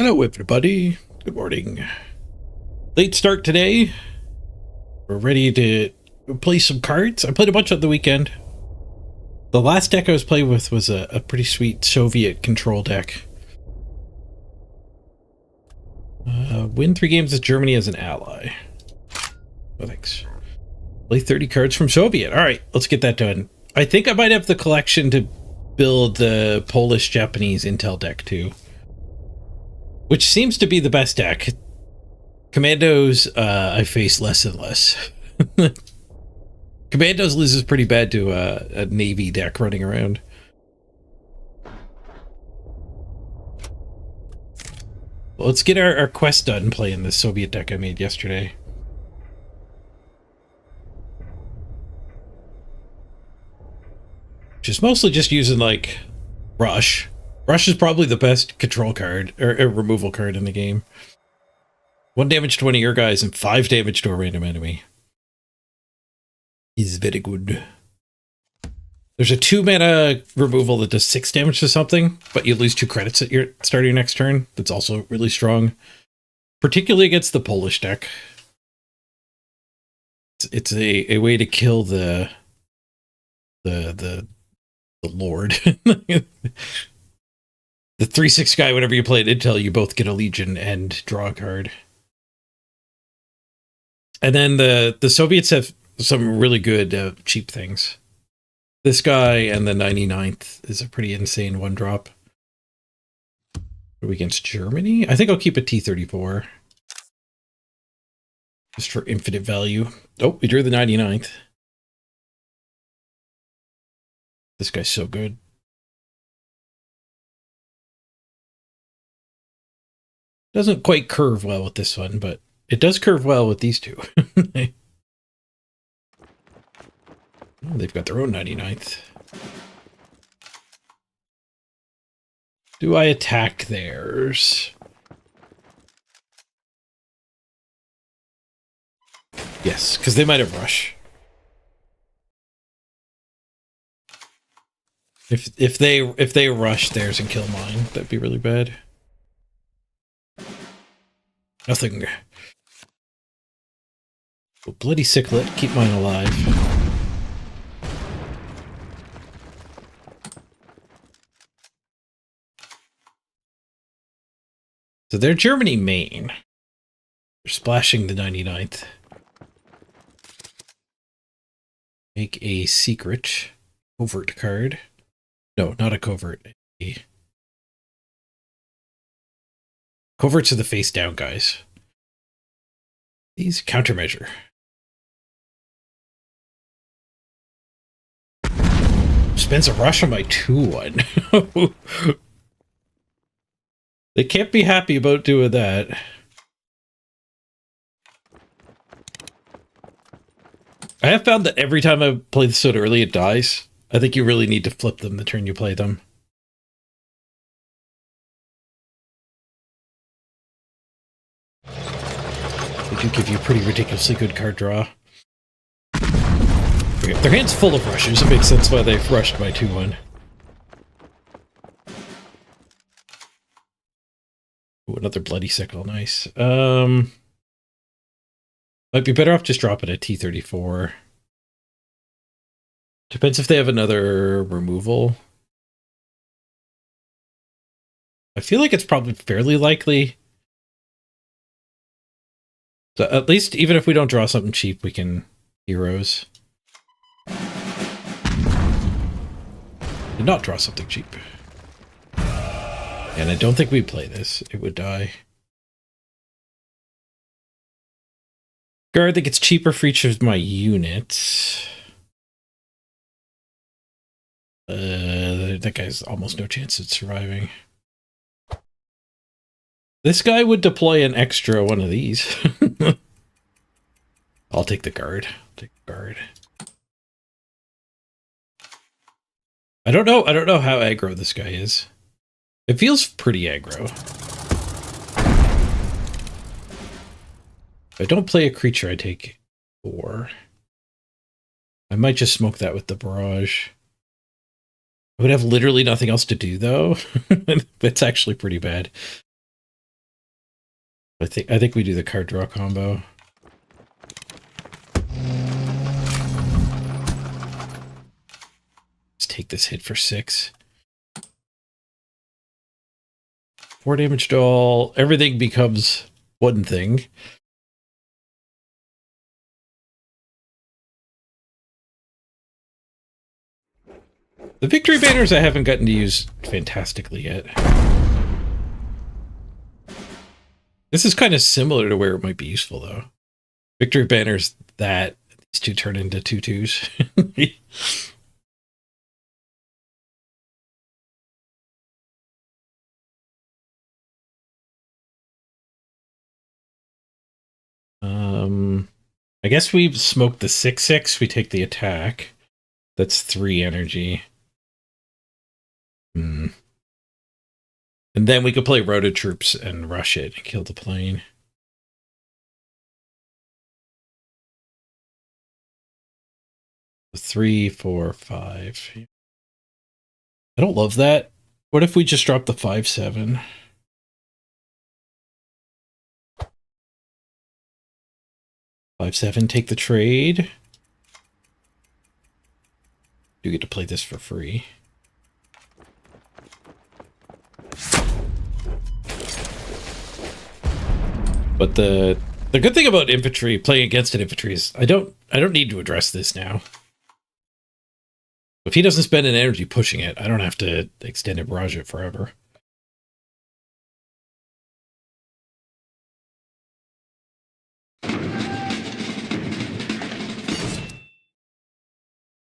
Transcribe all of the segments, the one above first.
Hello, everybody. Good morning. Late start today. We're ready to play some cards. I played a bunch on the weekend. The last deck I was playing with was a pretty sweet Soviet control deck. Win 3 games with Germany as an ally. Oh, thanks. Play 30 cards from Soviet. All right, let's get that done. I think I might have the collection to build the Polish-Japanese Intel deck too, which seems to be the best deck. Commandos, I face less and less. Commandos loses pretty bad to a Navy deck running around. Well, let's get our quest done playing the Soviet deck I made yesterday. Which is mostly just using, like, Rush. Rush is probably the best control card, or removal card in the game. 1 damage to one of your guys and 5 damage to a random enemy. Is very good. There's a 2-mana removal that does 6 damage to something, but you lose 2 credits at your start of your next turn. That's also really strong, particularly against the Polish deck. It's a way to kill the Lord. The 3/6 guy, whenever you play it Intel, you both get a Legion and draw a card. And then the Soviets have some really good cheap things. This guy and the 99th is a pretty insane 1-drop. Are we against Germany? I think I'll keep a T-34. Just for infinite value. Oh, we drew the 99th. This guy's so good. Doesn't quite curve well with this one, but it does curve well with these two. Oh, they've got their own 99th. Do I attack theirs? Yes, because they might have rush. If they rush theirs and kill mine, that'd be really bad. Nothing. Oh, bloody Cyclet, keep mine alive. So they're Germany main. They're splashing the 99th. Make a secret covert card. No, not a covert. Coverts are the face down guys. These countermeasure. Spends a rush on my 2/1. They can't be happy about doing that. I have found that every time I play this so early, it dies. I think you really need to flip them the turn you play them. They do give you a pretty ridiculously good card draw. Their hand's full of rushes. It makes sense why they've rushed my 2/1. Ooh, another bloody sickle. Nice. Might be better off just dropping a T-34. Depends if they have another removal. I feel like it's probably fairly likely. So at least, even if we don't draw something cheap, we can heroes. Did not draw something cheap. And I don't think we'd play this. It would die. Guard that gets cheaper for each of my units. That guy's almost no chance of surviving. This guy would deploy an extra one of these. I'll take the guard. I don't know how aggro this guy is. It feels pretty aggro. If I don't play a creature, I take 4. I might just smoke that with the barrage. I would have literally nothing else to do, though. That's actually pretty bad. I think we do the card draw combo. Let's take this hit for 6. 4 damage to all. Everything becomes one thing. The victory banners I haven't gotten to use fantastically yet. This is kind of similar to where it might be useful, though. Victory banners that these two turn into 2/2s. I guess we've smoked the 6/6. We take the attack. That's 3 energy. And then we could play Rota Troops and rush it and kill the plane. Three, 4, 5. I don't love that. What if we just drop the 5/7? 5/7, take the trade. You get to play this for free. But the good thing about infantry, playing against an infantry, is I don't need to address this now. If he doesn't spend an energy pushing it, I don't have to extend and barrage it forever.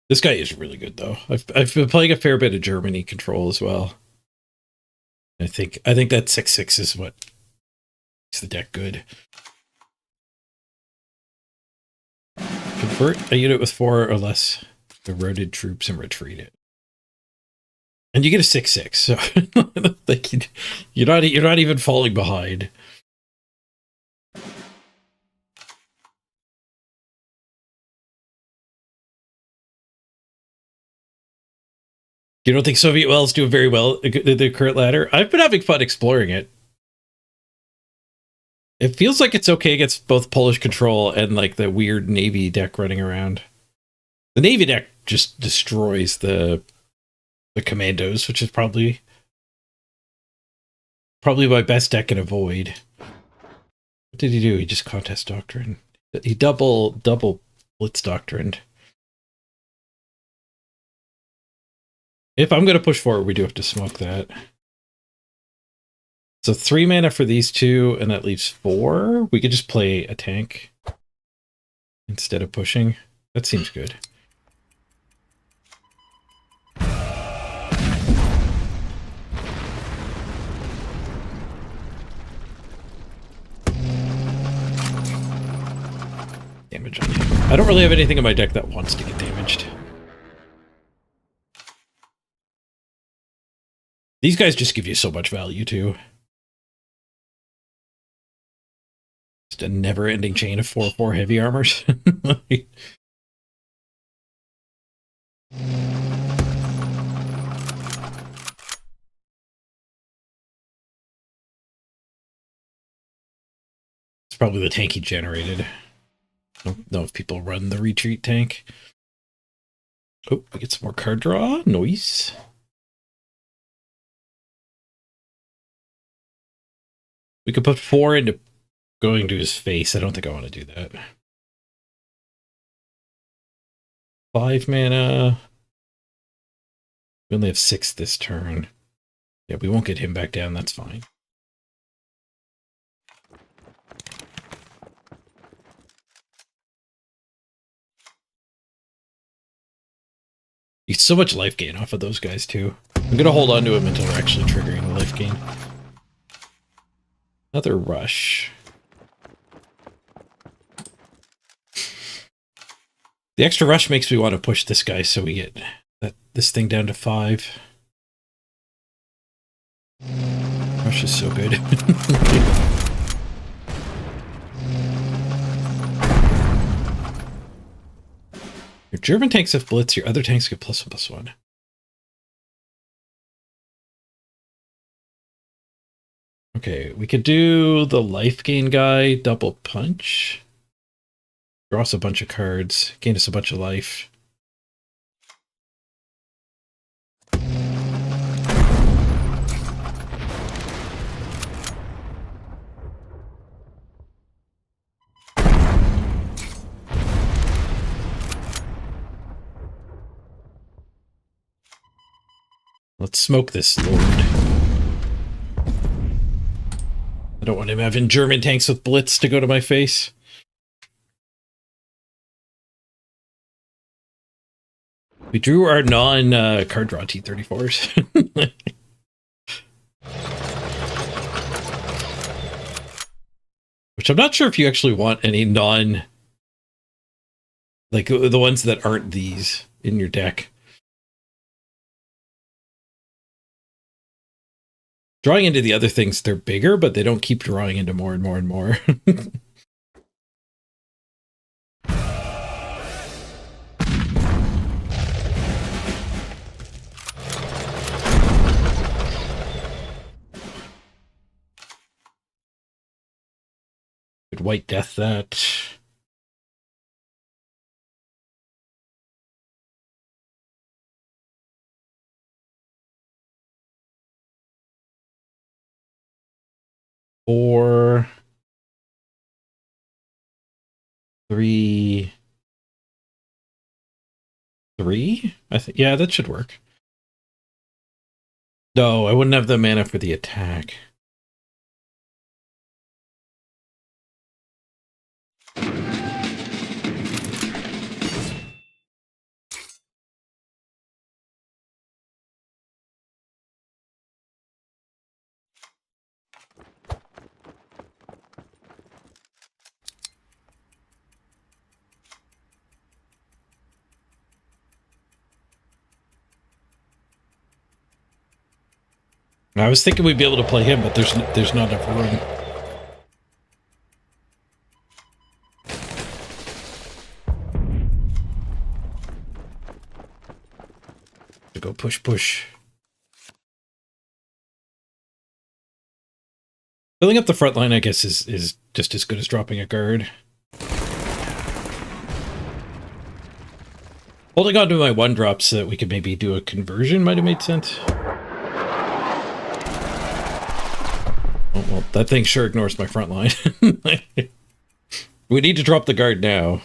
This guy is really good, though. I've been playing a fair bit of Germany control as well. I think that 6/6 is what makes the deck good. Convert a unit with 4 or less eroded troops and retreat it. And you get a 6/6, so like you're not even falling behind. You don't think Soviet wells do very well the current ladder? I've been having fun exploring it. It feels like it's okay against both Polish control and like the weird Navy deck running around. The Navy deck just destroys the commandos, which is probably my best deck can avoid. What did he do? He just contest doctrine. He double blitz doctrined. If I'm going to push forward, we do have to smoke that. So 3 mana for these two, and that leaves 4. We could just play a tank instead of pushing. That seems good. Damage on you. I don't really have anything in my deck that wants to get damaged. These guys just give you so much value, too. Just a never-ending chain of 4/4 heavy armors. It's probably the tank he generated. I don't know if people run the retreat tank. Oh, we get some more card draw. Nice. We could put 4 into going to his face. I don't think I want to do that. 5 mana. We only have 6 this turn. Yeah, we won't get him back down. That's fine. You get so much life gain off of those guys, too. I'm going to hold on to him until we're actually triggering the life gain. Another rush. The extra rush makes me want to push this guy so we get this thing down to 5. Rush is so good. Your German tanks have blitz, your other tanks get +1/+1. Okay, we could do the life gain guy, double punch. Draw us a bunch of cards, gain us a bunch of life. Let's smoke this lord. I don't want him having German tanks with blitz to go to my face. We drew our non-card draw T-34s. Which I'm not sure if you actually want any non... Like, the ones that aren't these in your deck. Drawing into the other things, they're bigger, but they don't keep drawing into more and more and more. Could White Death that. Four, three. I think, yeah, that should work. No, I wouldn't have the mana for the attack. I was thinking we'd be able to play him, but there's not enough room. To go push. Filling up the front line, I guess, is just as good as dropping a guard. Holding on to my 1-drops so that we could maybe do a conversion might have made sense. Oh, well, that thing sure ignores my front line. We need to drop the guard now.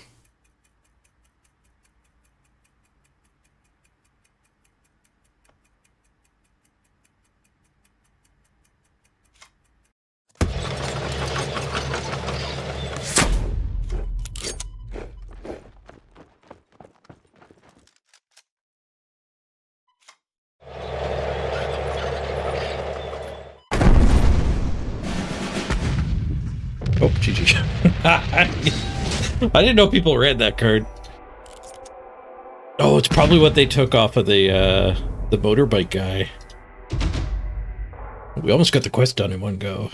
Oh, GG. I didn't know people read that card. Oh, it's probably what they took off of the motorbike guy. We almost got the quest done in one go.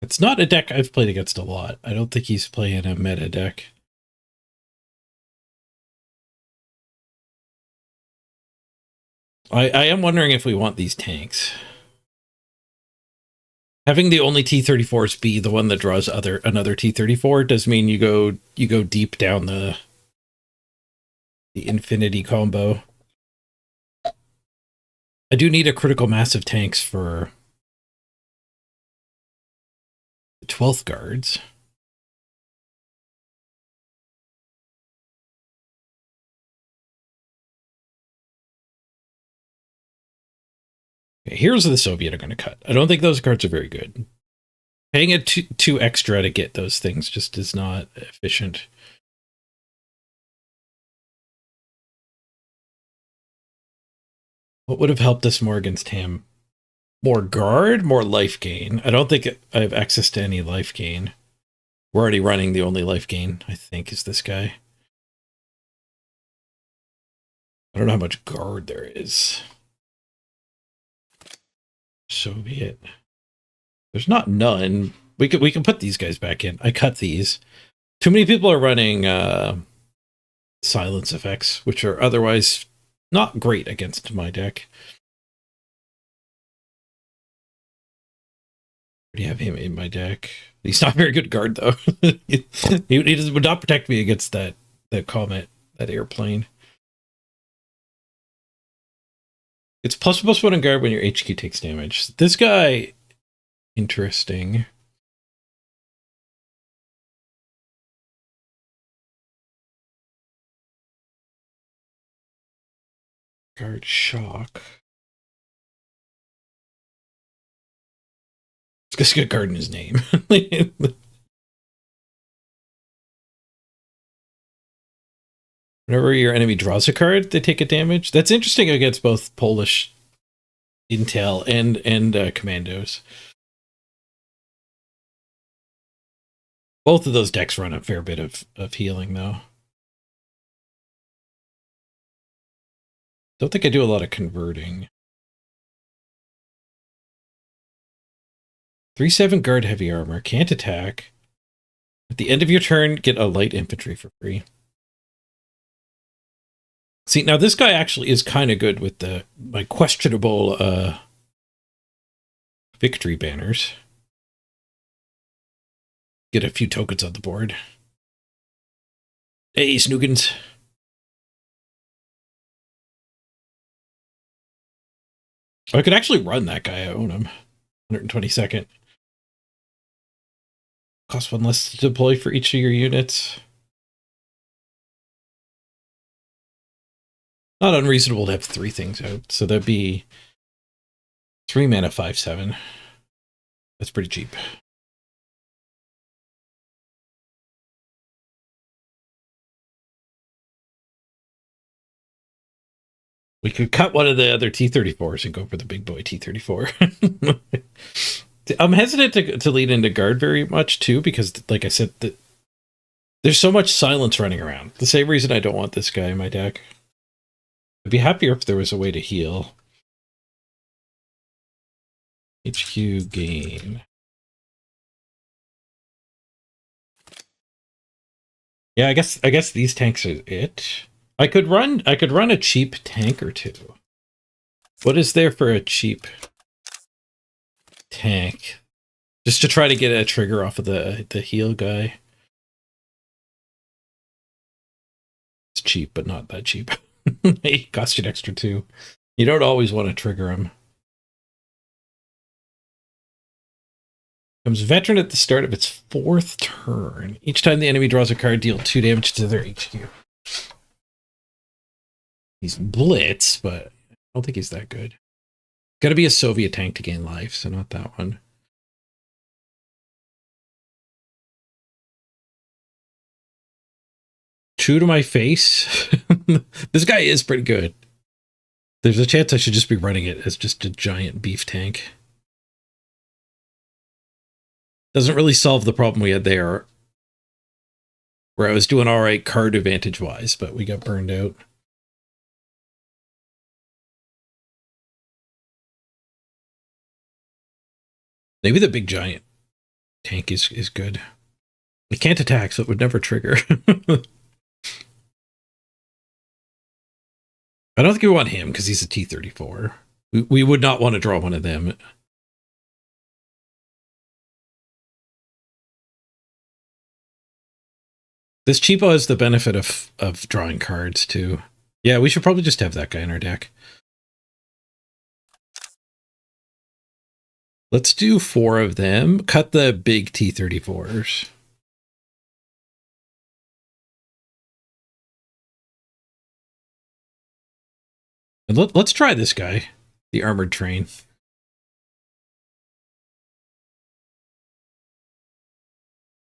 It's not a deck I've played against a lot. I don't think he's playing a meta deck. I am wondering if we want these tanks. Having the only T-34s be the one that draws another T-34 does mean you go deep down the infinity combo. I do need a critical mass of tanks for the 12th guards. Here's the Soviet are going to cut. I don't think those cards are very good. Paying it two extra to get those things just is not efficient. What would have helped us more against him? More guard, more life gain. I don't think I have access to any life gain. We're already running the only life gain, I think, is this guy. I don't know how much guard there is. Soviet. There's not none. We can put these guys back in. I cut these. Too many people are running silence effects, which are otherwise Not great against my deck. I already have him in my deck. He's not a very good guard, though. he would not protect me against that comet, that airplane. It's +1/+1 on guard when your HQ takes damage. This guy, interesting. Guard shock. It's just got guard in his name. Whenever your enemy draws a card, they take a damage. That's interesting against both Polish intel and commandos. Both of those decks run a fair bit of healing, though. Don't think I do a lot of converting. 3/7 guard heavy armor. Can't attack. At the end of your turn, get a light infantry for free. See, now this guy actually is kind of good with my questionable victory banners. Get a few tokens on the board. Hey, Snoogans. I could actually run that guy. I own him. 122nd. Cost 1 less to deploy for each of your units. Not unreasonable to have 3 things out. So that'd be 3 mana, 5/7. That's pretty cheap. We could cut one of the other T-34s and go for the big boy T-34. I'm hesitant to lead into guard very much, too, because, like I said, there's so much silence running around. The same reason I don't want this guy in my deck. I'd be happier if there was a way to heal. HQ gain. Yeah, I guess these tanks are it. I could run a cheap tank or two. What is there for a cheap tank? Just to try to get a trigger off of the heal guy. It's cheap, but not that cheap. It costs you an extra 2. You don't always want to trigger him. Comes veteran at the start of its 4th turn. Each time the enemy draws a card, deal 2 damage to their HQ. He's blitz, but I don't think he's that good. Got to be a Soviet tank to gain life, so not that one. True to my face. This guy is pretty good. There's a chance I should just be running it as just a giant beef tank. Doesn't really solve the problem we had there, where I was doing all right card advantage wise, but we got burned out. Maybe the big giant tank is good. It can't attack, so it would never trigger. I don't think we want him because he's a T-34. We would not want to draw one of them. This cheapo has the benefit of drawing cards too. Yeah, we should probably just have that guy in our deck. Let's do 4 of them. Cut the big T-34s. And let's try this guy, the armored train.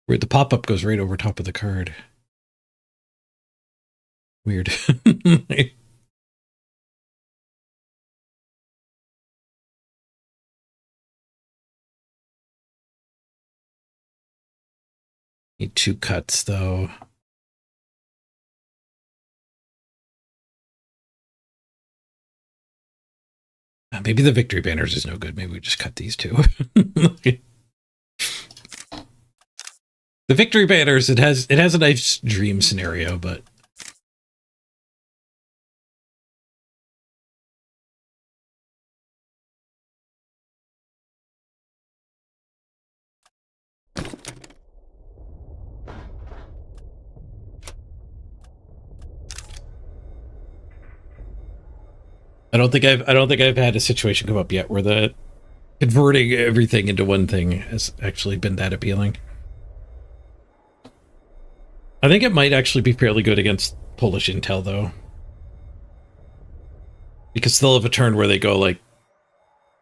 Where the pop-up goes right over top of the card. Weird. Need 2 cuts, though. Maybe the victory banners is no good. Maybe we just cut these 2. The victory banners, it has a nice dream scenario, but I don't think I've had a situation come up yet where the converting everything into one thing has actually been that appealing. I think it might actually be fairly good against Polish intel, though. Because they'll have a turn where they go, like,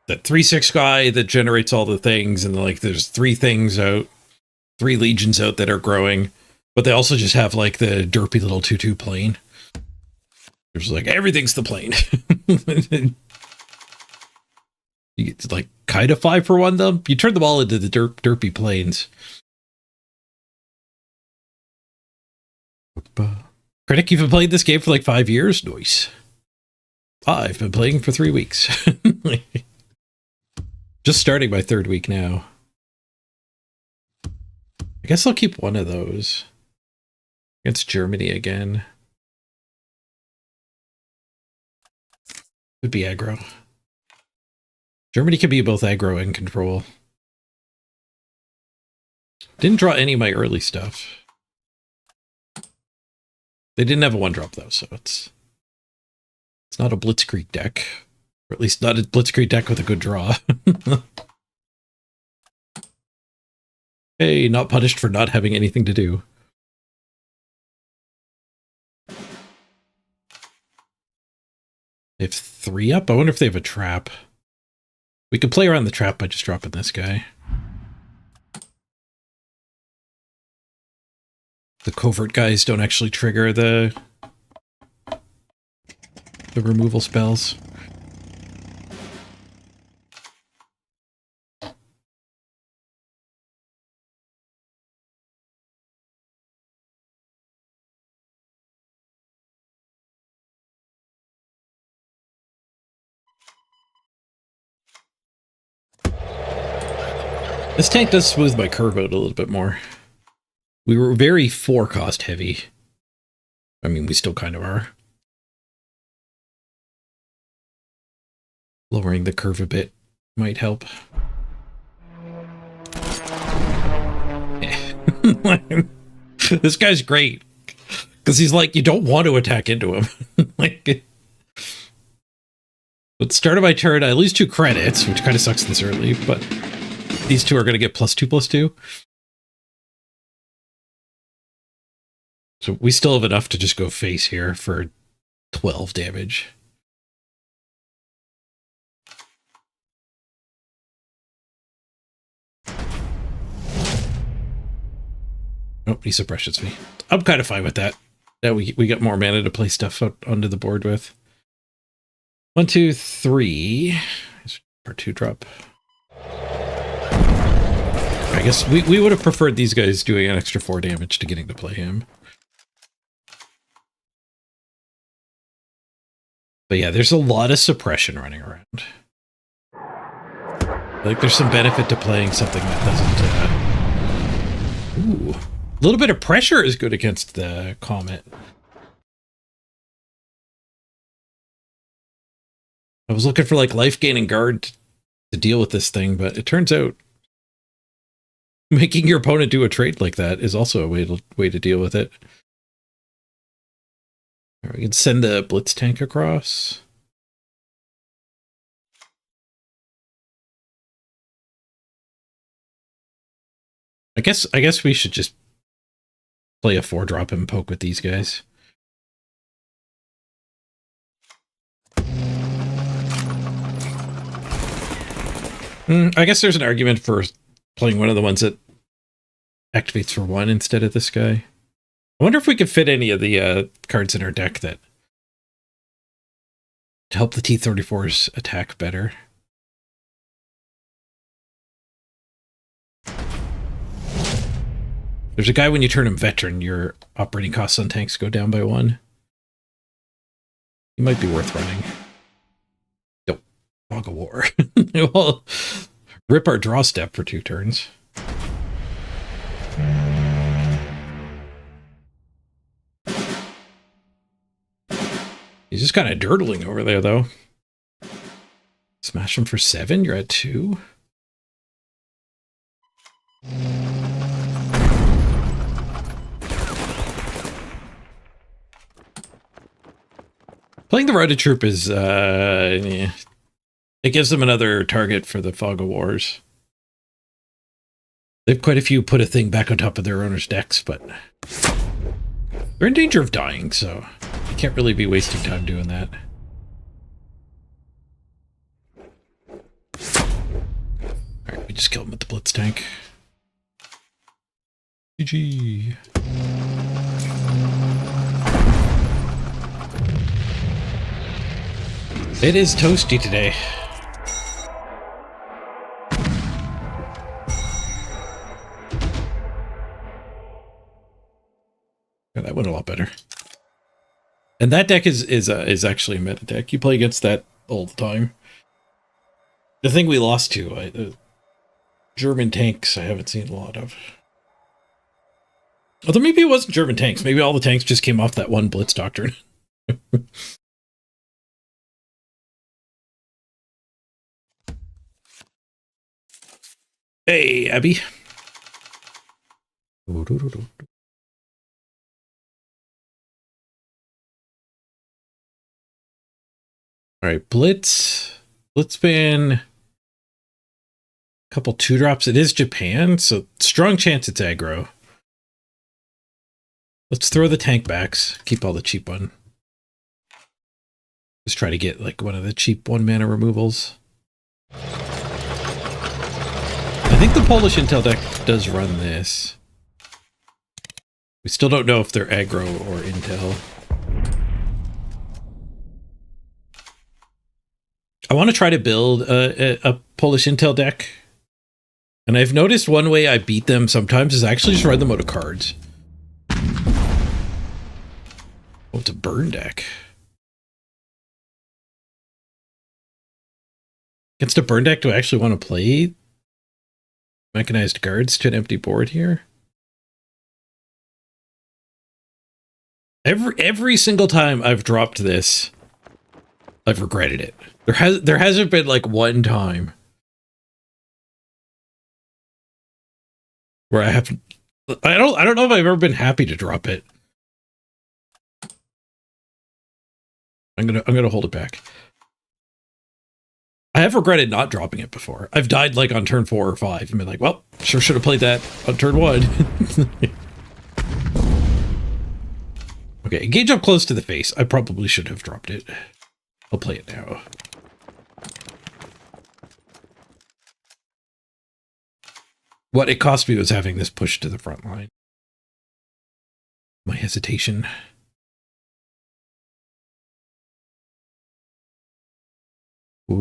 that 3-6 guy that generates all the things, and, like, there's 3 things out, 3 legions out that are growing, but they also just have, like, the derpy little 2-2 plane. There's, like, everything's the plane. You get to, like, kind of 5 for 1 them. You turn them all into the derpy planes. Critic, you've been playing this game for like 5 years? Nice. I've been playing for 3 weeks. Just starting my 3rd week now. I guess I'll keep one of those. Against Germany again. Could be aggro. Germany can be both aggro and control. Didn't draw any of my early stuff. They didn't have a 1-drop though, so it's not a Blitzkrieg deck. Or at least not a Blitzkrieg deck with a good draw. Hey, not punished for not having anything to do. They have 3 up? I wonder if they have a trap. We could play around the trap by just dropping this guy. The covert guys don't actually trigger the removal spells. This tank does smooth my curve out a little bit more. We were very 4-cost heavy. I mean, we still kind of are. Lowering the curve a bit might help. This guy's great. Because he's like, you don't want to attack into him. Like, at the start of my turn, I lose 2 credits, which kind of sucks this early, but these 2 are going to get +2/+2. So we still have enough to just go face here for 12 damage. Oh, he suppresses me. I'm kind of fine with that. Now we got more mana to play stuff out onto the board with. 1, 2, 3. Our 2-drop. I guess we would have preferred these guys doing an extra 4 damage to getting to play him. But yeah, there's a lot of suppression running around. Like there's some benefit to playing something that doesn't... Ooh. A little bit of pressure is good against the Comet. I was looking for like life gain and guard to deal with this thing, but it turns out making your opponent do a trade like that is also a way to deal with it. We can send the Blitz tank across. I guess we should just play a 4-drop and poke with these guys. I guess there's an argument for playing one of the ones that activates for 1 instead of this guy. I wonder if we could fit any of the cards in our deck that to help the T-34s attack better. There's a guy when you turn him veteran, your operating costs on tanks go down by 1. He might be worth running. Nope. Fog of War. We'll rip our draw step for 2 turns. He's just kind of dirtling over there, though. Smash him for 7. You're at 2. Playing the routed troop is, yeah. It gives them another target for the Fog of Wars. They have quite a few put a thing back on top of their owner's decks, but they're in danger of dying, so you can't really be wasting time doing that. Alright, we just killed him with the Blitz tank. GG. It is toasty today. Yeah, that went a lot better. And that deck is actually a meta deck. You play against that all the time. The thing we lost to, German tanks, I haven't seen a lot of. Although maybe it wasn't German tanks. Maybe all the tanks just came off that one Blitz doctrine. Hey, Abby. All right, Blitz ban. A couple 2-drops. It is Japan, so strong chance it's aggro. Let's throw the tank backs. Keep all the cheap one. Just try to get like one of the cheap 1-mana removals. I think the Polish Intel deck does run this. We still don't know if they're aggro or Intel. I want to try to build a Polish Intel deck. And I've noticed one way I beat them sometimes is actually just run them out of cards. Oh, it's a burn deck. Against a burn deck, do I actually want to play mechanized guards to an empty board here? Every single time I've dropped this, I've regretted it. There hasn't been like one time where I haven't. I don't know if I've ever been happy to drop it. I'm gonna hold it back. I have regretted not dropping it before. I've died like on turn 4 or 5 and been like, well, sure should have played that on turn 1. Okay, engage up close to the face. I probably should have dropped it. I'll play it now. What it cost me was having this pushed to the front line. My hesitation. Oh,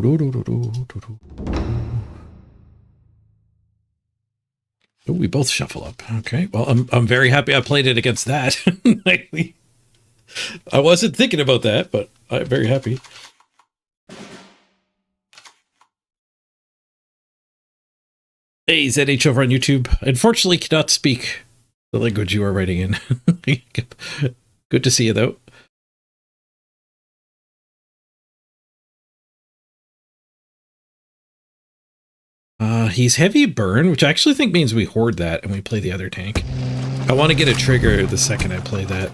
we both shuffle up. Okay, well, I'm very happy I played it against that. I wasn't thinking about that, but I'm very happy. Hey, ZH over on YouTube. Unfortunately, cannot speak the language you are writing in. Good to see you, though. He's heavy burn, which I actually think means we hoard that and we play the other tank. I want to get a trigger the second I play that.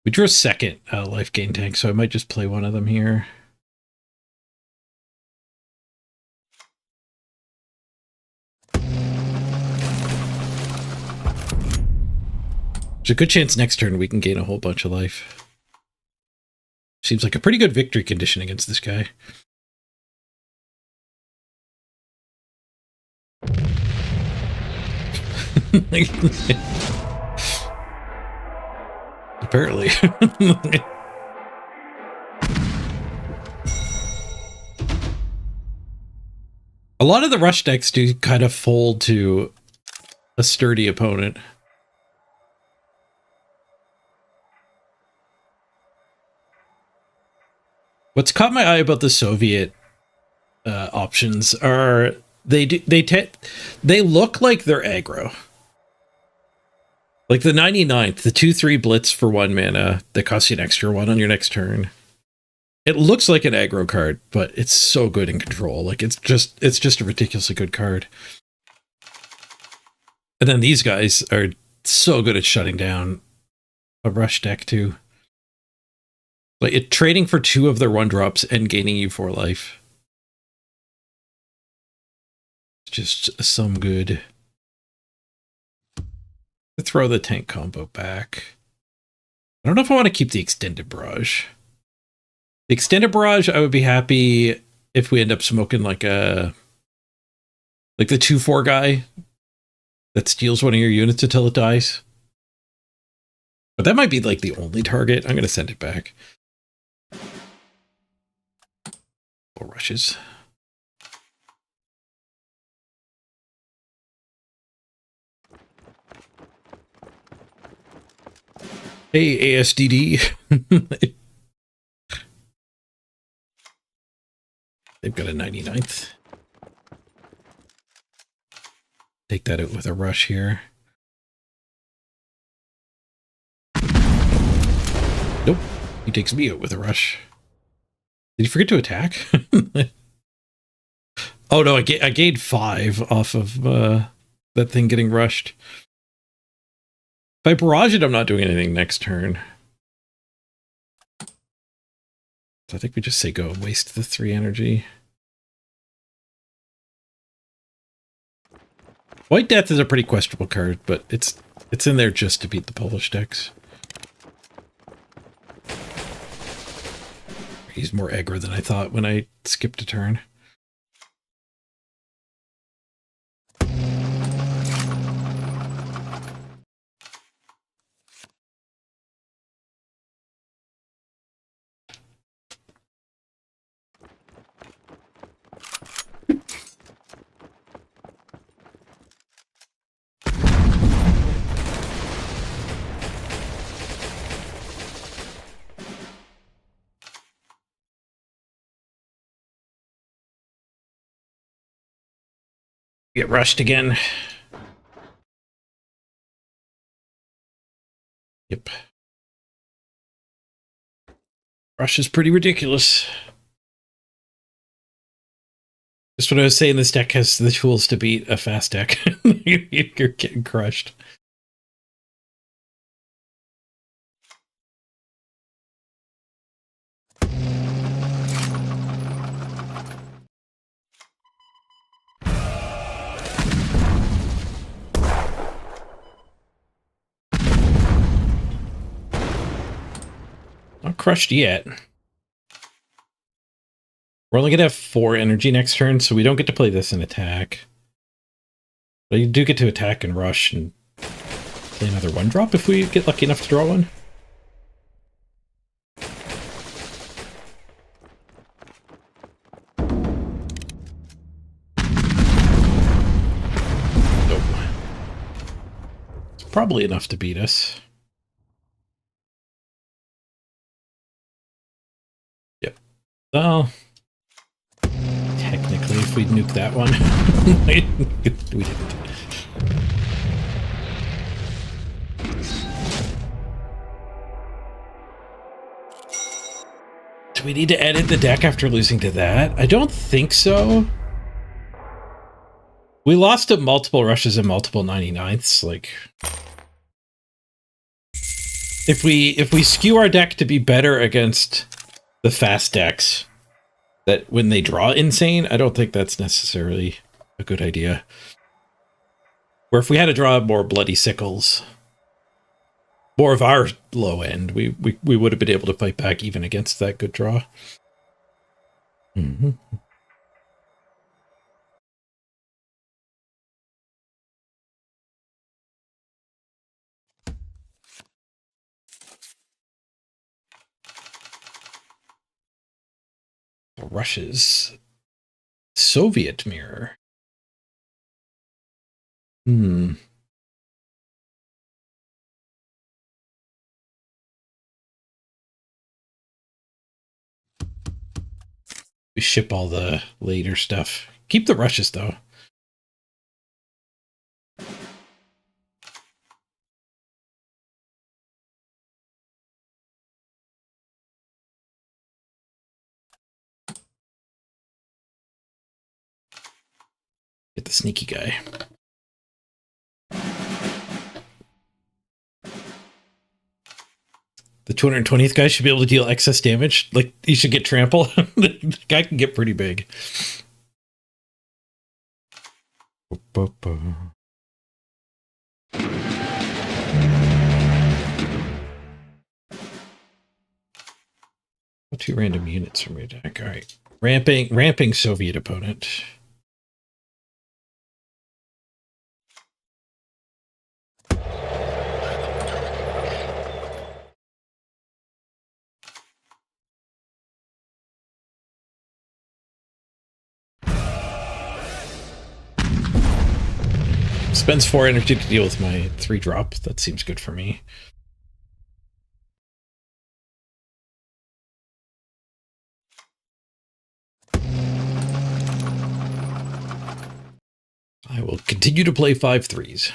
We drew a second life gain tank, so I might just play one of them here. There's a good chance next turn we can gain a whole bunch of life. Seems like a pretty good victory condition against this guy. Apparently. A lot of the rush decks do kind of fold to a sturdy opponent. What's caught my eye about the Soviet options are They look like they're aggro. Like the 99th, the 2/3 blitz for 1 mana that costs you an extra 1 on your next turn. It looks like an aggro card, but it's so good in control. Like it's just a ridiculously good card. And then these guys are so good at shutting down a rush deck too. Like trading for 2 of their 1-drops and gaining you 4 life. It's just some good. Throw the tank combo back. I don't know if I want to keep the extended barrage. The extended barrage, I would be happy if we end up smoking like the 2/4 guy that steals one of your units until it dies. But that might be like the only target. I'm going to send it back. 4 rushes. Hey, ASDD. They've got a 99th. Take that out with a rush here. Nope. He takes me out with a rush. Did he forget to attack? Oh no, I gained 5 off of that thing getting rushed. If I barrage it, I'm not doing anything next turn. So I think we just say go and waste the 3 energy. White Death is a pretty questionable card, but it's in there just to beat the Polish decks. He's more aggro than I thought when I skipped a turn. Get rushed again. Yep. Rush is pretty ridiculous. Just what I was saying, this deck has the tools to beat a fast deck. You're getting crushed. Not crushed yet. We're only going to have 4 energy next turn, so we don't get to play this in attack. But you do get to attack and rush and play another 1-drop if we get lucky enough to draw one. Nope. It's probably enough to beat us. Yep. Well, technically, if we'd nuke that one. We didn't. Do we need to edit the deck after losing to that? I don't think so. We lost to multiple rushes and multiple 99ths. Like, if we skew our deck to be better against the fast decks that when they draw insane, I don't think that's necessarily a good idea. Where if we had to draw more bloody sickles, more of our low end, we would have been able to fight back even against that good draw. Mm-hmm. Russia's Soviet mirror. Hmm. We ship all the later stuff. Keep the rushes, though. Get the sneaky guy. The 220th guy should be able to deal excess damage. Like, he should get trample. The guy can get pretty big. Two random units from your deck. All right. Ramping Soviet opponent. Spends 4 energy to deal with my 3-drop. That seems good for me. I will continue to play 5/3s.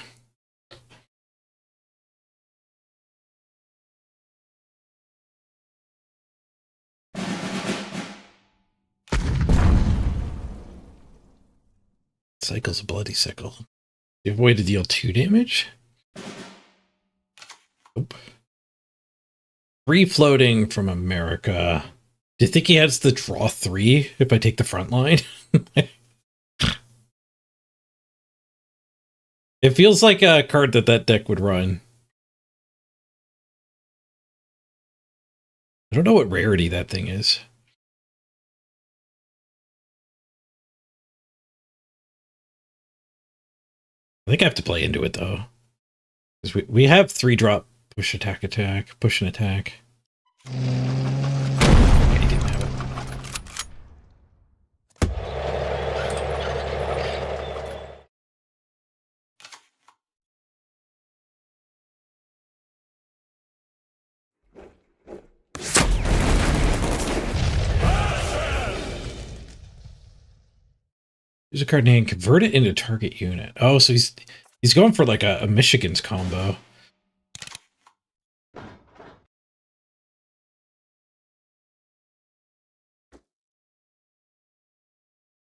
Cycle's a bloody sickle. You have a way to deal 2 damage? Nope. Free floating from America. Do you think he has the draw 3 if I take the front line? It feels like a card that deck would run. I don't know what rarity that thing is. I think I have to play into it, though. Because we have 3-drop push, attack, push and attack. Yeah, he didn't have it. There's a card named Convert It into Target Unit. Oh, so he's going for like a Michigan's combo.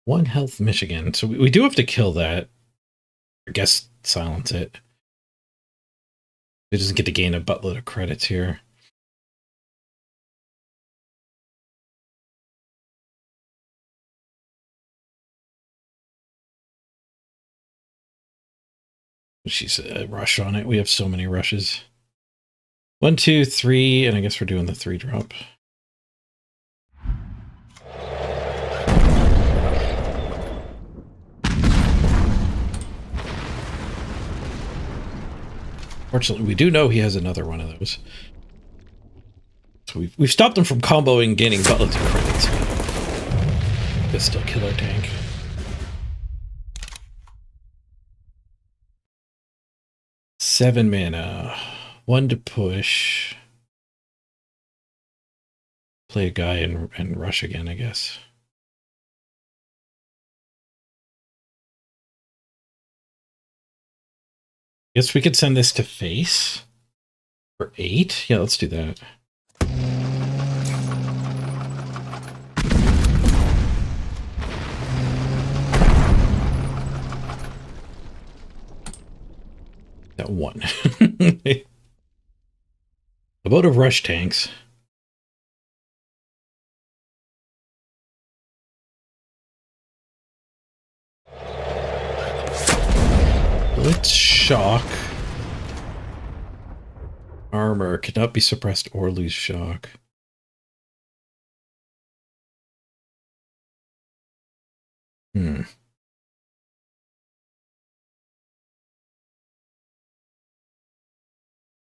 One health Michigan. So we do have to kill that. I guess silence it. It doesn't get to gain a buttload of credits here. She's a rush on it. We have so many rushes. 1, 2, 3, and I guess we're doing the 3-drop. Fortunately, we do know he has another one of those. So we've stopped him from comboing, gaining buttloads of credits. But still kill our tank. Seven mana. 1 to push. Play a guy and rush again, I guess. Guess we could send this to face for 8. Yeah, let's do that. That 1. About of rush tanks. Let's shock. Armor cannot be suppressed or lose shock.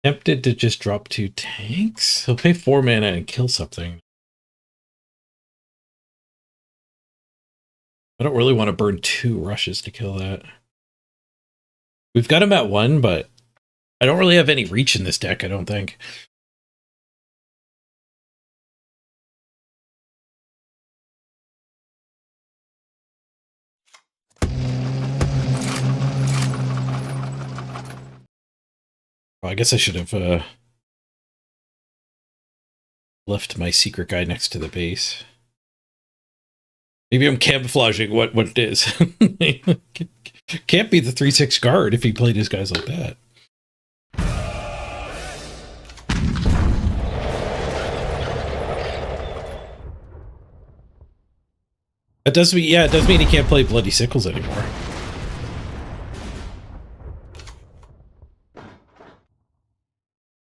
Tempted to just drop 2 tanks? He'll pay 4 mana and kill something. I don't really want to burn 2 rushes to kill that. We've got him at 1, but I don't really have any reach in this deck, I don't think. Well, I guess I should have left my secret guy next to the base. Maybe I'm camouflaging what it is. Can't be the 3/6 guard if he played his guys like that. It does mean, yeah, it does mean he can't play Bloody Sickles anymore.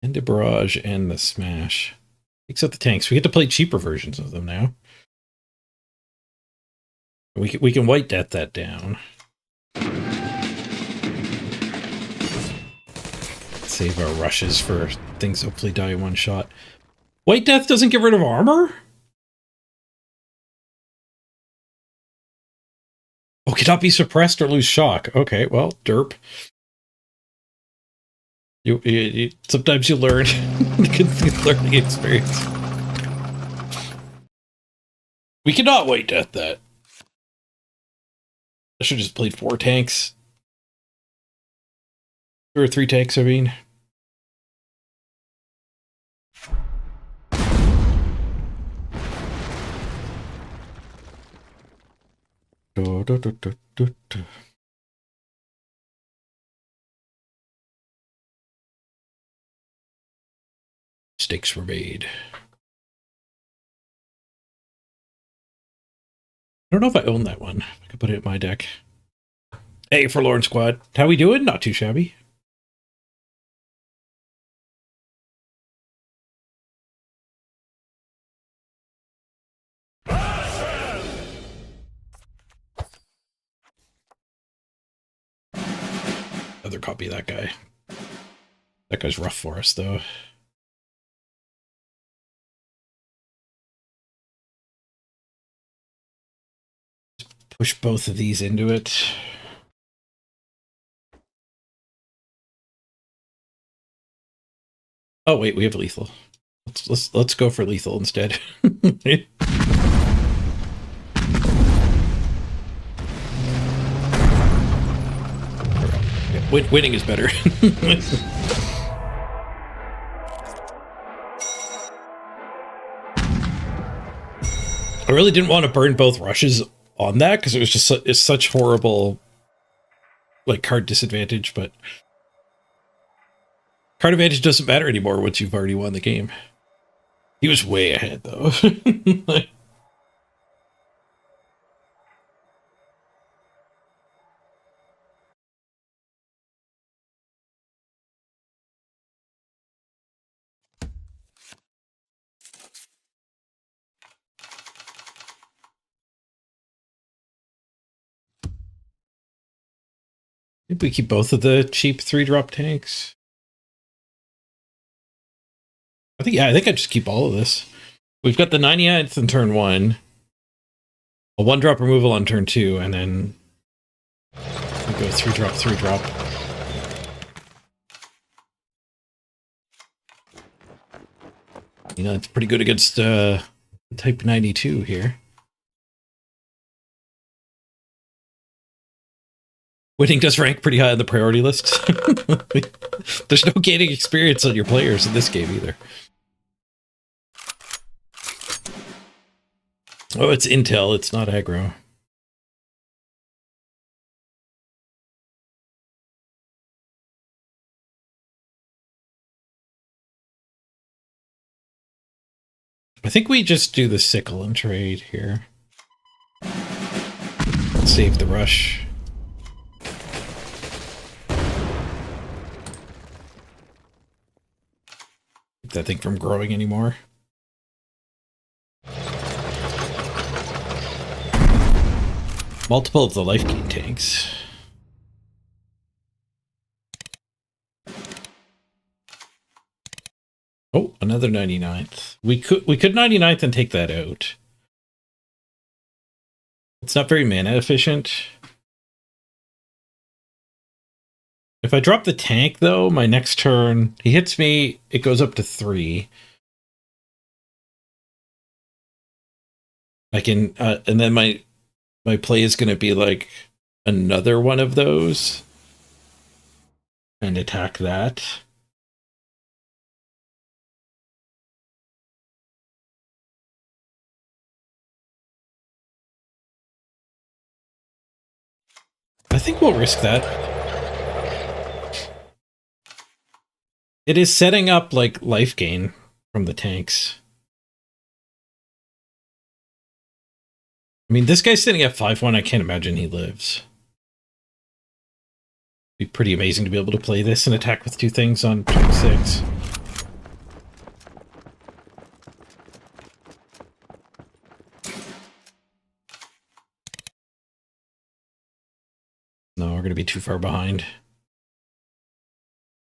And the barrage and the smash. Except the tanks. We get to play cheaper versions of them now. We can White Death that down. Save our rushes for things hopefully die in one shot. White Death doesn't get rid of armor? Oh, cannot be suppressed or lose shock. Okay, well, derp. You sometimes you learn. Good learning experience. We cannot White Death that. I should have just played 4 tanks. Or 3 tanks, I mean. Mistakes were made. I don't know if I own that one. I could put it in my deck. Hey, Forlorn Squad. How we doing? Not too shabby. Other copy of that guy. That guy's rough for us, though. Push both of these into it. Oh wait, we have lethal. Let's go for lethal instead. Winning is better. I really didn't want to burn both rushes on that because it was just it's such horrible, like, card disadvantage. But card advantage doesn't matter anymore once you've already won the game. He was way ahead though. Maybe we keep both of the cheap 3-drop tanks. I think I just keep all of this. We've got the 99th in turn 1, a 1-drop removal on turn 2, and then we go 3-drop, 3-drop. You know, it's pretty good against type 92 here. Winning does rank pretty high on the priority list. There's no gaining experience on your players in this game either. Oh, it's intel, it's not aggro. I think we just do the sickle and trade here. Save the rush. Keep that thing from growing anymore. Multiple of the life gain tanks. Oh, another 99th. We could 99th and take that out. It's not very mana efficient. If I drop the tank, though, my next turn, he hits me, it goes up to 3. I can, and then my play is going to be like another one of those and attack that. think we'll risk that. It is setting up, like, life gain from the tanks. I mean, this guy's sitting at 5-1. I can't imagine he lives. Be pretty amazing to be able to play this and attack with 2 things on turn 6. No, we're gonna be too far behind.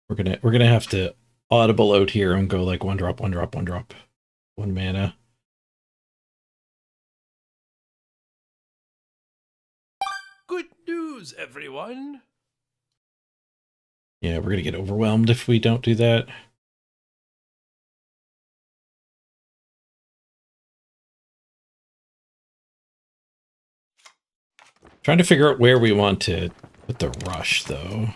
We're gonna have to audible out here and go like 1 drop, 1 drop, 1 drop, 1 mana. Good news, everyone. Yeah, we're gonna get overwhelmed if we don't do that. Trying to figure out where we want to put the rush, though.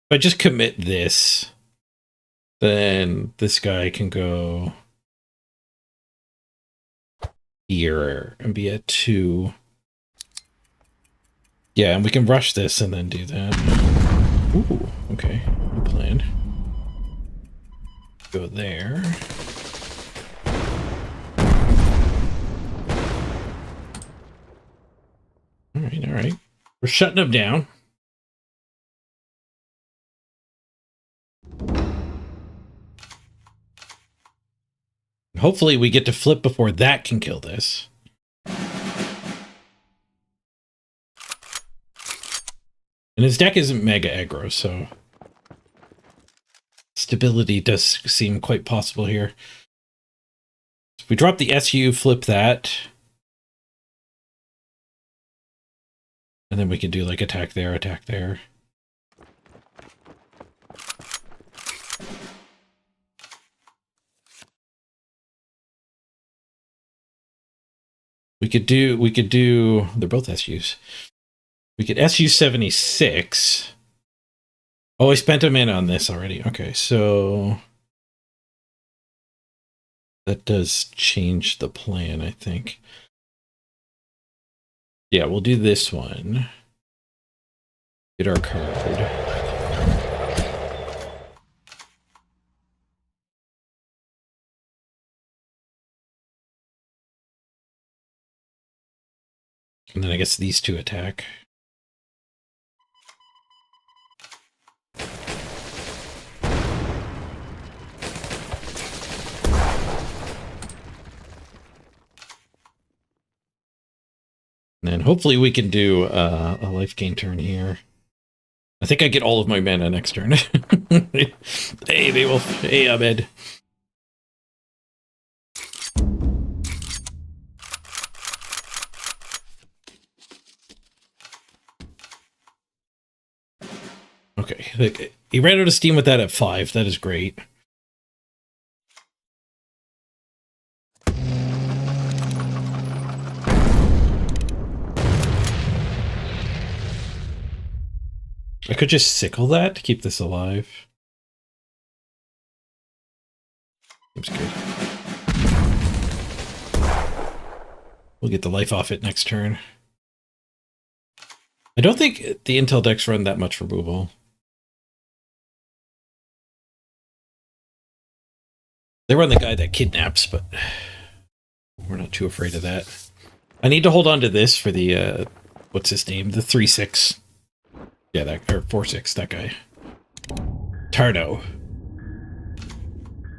If I just commit this, then this guy can go here and be at 2. Yeah, and we can rush this and then do that. Ooh, okay. Good plan. Go there. Alright, alright. We're shutting them down. Hopefully we get to flip before that can kill this. And his deck isn't mega aggro, so stability does seem quite possible here. If we drop the SU, flip that. And then we can do like attack there, attack there. We could do, they're both SUs. We could SU 76. Oh, I spent a mana on this already. Okay, so that does change the plan, I think. Yeah, we'll do this one. Get our card. And then I guess these 2 attack. And then hopefully we can do a life gain turn here. I think I get all of my mana next turn. Hey, Beowulf. Hey, Ahmed. Okay, he ran out of steam with that at 5. That is great. I could just sickle that to keep this alive. Seems good. We'll get the life off it next turn. I don't think the Intel decks run that much removal. They run the guy that kidnaps, but we're not too afraid of that. I need to hold on to this for the, what's his name? The 3/6. Yeah, that, or 4/6, that guy. Tarno.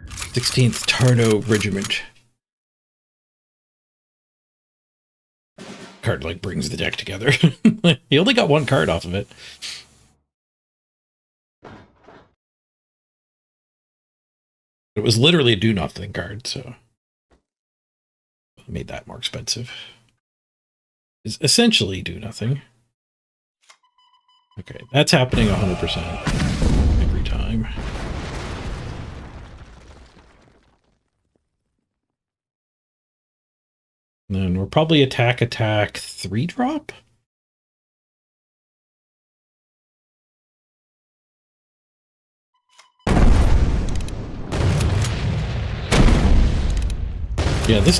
16th Tarno Regiment. Card, like, brings the deck together. He only got 1 card off of it. It was literally a do-nothing card, so it made that more expensive. It's essentially do-nothing. Okay, that's happening 100% every time. And then we'll probably attack 3-drop? Yeah, this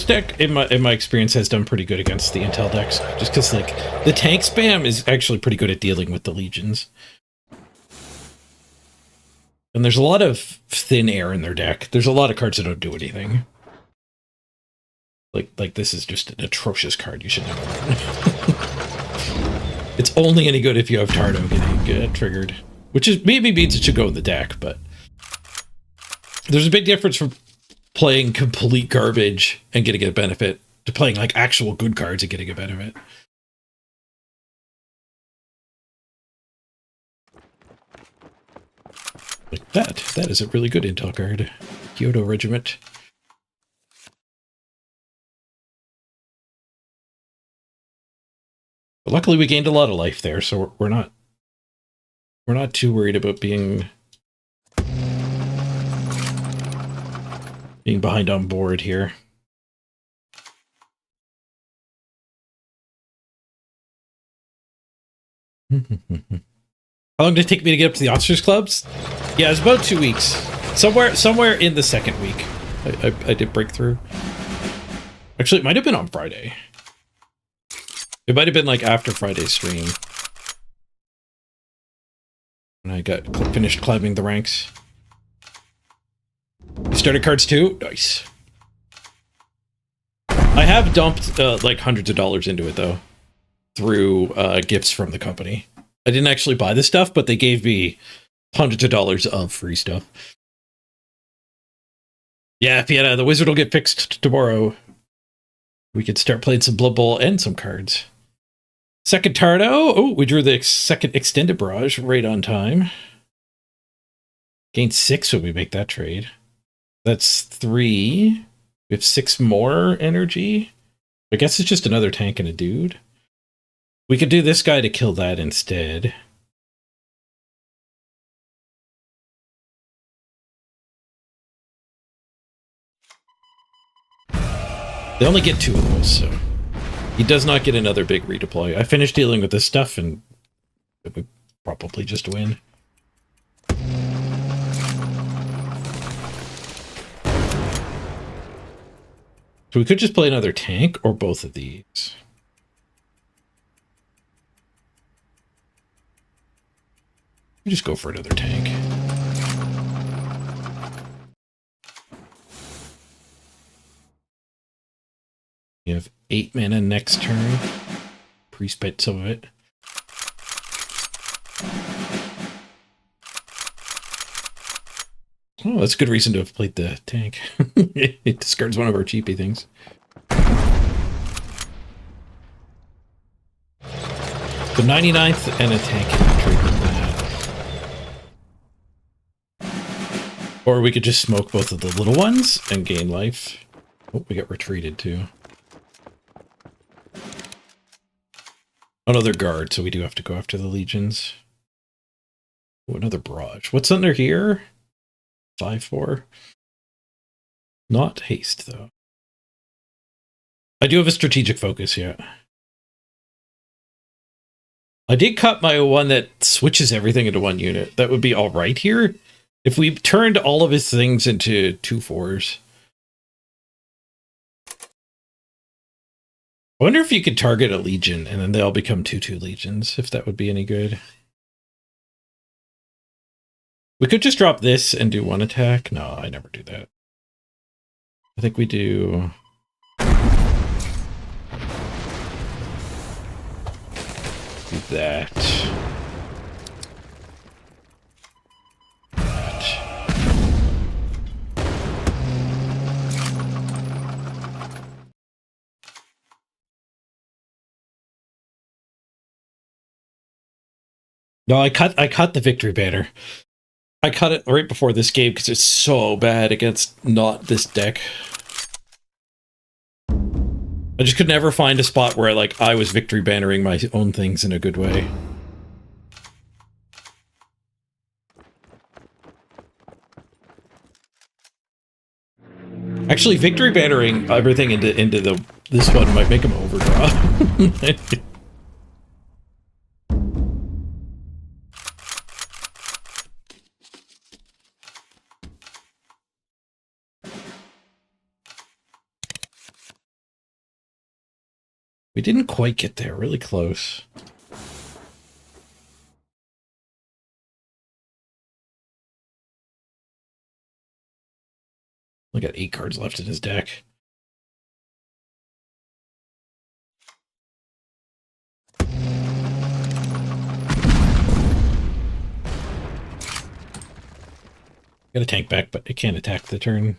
deck in my experience has done pretty good against the Intel decks, just because like the tank spam is actually pretty good at dealing with the legions. And there's a lot of thin air in their deck. There's a lot of cards that don't do anything. Like this is just an atrocious card. You should never run. It's only any good if you have Tardo getting triggered, which is maybe means it should go in the deck. But there's a big difference from playing complete garbage and getting a benefit to playing like actual good cards and getting a benefit. Like that is a really good Intel card. Kyoto Regiment. But luckily we gained a lot of life there, so we're not too worried about being behind on board here. How long did it take me to get up to the officers clubs? Yeah, it was about 2 weeks. Somewhere in the second week, I did break through. Actually, it might have been on Friday. It might have been like after Friday's stream. And I finished climbing the ranks. You started cards too? Nice. I have dumped like hundreds of dollars into it though, through gifts from the company. I didn't actually buy the stuff, but they gave me hundreds of dollars of free stuff. Yeah, Fiona, the wizard will get fixed tomorrow. We could start playing some Blood Bowl and some cards. Second Tardo. Oh, we drew the second extended barrage right on time. Gain 6 when we make that trade. That's 3. We have 6 more energy. I guess it's just another tank and a dude. We could do this guy to kill that instead. They only get 2 of those, so he does not get another big redeploy. I finished dealing with this stuff and it would probably just win. So we could just play another tank or both of these. We just go for another tank. You have 8 mana next turn. Pre-spent some of it. Oh, that's a good reason to have played the tank. It discards one of our cheapy things. The 99th and a tank trade with that. Or we could just smoke both of the little ones and gain life. Oh, we got retreated too. Oh no, they're guard, so we do have to go after the legions. Oh, another barrage. What's under here? 5-4. Not haste, though. I do have a strategic focus, yeah. I did cut my one that switches everything into one unit. That would be all right here. If we turned all of his things into 2-4s. I wonder if you could target a legion and then they all become 2-2 legions, if that would be any good. We could just drop this and do 1 attack. No, I never do that. I think we do... do that. No, I cut the victory banner. I cut it right before this game because it's so bad against not this deck. I just could never find a spot where I was victory bannering my own things in a good way. Actually, victory bannering everything into this one might make him overdraw. We didn't quite get there. Really close. We got 8 cards left in his deck. Got a tank back, but it can't attack the turn.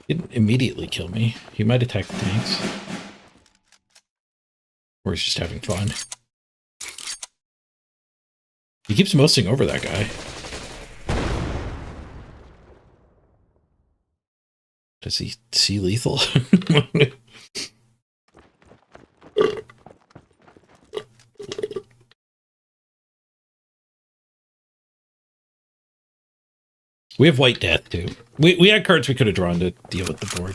Didn't immediately kill me. He might attack the tanks. Or he's just having fun. He keeps mosing over that guy. Does he see lethal? We have White Death, too. We had cards we could have drawn to deal with the board.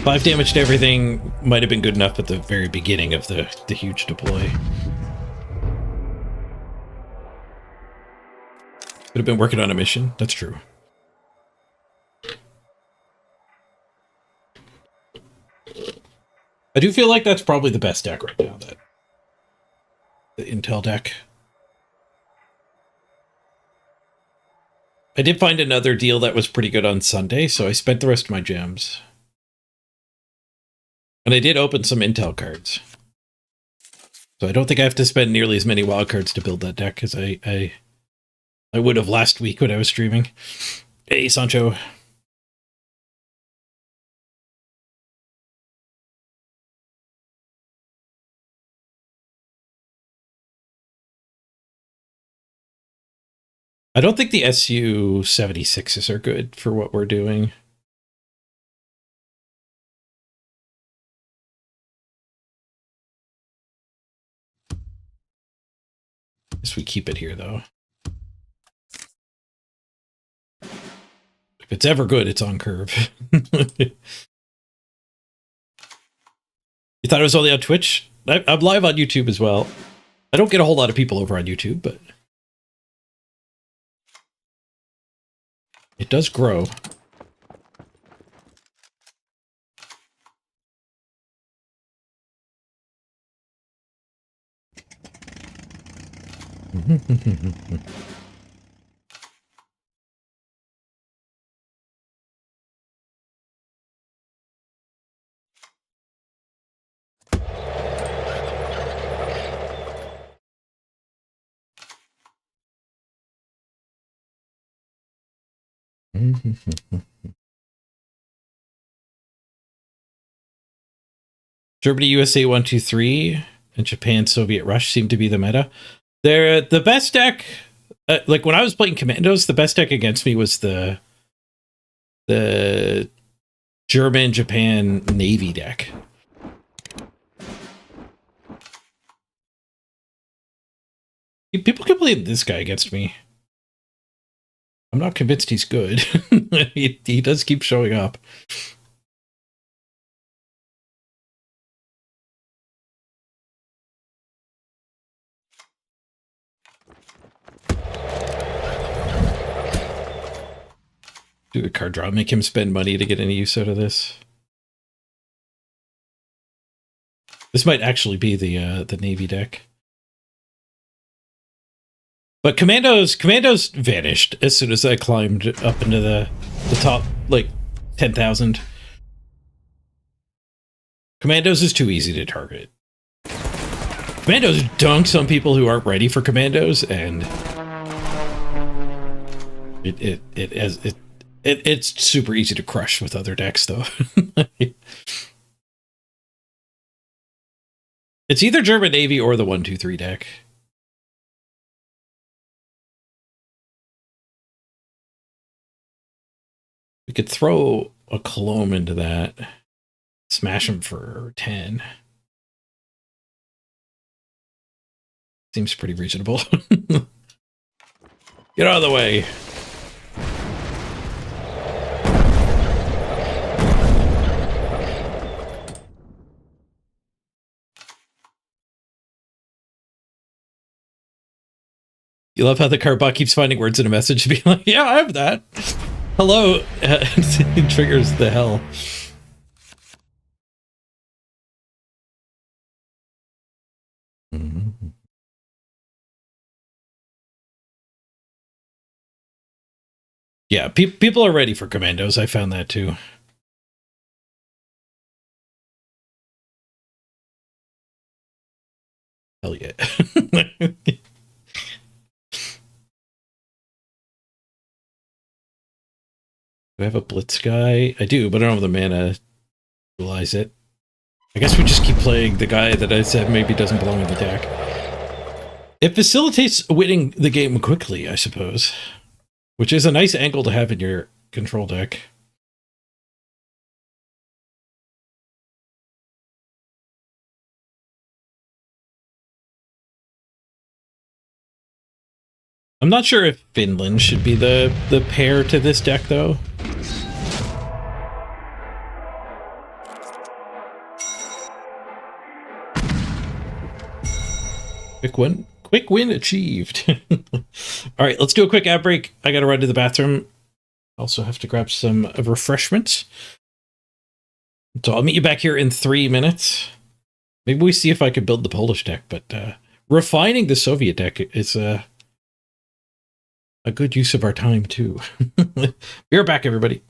Five damage to everything might have been good enough at the very beginning of the huge deploy. Could have been working on a mission. That's true. I do feel like that's probably the best deck right now, the Intel deck. I did find another deal that was pretty good on Sunday, so I spent the rest of my gems. And I did open some Intel cards. So I don't think I have to spend nearly as many wild cards to build that deck as I would have last week when I was streaming. Hey, Sancho. I don't think the SU-76s are good for what we're doing. Guess we keep it here, though. If it's ever good, it's on curve. You thought it was only on Twitch? I'm live on YouTube as well. I don't get a whole lot of people over on YouTube, but it does grow. Germany, USA 1-2-3, and Japan, Soviet Rush seem to be the meta. They're the best deck. Like when I was playing Commandos, the best deck against me was the German, Japan, Navy deck. People can play this guy against me. I'm not convinced he's good. He does keep showing up. Do a card draw, make him spend money to get any use out of this. This might actually be the Navy deck. But Commandos vanished as soon as I climbed up into the top, like, 10,000. Commandos is too easy to target. Commandos dunks on people who aren't ready for Commandos, and it's super easy to crush with other decks, though. It's either German Navy or the 1-2-3 deck. We could throw a Cologne into that. Smash him for 10. Seems pretty reasonable. Get out of the way. You love how the car bot keeps finding words in a message, being like, "Yeah, I have that." Hello, it triggers the hell. Mm-hmm. Yeah, people are ready for commandos. I found that too. Hell yeah. Do I have a blitz guy? I do, but I don't have the mana to utilize it. I guess we just keep playing the guy that I said maybe doesn't belong in the deck. It facilitates winning the game quickly, I suppose, which is a nice angle to have in your control deck. I'm not sure if Finland should be the pair to this deck, though. Quick win achieved. All right, let's do a quick ad break. I gotta run to the bathroom. Also have to grab some refreshments. So I'll meet you back here in 3 minutes. Maybe we see if I could build the Polish deck, but refining the Soviet deck is a good use of our time too. Be right back, everybody.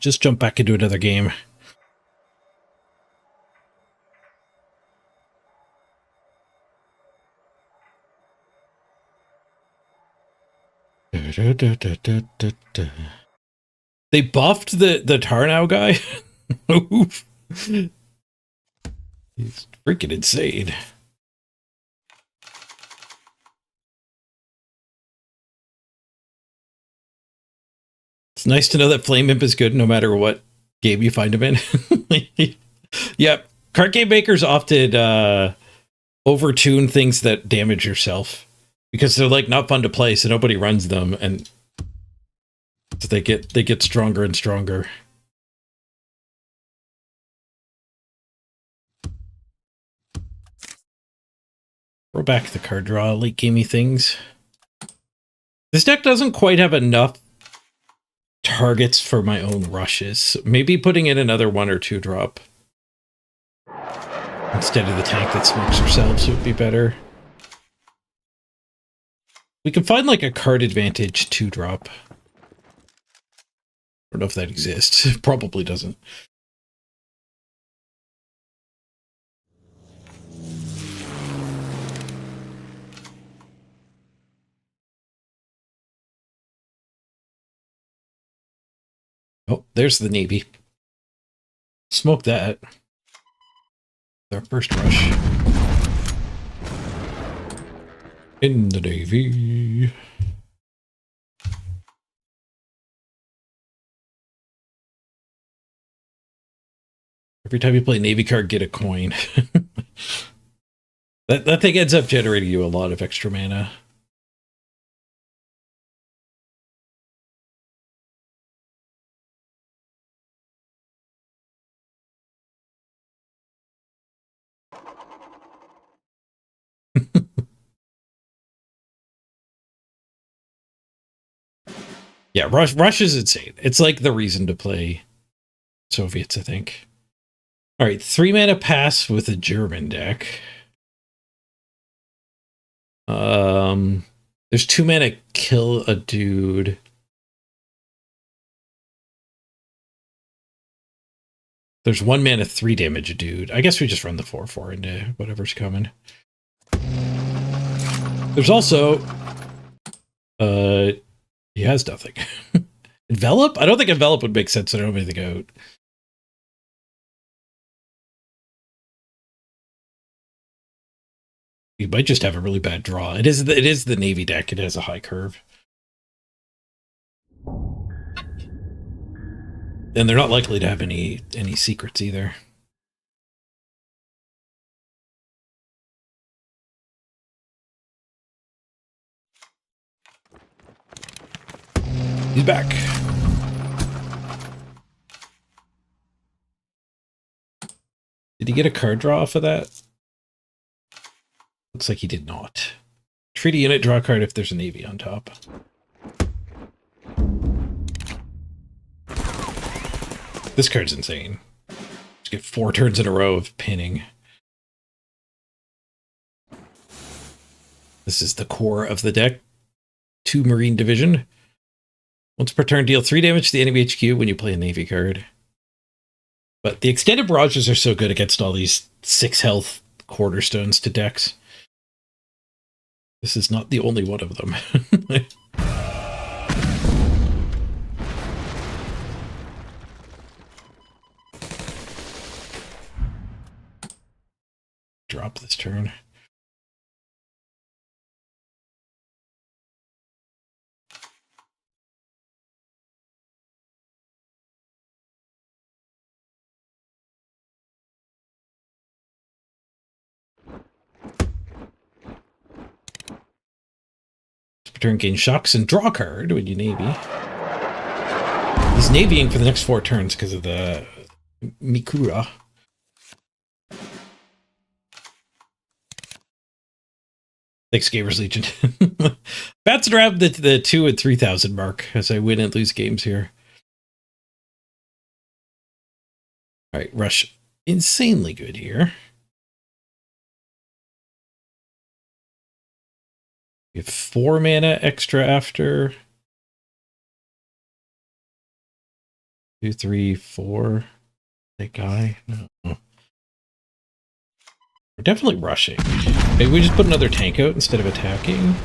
Just jump back into another game. They buffed the Tarnow guy. He's freaking insane. It's nice to know that Flame Imp is good no matter what game you find him in. Yeah, card game makers often overtune things that damage yourself because they're like not fun to play, so nobody runs them, and so they get stronger and stronger. Throw back the card draw, late gamey things. This deck doesn't quite have enough targets for my own rushes. Maybe putting in another 1 or 2 drop instead of the tank that smokes ourselves would be better. We can find like a card advantage 2 drop. I don't know if that exists. Probably doesn't. Oh, there's the Navy. Smoke that. Our first rush. In the Navy. Every time you play Navy card, get a coin. that thing ends up generating you a lot of extra mana. Yeah, Rush is insane. It's like the reason to play Soviets, I think. All right, 3 mana pass with a German deck. There's 2 mana kill a dude. There's 1 mana 3 damage a dude. I guess we just run the 4/4 into whatever's coming. There's also he has nothing. Envelop? I don't think Envelop would make sense. I don't have anything out. You might just have a really bad draw. It is the Navy deck. It has a high curve. And they're not likely to have any secrets either. He's back. Did he get a card draw off of that? Looks like he did not. Treat a unit, draw a card if there's a Navy on top. This card's insane. Just get 4 turns in a row of pinning. This is the core of the deck. 2 Marine Division. Once per turn, deal 3 damage to the enemy HQ when you play a Navy card. But the extended barrages are so good against all these 6 health quarterstones to decks. This is not the only one of them. Drop this turn. Turn gain shocks and draw a card when you Navy. He's Navying for the next 4 turns because of the Mikura. Thanks, Gamers Legion. Bouncing around the 2 and 3,000 mark as I win and lose games here. All right, rush insanely good here. We have 4 mana extra after 2, 3, 4. That guy. No. We're definitely rushing. Maybe we just put another tank out instead of attacking.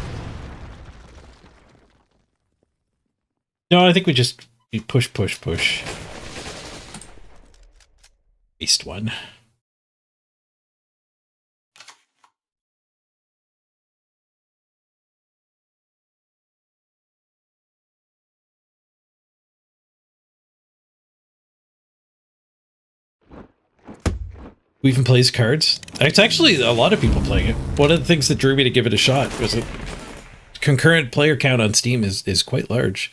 No, I think we just push, push, push. Waste one. Who even plays cards? It's actually a lot of people playing it. One of the things that drew me to give it a shot was that concurrent player count on Steam is quite large.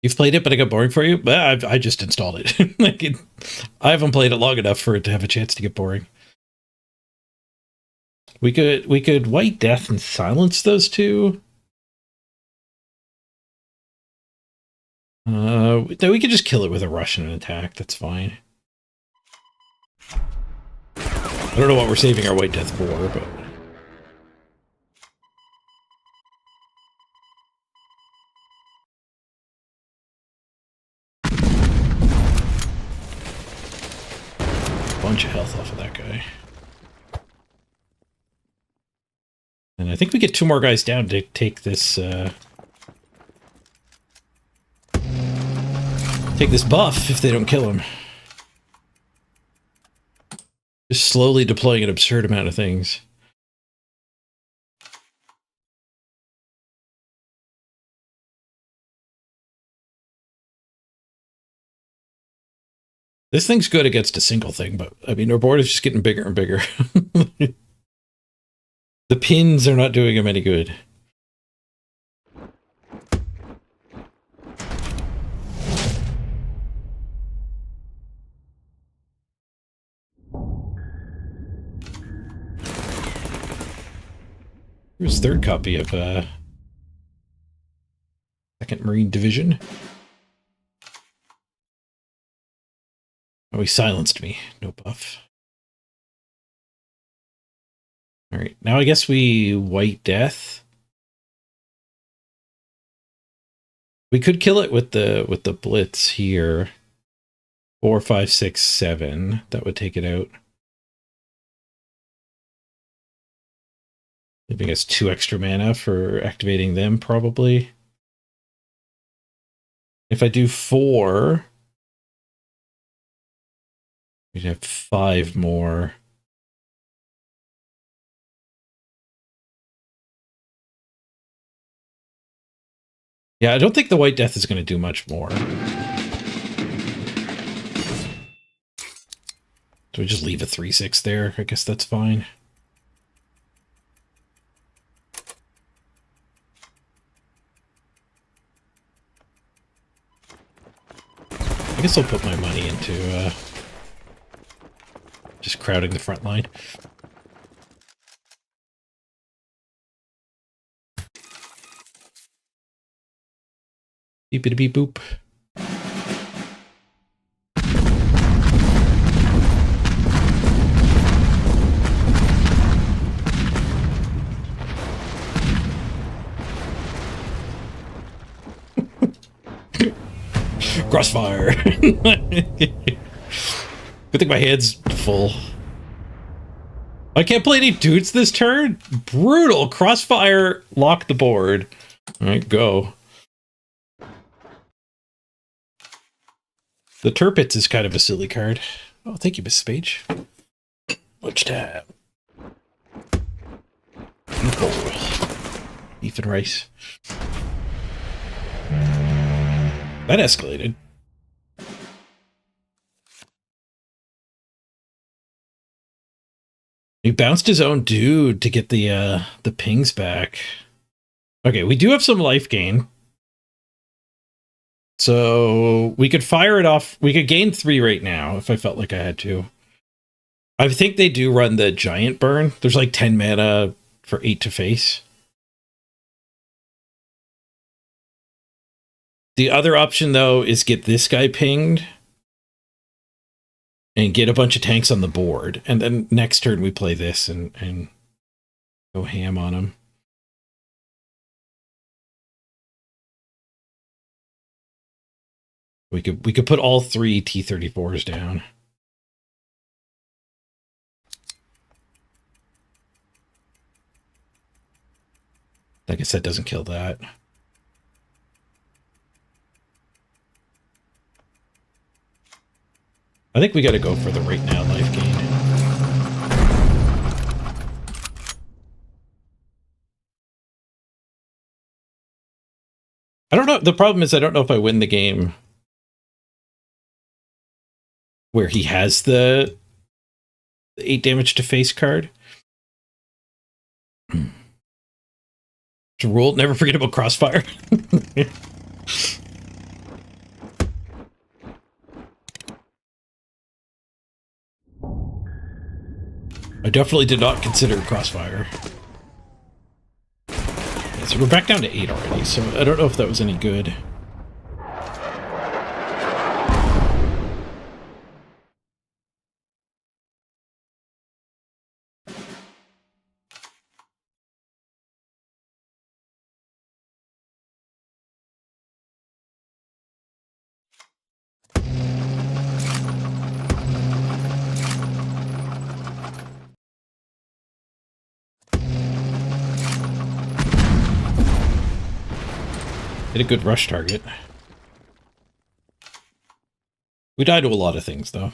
You've played it, but it got boring for you? I just installed it. I haven't played it long enough for it to have a chance to get boring. We could White Death and silence those two. Then we could just kill it with a rush and an attack. That's fine. I don't know what we're saving our White Death for, but... bunch of health off of that guy. And I think we get 2 more guys down to take this, take this buff if they don't kill him. Just slowly deploying an absurd amount of things. This thing's good against a single thing, but I mean, our board is just getting bigger and bigger. The pins are not doing him any good. Here's 3rd copy of 2nd Marine Division. Oh, he silenced me. No buff. Alright, now I guess we White Death. We could kill it with the Blitz here. 4, 5, 6, 7. That would take it out. Leaving us 2 extra mana for activating them, probably. If I do 4, we'd have 5 more. Yeah, I don't think the White Death is going to do much more. So we just leave a 3/6 there. I guess that's fine. I guess I'll put my money into just crowding the front line. Beep-a-beep boop. Crossfire. Good thing my hand's full. I can't play any dudes this turn? Brutal. Crossfire, lock the board. Alright, go. The Turpits is kind of a silly card. Oh, thank you, Miss Spage. Which tab? Beef and rice. That escalated. You He bounced his own dude to get the pings back. Okay, we do have some life gain. So we could fire it off. We could gain 3 right now if I felt like I had to. I think they do run the giant burn. There's like 10 mana for 8 to face. The other option, though, is get this guy pinged and get a bunch of tanks on the board. And then next turn we play this and go ham on him. We could put all 3 T-34s down. I guess that doesn't kill that. I think we got to go for the right now life gain. I don't know. The problem is I don't know if I win the game where he has the 8 damage to face card. It's a rule. Never forget about Crossfire. I definitely did not consider Crossfire. Yeah, so we're back down to 8 already, so I don't know if that was any good. Hit a good rush target. We die to a lot of things, though.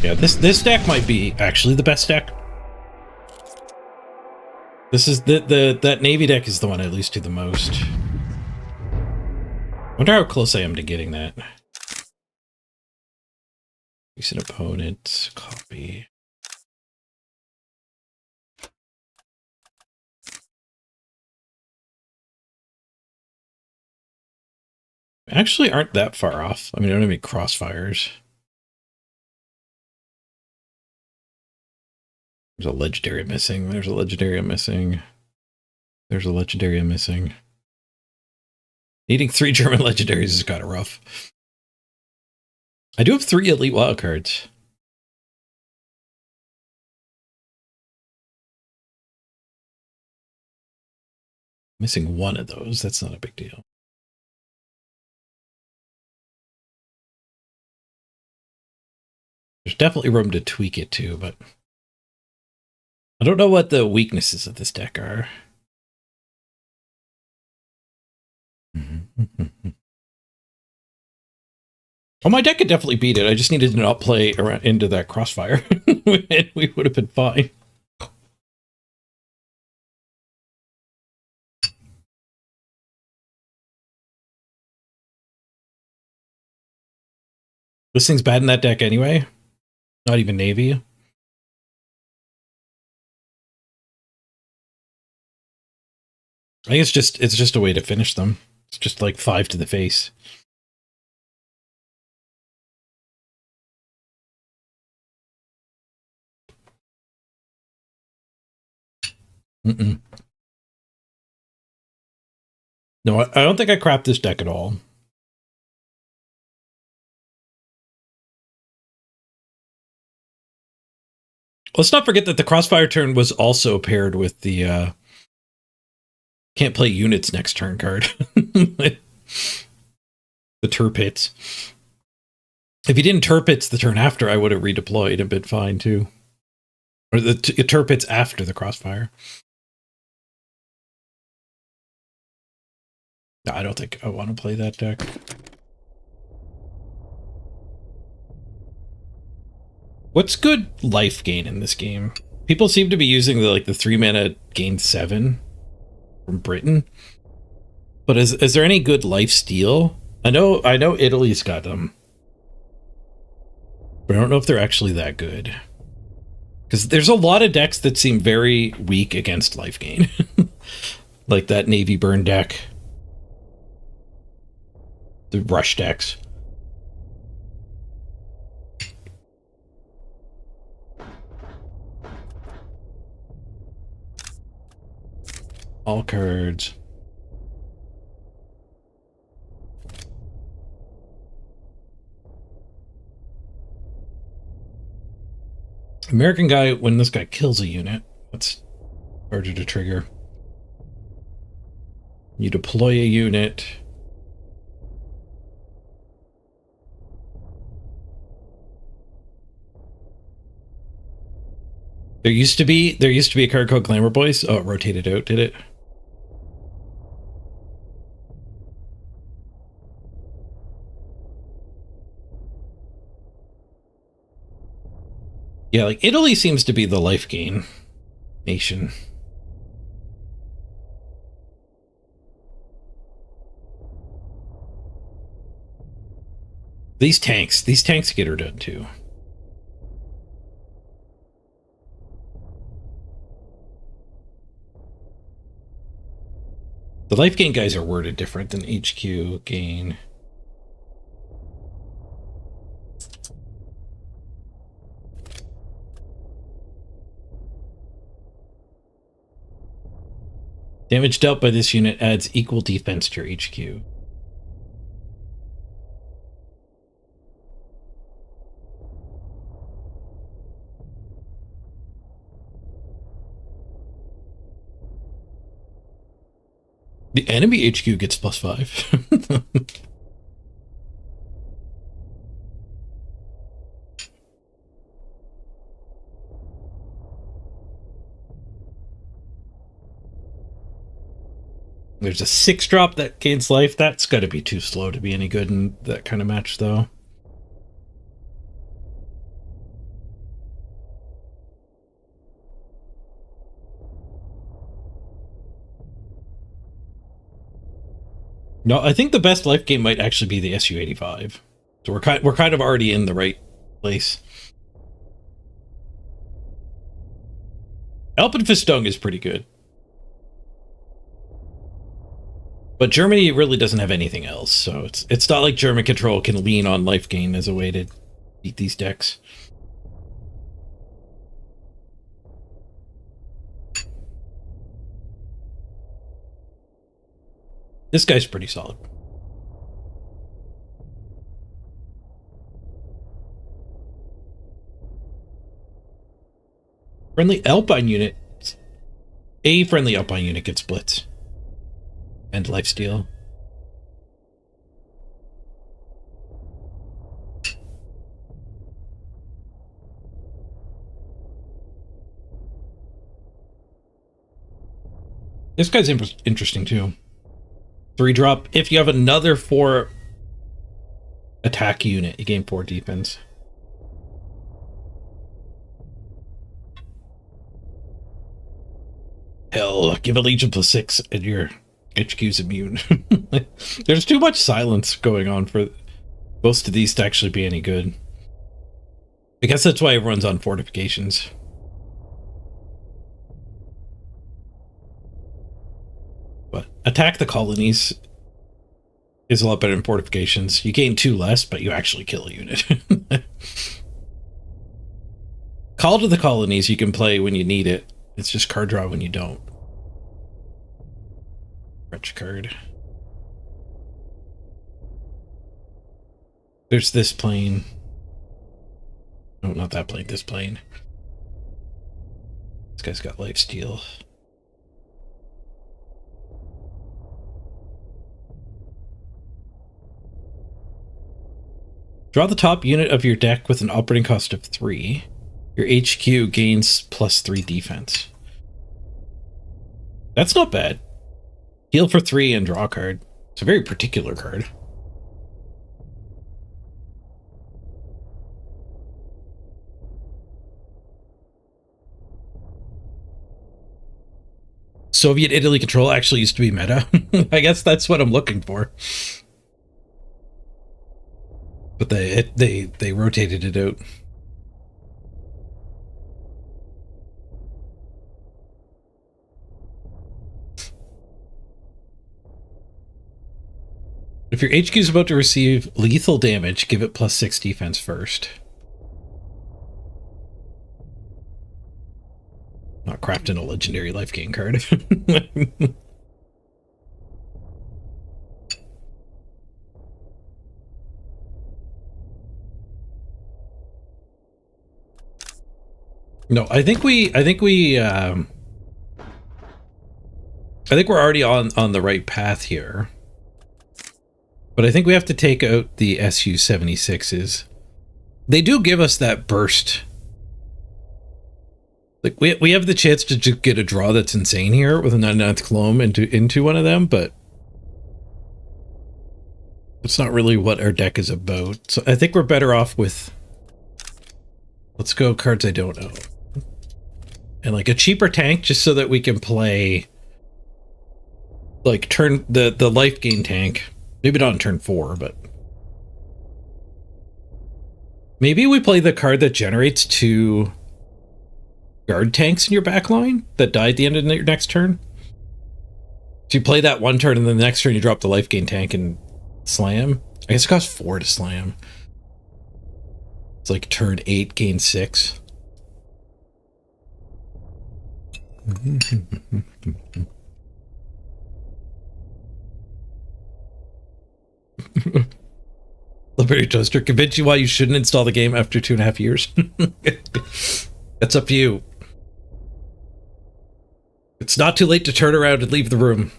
Yeah, this deck might be actually the best deck. This is that Navy deck is the one I lose to the most. Wonder how close I am to getting that. Recent opponent, copy. Actually aren't that far off. I mean, I don't have any crossfires. There's a legendary missing. There's a legendary missing. There's a legendary missing. Needing 3 German legendaries is kind of rough. I do have 3 elite wildcards. Missing 1 of those. That's not a big deal. There's definitely room to tweak it too, but I don't know what the weaknesses of this deck are. Oh, my deck could definitely beat it. I just needed to not play around into that crossfire. We would have been fine. This thing's bad in that deck anyway. Not even Navy. I think it's just a way to finish them. It's just like 5 to the face. No, I don't think I crapped this deck at all. Let's not forget that the crossfire turn was also paired with the can't play units next turn card. The Turpits. If he didn't Turpits the turn after, I would have redeployed and been fine too. Or the Turpits after the crossfire. No, I don't think I want to play that deck. What's good life gain in this game? People seem to be using the 3 mana gain 7 from Britain. But is there any good life steal? I know Italy's got them. But I don't know if they're actually that good. Because there's a lot of decks that seem very weak against life gain. Like that Navy Burn deck. The Rush decks. All cards. American guy, when this guy kills a unit, that's harder to trigger. You deploy a unit. There used to be a card called Glamour Boys. Oh, it rotated out, did it? Yeah, like Italy seems to be the life gain nation. These tanks get her done too. The life gain guys are worded different than HQ gain. Damage dealt by this unit adds equal defense to your HQ. The enemy HQ gets +5. There's a 6-drop that gains life. That's got to be too slow to be any good in that kind of match, though. No, I think the best life game might actually be the SU-85. So we're kind of already in the right place. Alpenfistung is pretty good. But Germany really doesn't have anything else, so it's not like German control can lean on life gain as a way to beat these decks. This guy's pretty solid. Friendly Alpine unit. A friendly Alpine unit gets blitz. And lifesteal. This guy's interesting too. 3-drop. If you have another 4 attack unit, you gain 4 defense. Hell, give a Legion +6 and your HQ's immune. There's too much silence going on for most of these to actually be any good. I guess that's why everyone's on fortifications. But attack the colonies is a lot better than fortifications. You gain 2 less, but you actually kill a unit. Call to the colonies you can play when you need it. It's just card draw when you don't. French card. There's this plane. No, not that plane, this plane. This guy's got lifesteal. Draw the top unit of your deck with an operating cost of 3. Your HQ gains +3 defense. That's not bad. Heal for 3 and draw a card. It's a very particular card. Soviet Italy control actually used to be meta. I guess that's what I'm looking for. But they rotated it out. If your HQ is about to receive lethal damage, give it +6 defense first. Not crafting a legendary life gain card. No, I think we're already on the right path here. But I think we have to take out the Su-76s. They do give us that burst. Like we have the chance to just get a draw that's insane here with a 99th clone into one of them, but it's not really what our deck is about. So I think we're better off with, let's go cards I don't know. And like a cheaper tank just so that we can play like turn the life gain tank. Maybe not on turn 4, but maybe we play the card that generates 2 guard tanks in your backline that die at the end of your next turn. So you play that one turn, and then the next turn you drop the life gain tank and slam. I guess it costs 4 to slam. It's like turn 8, gain 6. Liberty Toaster, convince you why you shouldn't install the game after 2.5 years. That's up to you. It's not too late to turn around and leave the room.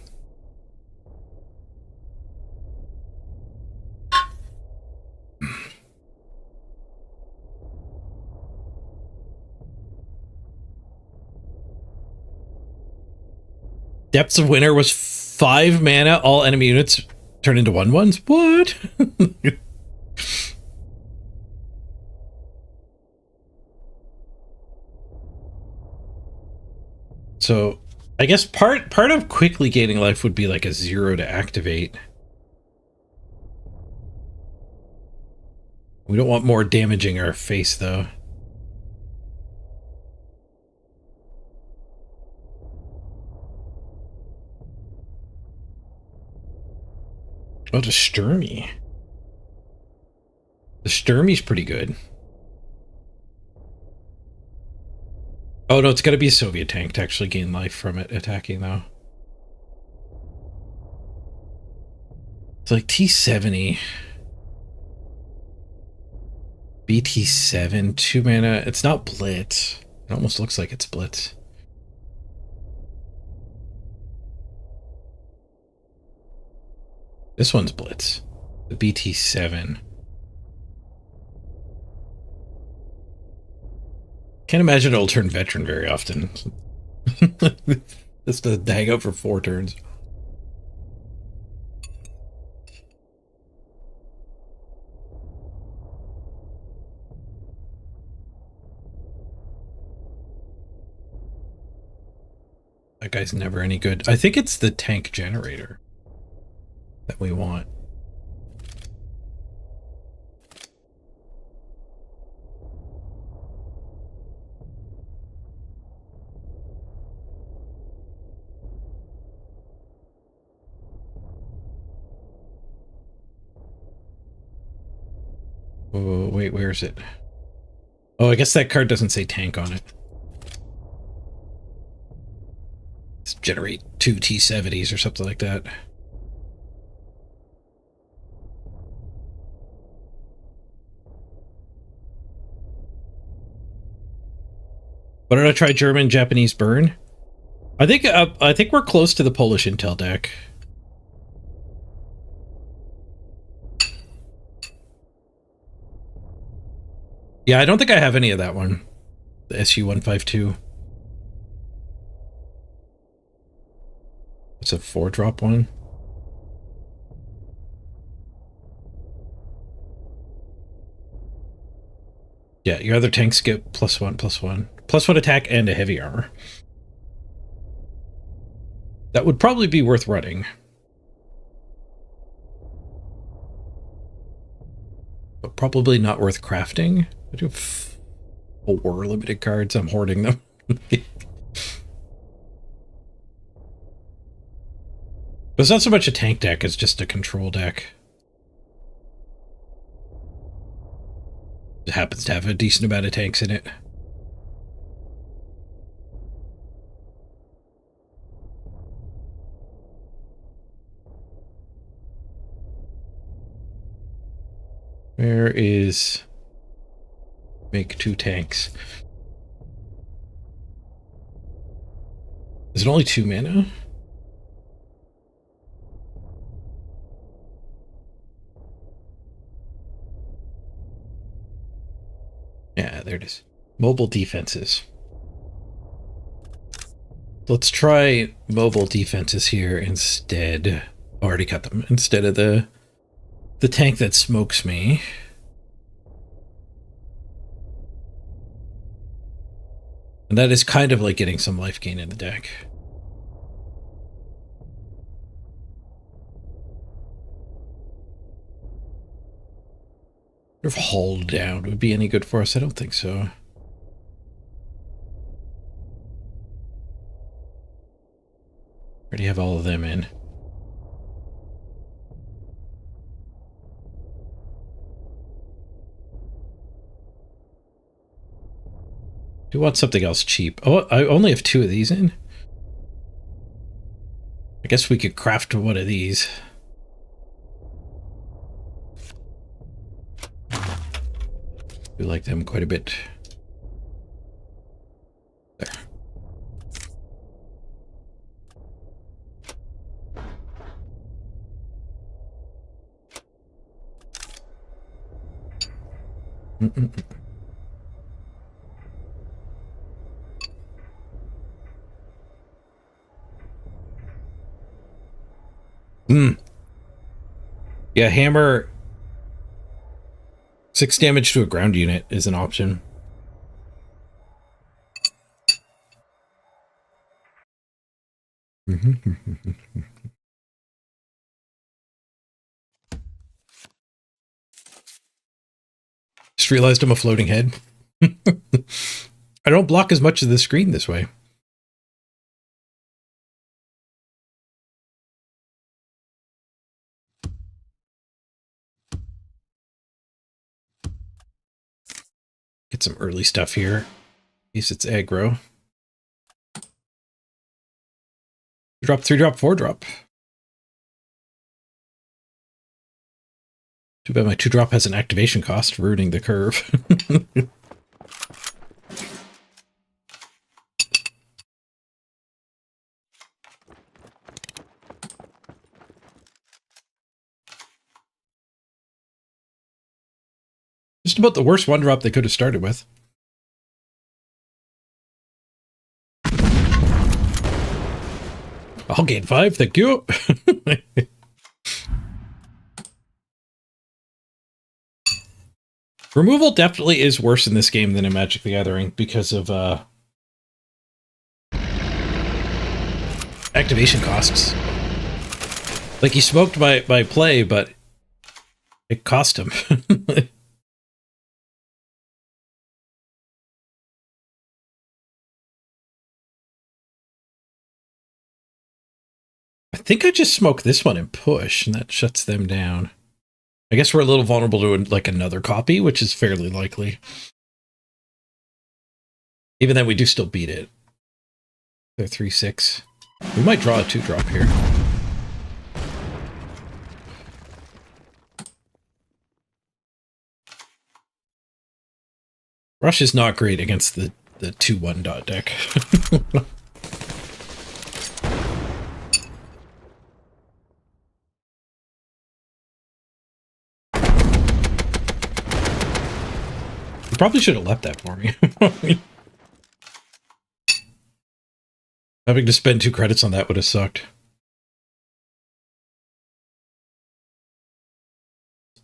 Depths of Winter was 5 mana, all enemy units turn into 1/1s? What? So, I guess part of quickly gaining life would be like a 0 to activate. We don't want more damaging our face, though. Oh, the Sturmy. The Sturmy's pretty good. Oh, no, it's got to be a Soviet tank to actually gain life from it attacking, though. It's like T70. BT7, 2 mana. It's not Blitz. It almost looks like it's Blitz. This one's Blitz. The BT7. Can't imagine it'll turn veteran very often. Just to hang out for 4 turns. That guy's never any good. I think it's the tank generator that we want. Oh, wait, where is it? Oh, I guess that card doesn't say tank on it. Let's generate 2 T70s or something like that. Why don't I try German, Japanese burn? I think we're close to the Polish intel deck. Yeah, I don't think I have any of that one. The SU-152. It's a 4-drop one. Yeah, your other tanks get +1/+1. +1 attack and a heavy armor. That would probably be worth running. But probably not worth crafting. I do have 4 limited cards. I'm hoarding them. But it's not so much a tank deck, it's just a control deck. It happens to have a decent amount of tanks in it. Where is... Make 2 tanks. Is it only 2 mana? Yeah, there it is. Mobile defenses. Let's try mobile defenses here instead. Already cut them. Instead of the tank that smokes me. And that is kind of like getting some life gain in the deck. If Hull down would be any good for us, I don't think so. Already have all of them in. Do you want something else cheap? Oh, I only have 2 of these in. I guess we could craft one of these. We like them quite a bit. There. Yeah, hammer 6 damage to a ground unit is an option. Just realized I'm a floating head. I don't block as much of the screen this way. Get some early stuff here. In case it's aggro. 2-drop, 3-drop, 4-drop. Too bad my 2-drop has an activation cost, ruining the curve. Just about the worst 1-drop they could have started with. I'll gain 5, thank you. Removal definitely is worse in this game than in Magic the Gathering because of activation costs. Like, he smoked my play, but it cost him. I think I just smoked this one and push, and that shuts them down. I guess we're a little vulnerable to like another copy, which is fairly likely. Even then, we do still beat it. They're 3/6. We might draw a 2-drop here. Rush is not great against the 2/1 dot deck. Probably should have left that for me. Having to spend 2 credits on that would have sucked.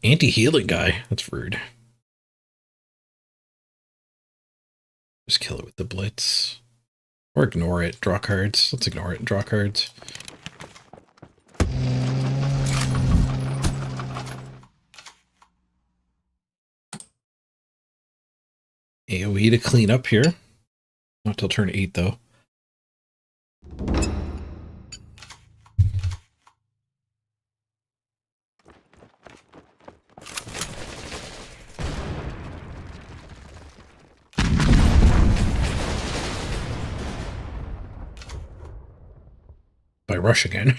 Anti-healing guy. That's rude. Just kill it with the blitz. Or ignore it. Draw cards. Let's ignore it and draw cards. AoE to clean up here. Not till turn 8, though. By rush again.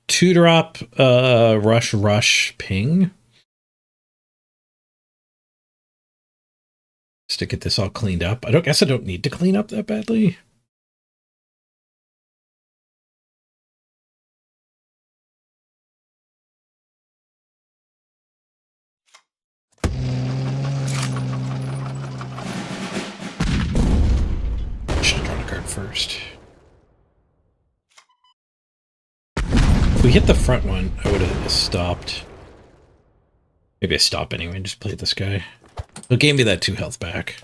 2-drop, rush, ping. Just to get this all cleaned up. I guess I don't need to clean up that badly. Should have drawn a card first. If we hit the front one, I would have stopped. Maybe I stop anyway and just play this guy. It gave me that 2 health back.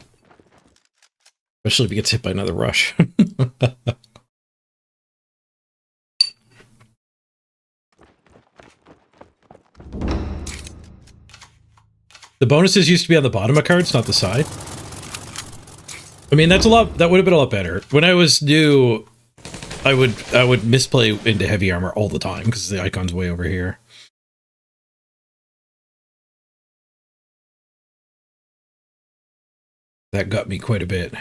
Especially if he gets hit by another rush. The bonuses used to be on the bottom of cards, not the side. I mean, that would have been a lot better. When I was new, I would misplay into heavy armor all the time because the icon's way over here. That got me quite a bit.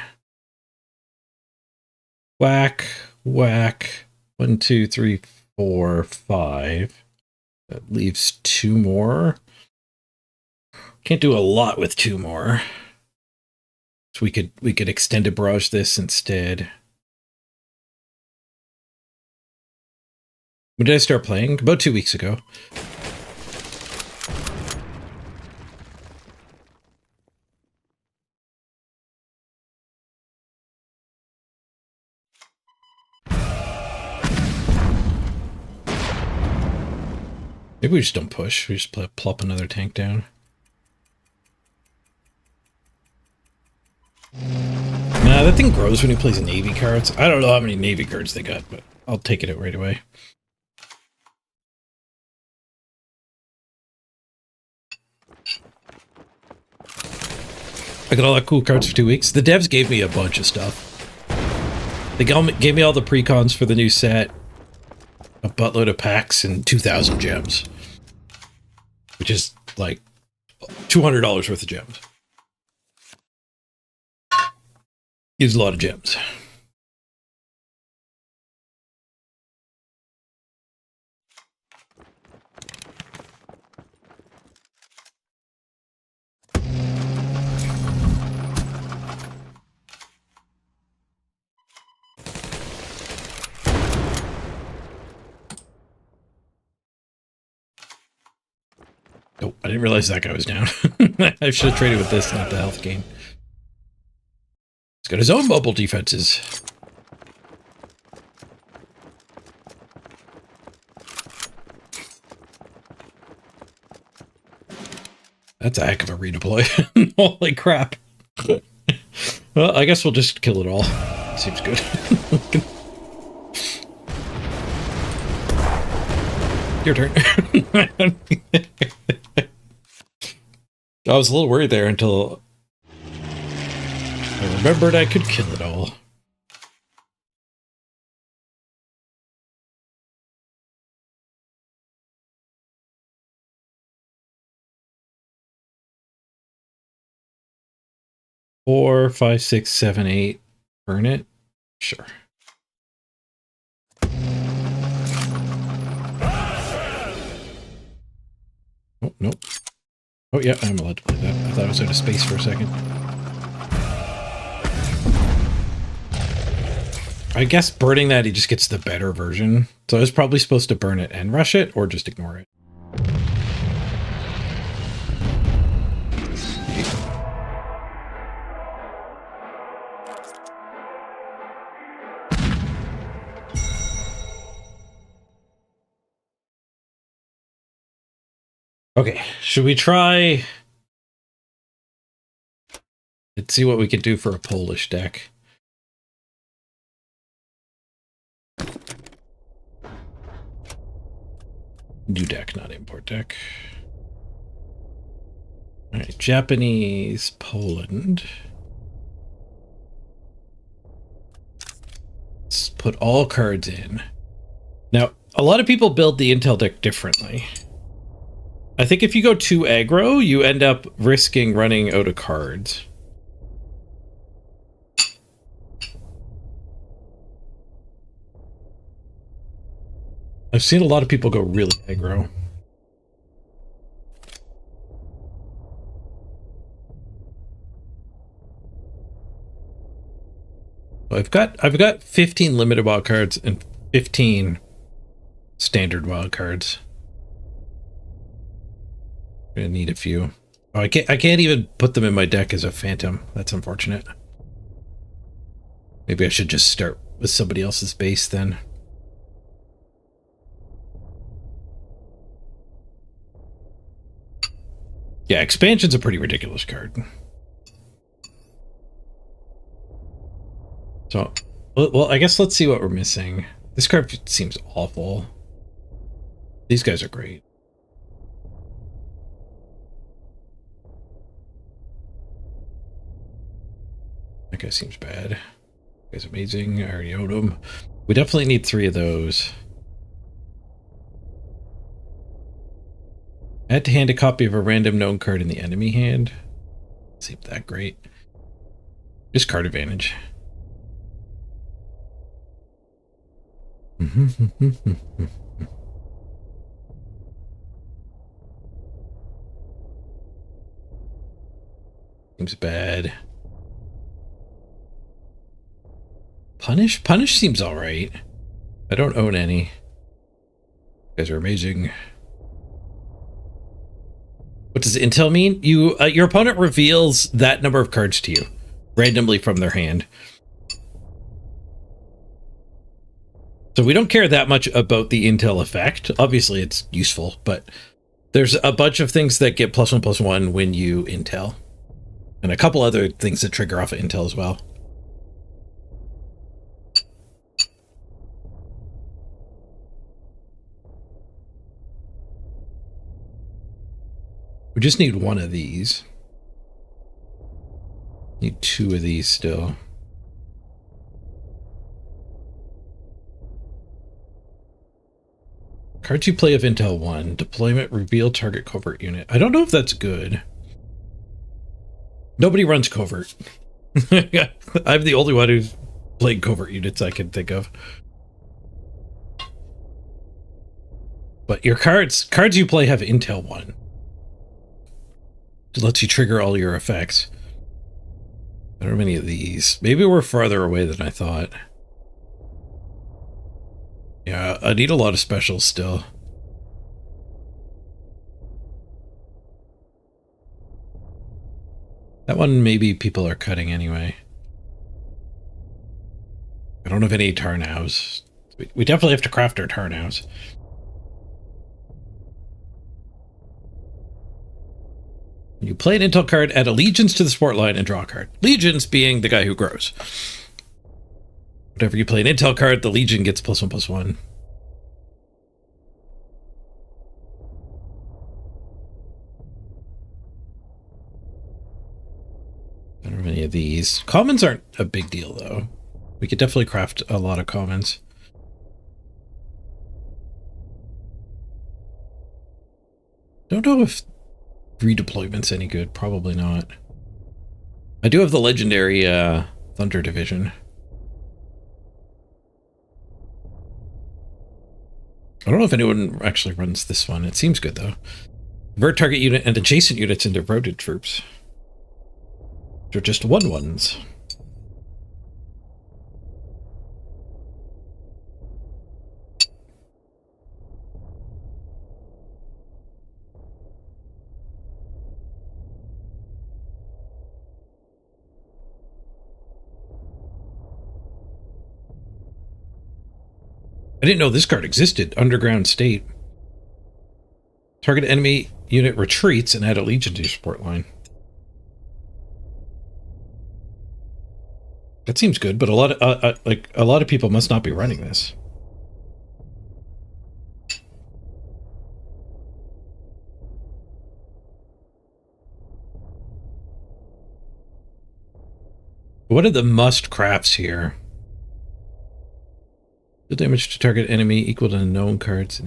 Whack, whack. 1, 2, 3, 4, 5. That leaves 2 more. Can't do a lot with 2 more. So we could extended barrage this instead. When did I start playing? About 2 weeks ago. Maybe we just don't push. We just plop another tank down. Nah, that thing grows when he plays Navy cards. I don't know how many Navy cards they got, but I'll take it out right away. I got all that cool cards for 2 weeks. The devs gave me a bunch of stuff. They gave me all the precons for the new set, a buttload of packs, and 2,000 gems. Which is like $200 worth of gems. Gives a lot of gems. Oh, I didn't realize that guy was down. I should have traded with this, not the health gain. He's got his own mobile defenses. That's a heck of a redeploy. Holy crap. Well, I guess we'll just kill it all. Seems good. Your turn. I was a little worried there until I remembered I could kill it all. Four, 5, 6, 7, 8. Burn it? Sure. Oh, nope. Oh, yeah, I'm allowed to play that. I thought I was out of space for a second. I guess burning that, he just gets the better version. So I was probably supposed to burn it and rush it, or just ignore it. Okay, should we try Let's see what we can do for a Polish deck. New deck, not import deck. All right, Japanese, Poland. Let's put all cards in. Now, a lot of people build the Intel deck differently. I think if you go too aggro, you end up risking running out of cards. I've seen a lot of people go really aggro. I've got 15 limited wild cards and 15 standard wild cards. I'm gonna need a few. Oh, I can't even put them in my deck as a phantom. That's unfortunate. Maybe I should just start with somebody else's base then. Yeah, expansion's a pretty ridiculous card. So, well, I guess let's see what we're missing. This card seems awful. These guys are great. That guy seems bad. That guy's amazing. I already owned him. We definitely need 3 of those. Add to hand a copy of a random known card in the enemy hand. Seems that great. Just card advantage. Seems bad. Punish? Punish seems alright. I don't own any. You guys are amazing. What does intel mean? Your opponent reveals that number of cards to you randomly from their hand. So we don't care that much about the intel effect. Obviously it's useful, but there's a bunch of things that get +1/+1 when you intel. And a couple other things that trigger off of intel as well. We just need 1 of these. Need 2 of these still. Cards you play of Intel 1. Deployment, reveal target covert unit. I don't know if that's good. Nobody runs covert. I'm the only one who's played covert units I can think of. But your cards you play have Intel 1. It lets you trigger all your effects. I don't have any of these. Maybe we're farther away than I thought. Yeah, I need a lot of specials still. That one maybe people are cutting anyway. I don't have any Tarnows. We definitely have to craft our Tarnows. You play an intel card, add allegiance to the support line, and draw a card. Legions being the guy who grows. Whenever you play an intel card, the Legion gets +1/+1. I don't have any of these. Commons aren't a big deal, though. We could definitely craft a lot of commons. Don't know if redeployment's any good. Probably not. I do have the legendary Thunder Division. I don't know if anyone actually runs this one. It seems good, though. Convert target unit and adjacent units into roted troops. They're just 1/1s. I didn't know this card existed. Underground State. Target enemy unit retreats and add a legion to your support line. That seems good, but a lot of like a lot of people must not be running this. What are the must crafts here? Deal damage to target enemy equal to known cards.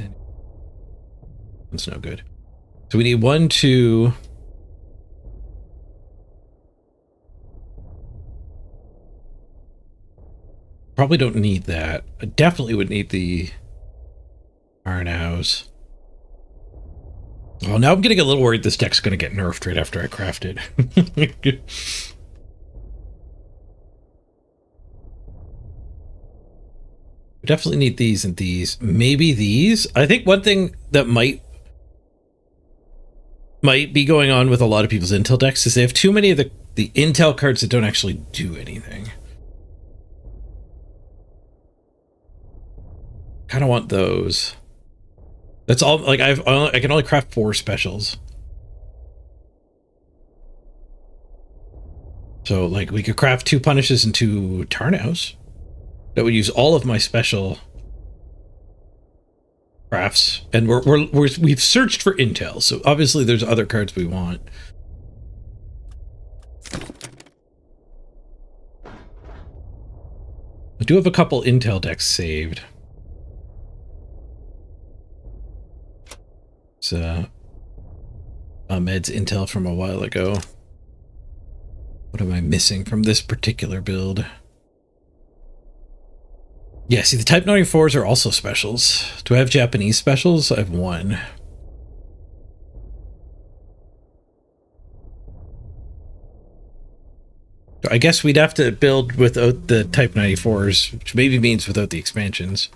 That's no good. So we need 1, 2. Probably don't need that. I definitely would need the Arnows. Oh, now I'm getting a little worried this deck's going to get nerfed right after I craft it. We definitely need these and these. Maybe these. I think one thing that might be going on with a lot of people's Intel decks is they have too many of the Intel cards that don't actually do anything. Kind of want those. That's all. Like I can only craft 4 specials. So like we could craft 2 punishes and 2 Tarnows. That would use all of my special crafts, and we've searched for intel, so obviously there's other cards we want. I do have a couple intel decks saved. It's Ahmed's intel from a while ago. What am I missing from this particular build? Yeah, see, the Type 94s are also specials. Do I have Japanese specials? I have 1. I guess we'd have to build without the Type 94s, which maybe means without the expansions.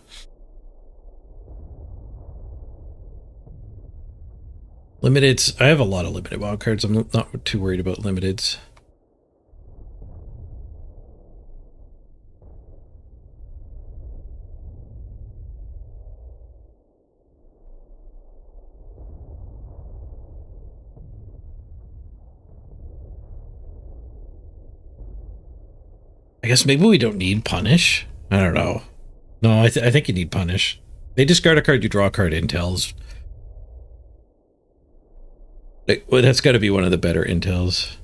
Limiteds. I have a lot of limited wild cards. I'm not too worried about limiteds. I guess maybe we don't need Punish. I don't know. No, I think you need Punish. They discard a card, you draw a card, Intels. Like, well, that's got to be one of the better Intels.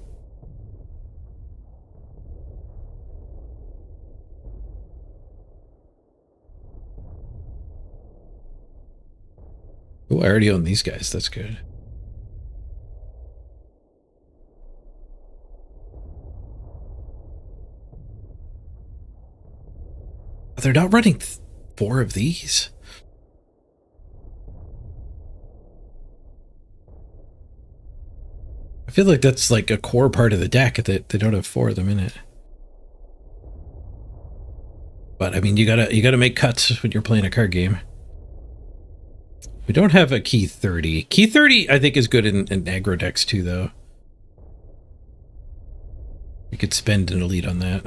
Oh, I already own these guys. That's good. They're not running 4 of these. I feel like that's like a core part of the deck that they don't have 4 of them in it. But I mean, you gotta make cuts when you're playing a card game. We don't have a key 30. Key 30, I think, is good in aggro decks too, though. You could spend an elite on that.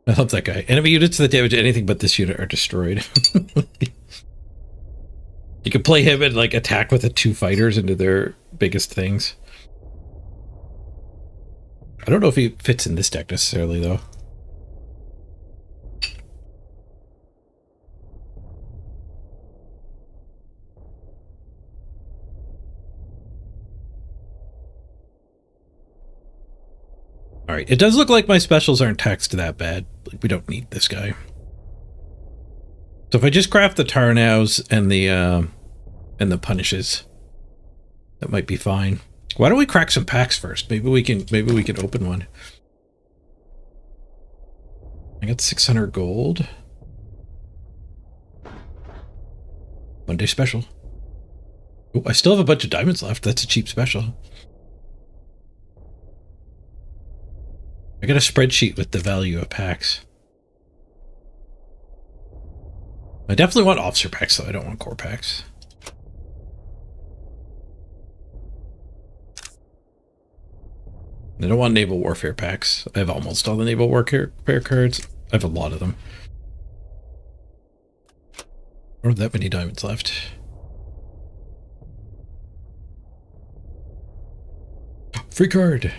I love that guy. Enemy units that damage anything but this unit are destroyed. You could play him and like attack with the 2 fighters into their biggest things. I don't know if he fits in this deck necessarily, though. All right, it does look like my specials aren't taxed that bad. Like, we don't need this guy. So if I just craft the Tarnows and the Punishes, that might be fine. Why don't we crack some packs first? Maybe we can open one. I got 600 gold. Monday special. Oh, I still have a bunch of diamonds left. That's a cheap special. I got a spreadsheet with the value of packs. I definitely want officer packs, though. I don't want core packs. I don't want naval warfare packs. I have almost all the naval warfare cards. I have a lot of them. I don't have that many diamonds left. Free card.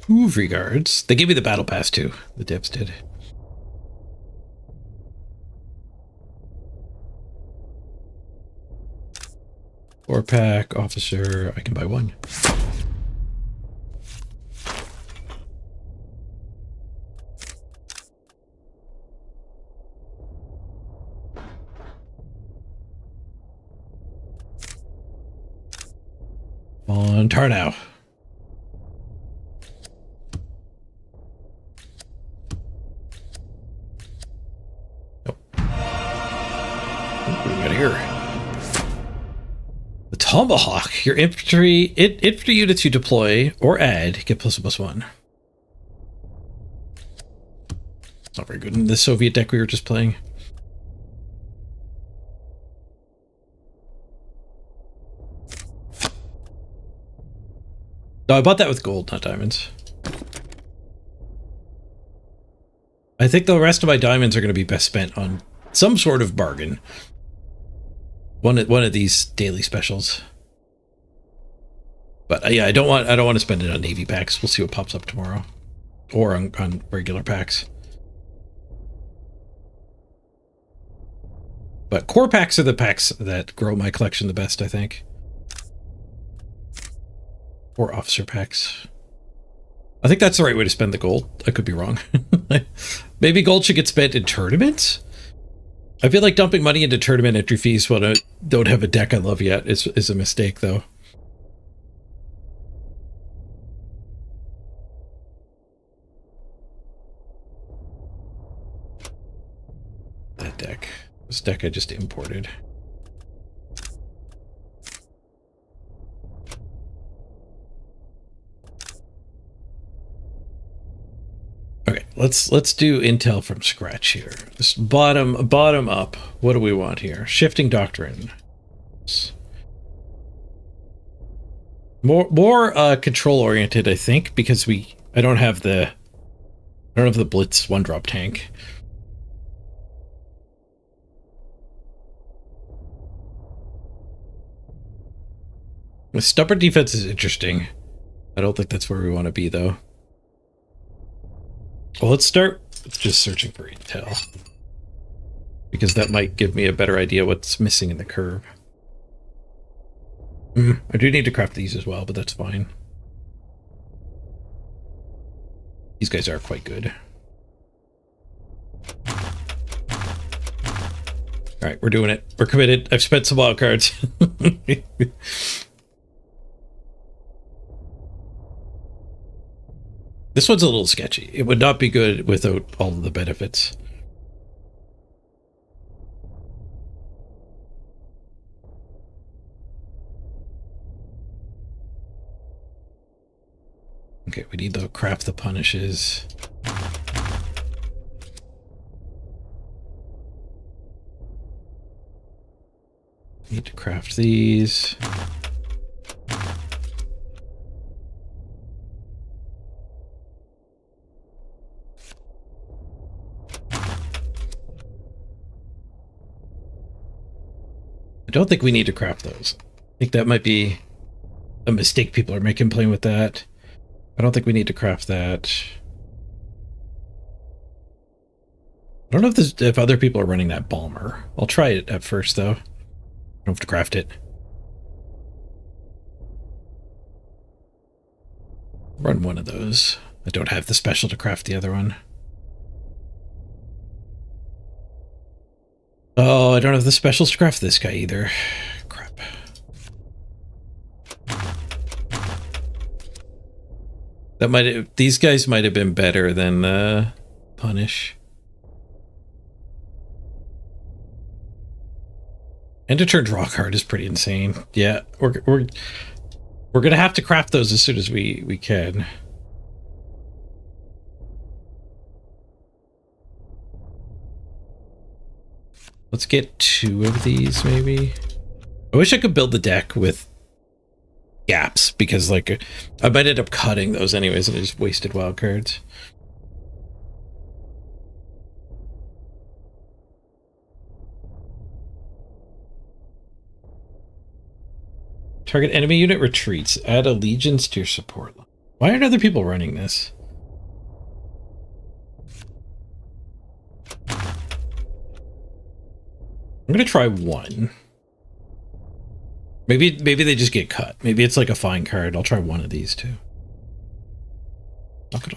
Ooh, free cards. They gave me the battle pass too. The devs did. Four pack, officer. I can buy one. On Tarnow. Nope. What do we got here? The Tomahawk. Your infantry units you deploy or add get +1/+1. Not very good in the Soviet deck we were just playing. No, I bought that with gold, not diamonds. I think the rest of my diamonds are going to be best spent on some sort of bargain. One of these daily specials. But yeah, I don't want to spend it on Navy packs. We'll see what pops up tomorrow, or on regular packs. But core packs are the packs that grow my collection the best, I think. Or officer packs. I think that's the right way to spend the gold. I could be wrong. Maybe gold should get spent in tournaments? I feel like dumping money into tournament entry fees when I don't have a deck I love yet is a mistake, though. That deck. This deck I just imported. Okay, let's do intel from scratch here. Just bottom up. What do we want here? Shifting doctrine. More control oriented, I think, because I don't have the Blitz 1-drop tank. The stubborn defense is interesting. I don't think that's where we want to be, though. Well, let's start with just searching for intel, because that might give me a better idea what's missing in the curve. I do need to craft these as well, but that's fine. These guys are quite good. Alright, we're doing it. We're committed. I've spent some wild cards. This one's a little sketchy. It would not be good without all of the benefits. Okay, we need to craft the punishes. Need to craft these. I don't think we need to craft those. I think that might be a mistake people are making playing with that. I don't think we need to craft that. I don't know if other people are running that bomber. I'll try it at first, though. I don't have to craft it. Run one of those. I don't have the special to craft the other one. Oh, I don't have the specials to craft this guy either. Crap. These guys might have been better than Punish. And to turn draw card is pretty insane. Yeah, we're gonna have to craft those as soon as we can. Let's get 2 of these, maybe. I wish I could build the deck with gaps because like I might end up cutting those anyways and I just wasted wild cards. Target enemy unit retreats. Add allegiance to your support line. Why aren't other people running this? I'm gonna try one. Maybe they just get cut. Maybe it's like a fine card. I'll try one of these too.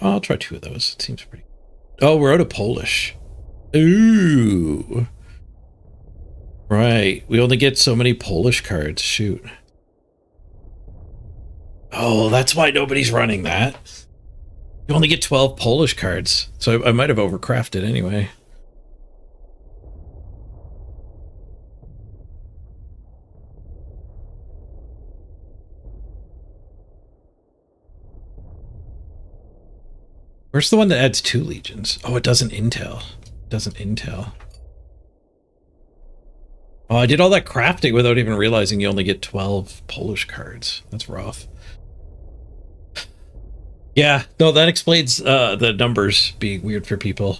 I'll try two of those. It seems pretty. Oh, we're out of Polish. Ooh. Right. We only get so many Polish cards. Shoot. Oh, that's why nobody's running that. You only get 12 Polish cards. So I might have overcrafted anyway. Where's the one that adds 2 legions? Oh, it doesn't intel. It doesn't intel. Oh, I did all that crafting without even realizing you only get 12 Polish cards. That's rough. Yeah, no, that explains the numbers being weird for people.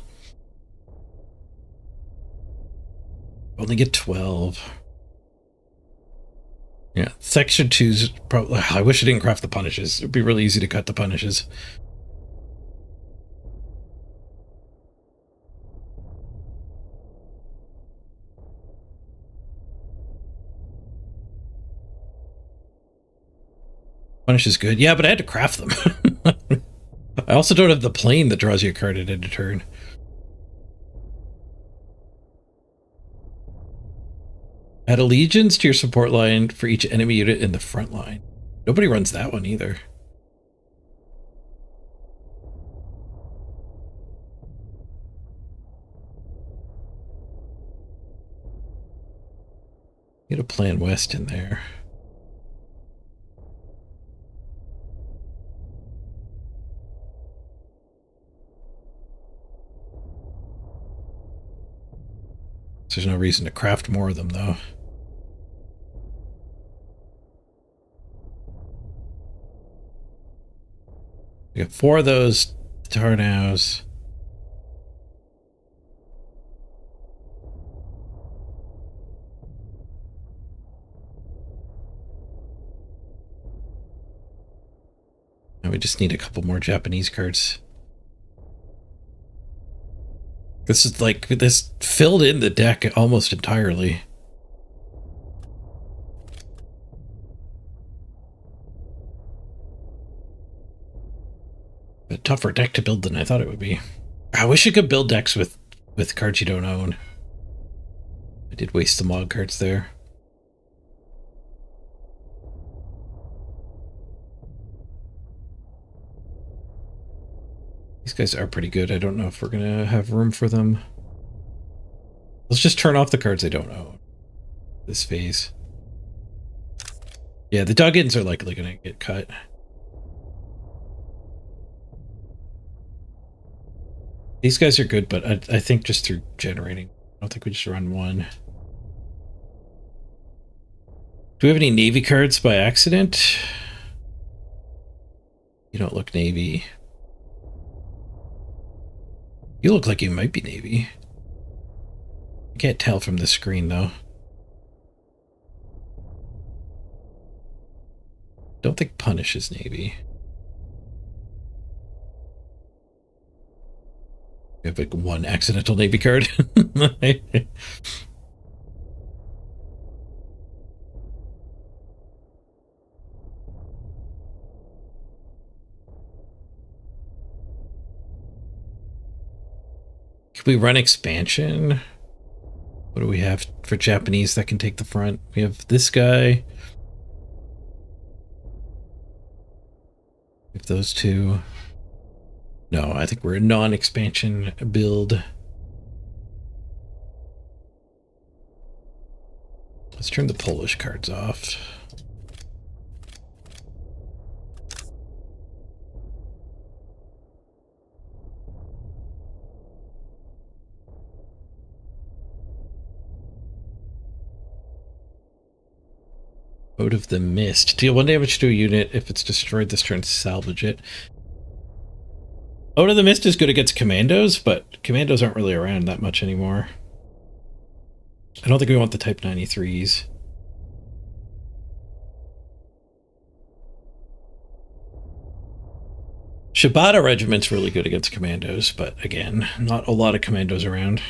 Only get 12. Yeah, section 2's probably... I wish I didn't craft the punishes. It'd be really easy to cut the punishes. Punish is good. Yeah, but I had to craft them. I also don't have the plane that draws you a card at end of turn. Add allegiance to your support line for each enemy unit in the front line. Nobody runs that one either. Get a plan west in there. There's no reason to craft more of them, though. We got 4 of those Tarnows. And we just need a couple more Japanese cards. This is like, this filled in the deck almost entirely. A tougher deck to build than I thought it would be. I wish you could build decks with cards you don't own. I did waste some log cards there. These guys are pretty good. I don't know if we're gonna have room for them. Let's just turn off the cards I don't own this phase. Yeah, the dug-ins are likely gonna get cut. These guys are good, but I think just through generating. I don't think we just run one. Do we have any Navy cards by accident? You don't look Navy. You look like you might be Navy. I can't tell from the screen, though. Don't think Punish is Navy. We have like one accidental Navy card. Can we run expansion? What do we have for Japanese that can take the front? We have this guy. We have those two. No, I think we're a non-expansion build. Let's turn the Polish cards off. Out of the Mist. Deal 1 damage to a unit. If it's destroyed this turn, salvage it. Out of the Mist is good against commandos, but commandos aren't really around that much anymore. I don't think we want the Type 93s. Shibata Regiment's really good against commandos, but again, not a lot of commandos around.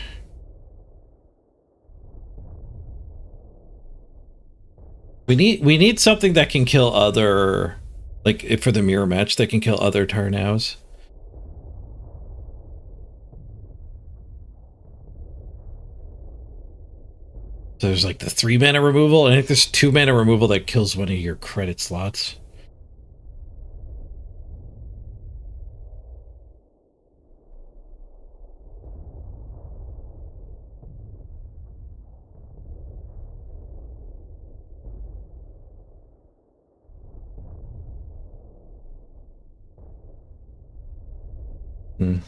We need something that can kill other, like for the mirror match, that can kill other Tarnows. So there's like the 3 mana removal, and I think there's 2 mana removal that kills one of your credit slots.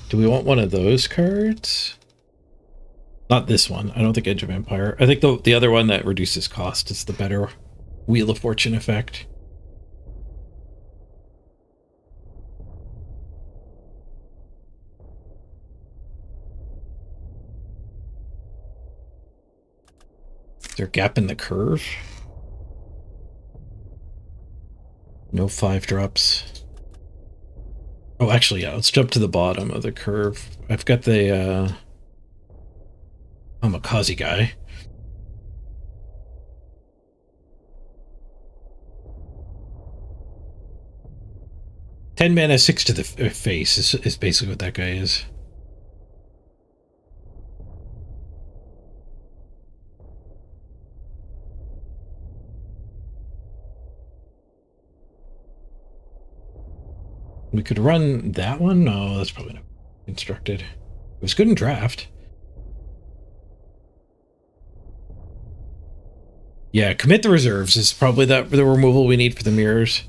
Do we want one of those cards? Not this one. I don't think Edge of Empire. I think the other one that reduces cost is the better Wheel of Fortune effect. Is there a gap in the curve? No 5-drops. Oh, actually, yeah, let's jump to the bottom of the curve. I've got the, Kamikaze guy. Ten mana, 6 to the face is basically what that guy is. We could run that one. No, that's probably not constructed. It was good in draft. Yeah, commit the reserves is probably the removal we need for the mirrors.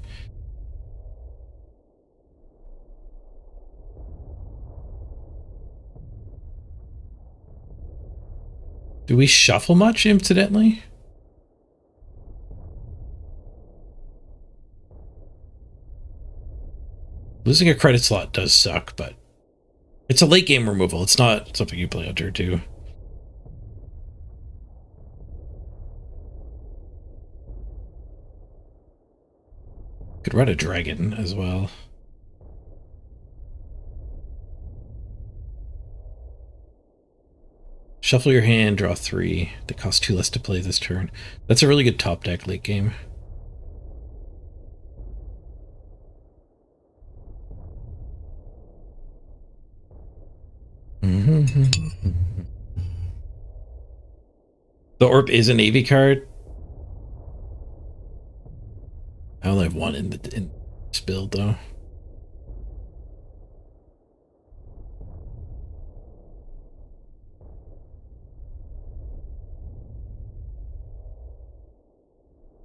Do we shuffle much, incidentally? Losing a credit slot does suck, but it's a late game removal. It's not something you play under too. Could run a dragon as well. Shuffle your hand, draw 3. They cost 2 less to play this turn. That's a really good top deck late game. The Orb is a Navy card. I only have one in this build, though.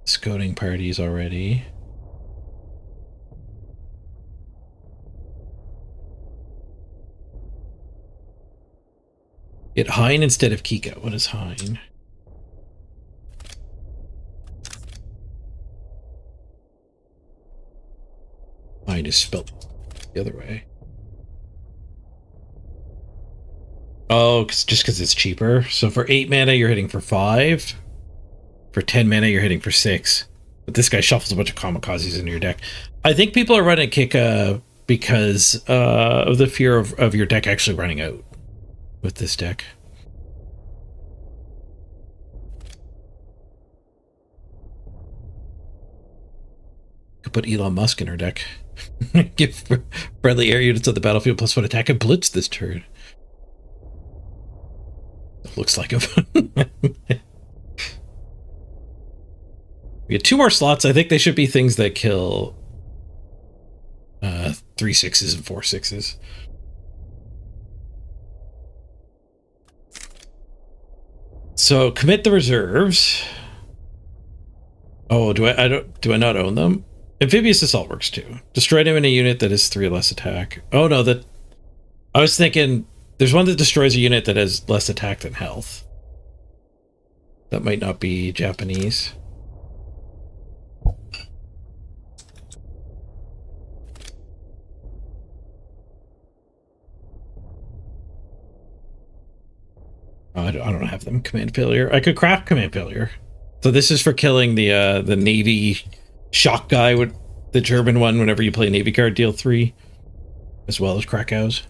Scouting parties already. Get Hein instead of Kika. What is Hein? Hein is spelled the other way. Oh, just because it's cheaper. So for 8 mana, you're hitting for 5. For 10 mana, you're hitting for 6. But this guy shuffles a bunch of kamikazes into your deck. I think people are running Kika because of the fear of your deck actually running out with this deck. Could put Elon Musk in her deck. Give friendly air units on the battlefield +1 attack and blitz this turn. Looks like him. We get 2 more slots. I think they should be things that kill 3 6s and 4 6s. So commit the reserves. Oh, do I not own them? Amphibious Assault works too. Destroy them in a unit that has 3 less attack. Oh no, I was thinking there's one that destroys a unit that has less attack than health. That might not be Japanese. I don't have them command failure. I could craft command failure. So this is for killing the Navy shock guy with the German one whenever you play Navy card, deal 3, as well as Krakau's.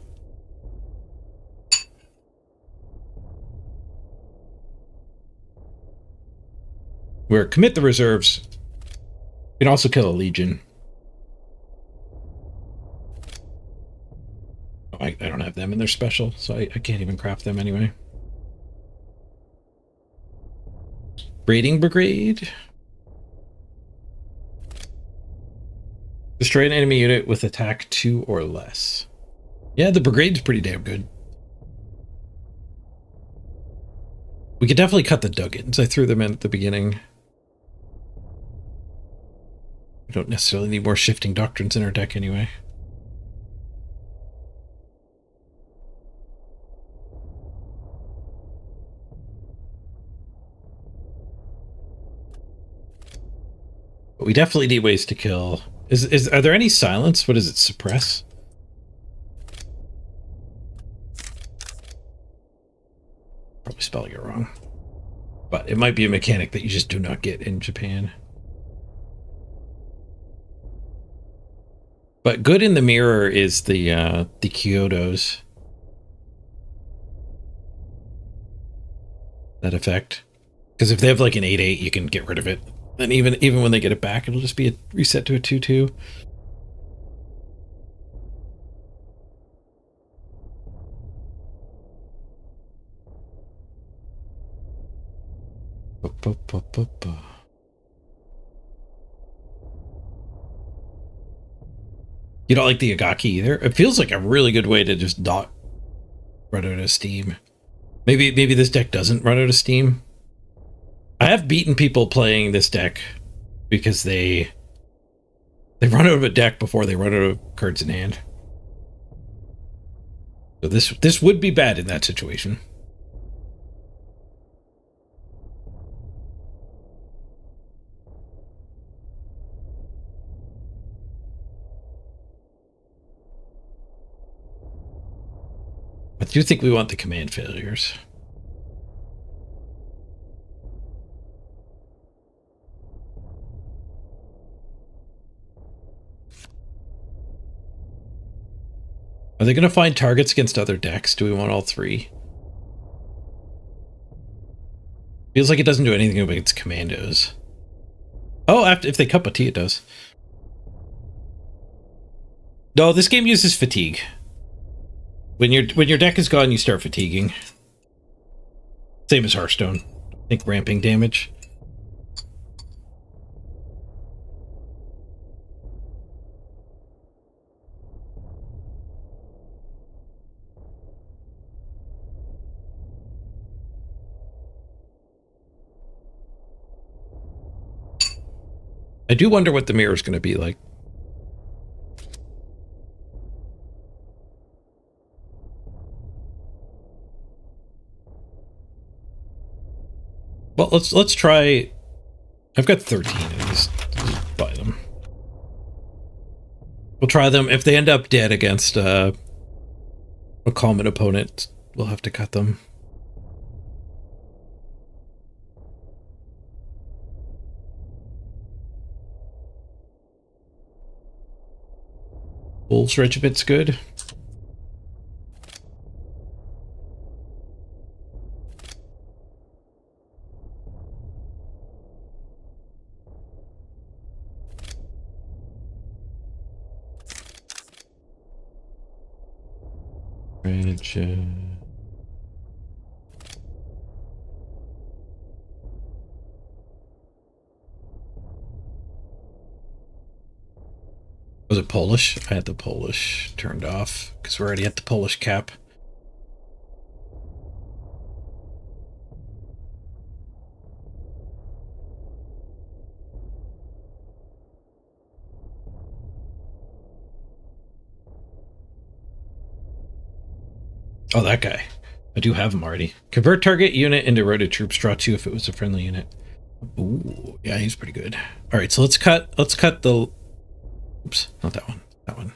Where commit the reserves. You can also kill a Legion. Oh, I don't have them in their special, so I can't even craft them anyway. Raiding Brigade. Destroy an enemy unit with attack 2 or less. Yeah, the Brigade's pretty damn good. We could definitely cut the Duggins. I threw them in at the beginning. We don't necessarily need more shifting doctrines in our deck anyway. But we definitely need ways to kill. Are there any silence? What does it suppress? Probably spelling it wrong. But it might be a mechanic that you just do not get in Japan. But good in the mirror is the Kyotos. That effect. Because if they have like an 8/8, you can get rid of it. And even when they get it back, it'll just be a reset to a 2/2. You don't like the Agaki either? It feels like a really good way to just not run out of steam. Maybe this deck doesn't run out of steam. I have beaten people playing this deck because they run out of a deck before they run out of cards in hand. So this would be bad in that situation. I do think we want the command failures. Are they going to find targets against other decks? Do we want all 3? Feels like it doesn't do anything against commandos. Oh, if they cut Bati, it does. No, this game uses fatigue. When your deck is gone, you start fatiguing. Same as Hearthstone. I think ramping damage. I do wonder what the mirror is going to be like. Well, let's try. I've got 13 of these. Just buy them. We'll try them. If they end up dead against a common opponent, we'll have to cut them. Wolves Regiment's good. Was it Polish? I had the Polish turned off because we're already at the Polish cap. Oh, that guy. I do have him already. Convert target unit into roted troops. Draw 2 if it was a friendly unit. Ooh, yeah, he's pretty good. All right, so let's cut the. Oops, not that one. That one.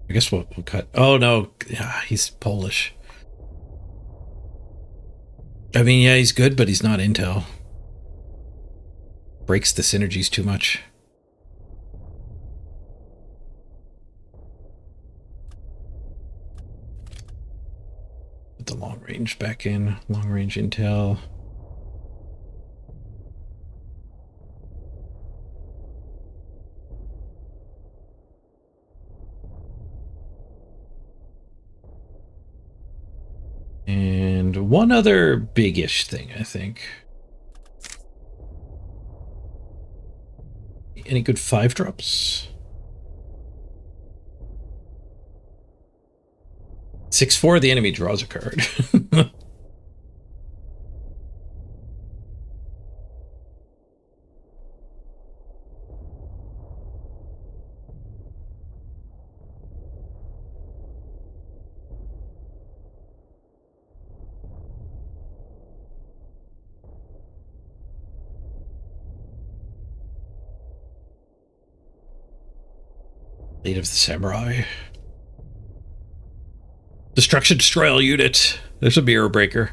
I guess we'll cut. Oh no, yeah, he's Polish. I mean, yeah, he's good, but he's not intel. Breaks the synergies too much. Put the long range back in. Long range intel. And one other big-ish thing, I think. Any good 5-drops? 6/4, the enemy draws a card. Lead of the Samurai. Destruction, destroy all unit. There's a mirror breaker.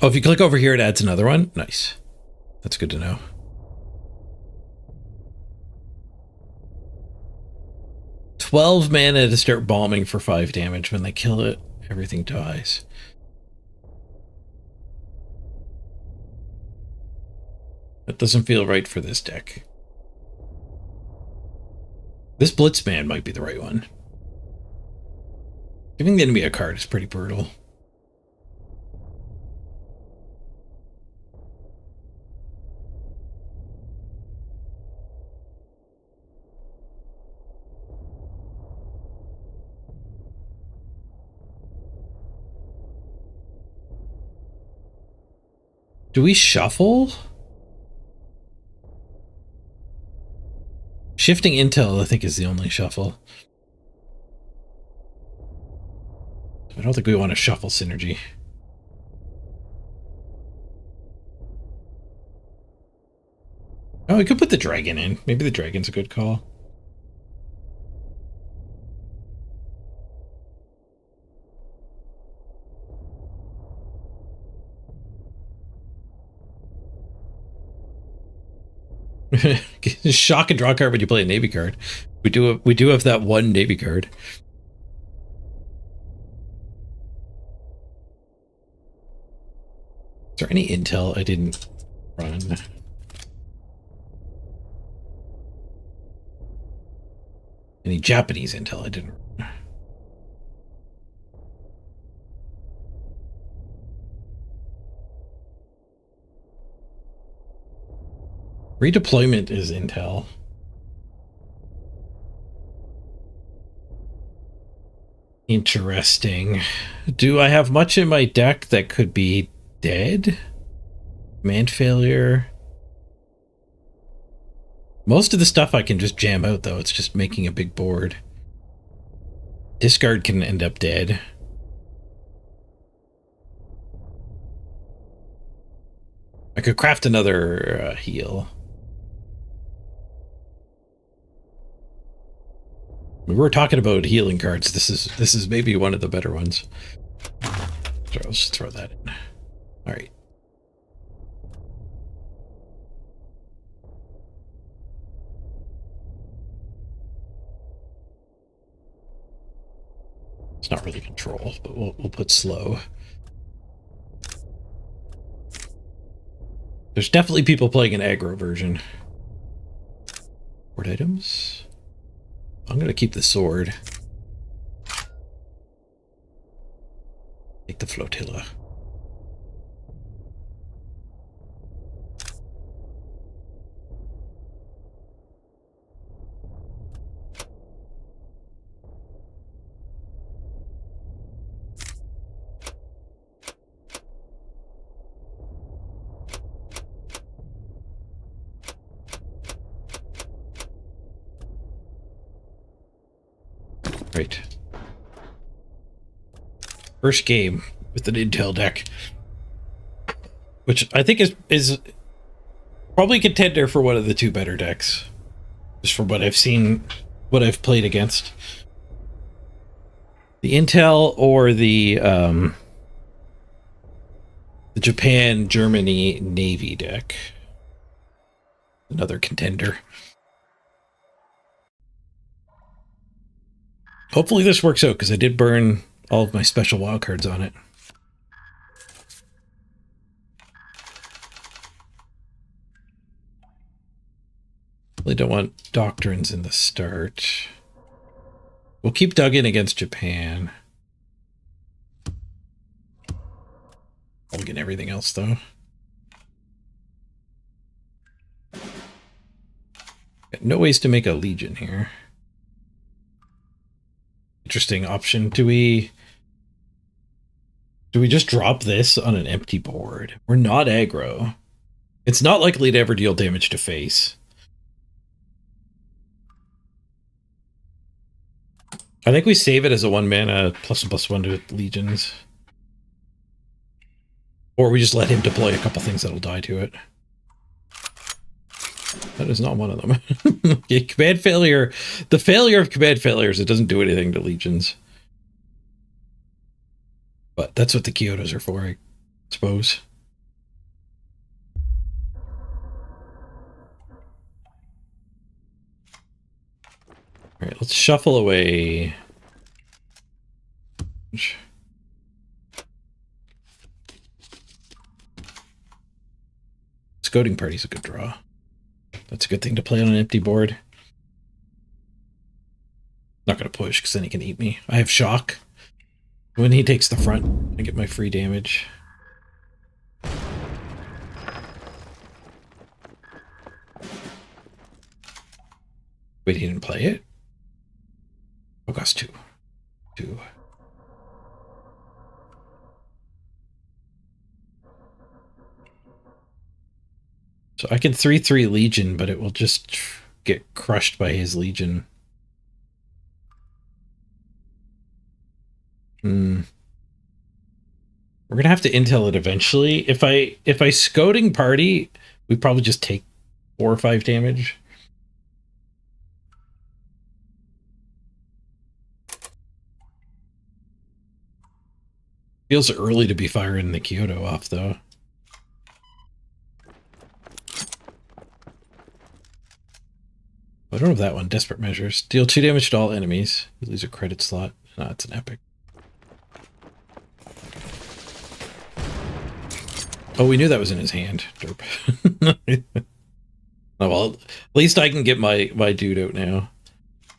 Oh, if you click over here, it adds another one. Nice. That's good to know. "12 mana to start bombing for 5 damage. When they kill it, everything dies." That doesn't feel right for this deck. This Blitzman might be the right one. Giving the enemy a card is pretty brutal. Do we shuffle? Shifting intel, I think, is the only shuffle. I don't think we want to shuffle synergy. Oh, we could put the dragon in. Maybe the dragon's a good call. Shock and draw card when you play a Navy card. We do have that one Navy card. Is there any intel I didn't run? Any Japanese intel I didn't run? Redeployment is intel. Interesting. Do I have much in my deck that could be dead? Command failure. Most of the stuff I can just jam out, though. It's just making a big board. Discard can end up dead. I could craft another heal. We were talking about healing cards. This is maybe one of the better ones. So let's just throw that in. All right. It's not really control, but we'll put slow. There's definitely people playing an aggro version. Board items. I'm going to keep the sword. Take the flotilla. Right. First game with an intel deck, which I think is Probably contender for one of the two better decks. Just from what I've seen, what I've played against. The Intel or the Japan, Germany, Navy deck. Another contender. Hopefully this works out, because I did burn all of my special wildcards on it. Really don't want doctrines in the start. We'll keep dug in against Japan. I'll get everything else, though. Got no ways to make a legion here. Interesting option. Do we just drop this on an empty board? We're not aggro. It's not likely to ever deal damage to face. I think we save it as a 1-mana +1/+1 to legions. Or we just let him deploy a couple things that'll die to it. That is not one of them. Okay, command failure. The failure of command failures, it doesn't do anything to legions. But that's what the Kyotos are for, I suppose. Alright, let's shuffle away. Scouting party's a good draw. That's a good thing to play on an empty board. Not going to push, because then he can eat me. I have shock. When he takes the front, I get my free damage. Wait, he didn't play it? Oh, cost 2. 2. So I can 3/3 Legion, but it will just get crushed by his Legion. We're gonna have to intel it eventually. If I scouting party, we probably just take 4 or 5 damage. Feels early to be firing the Kyoto off, though. I don't have that one. Desperate Measures. Deal 2 damage to all enemies. You lose a credit slot. No, it's an epic. Oh, we knew that was in his hand. Derp. Oh, well, at least I can get my dude out now.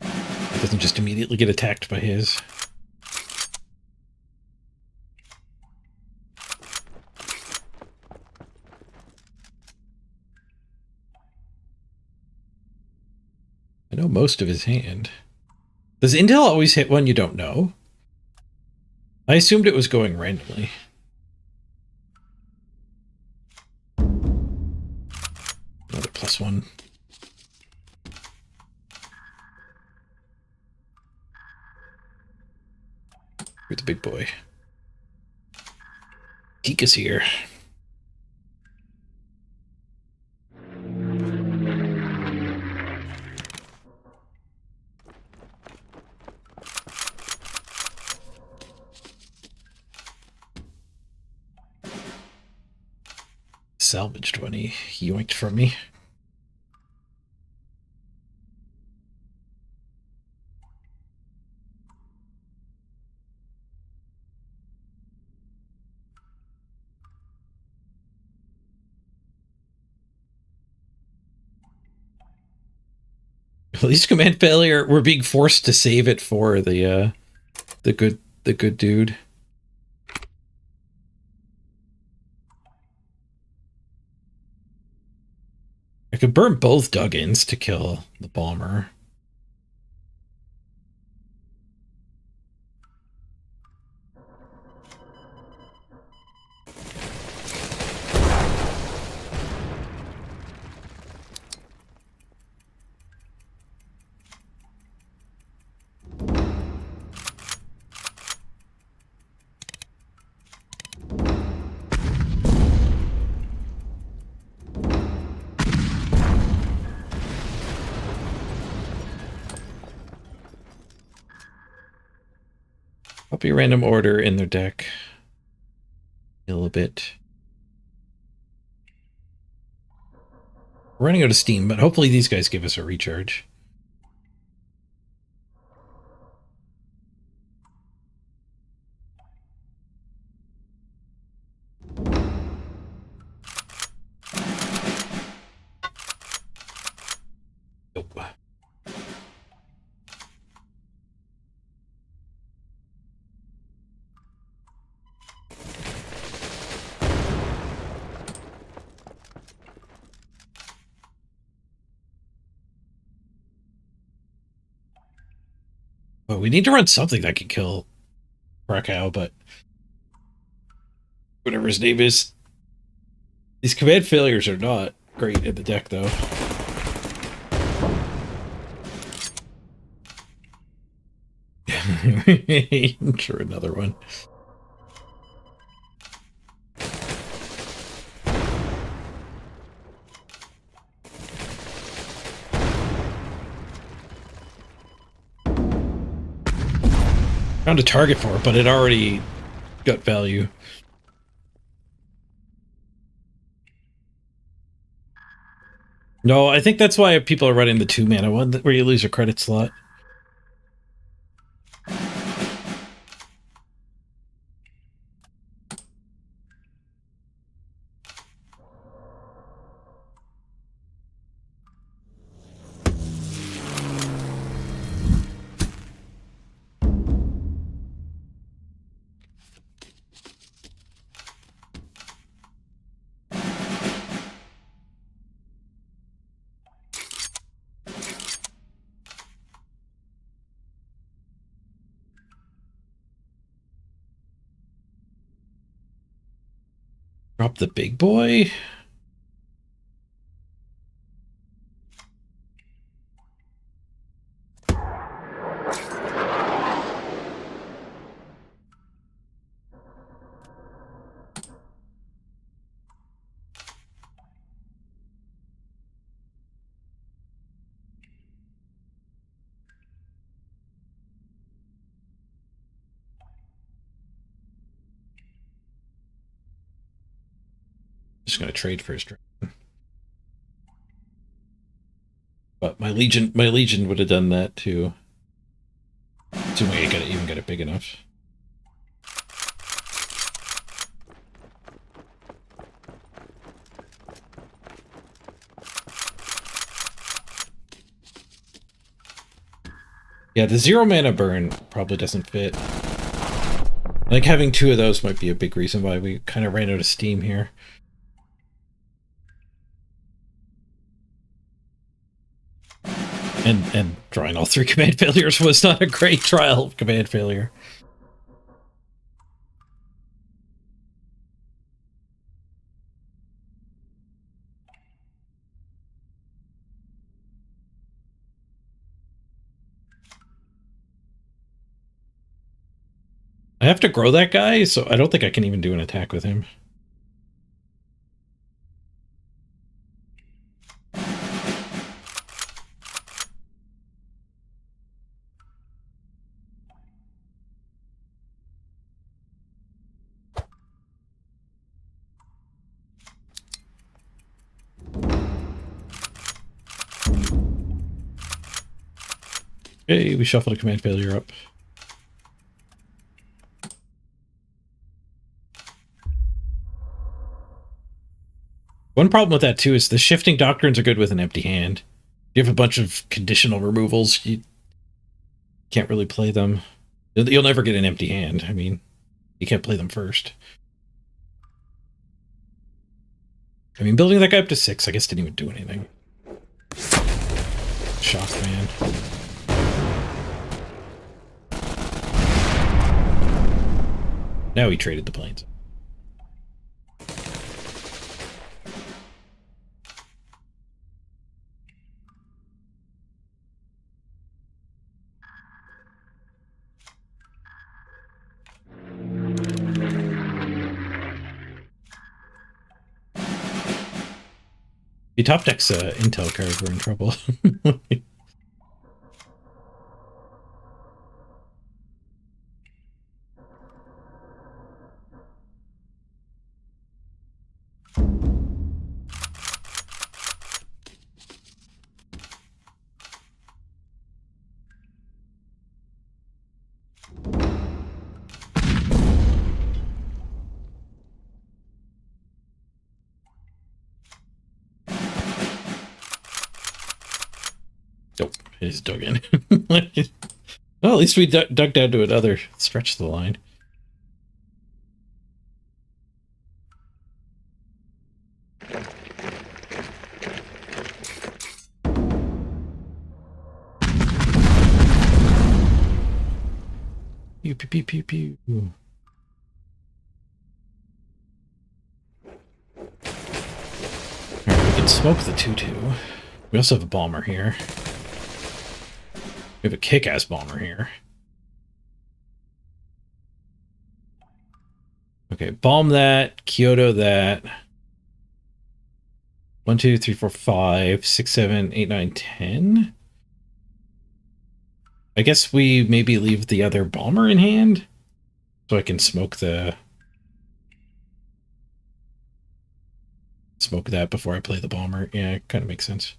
It doesn't just immediately get attacked by his. I know most of his hand. Does Intel always hit one you don't know? I assumed it was going randomly. Another +1. You're the big boy. Geek is here. Salvaged when he yoinked from me. At least command failure, we're being forced to save it for the good dude. I could burn both Duggins to kill the bomber. Copy random order in their deck. Heal a bit. We're running out of steam, but hopefully these guys give us a recharge. Nope. Well, we need to run something that can kill Krakow, but whatever his name is. These command failures are not great in the deck, though. Sure, another one. Found a target for it, but it already got value. No, I think that's why people are running the 2-mana one, where you lose your credit slot. Drop the big boy? Just gonna trade for his dragon. But my legion would have done that too. Assuming I even get it big enough. Yeah, the 0-mana burn probably doesn't fit. Like, having 2 of those might be a big reason why we kind of ran out of steam here. And drawing all 3 command failures was not a great trial of command failure. I have to grow that guy, so I don't think I can even do an attack with him. Okay, we shuffled a command failure up. One problem with that, too, is the shifting doctrines are good with an empty hand. You have a bunch of conditional removals, you can't really play them. You'll never get an empty hand. I mean, you can't play them first. I mean, building that guy up to 6, I guess, didn't even do anything. Shock, man. Now he traded the planes. If you top decks Intel card, we're in trouble. Nope, he's dug in. Well, at least we dug down to another stretch of the line. Pew, pew, pew, pew, pew. Alright, we can smoke the 2-2. We also have a bomber here. We have a kick-ass bomber here. Okay, bomb that, Kyoto that. 1, 2, 3, 4, 5, 6, 7, 8, 9, 10. I guess we maybe leave the other bomber in hand so I can smoke that before I play the bomber. Yeah, it kind of makes sense.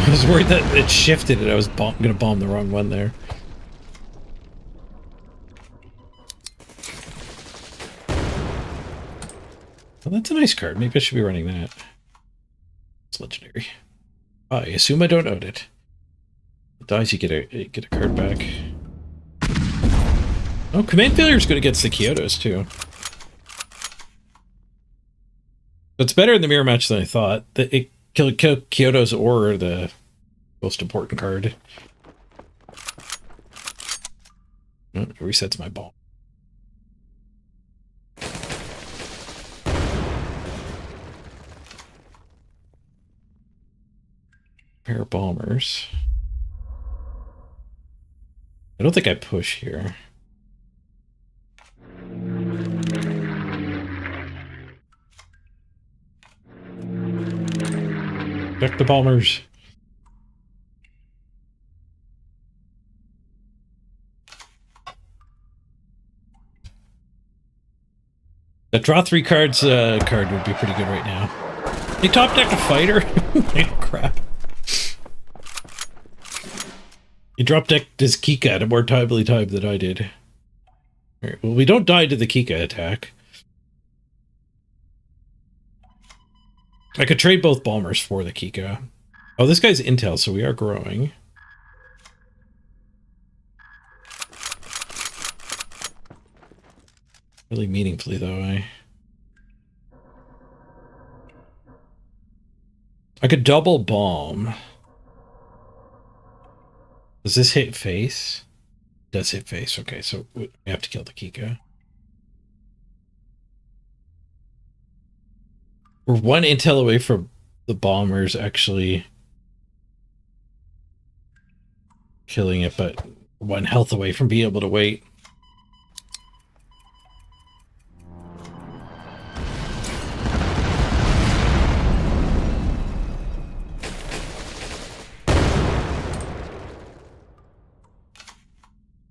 I was worried that it shifted and I was gonna bomb the wrong one there. Well, that's a nice card. Maybe I should be running that. It's legendary. I assume I don't own it. It dies, you get a card back. Oh, command failure is good against the Kyotos too. It's better in the mirror match than I thought. It killed Kyotos or the most important card. Oh, it resets my ball. Pair of bombers. I don't think I push here. Check the bombers. The draw 3 cards card would be pretty good right now. They top deck a fighter? Crap. He drop decked his Kika at a more timely time than I did. Right, well, we don't die to the Kika attack. I could trade both bombers for the Kika. Oh, this guy's intel, so we are growing. Really meaningfully, though, I could double bomb. Does this hit face? It does hit face. Okay, so we have to kill the Kika. We're 1 intel away from the bombers actually killing it, but 1 health away from being able to wait.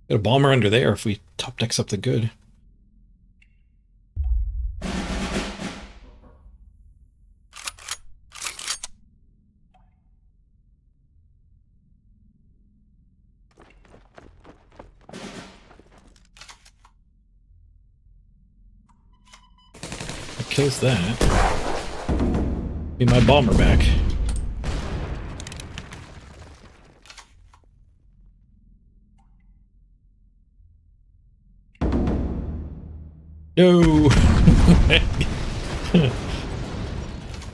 Got a bomber under there if we top deck something good. That kills that. Be my bomber back. No.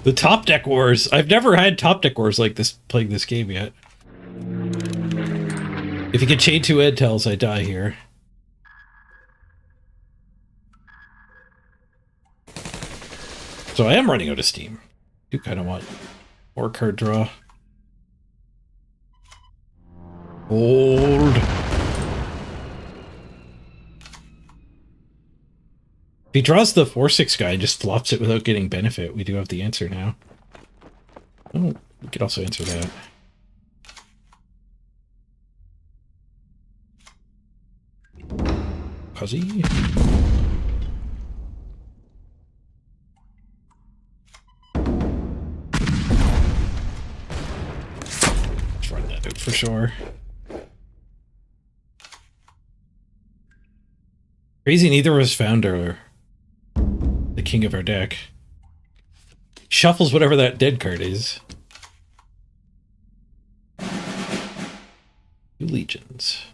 The top deck wars. I've never had top deck wars like this playing this game yet. If you can chain 2 intels, I die here. So I am running out of steam. Do kind of want more card draw. Hold. he draws the 4/6 guy and just flops it without getting benefit, we do have the answer now. Oh, we could also answer that. Fuzzy. Let's run that out for sure. Crazy, neither of us found the king of our deck. Shuffles whatever that dead card is. 2 legions.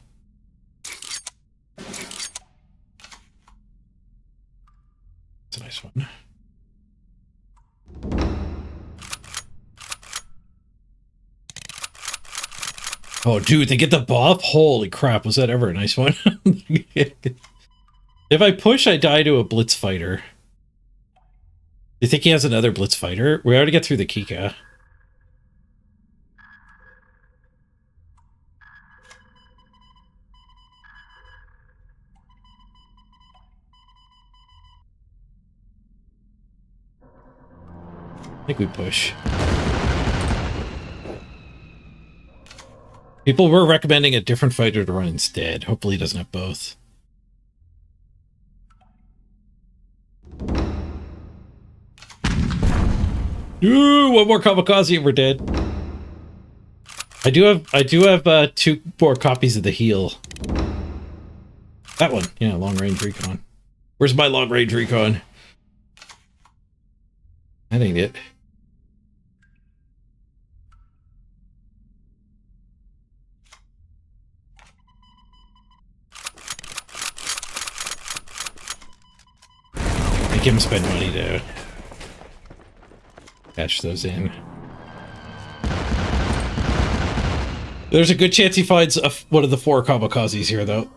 That's a nice one. Oh, dude, they get the buff? Holy crap, was that ever a nice one? If I push, I die to a Blitz Fighter. You think he has another Blitz Fighter? We already get through the Kika. I think we push. People were recommending a different fighter to run instead. Hopefully he doesn't have both. Ooh, one more kamikaze and we're dead. I do have 2 more copies of the heal. That one, yeah, long range recon. Where's my long range recon? That ain't it. Make him spend money to catch those in. There's a good chance he finds one of the 4 kamikazes here, though.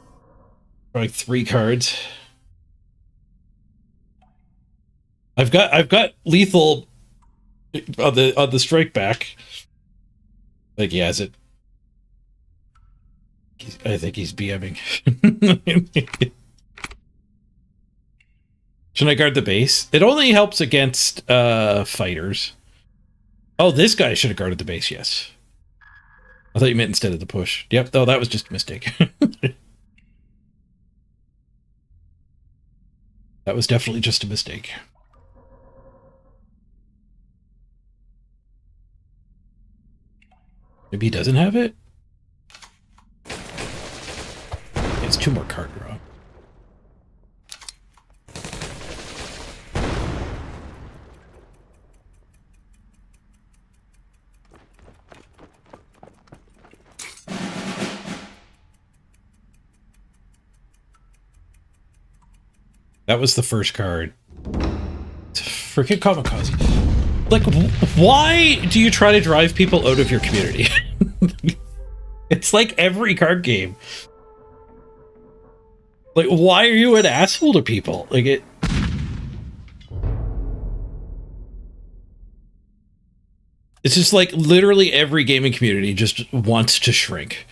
Like 3 cards. I've got lethal on the strike back. Like he has it. I think he's BMing. Should I guard the base? It only helps against fighters. Oh, this guy should have guarded the base, yes. I thought you meant instead of the push. Yep, though that was just a mistake. That was definitely just a mistake. Maybe he doesn't have it? He has 2 more card draw. That was the first card. Freaking kamikaze. Like, why do you try to drive people out of your community? It's like every card game. Like, why are you an asshole to people? Like, it's just like literally every gaming community just wants to shrink.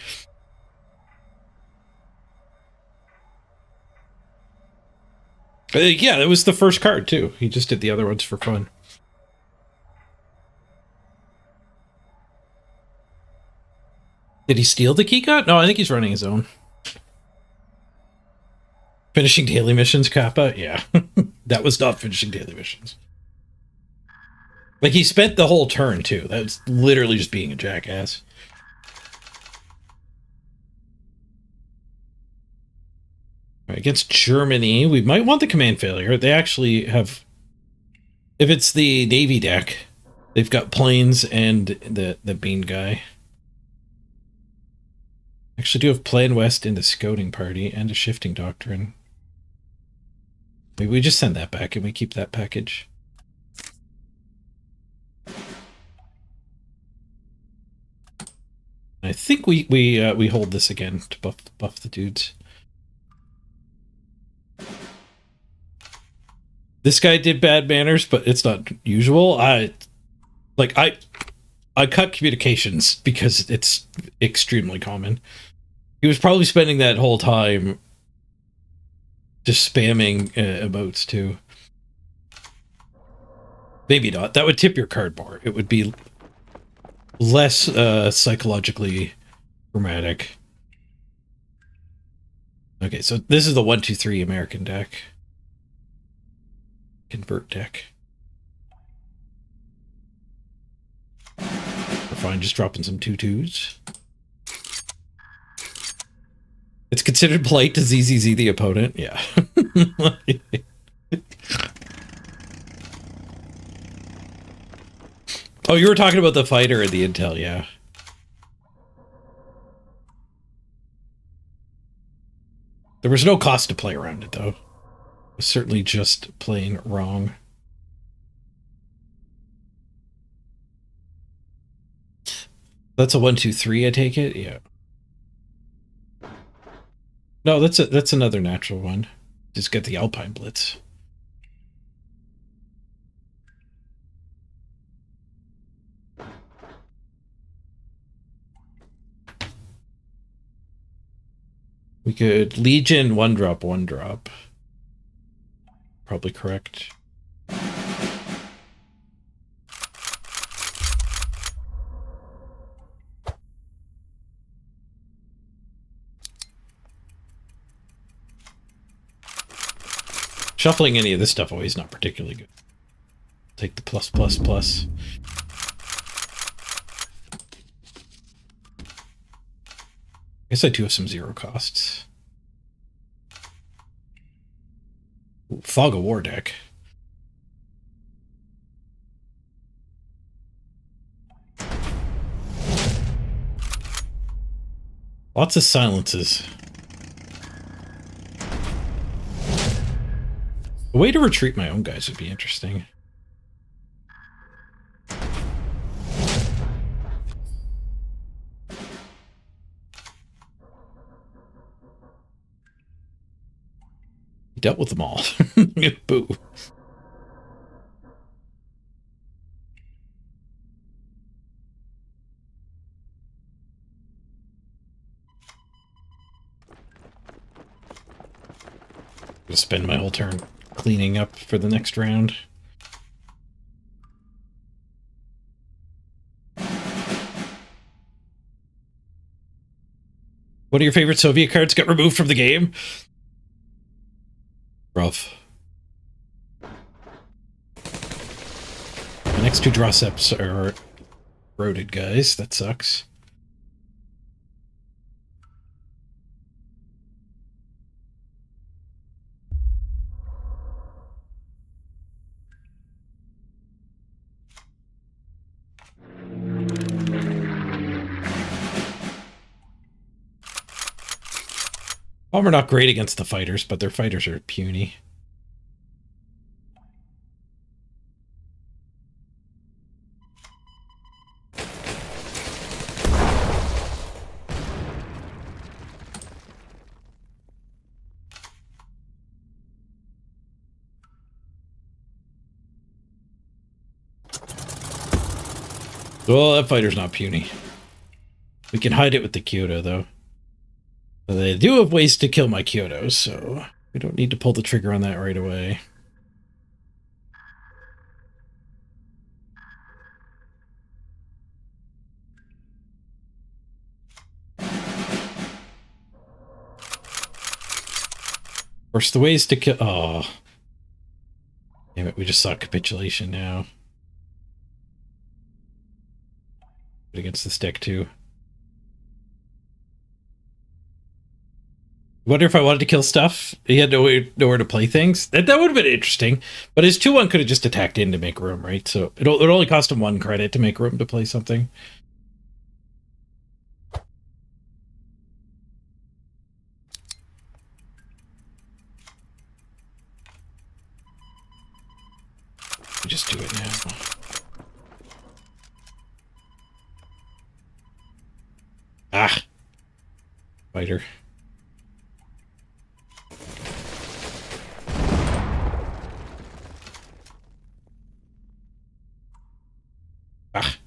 Yeah, that was the first card, too. He just did the other ones for fun. Did he steal the keycard? No, I think he's running his own. Finishing daily missions, Kappa? Yeah. That was not finishing daily missions. Like, he spent the whole turn, too. That's literally just being a jackass. Against Germany, we might want the command failure. They actually have... If it's the Navy deck, they've got planes and the bean guy. Actually do have Plan West in the scouting party and a shifting doctrine. Maybe we just send that back and we keep that package. I think we hold this again to buff the dudes. This guy did bad manners, but it's not usual. I cut communications because it's extremely common. He was probably spending that whole time Just spamming emotes too. Maybe not. That would tip your card more. It would be less psychologically dramatic. Okay, so this is the 1-2-3 American deck. Convert deck. We're fine, just dropping some 2-2s. It's considered polite to ZZZ the opponent. Yeah. Oh, you were talking about the fighter and the intel, yeah. There was no cost to play around it, though. It was certainly just plain wrong. That's a 1-2-3, I take it? Yeah. No, that's another natural one. Just get the Alpine Blitz. We could Legion 1-drop, 1-drop. Probably correct. Shuffling any of this stuff always not particularly good. Take the plus, plus, plus. I guess I do have some 0 costs. Ooh, Fog of War deck. Lots of silences. A way to retreat my own guys would be interesting. Dealt with them all. Boo. Gonna spend my whole turn cleaning up for the next round. One of your favorite Soviet cards got removed from the game? Rough. The next 2 draw steps are eroded, guys. That sucks. Well, we're not great against the fighters, but their fighters are puny. Well, that fighter's not puny. We can hide it with the Kyoto, though. But they do have ways to kill my Kyoto, so we don't need to pull the trigger on that right away. Of course, the ways to kill... Oh. Damn it, we just saw capitulation now. But against this deck, too. Wonder if I wanted to kill stuff. He had nowhere to play things. That would have been interesting. But his 2-1 could have just attacked in to make room, right? So it only cost him 1 credit to make room to play something. Just do it now. Ah. Fighter. Ah.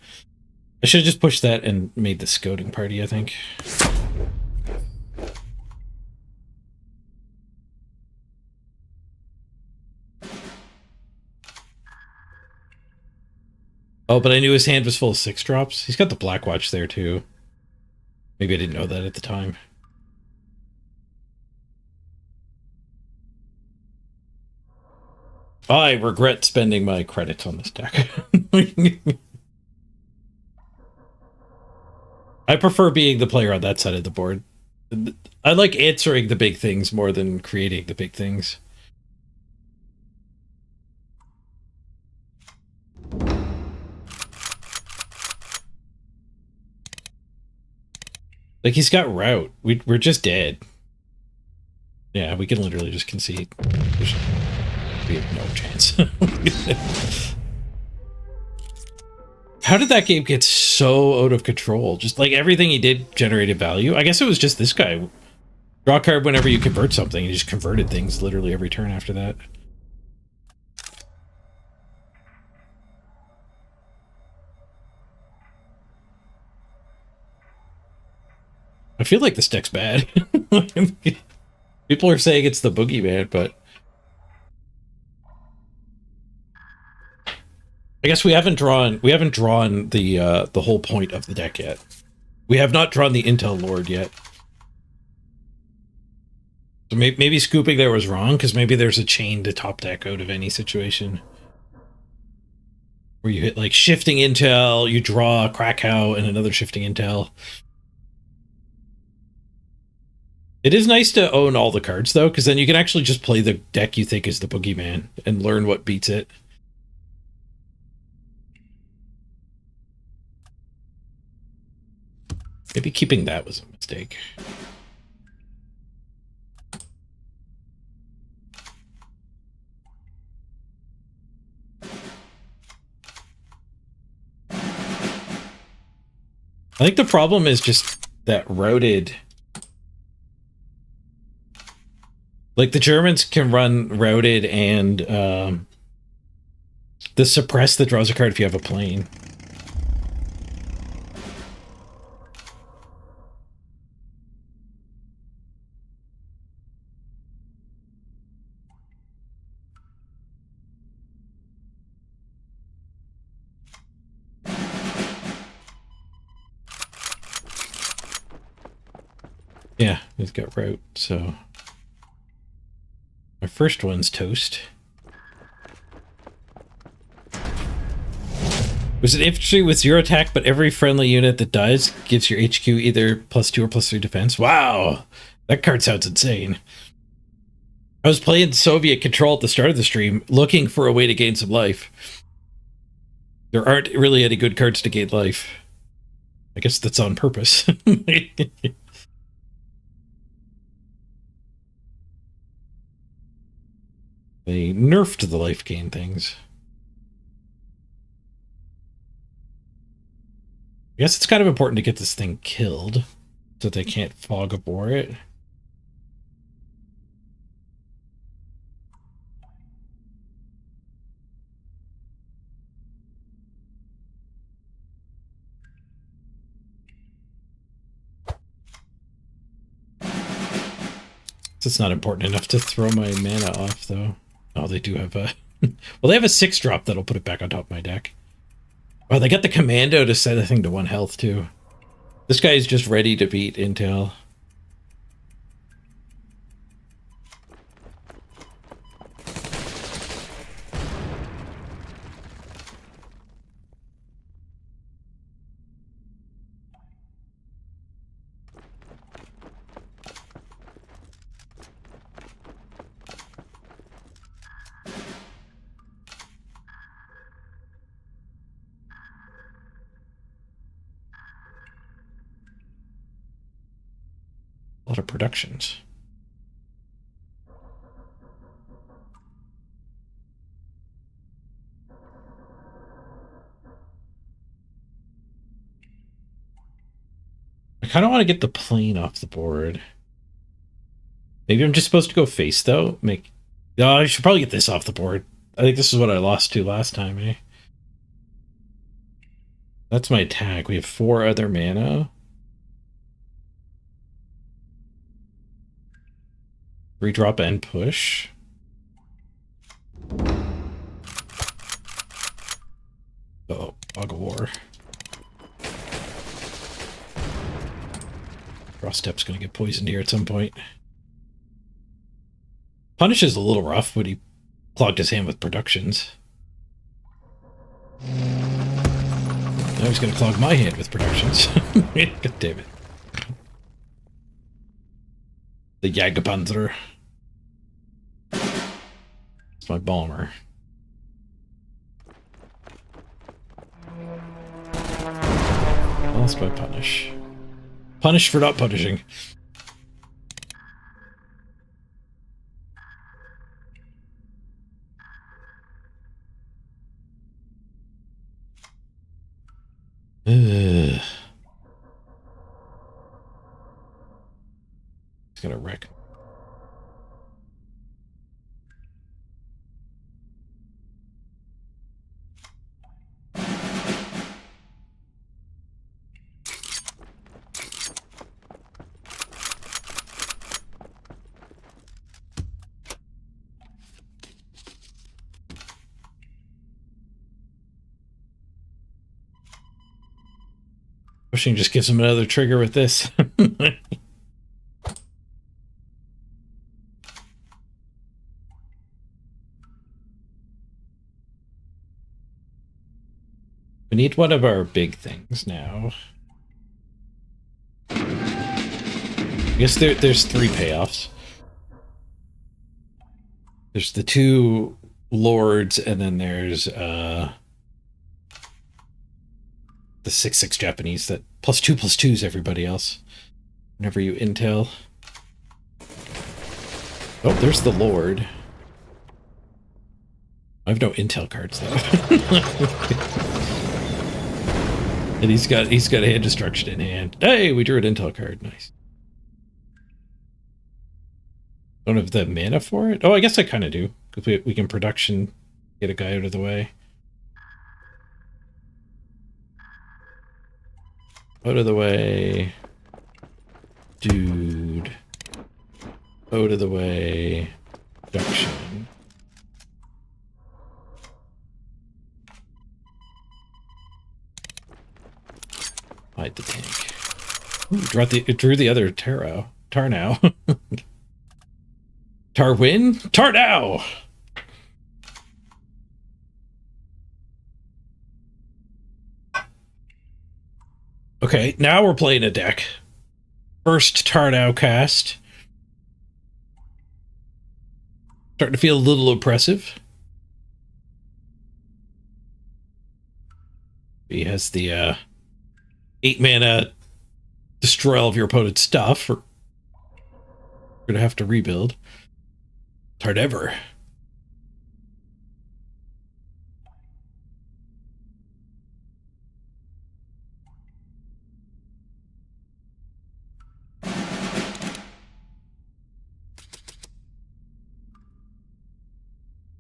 I should have just pushed that and made the scouting party, I think. Oh, but I knew his hand was full of 6-drops. He's got the Black Watch there, too. Maybe I didn't know that at the time. I regret spending my credits on this deck. I prefer being the player on that side of the board. I like answering the big things more than creating the big things. Like, he's got route. We're just dead. Yeah, we can literally just concede. We have no chance. How did that game get so out of control? Just like everything he did generated value. I guess it was just this guy. Draw a card whenever you convert something. He just converted things literally every turn after that. I feel like this deck's bad. People are saying it's the boogeyman, but I guess we haven't drawn the whole point of the deck yet. We have not drawn the Intel Lord yet. So maybe scooping there was wrong, because maybe there's a chain to top deck out of any situation. Where you hit like shifting Intel, you draw a Krakow and another shifting Intel. It is nice to own all the cards, though, because then you can actually just play the deck you think is the boogeyman and learn what beats it. Maybe keeping that was a mistake. I think the problem is just that routed... Like, the Germans can run routed and the suppress that draws a card if you have a plane. Yeah, he's got route, so... My first one's toast. Was it infantry with 0 attack, but every friendly unit that dies gives your HQ either +2 or +3 defense? Wow! That card sounds insane. I was playing Soviet Control at the start of the stream, looking for a way to gain some life. There aren't really any good cards to gain life. I guess that's on purpose. They nerfed the life gain things. I guess it's kind of important to get this thing killed so that they can't fog of war it. It's not important enough to throw my mana off, though. Oh, they do have a... well, they have a 6-drop that'll put it back on top of my deck. Oh, they got the commando to set the thing to 1 health, too. This guy is just ready to beat Intel. A lot of productions. I kind of want to get the plane off the board. Maybe I'm just supposed to go face, though? No, I should probably get this off the board. I think this is what I lost to last time, eh? That's my attack. We have 4 other mana. 3-drop and push. Oh, war. Cross step's gonna get poisoned here at some point. Punish is a little rough, but he clogged his hand with productions. Now he's gonna clog my hand with productions. God damn it. The Jagdpanzer. It's my bomber. Lost by punish. Punish for not punishing. Ugh. It's gonna wreck. Pushing just gives him another trigger with this. We need one of our big things now. I guess there's 3 payoffs. There's the 2 lords, and then there's the 6/6 Japanese that +2/+2s everybody else. Whenever you intel. Oh, there's the lord. I have no intel cards though. And he's got hand destruction in hand. Hey, we drew an intel card. Nice. Don't have the mana for it? Oh, I guess I kind of do. Because we can production get a guy out of the way. Out of the way. Dude. Out of the way. Production. Hide the tank. Ooh, it drew the other Tar now. Tar win? Tar now! Okay, now we're playing a deck. First Tarnow cast. Starting to feel a little oppressive. He has the 8 mana destroy all of your opponent's stuff. Or we're gonna have to rebuild. Tardever.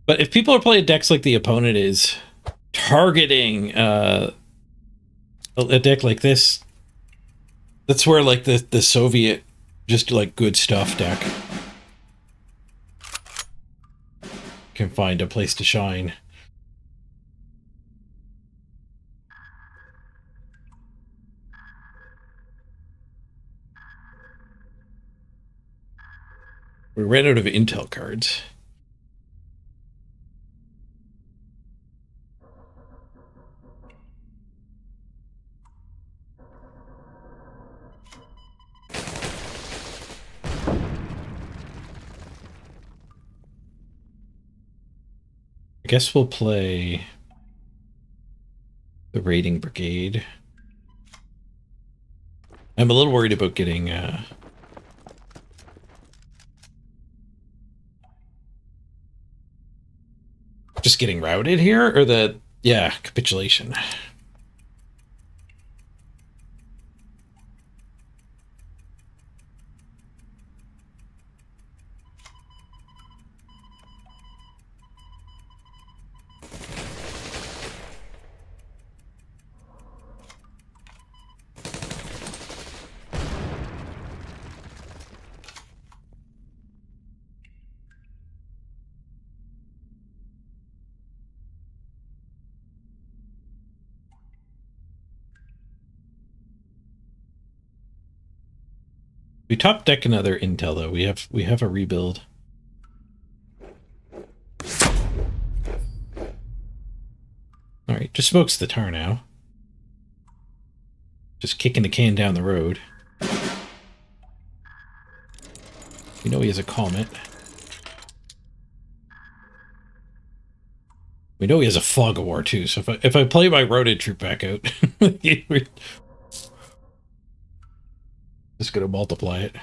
But if people are playing decks like the opponent is, targeting a deck like this, that's where like the Soviet just like good stuff deck can find a place to shine. We ran out of intel cards. I guess we'll play the Raiding Brigade. I'm a little worried about getting just getting routed here, or yeah, capitulation. We top deck another intel though. We have a rebuild. All right, just smokes the tar now. Just kicking the can down the road. We know he has a comet. We know he has a fog of war too. So if I play my roaded troop back out, just gonna multiply it.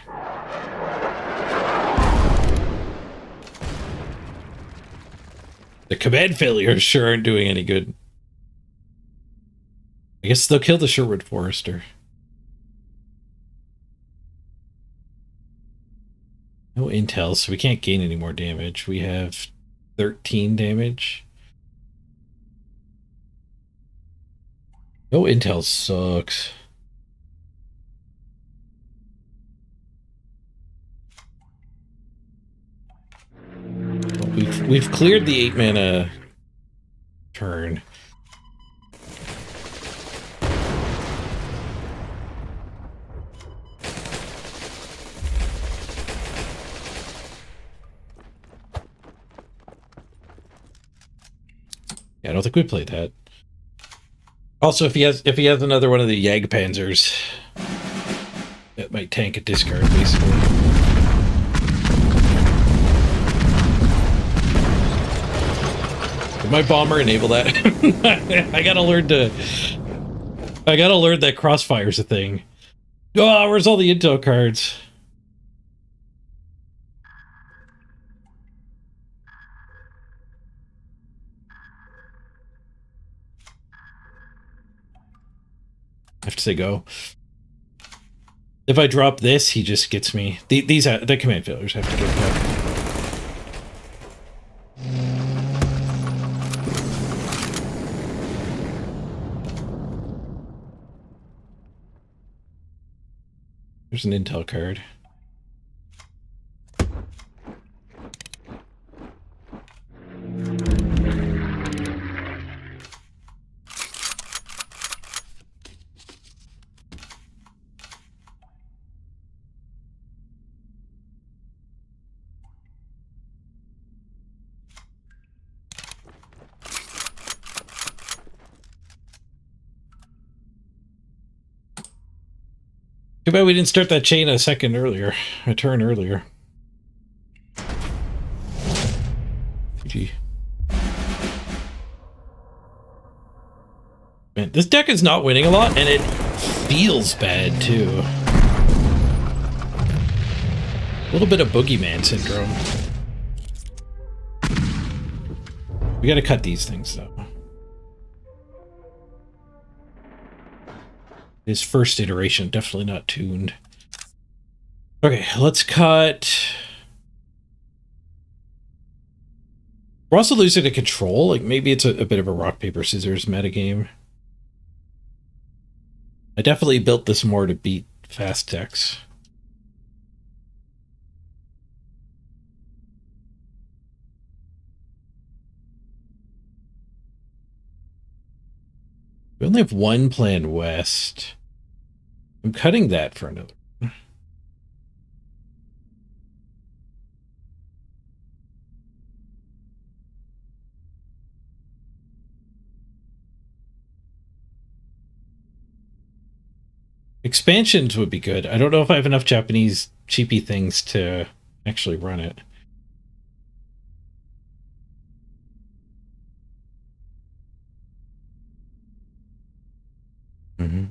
The command failures sure aren't doing any good. I guess they'll kill the Sherwood Forester. No intel, so we can't gain any more damage. We have 13 damage. No intel sucks. We've cleared the 8 mana turn. Yeah, I don't think we played that. Also, if he has another one of the Jagdpanzers, that might tank a discard basically. Did my bomber enable that? I gotta learn that crossfire's a thing. Oh, where's all the intel cards? I have to say go. If I drop this, he just gets me. The command failures have to get cut. There's an intel card. Too bad we didn't start that chain a turn earlier. GG. Man, this deck is not winning a lot, and it feels bad, too. A little bit of boogeyman syndrome. We gotta cut these things, though. His first iteration, definitely not tuned. Okay, let's cut. We're also losing to control. Like, maybe it's a bit of a rock, paper, scissors metagame. I definitely built this more to beat fast decks. We only have one plan west. I'm cutting that for another. Expansions would be good. I don't know if I have enough Japanese cheapy things to actually run it. Mm-hmm.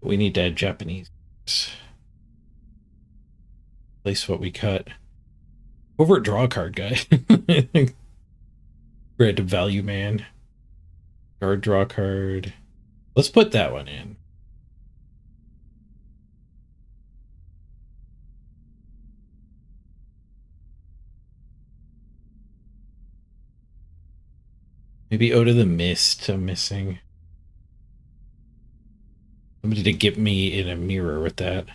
We need to add Japanese. Place what we cut. Overt draw card guy. Random value man. Guard draw card. Let's put that one in. Maybe Ode of the Mist I'm missing. Somebody to get me in a mirror with that.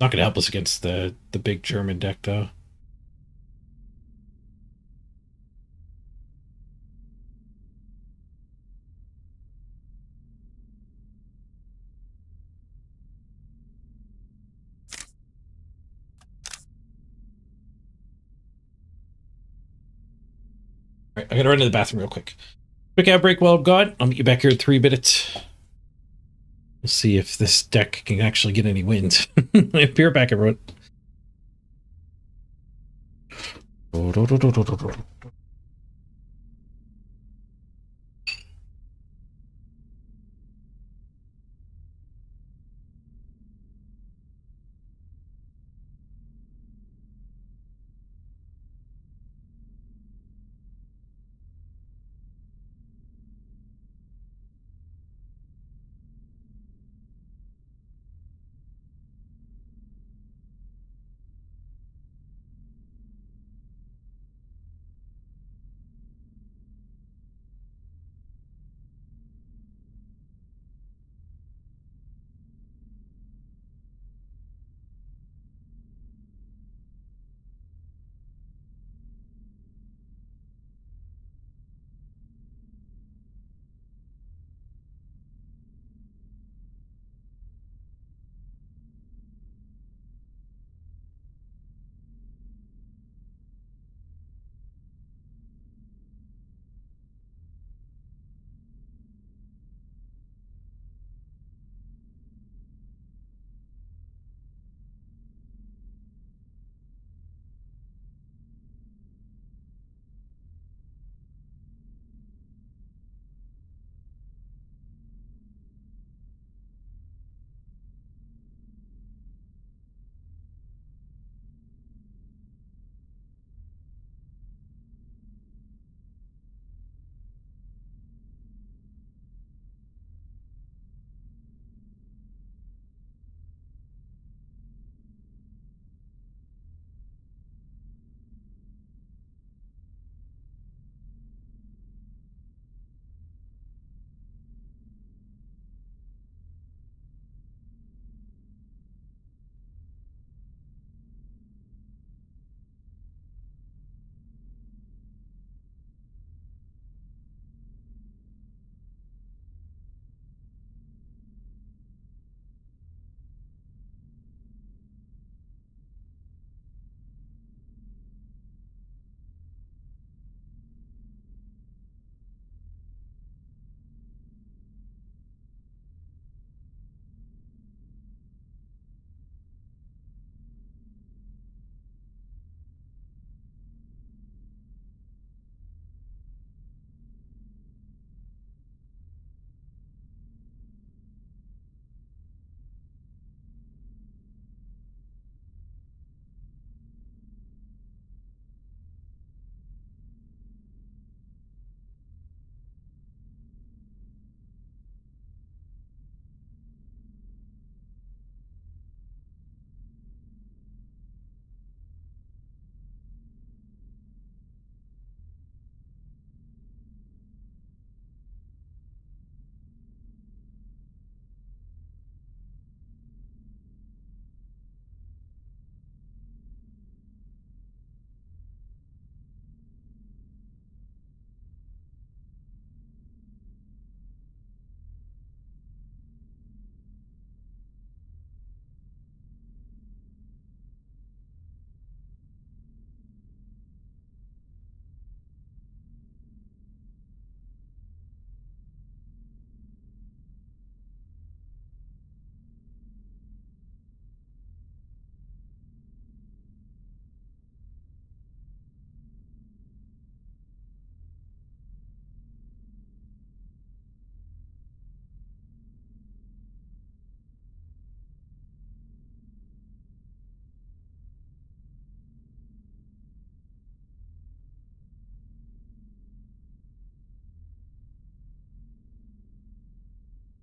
Not going to help us against the big German deck, though. All right, I got to run to the bathroom real quick. Quick ad break while I'm gone. I'll meet you back here in 3 minutes. We'll see if this deck can actually get any wins. Be right back, everyone.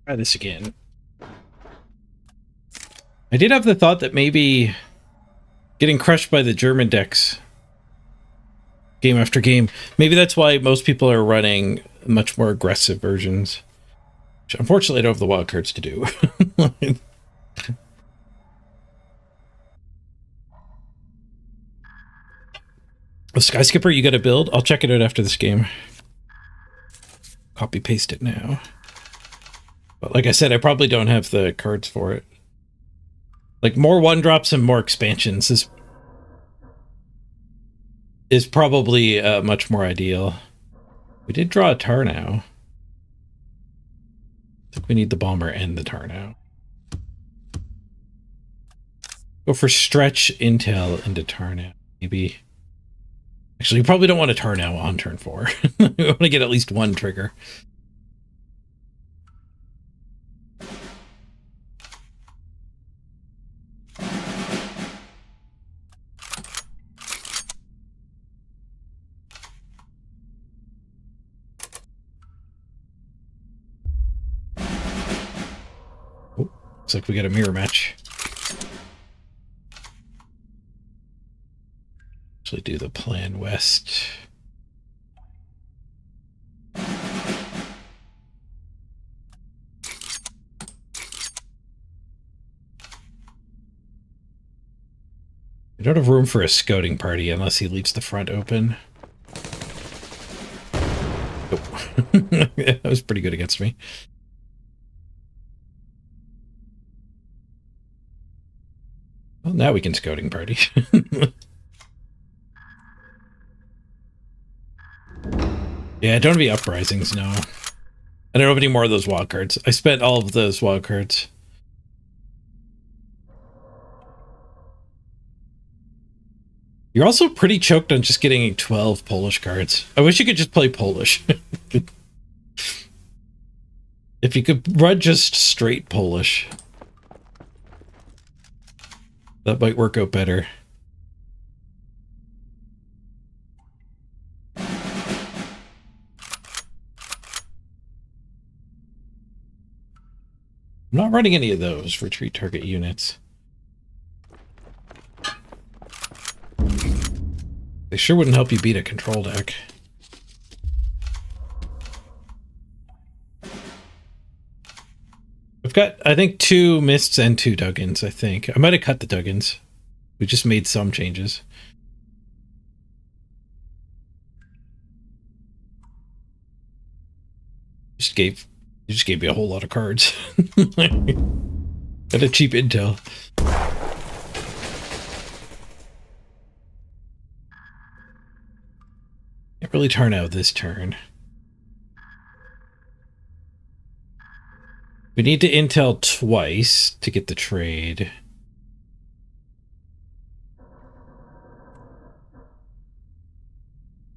Try this again. I did have the thought that maybe getting crushed by the German decks game after game, maybe that's why most people are running much more aggressive versions. Which unfortunately I don't have the wild cards to do. A skyscraper you got to build? I'll check it out after this game. Copy paste it now. But like I said, I probably don't have the cards for it. Like more 1-drops and more expansions is probably much more ideal. We did draw a tar now. I think we need the bomber and the tar now. Go for stretch, intel, into tar now, maybe. Actually, you probably don't want a tar now on turn 4. We want to get at least one trigger. Oh, looks like we got a mirror match. Actually do the plan west. We don't have room for a scouting party unless he leaves the front open. Oh. That was pretty good against me. Well, now we can scouting party. Yeah, I don't have any uprisings, no. I don't have any more of those wild cards. I spent all of those wild cards. You're also pretty choked on just getting 12 Polish cards. I wish you could just play Polish. If you could run just straight Polish, that might work out better. I'm not running any of those retreat target units. They sure wouldn't help you beat a control deck. I've got, I think, 2 Mists and 2 Duggins, I think. I might have cut the Duggins. We just made some changes. You just gave me a whole lot of cards. Got a cheap intel. Can't really turn out this turn. We need to intel twice to get the trade.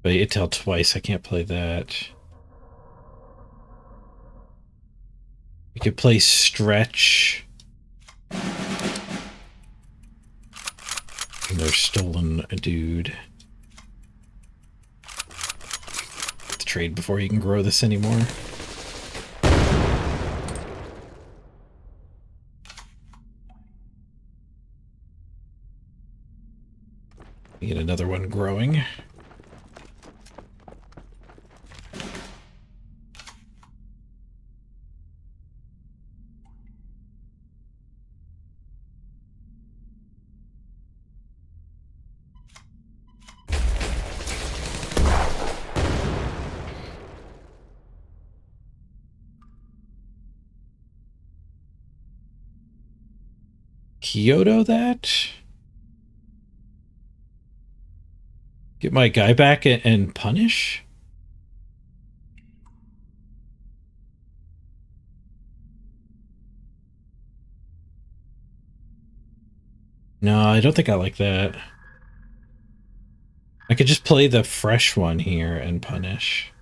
But intel twice, I can't play that. We could play stretch. And they're stolen a dude. Get the trade before you can grow this anymore. Get another one growing. Kyoto that? Get my guy back and punish? No, I don't think I like that. I could just play the fresh one here and punish.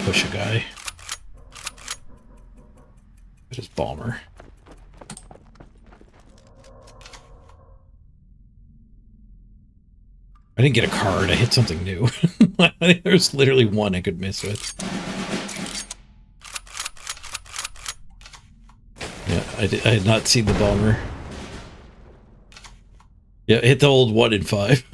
Push a guy. It is Bomber. I didn't get a card. I hit something new. There's literally one I could miss with. Yeah, I had not seen the Bomber. Yeah, hit the old 1 in 5.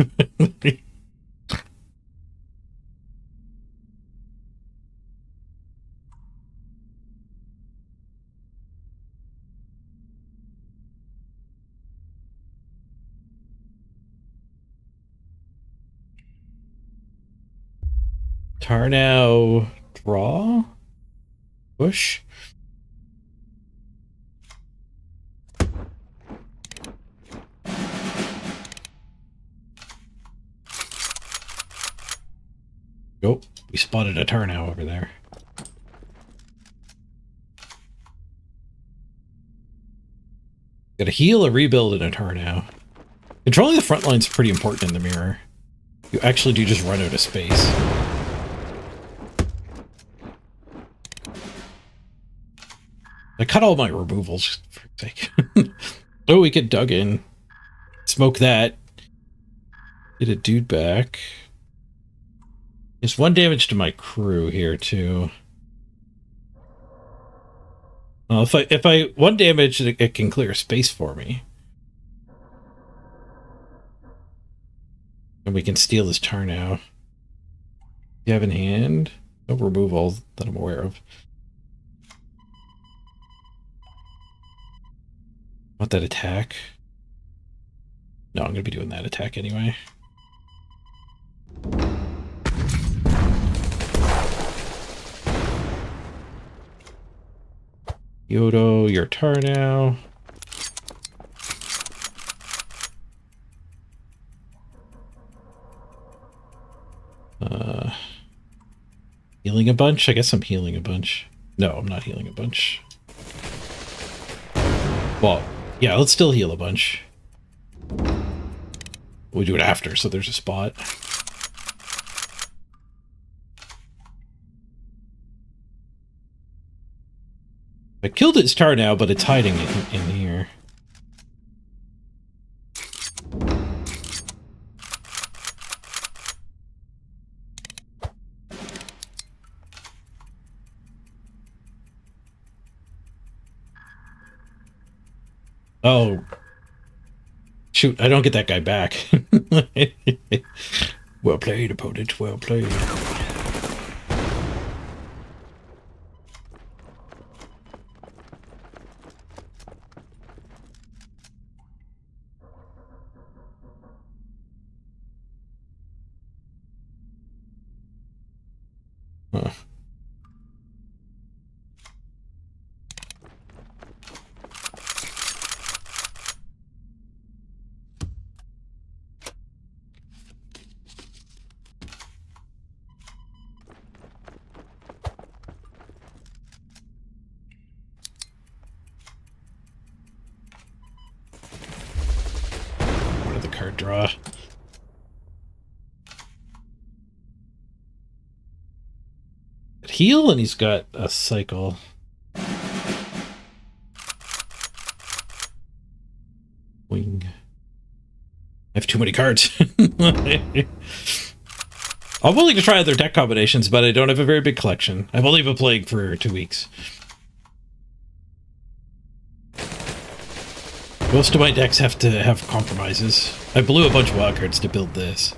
Tarnow draw? Push? Nope, we spotted a Tarnow over there. Got a heal, a rebuild, and a Tarnow. Controlling the front line's pretty important in the mirror. You actually do just run out of space. I cut all my removals, for sake. Oh, we get dug in. Smoke that. Get a dude back. There's 1 damage to my crew here, too. Well, if I 1 damage, it can clear space for me. And we can steal this Tarnow. You have in hand? No removal that I'm aware of. Want that attack? No, I'm going to be doing that attack anyway. Yodo, your Tarnow. Healing a bunch? I guess I'm healing a bunch. No, I'm not healing a bunch. Well, yeah, let's still heal a bunch. We do it after, so there's a spot. I killed its Tarnow, but it's hiding in here. Oh. Shoot, I don't get that guy back. Well played, opponent. Well played. Huh. Card draw. Heal, and he's got a cycle. Wing. I have too many cards. I'm willing to try other deck combinations, but I don't have a very big collection. I've only been playing for 2 weeks. Most of my decks have to have compromises. I blew a bunch of wildcards to build this.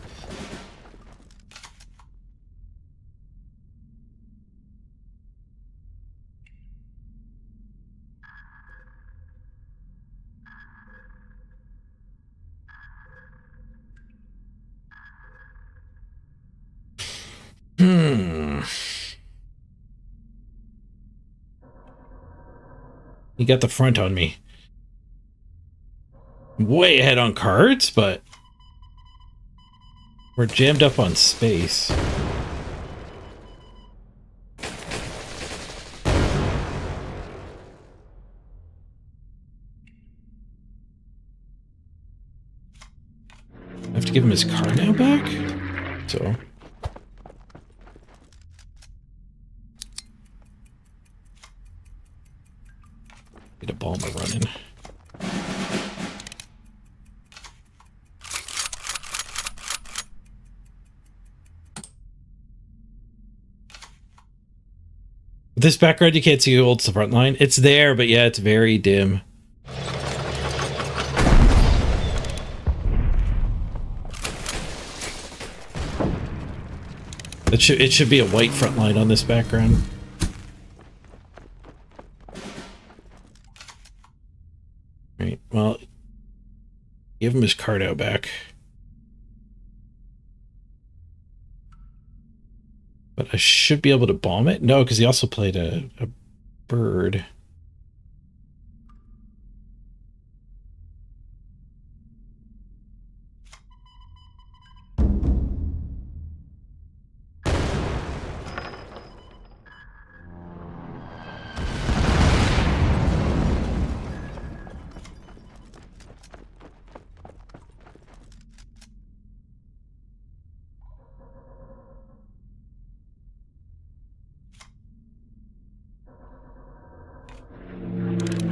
He got the front on me. Way ahead on cards, but we're jammed up on space. I have to give him his card now back? So... Get a Balmer running. With this background, you can't see who holds the front line. It's there, but yeah, it's very dim. It should be a white front line on this background. Right, well, give him his card out back. But I should be able to bomb it. No, because he also played a bird.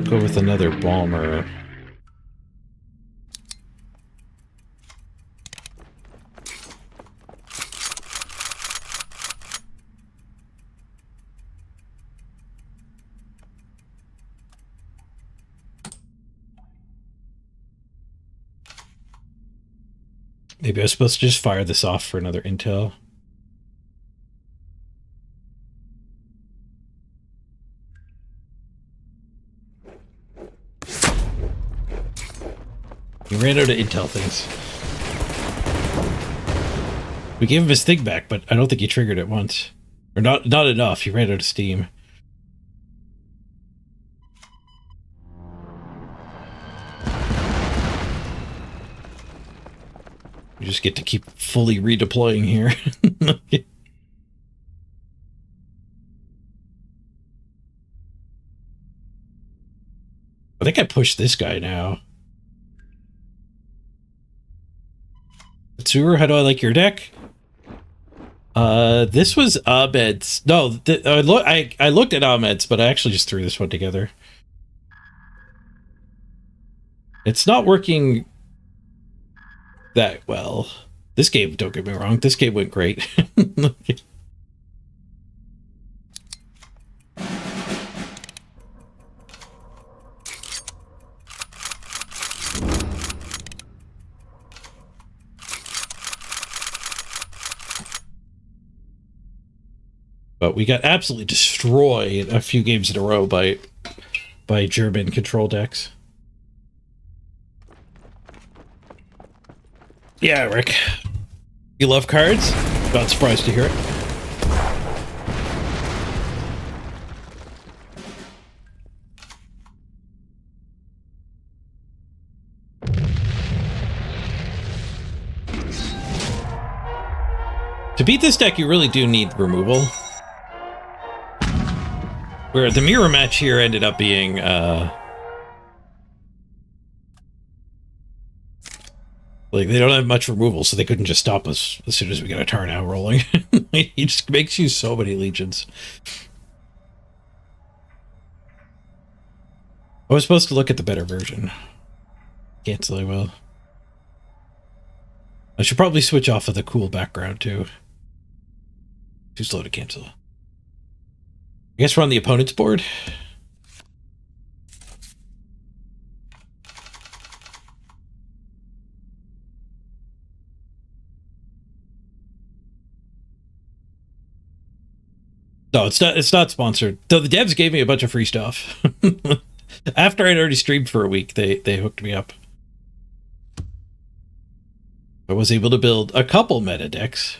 Go with another bomber. Maybe I was supposed to just fire this off for another intel. He ran out of intel things. We gave him his thing back, but I don't think he triggered it once. Or not enough. He ran out of steam. You just get to keep fully redeploying here. I think I pushed this guy now. Tsuru, how do I like your deck? This was Ahmed's. No, I looked at Ahmed's, but I actually just threw this one together. It's not working that well. This game, don't get me wrong, this game went great. But we got absolutely destroyed a few games in a row by German control decks. Yeah, Rick. You love cards? Not surprised to hear it. To beat this deck, you really do need removal. Where the mirror match here ended up being, like, they don't have much removal, so they couldn't just stop us as soon as we got a turn out rolling. He just makes you so many legions. I was supposed to look at the better version. Cancel, I will. I should probably switch off of the cool background, too. Too slow to cancel. I guess we're on the opponent's board. No, it's not sponsored. Though the devs gave me a bunch of free stuff. After I'd already streamed for a week, they hooked me up. I was able to build a couple meta decks.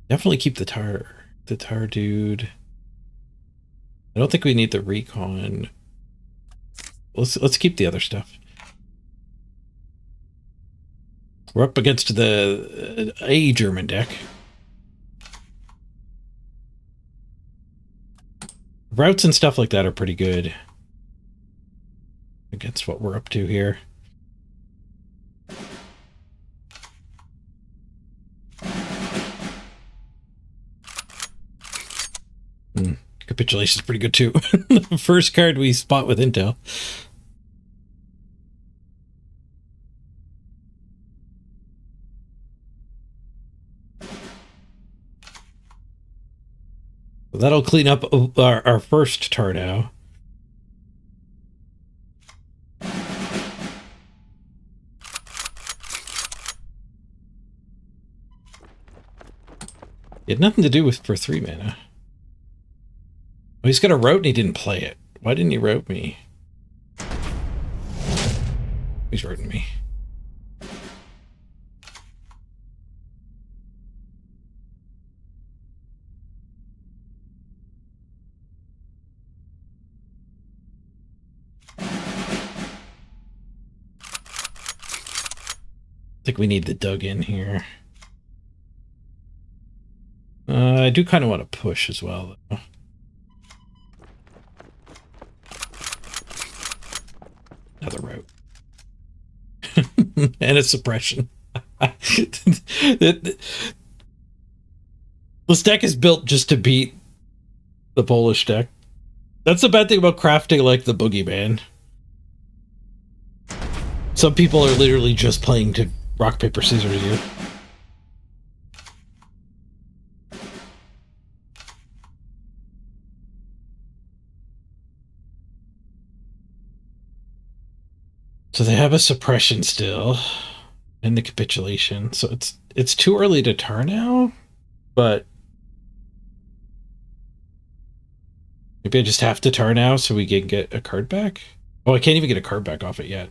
Definitely keep the tar dude. I don't think we need the recon. Let's keep the other stuff. We're up against a German deck. Routes and stuff like that are pretty good against what we're up to here. Capitulation's pretty good too. The first card we spot with intel. That'll clean up our first Tarnow. It had nothing to do with for 3 mana. Oh, he's got a route and he didn't play it. Why didn't he route me? He's routing me. think we need the dug in here. I do kind of want to push as well, though. Another route. And a suppression. This deck is built just to beat the Polish deck. That's the bad thing about crafting like the Boogeyman. Some people are literally just playing to rock, paper, scissors you. So they have a suppression still and the capitulation. So it's too early to turn now, but maybe I just have to turn now so we can get a card back. Oh, I can't even get a card back off it yet.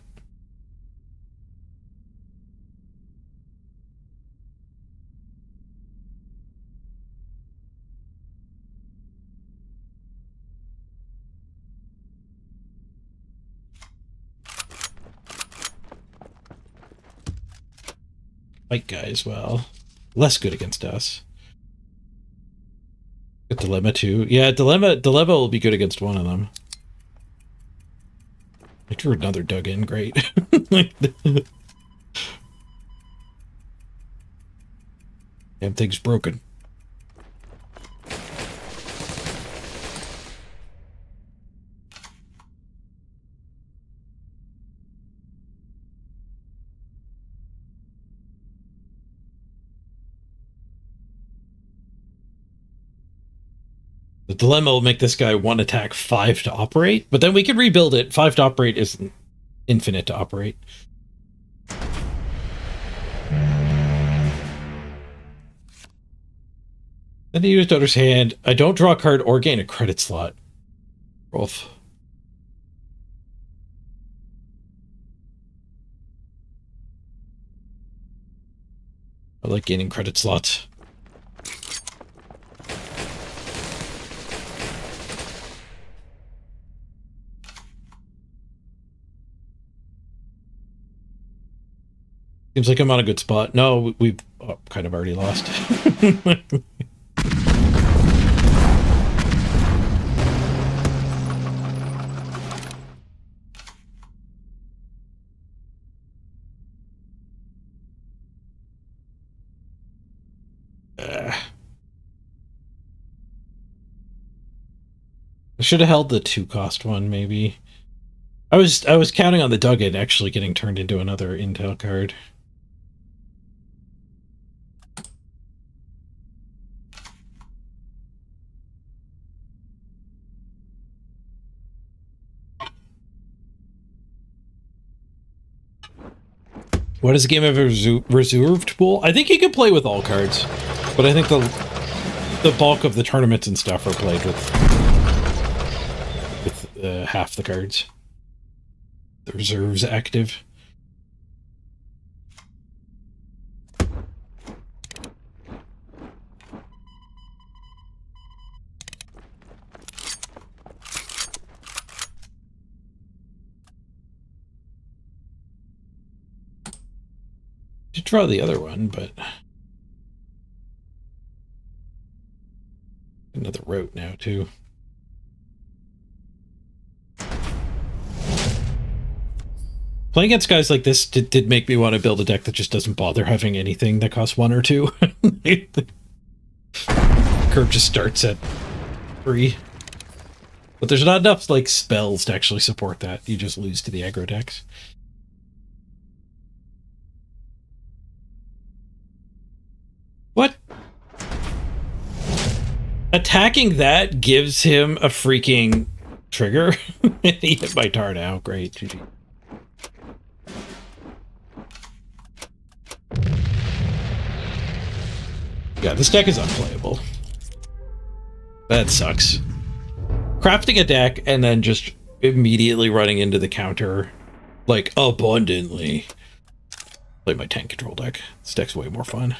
White guy as well. Less good against us. Got Dilemma too. Yeah, Dilemma will be good against one of them. I drew another dug in, great. Damn thing's broken. The Dilemma will make this guy 1 attack, 5 to operate, but then we can rebuild it. 5 to operate isn't infinite to operate. Then he used Owner's Hand. I don't draw a card or gain a credit slot. Rolf. I like gaining credit slots. Seems like I'm on a good spot. No, we've kind of already lost. I should have held the 2-cost one, maybe. I was counting on the Duggan actually getting turned into another intel card. What is a game of a reserved pool? I think you can play with all cards, but I think the bulk of the tournaments and stuff are played with half the cards. The reserves active. To draw the other one, but another route now too. Playing against guys like this did make me want to build a deck that just doesn't bother having anything that costs 1 or 2. Curve just starts at 3. But there's not enough like spells to actually support that. You just lose to the aggro decks. What? Attacking that gives him a freaking trigger? He hit my tar now. Great. GG. Yeah, this deck is unplayable. That sucks. Crafting a deck and then just immediately running into the counter, like, abundantly. Play my tank control deck. This deck's way more fun.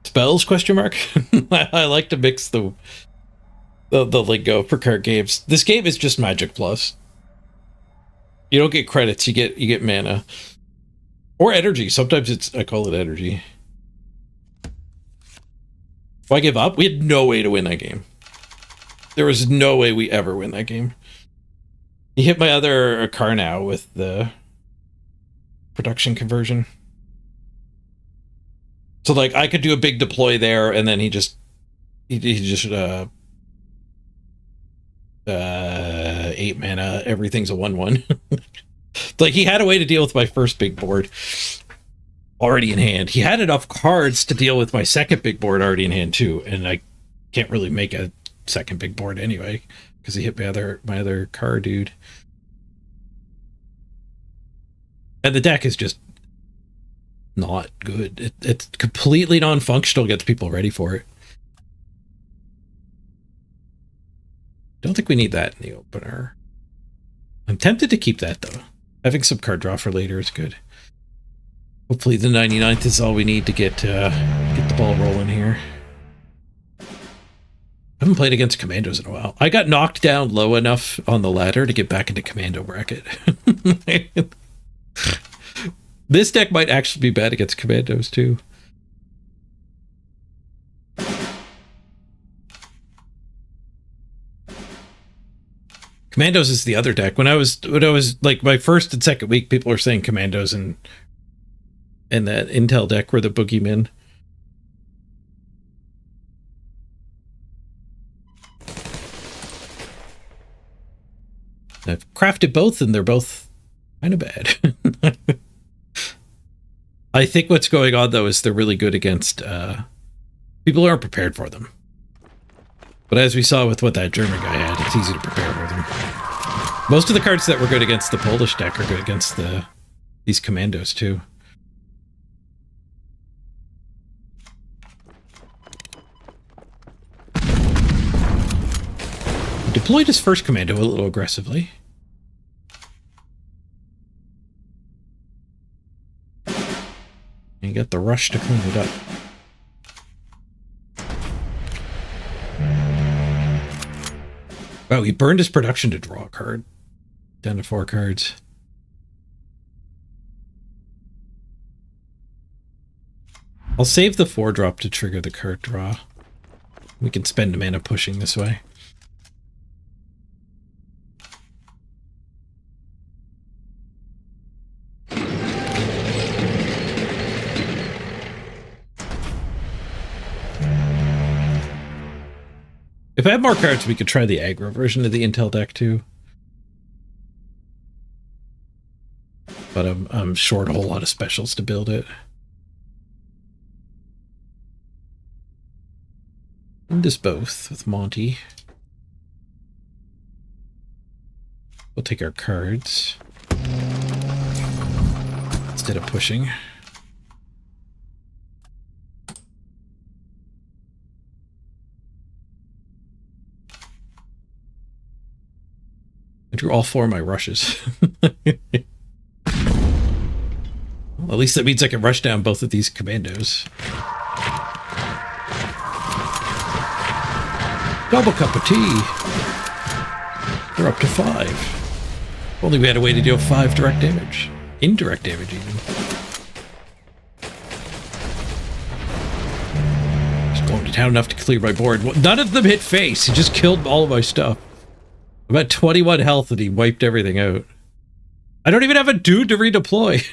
Spells, question mark? I like to mix the lingo for card games. This game is just Magic Plus. You don't get credits, you get mana. Or energy. Sometimes I call it energy. Why give up? We had no way to win that game. There was no way we ever win that game. He hit my other car now with the production conversion. So like I could do a big deploy there, and then he just 8 mana, everything's a 1/1. Like he had a way to deal with my first big board already in hand. He had enough cards to deal with my second big board already in hand too, and I can't really make a second big board anyway because he hit my other car dude. And the deck is just not good. It's completely non-functional, gets people ready for it. Don't think we need that in the opener. I'm tempted to keep that though. Having some card draw for later is good. Hopefully the 99th is all we need to get the ball rolling here. I haven't played against commandos in a while. I got knocked down low enough on the ladder to get back into commando bracket. This deck might actually be bad against commandos too. Commandos is the other deck. When I was like my first and second week, people were saying commandos and that Intel deck were the boogeymen. I've crafted both and they're both kind of bad. I think what's going on though is they're really good against people who aren't prepared for them. But as we saw with what that German guy had, it's easy to prepare for them. Most of the cards that were good against the Polish deck are good against these commandos too. He deployed his first commando a little aggressively. And he got the rush to clean it up. Wow, he burned his production to draw a card. Down to 4 cards. I'll save the 4-drop to trigger the card draw. We can spend a mana pushing this way. If I have more cards, we could try the aggro version of the Intel deck too. But I'm short a whole lot of specials to build it. And this both with Monty. We'll take our cards instead of pushing. I drew all 4 of my rushes. Well, at least that means I can rush down both of these commandos. Double cup of tea. They're up to 5. If only we had a way to deal 5 direct damage. Indirect damage, even. Just going to town enough to clear my board. Well, none of them hit face. He just killed all of my stuff. I'm at 21 health and he wiped everything out. I don't even have a dude to redeploy.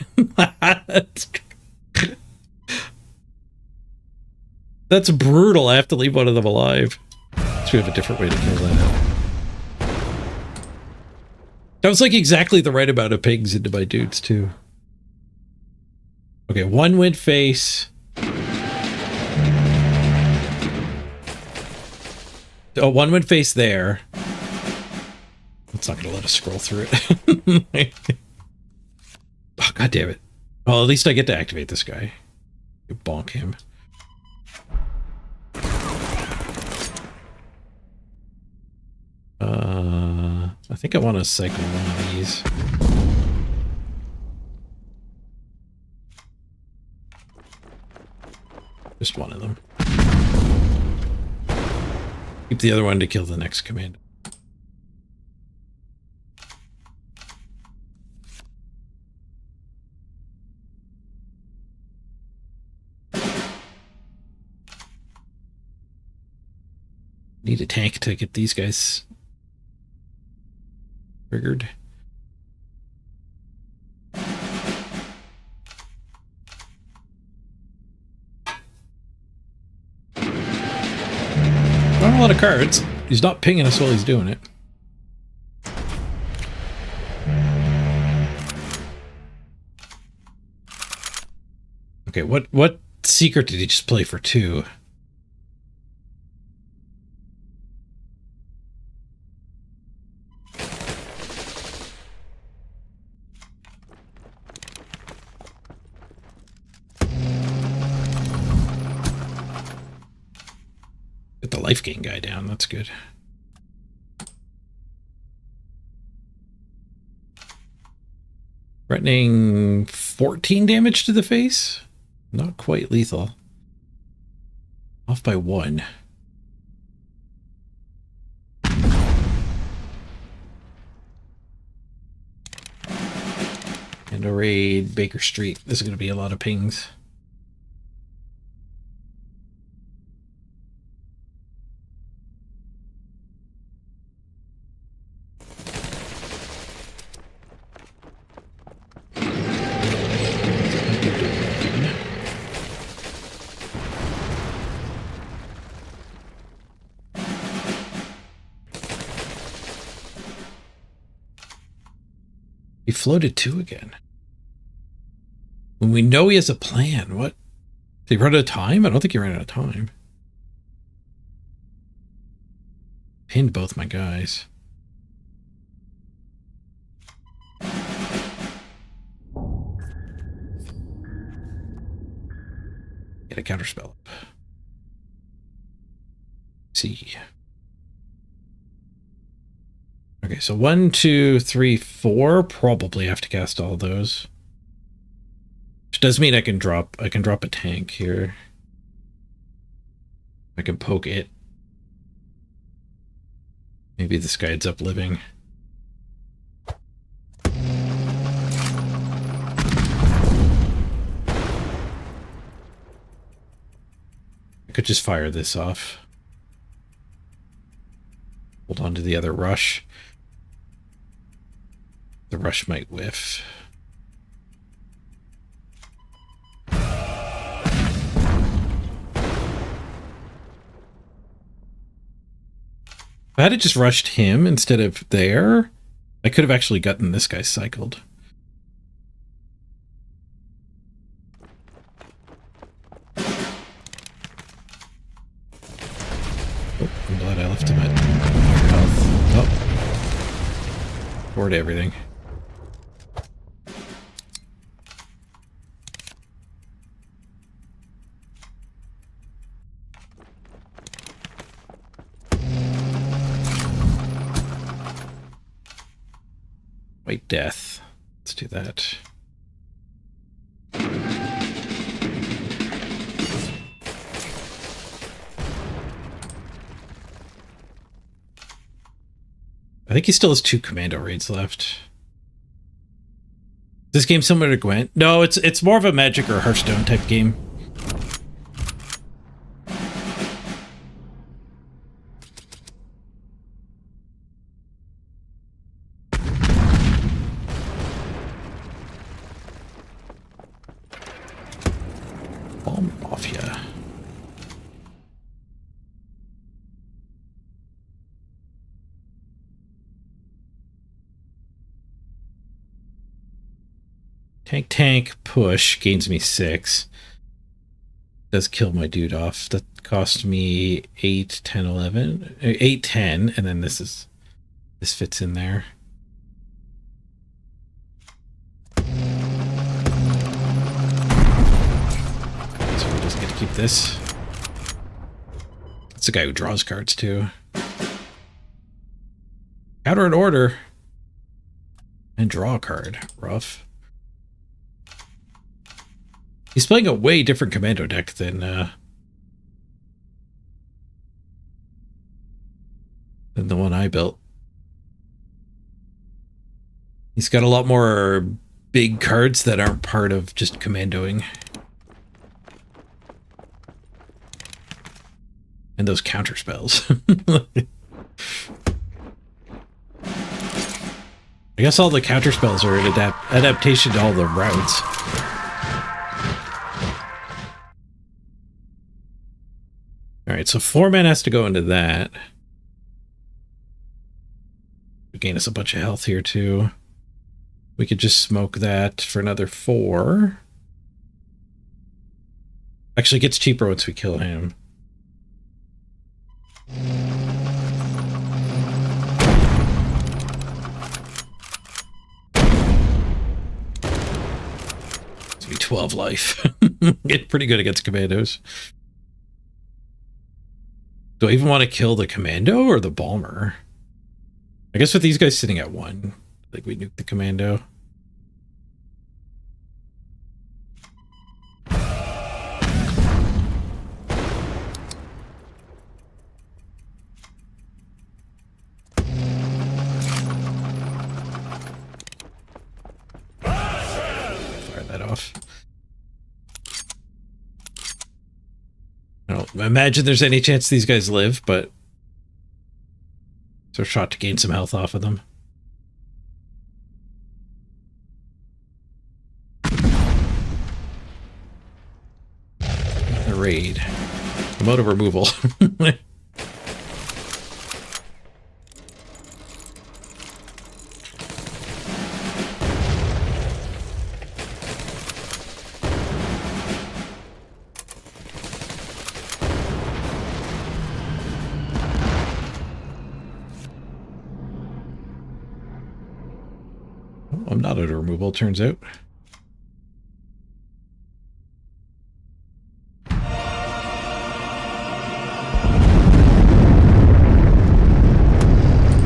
That's brutal. I have to leave one of them alive. So we have a different way to kill that. That was like exactly the right amount of pings into my dudes too. Okay, 1 went face. Oh, 1 went face there. It's not going to let us scroll through it. Oh, God damn it. Well, at least I get to activate this guy. You bonk him. I think I want to cycle one of these. Just one of them. Keep the other one to kill the next command. Need a tank to get these guys triggered. Not a lot of cards. He's not pinging us while he's doing it. Okay, what secret did he just play for 2? Get the life gain guy down, that's good. Threatening 14 damage to the face? Not quite lethal. Off by 1. And a raid Baker Street. This is going to be a lot of pings. He floated 2 again. When we know he has a plan, what? Did he run out of time? I don't think he ran out of time. Pinned both my guys. Get a counterspell up. See. Okay, so 1, 2, 3, 4. Probably have to cast all those. Which does mean I can drop a tank here. I can poke it. Maybe this guy ends up living. I could just fire this off. Hold on to the other rush. The rush might whiff. If I had just rushed him instead of there, I could have actually gotten this guy cycled. Oh, I'm glad I left him at health. Oh. Forward everything. White Death. Let's do that. I think he still has 2 commando raids left. This game similar to Gwent? No, it's more of a Magic or Hearthstone type game. Bomb Mafia. Tank, push, gains me 6. Does kill my dude off. That cost me 8, 10, 11. 8, 10, and then this fits in there. So we just get to keep this. It's the guy who draws cards too. Counter an order. And draw a card. Rough. He's playing a way different commando deck than the one I built. He's got a lot more big cards that aren't part of just commandoing. And those counter spells. I guess all the counter spells are an adaptation to all the routes. Alright, so 4 men has to go into that. Gain us a bunch of health here too. We could just smoke that for another 4. Actually, it gets cheaper once we kill him. It's be 12 life. Get pretty good against commandos. Do I even want to kill the commando or the bomber? I guess with these guys sitting at 1, I think we nuke the commando. Fire that off. I don't imagine there's any chance these guys live, but so shot to gain some health off of them. A raid. Motor removal. I'm not at a removal, turns out.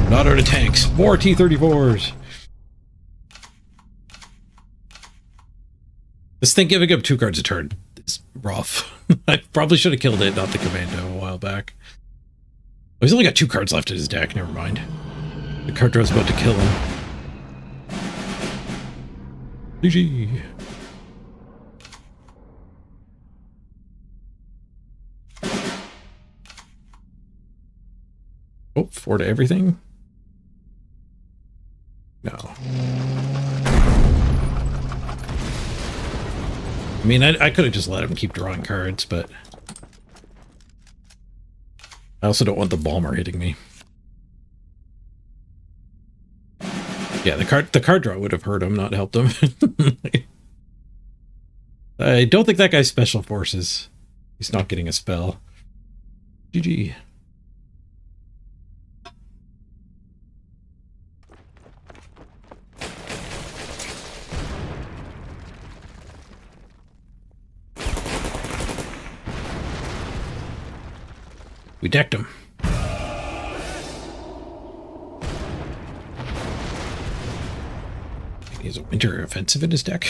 Not out of tanks. More T-34s. This thing giving up 2 cards a turn is rough. I probably should have killed it, not the commando, a while back. Oh, he's only got 2 cards left in his deck, never mind. The card draw's about to kill him. GG. Oh, 4 to everything? No. I mean, I could have just let him keep drawing cards, but I also don't want the bomber hitting me. Yeah, the card draw would have hurt him, not helped him. I don't think that guy's special forces. He's not getting a spell. GG. We decked him. He has a winter offensive in his deck.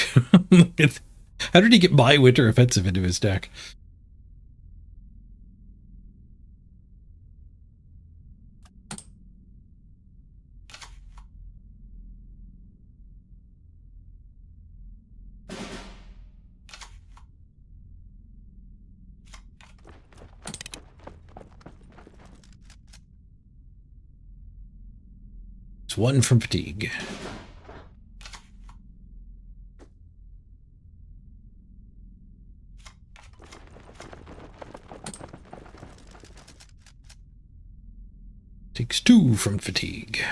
How did he get my winter offensive into his deck? It's 1 from fatigue. Takes 2 from fatigue.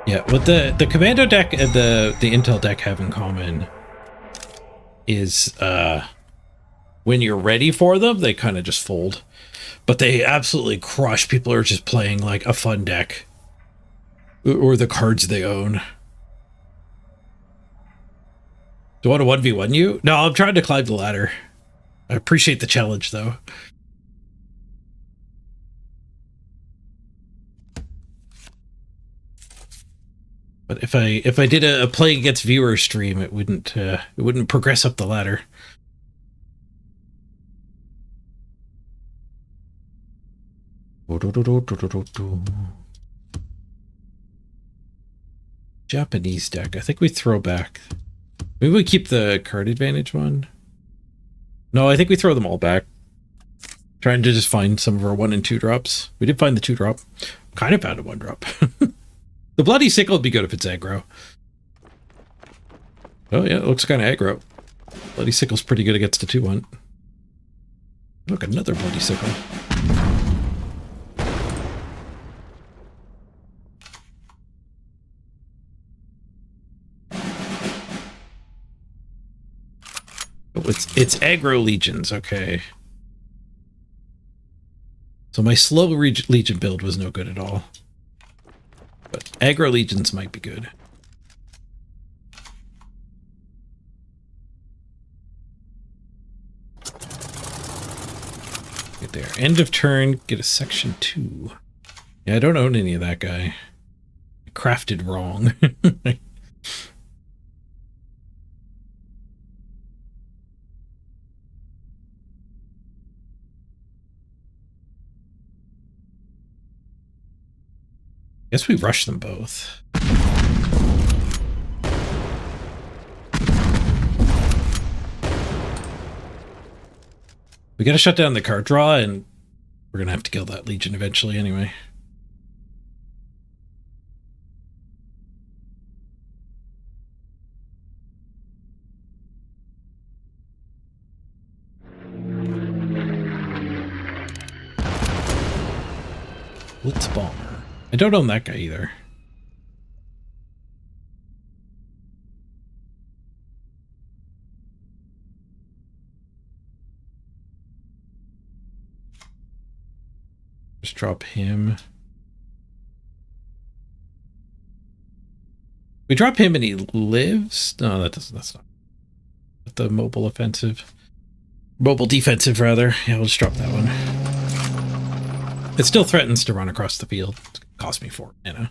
Yeah, what the commando deck and the intel deck have in common is when you're ready for them, they kind of just fold. But they absolutely crush people who are just playing like a fun deck. Or the cards they own. Do I want to 1v1 you? No, I'm trying to climb the ladder. I appreciate the challenge, though. But if I did a play against viewer stream, it wouldn't progress up the ladder. Japanese deck. I think we throw back. Maybe we keep the card advantage one. No, I think we throw them all back. Trying to just find some of our 1 and 2 drops. We did find the 2 drop. Kind of found a 1 drop. The Bloody Sickle would be good if it's aggro. Oh yeah, it looks kind of aggro. Bloody Sickle's pretty good against the 2-1. Look, another Bloody Sickle. Oh, it's aggro legions, okay. So my slow legion build was no good at all. But aggro legions might be good. Get there. End of turn, get a section 2. Yeah, I don't own any of that guy. I crafted wrong. Guess we rush them both. We gotta shut down the card draw, and we're gonna have to kill that legion eventually anyway. Blitz Bomber. I don't own that guy either. Just drop him. We drop him and he lives? No, that doesn't. That's not the mobile offensive. Mobile defensive, rather. Yeah, we'll just drop that one. It still threatens to run across the field. It's gonna cost me 4 mana.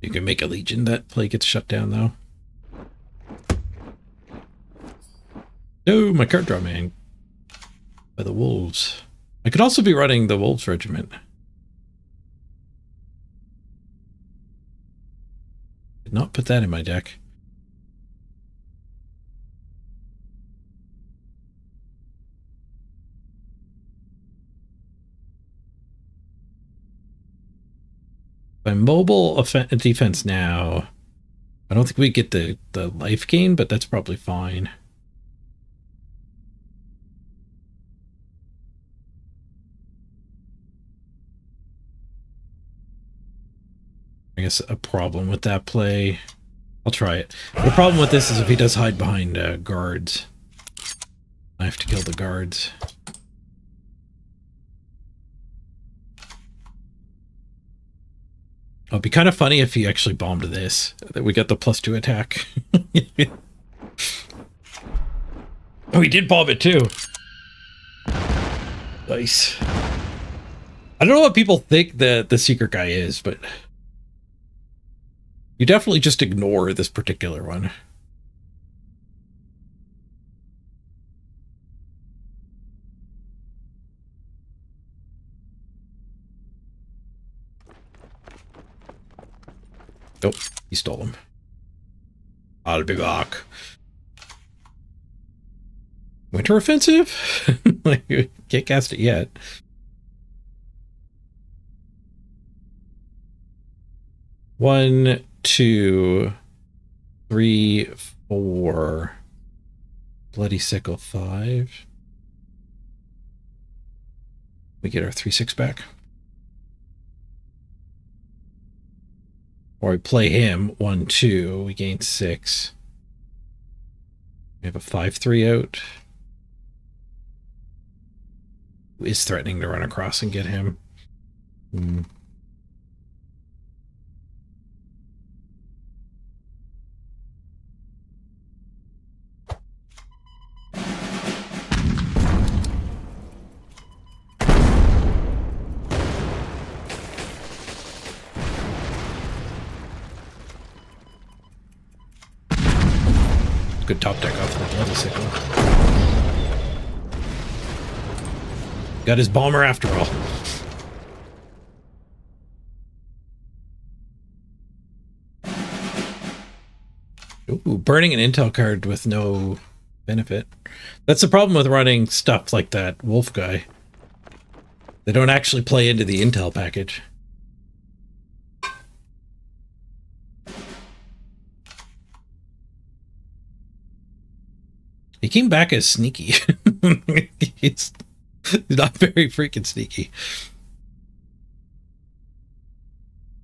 You can make a legion. That play gets shut down, though. No, my card draw man. By the wolves. I could also be running the wolves regiment. Did not put that in my deck. By mobile defense now, I don't think we get the life gain, but that's probably fine. I guess a problem with that play. I'll try it. The problem with this is if he does hide behind guards, I have to kill the guards. It'd be kind of funny if he actually bombed this. That we got the +2 attack. Oh, he did bomb it too. Nice. I don't know what people think the secret guy is, but you definitely just ignore this particular one. Nope, he stole him. I'll be back. Winter offensive? Like, can't cast it yet. One, 2, 3, 4. Bloody Sickle 5. We get our 3/6 back. Or we play him 1, 2. We gain 6. We have a 5/3 out. Who is threatening to run across and get him? Good top deck off the Bloody Sickle. Got his bomber after all. burning an intel card with no benefit. That's the problem with running stuff like that wolf guy. They don't actually play into the intel package. He came back as sneaky. He's not very freaking sneaky.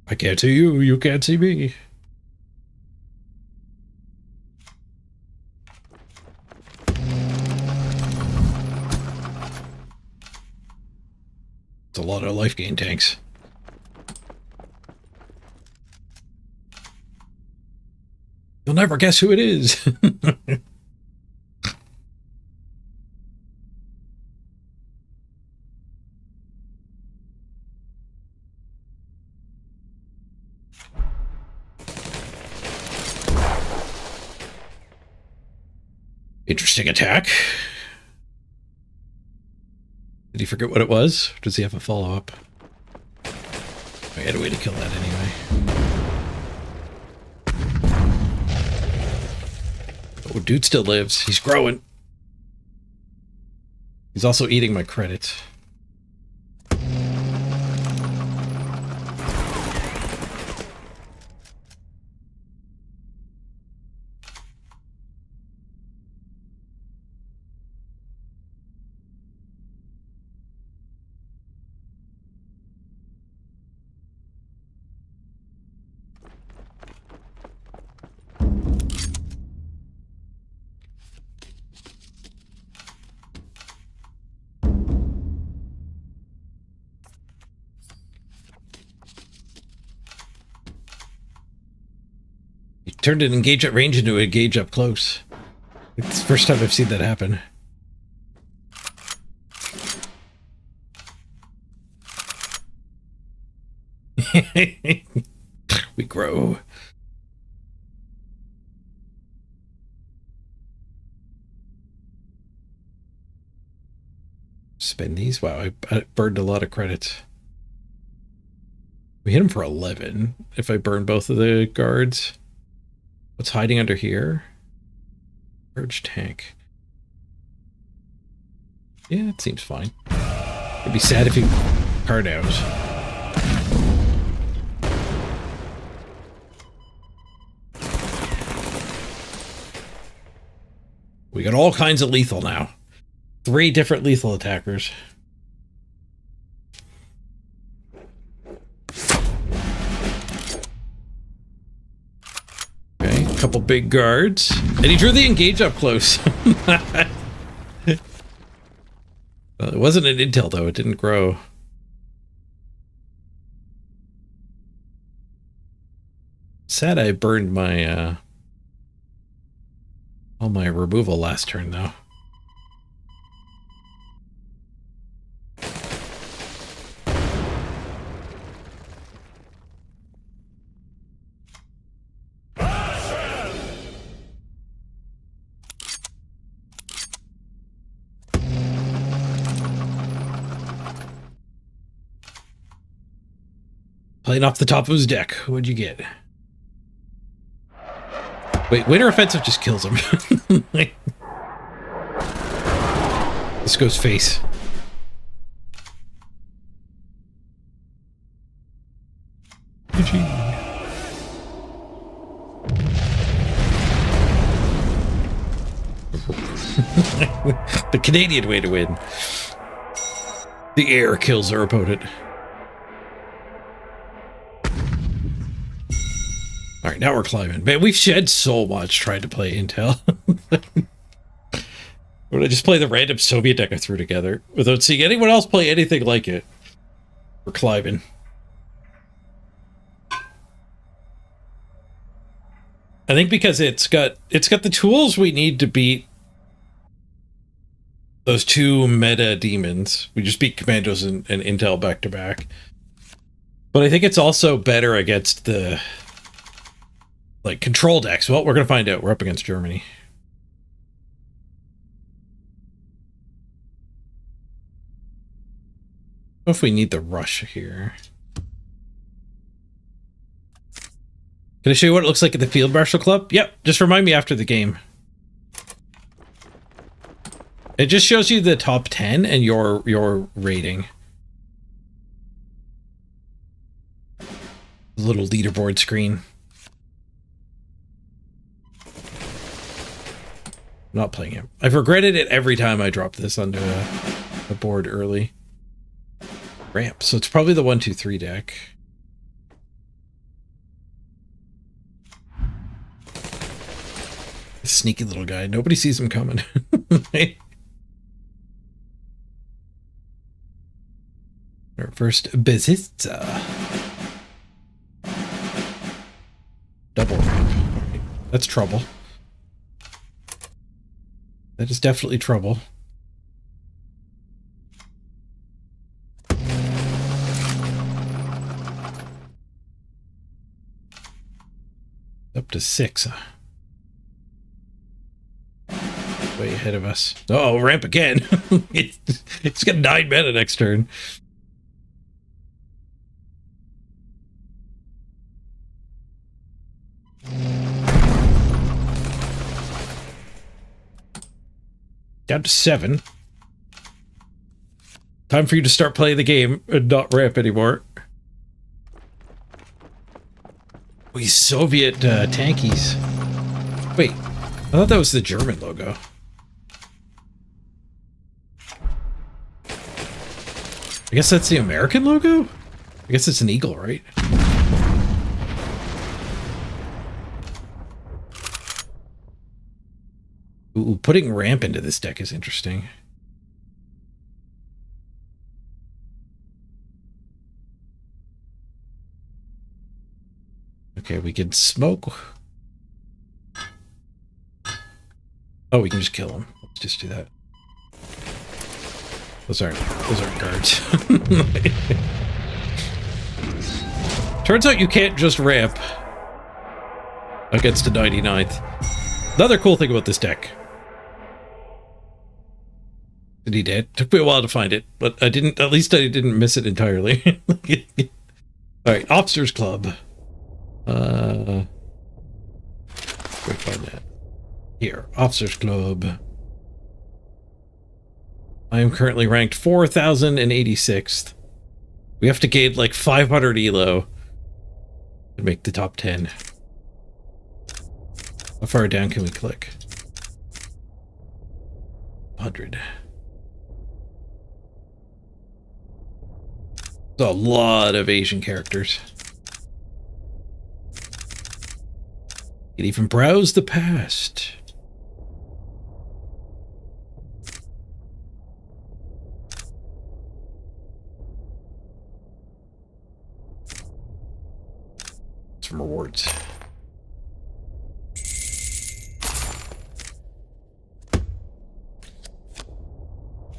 I can't see you, you can't see me. It's a lot of life gain tanks. You'll never guess who it is. Interesting attack. Did he forget what it was? Or does he have a follow-up? I had a way to kill that anyway. Oh, dude still lives. He's growing. He's also eating my credits. Turned an engage at range into a engage up close. It's the first time I've seen that happen. We grow. Spend these? Wow, I burned a lot of credits. We hit him for 11 if I burn both of the guards. What's hiding under here? Purge tank. Yeah, it seems fine. It'd be sad if he card out. We got all kinds of lethal now. 3 different lethal attackers. Couple big guards, and he drew the engage up close. Well, it wasn't an intel though, it didn't grow. Sad I burned my all my removal last turn though. Playing off the top of his deck. What'd you get? Wait, winter offensive just kills him. This goes face. The Canadian way to win. The air kills our opponent. All right, now we're climbing. Man, we've shed so much trying to play Intel. Would I just play the random Soviet deck I threw together without seeing anyone else play anything like it? We're climbing. I think because it's got the tools we need to beat those 2 meta demons. We just beat Commandos and Intel back to back. But I think it's also better against the like control decks. Well, we're gonna find out. We're up against Germany. What if we need the rush here? Can I show you what it looks like at the Field Marshal Club? Yep, just remind me after the game. It just shows you the top 10 and your rating. Little leaderboard screen. I'm not playing it. I've regretted it every time I drop this onto a board early. Ramp. So it's probably the 1, 2, 3 deck. Sneaky little guy. Nobody sees him coming. Our first Bezitza. Double ramp. That's trouble. That is definitely trouble. Up to 6. Way ahead of us. Oh, ramp again. It's got 9 mana next turn. Down to 7. Time for you to start playing the game and not ramp anymore. We Soviet tankies. Wait, I thought that was the German logo. I guess that's the American logo? I guess it's an eagle, right? Ooh, putting ramp into this deck is interesting. Okay, we can smoke. Oh, we can just kill him. Let's just do that. Those aren't guards. Turns out you can't just ramp against a 99th. Another cool thing about this deck. Did he dead? Took me a while to find it, but I didn't. At least I didn't miss it entirely. All right, Officers Club. Where find that? Here, Officers Club. I am currently ranked 4,086th. We have to gain like 500 elo to make the top 10. How far down can we click? 100. There's a lot of Asian characters. You can even browse the past. Some rewards.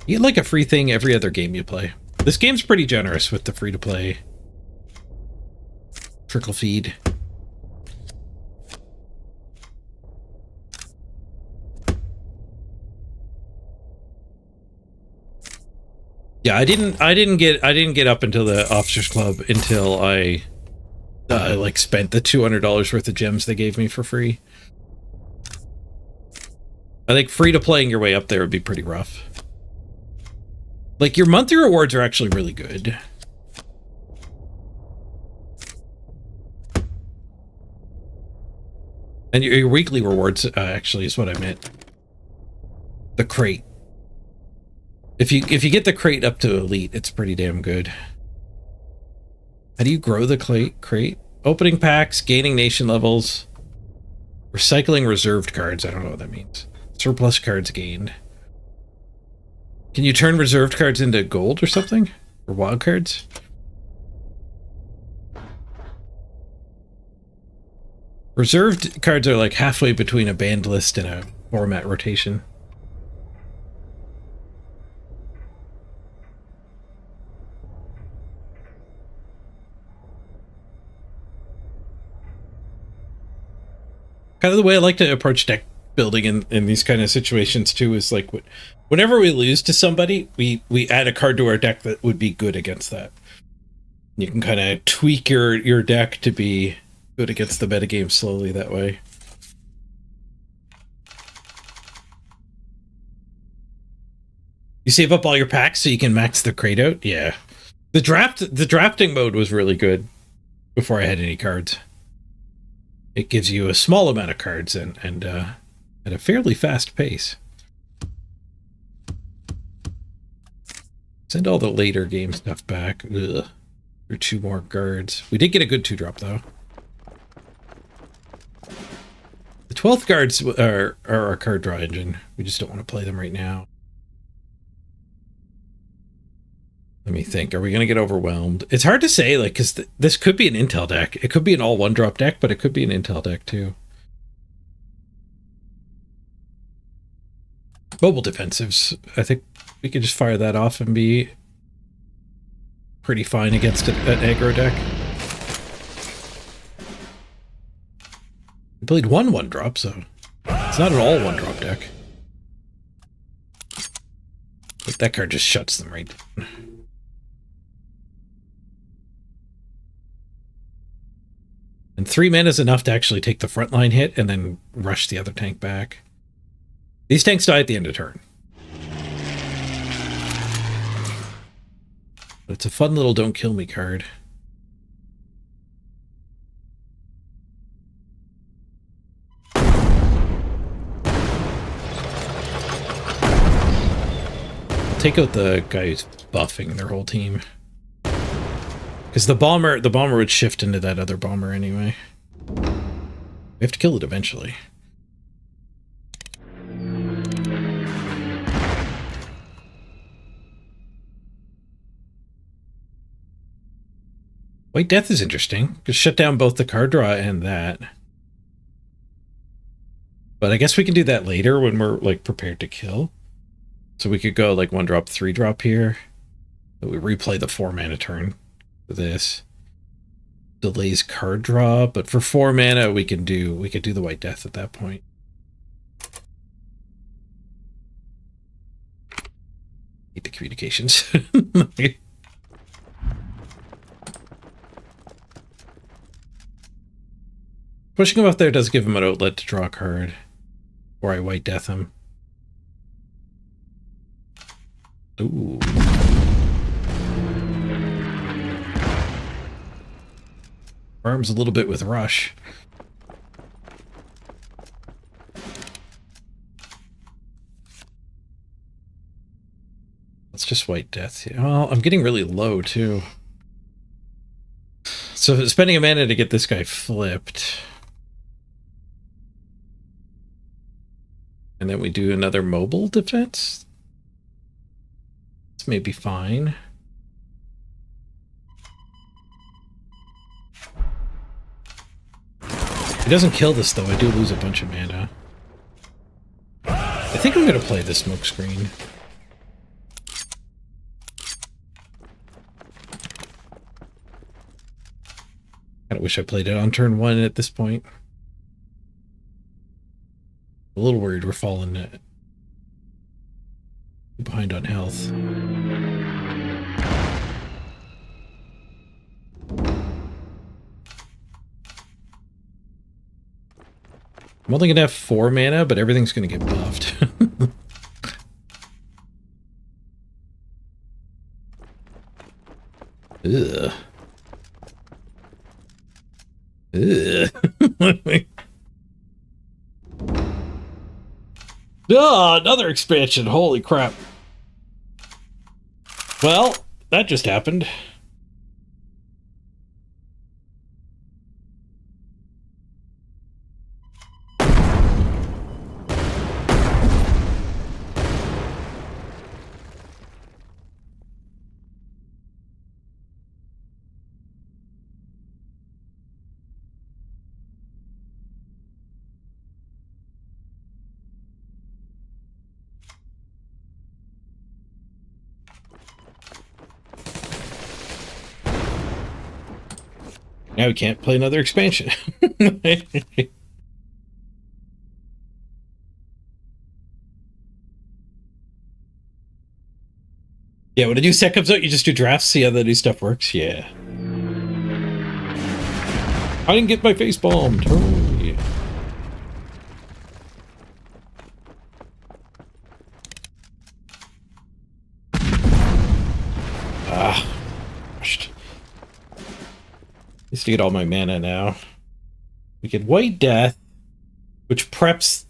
You get like a free thing every other game you play. This game's pretty generous with the free-to-play trickle feed. Yeah, I didn't get up until the Officers Club until I like spent the $200 worth of gems they gave me for free. I think free to playing your way up there would be pretty rough. Like, your monthly rewards are actually really good. And your weekly rewards, actually, is what I meant. The crate. If you get the crate up to elite, it's pretty damn good. How do you grow the crate? Opening packs, gaining nation levels, recycling reserved cards. I don't know what that means. Surplus cards gained. Can you turn reserved cards into gold or something? Or wild cards? Reserved cards are like halfway between a banned list and a format rotation. Kind of the way I like to approach deck building in these kind of situations too is like whenever we lose to somebody, we add a card to our deck that would be good against that. You can kind of tweak your deck to be Good against the metagame slowly that way. You save up all your packs so you can max the crate out? Yeah. The drafting mode was really good before I had any cards. It gives you a small amount of cards and at a fairly fast pace. Send all the later game stuff back. Ugh. For 2 more guards. We did get a good 2-drop though. The 12th guards are our card draw engine. We just don't want to play them right now. Let me think. Are we going to get overwhelmed? It's hard to say, like, because this could be an Intel deck. It could be an all 1-drop deck, but it could be an Intel deck, too. Mobile defensives. I think we could just fire that off and be pretty fine against an aggro deck. We played 1-1-drop, so it's not an all 1-drop deck. But that card just shuts them right down. And 3 mana is enough to actually take the frontline hit and then rush the other tank back. These tanks die at the end of turn. But it's a fun little don't kill me card. I'll take out the guy who's buffing their whole team. Because the bomber would shift into that other bomber anyway. We have to kill it eventually. White Death is interesting. Could shut down both the card draw and that. But I guess we can do that later when we're like prepared to kill. So we could go like 1-drop, 3-drop here. But we replay the 4 mana turn. This delays card draw, but for 4 mana we could do the White Death at that point. Hate the communications. Pushing him up there does give him an outlet to draw a card, or I White Death him. Ooh. Arms a little bit with rush. Let's just White Death here. Well, I'm getting really low too. So spending a mana to get this guy flipped. And then we do another mobile defense. This may be fine. If it doesn't kill this, though, I do lose a bunch of mana. I think I'm going to play the smoke screen. Kind of wish I played it on turn 1 at this point. A little worried we're falling behind on health. I'm only going to have 4 mana, but everything's going to get buffed. Ugh. Ugh. Oh, another expansion. Holy crap. Well, that just happened. Now we can't play another expansion. Yeah, when a new set comes out, you just do drafts, see how the new stuff works. Yeah. I didn't get my face bombed. Hooray. Ah, rushed. Needs to get all my mana now. We get White Death, which preps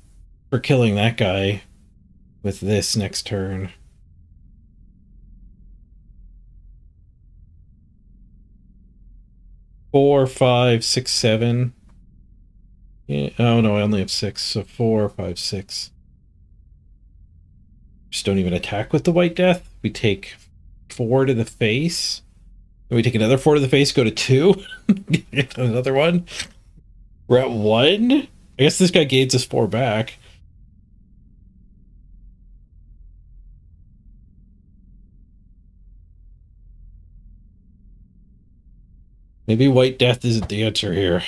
for killing that guy with this next turn. Four, five, six, seven. Yeah. Oh no, I only have 6. So 4, 5, 6. Just don't even attack with the White Death. We take 4 to the face. Then we take another 4 to the face, go to 2. Another one. We're at 1. I guess this guy gains us 4 back. Maybe White Death isn't the answer here.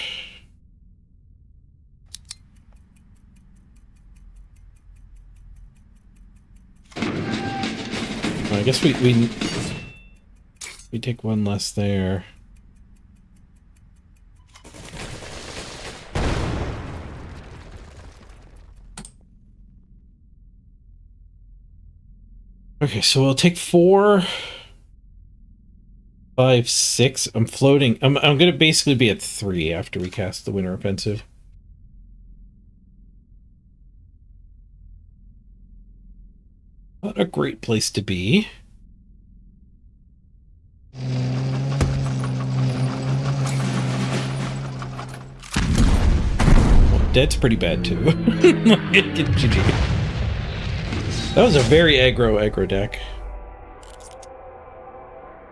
I guess we take 1 less there. Okay, so we'll take 4, 5, 6. I'm floating. I'm gonna basically be at 3 after we cast the Winter Offensive. Not a great place to be. Well, dead's pretty bad too. GG. That was a very aggro deck.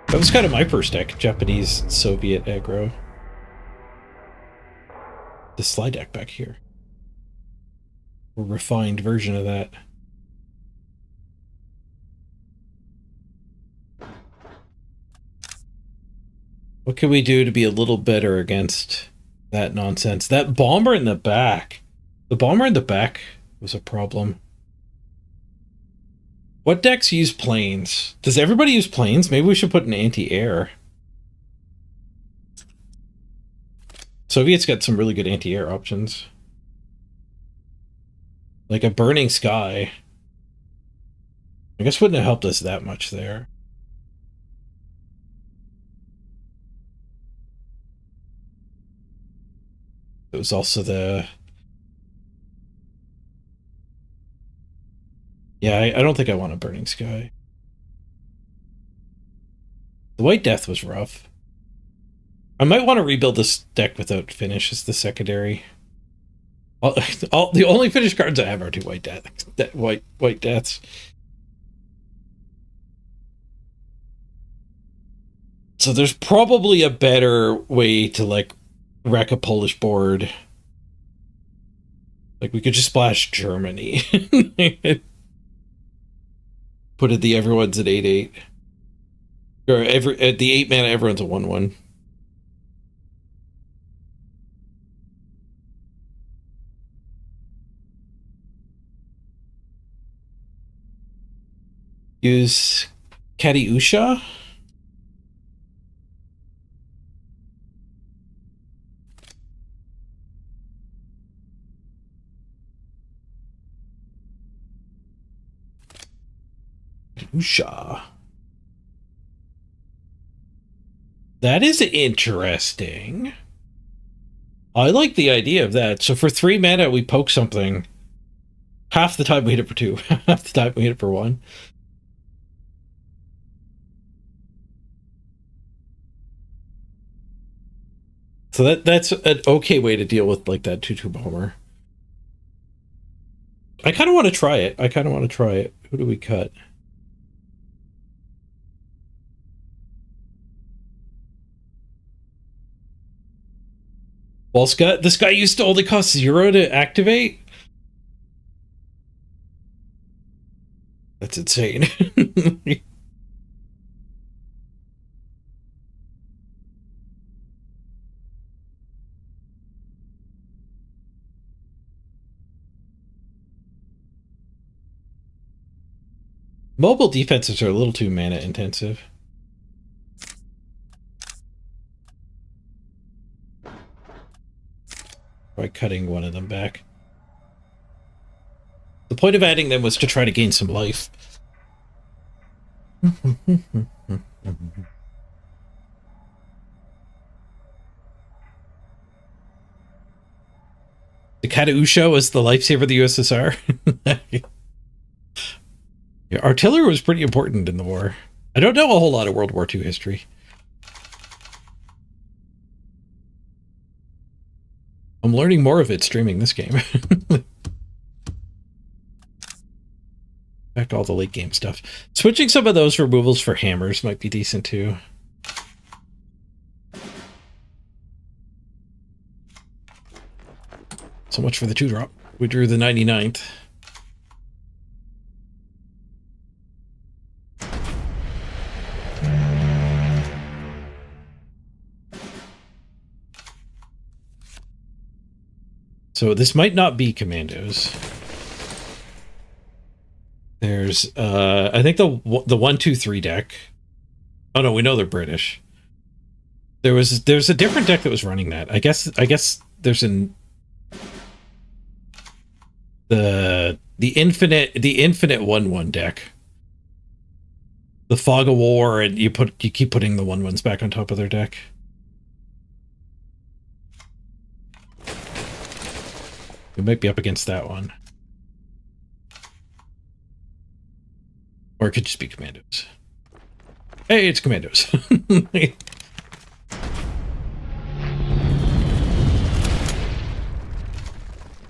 That was kind of my first deck, Japanese Soviet aggro. The slide deck back here. A refined version of that. What can we do to be a little better against that nonsense? That bomber in the back. The bomber in the back was a problem. What decks use planes? Does everybody use planes? Maybe we should put an anti-air. Soviets got some really good anti-air options. Like a burning sky. I guess wouldn't have helped us that much there. It was also the... Yeah, I don't think I want a burning sky. The White Death was rough. I might want to rebuild this deck without finish as the secondary. The only finished cards I have are 2 White Death, White Deaths. So there's probably a better way to like wreck a Polish board. Like we could just splash Germany. Put it the everyone's at 8/8. Or at the 8 mana everyone's a 1/1. Use Katyusha. Katyusha. That is interesting. I like the idea of that. So for 3 mana, we poke something. Half the time we hit it for 2. Half the time we hit it for 1. So that's an okay way to deal with like that 2/2 bomber. I kind of want to try it. Who do we cut? Well, this guy used to only cost 0 to activate? That's insane. Mobile defenses are a little too mana intensive. by cutting one of them back. The point of adding them was to try to gain some life. The Katausha was the lifesaver of the USSR. Yeah, artillery was pretty important in the war. I don't know a whole lot of World War II history. I'm learning more of it streaming this game. Back all the late game stuff. Switching some of those removals for hammers might be decent too. So much for the 2-drop. We drew the 99th. So this might not be commandos. There's I think the 1-2-3 deck. Oh no, we know they're British. There's a different deck that was running that. I guess there's an the infinite 1-1 deck. The Fog of War, and you keep putting the 1-1s back on top of their deck. We might be up against that one. Or it could just be commandos. Hey, it's commandos.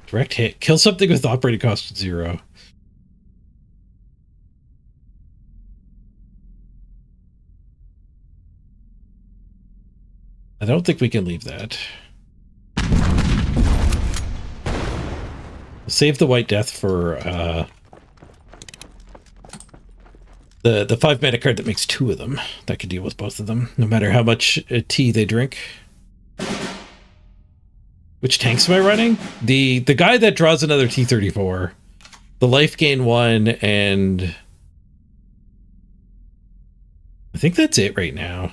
Direct hit. Kill something with operating cost 0. I don't think we can leave that. Save the White Death for the 5 mana card that makes 2 of them. That could deal with both of them, no matter how much tea they drink. Which tanks am I running? The guy that draws another T-34, the life gain 1, and I think that's it right now.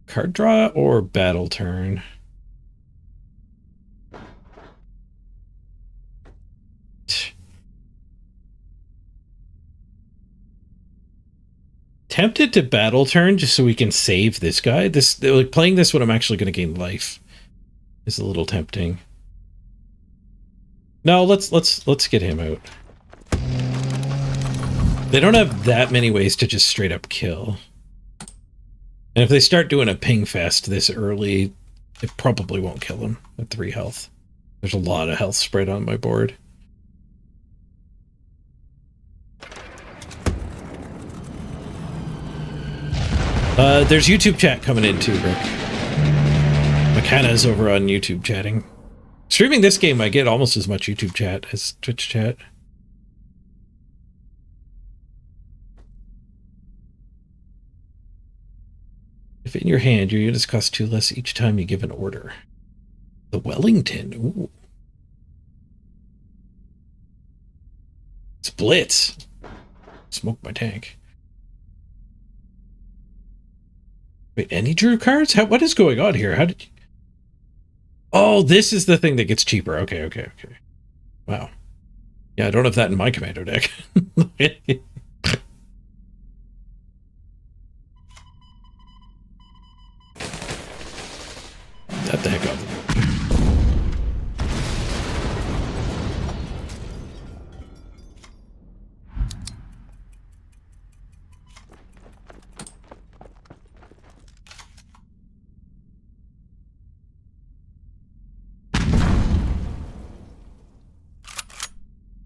Card draw or battle turn? Tempted to battle turn just so we can save this guy. This, like, playing this when I'm actually going to gain life is a little tempting. No, let's get him out. They don't have that many ways to just straight up kill. And if they start doing a ping fest this early, it probably won't kill him at 3 health. There's a lot of health spread on my board. There's YouTube chat coming in too, Rick. McKenna's over on YouTube chatting. Streaming this game, I get almost as much YouTube chat as Twitch chat. If in your hand, your units cost 2 less each time you give an order. The Wellington. Ooh. It's Blitz. Smoke my tank. Wait, any drew cards? What is going on here? How did you... Oh, this is the thing that gets cheaper. Okay. Wow. Yeah, I don't have that in my commando deck. That the heck out of the board.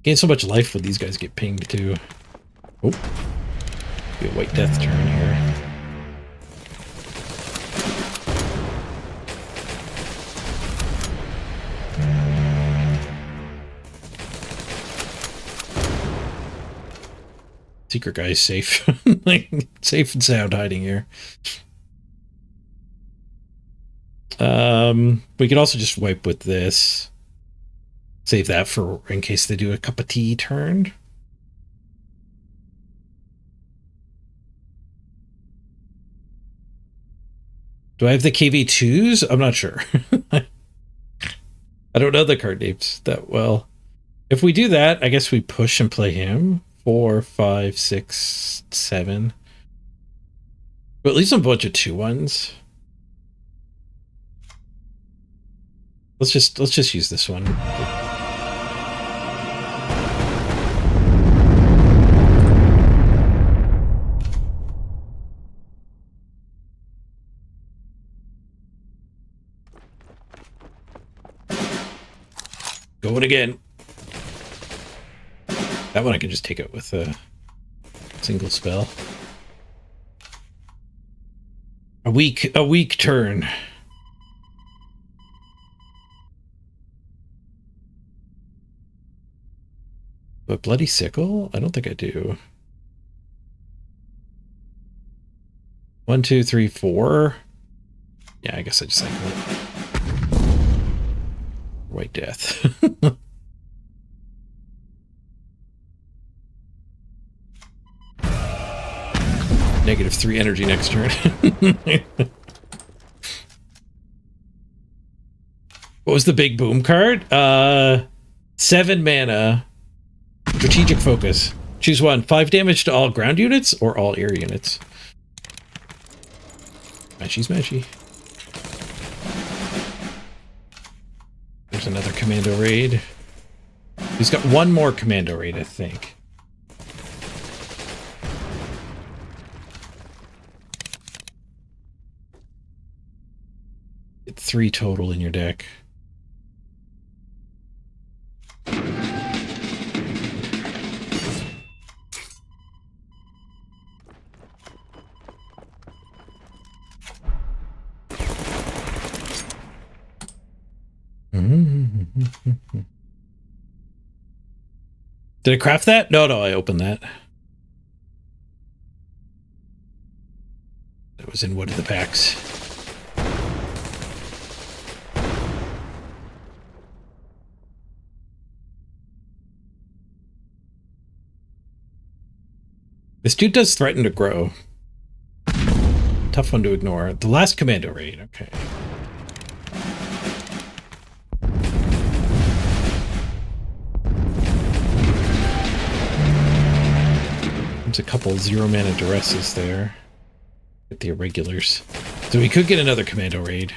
Gain so much life when these guys get pinged too. Oh, be a White Death turn here. Secret guy's safe. Safe and sound hiding here. We could also just wipe with this. Save that for in case they do a cup of tea turn. Do I have the KV2s? I'm not sure. I don't know the card names that well. If we do that, I guess we push and play him. 4, 5, 6, 7. But at least a bunch of 2-1s. Let's just use this one. Going again. That one I can just take out with a single spell. A weak turn. But Bloody Sickle? I don't think I do. 1, 2, 3, 4. Yeah, I guess I just cycle it. White Death. -3 energy next turn. What was the big boom card? 7 mana. Strategic Focus. Choose one. 5 damage to all ground units or all air units. Smashy. There's another Commando Raid. He's got one more Commando Raid, I think. Get 3 total in your deck. Did I craft that? No, I opened that. That was in one of the packs. This dude does threaten to grow. Tough one to ignore. The last Commando Raid, okay. There's a couple 0-mana duresses there. Get the irregulars. So we could get another Commando Raid.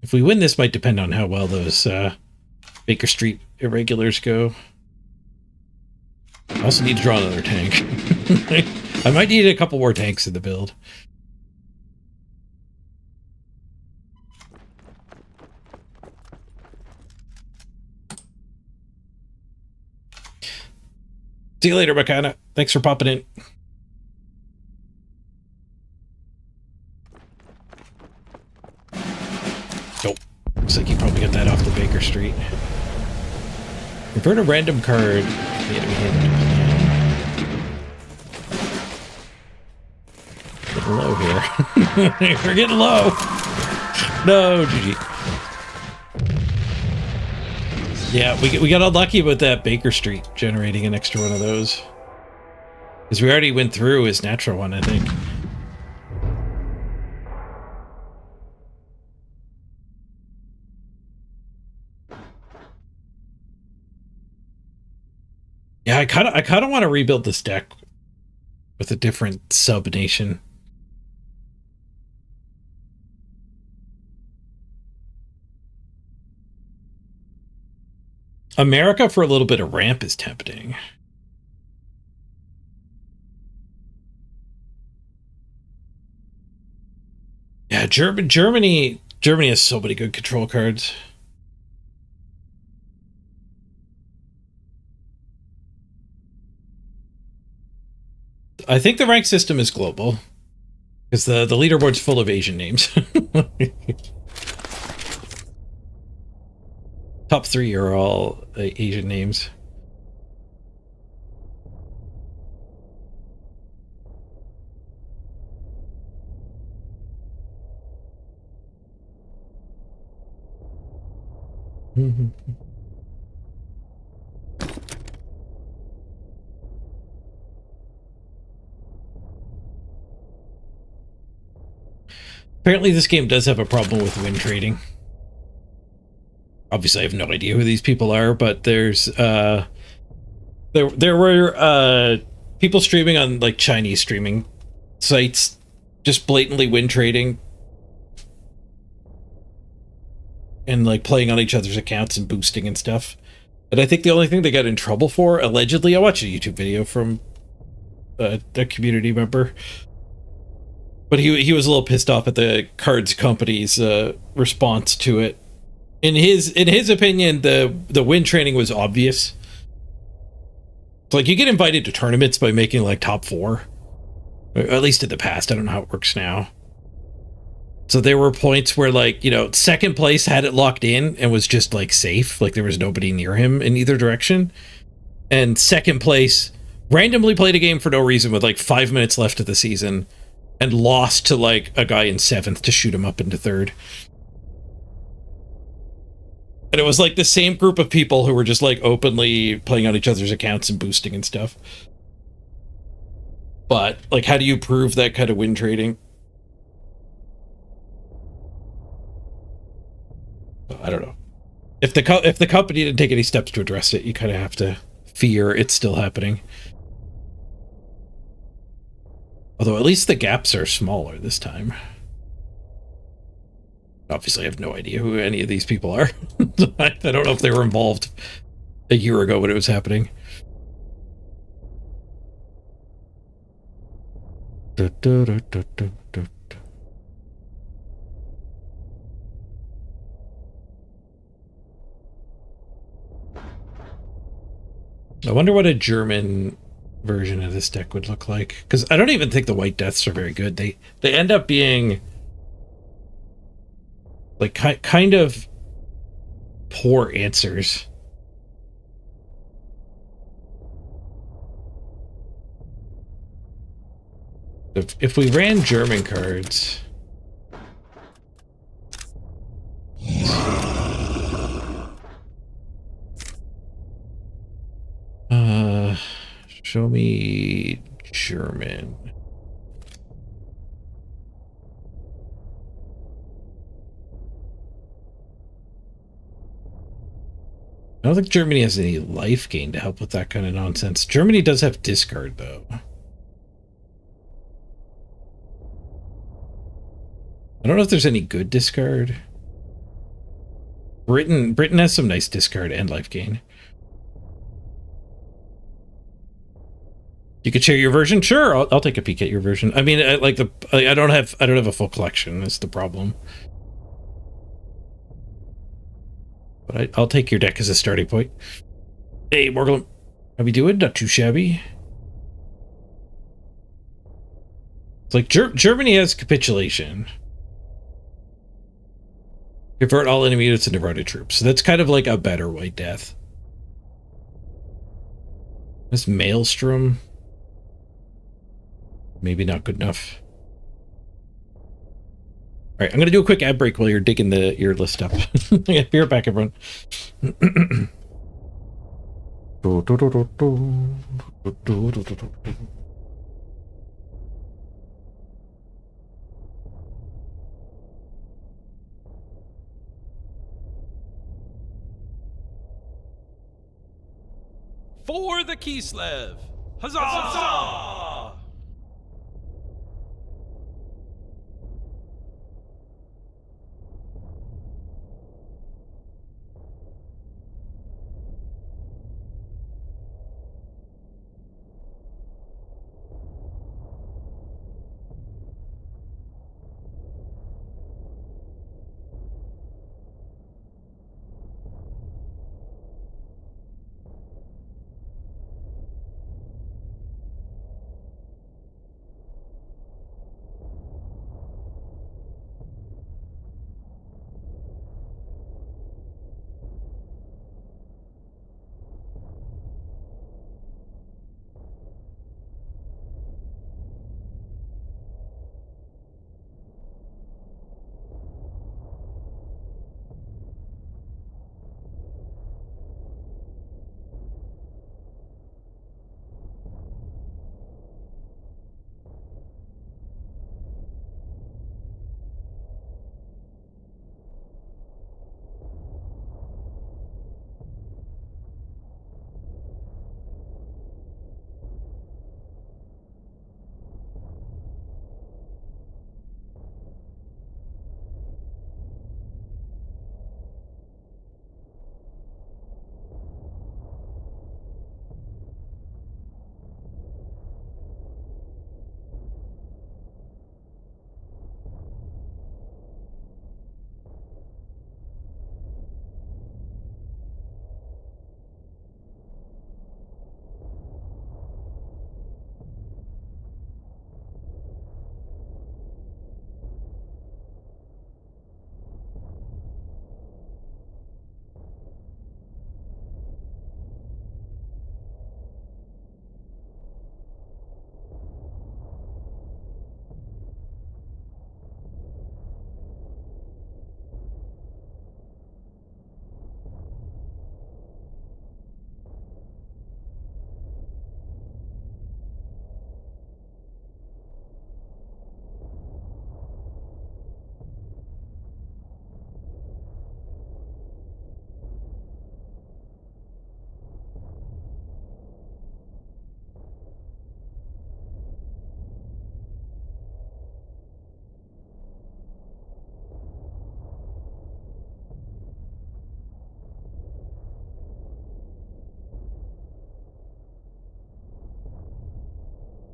If we win, this might depend on how well those Baker Street irregulars go. I also need to draw another tank. I might need a couple more tanks in the build. See you later, Makana. Thanks for popping in. Nope. Looks like you probably got that off the Baker Street. Convert a random card. The enemy hand. Getting low here. We're getting low. No, GG. Yeah, we got unlucky with that Baker Street generating an extra one of those. Because we already went through his natural one, I think. Yeah, I kind of want to rebuild this deck with a different sub-nation. America for a little bit of ramp is tempting. Yeah, Germany has so many good control cards. I think the rank system is global because the leaderboard's full of Asian names. Top 3 are all Asian names. Apparently this game does have a problem with win trading. Obviously I have no idea who these people are, but there's there were people streaming on like Chinese streaming sites just blatantly win trading and like playing on each other's accounts and boosting and stuff. And I think the only thing they got in trouble for, allegedly, I watched a YouTube video from a community member, but he was a little pissed off at the cards company's response to it. In his opinion, the win trading was obvious. It's like you get invited to tournaments by making like top 4, or at least in the past. I don't know how it works now. So there were points where, like, you know, second place had it locked in and was just like safe, like there was nobody near him in either direction, and second place randomly played a game for no reason with like 5 minutes left of the season and lost to like a guy in 7th to shoot him up into 3rd. And it was like the same group of people who were just like openly playing on each other's accounts and boosting and stuff. But like, how do you prove that kind of win trading? I don't know. If the company didn't take any steps to address it, you kind of have to fear it's still happening. Although at least the gaps are smaller this time. Obviously, I have no idea who any of these people are. I don't know if they were involved a year ago when it was happening. I wonder what a German version of this deck would look like, because I don't even think the White Deaths are very good. They end up being like kind of poor answers. If we ran German cards, show me German. I don't think Germany has any life gain to help with that kind of nonsense. Germany does have discard, though. I don't know if there's any good discard. Britain has some nice discard and life gain. You could share your version, sure. I'll take a peek at your version. I mean, I don't have a full collection. That's the problem. But I'll take your deck as a starting point. Hey, Morgan, how we doing? Not too shabby. It's like Germany has capitulation. Convert all enemy units into routed troops. So that's kind of like a better White Death. This Maelstrom. Maybe not good enough. All right, I'm going to do a quick ad break while you're digging your list up. Be right back, everyone. For the Kislev! Huzzah! Huzzah!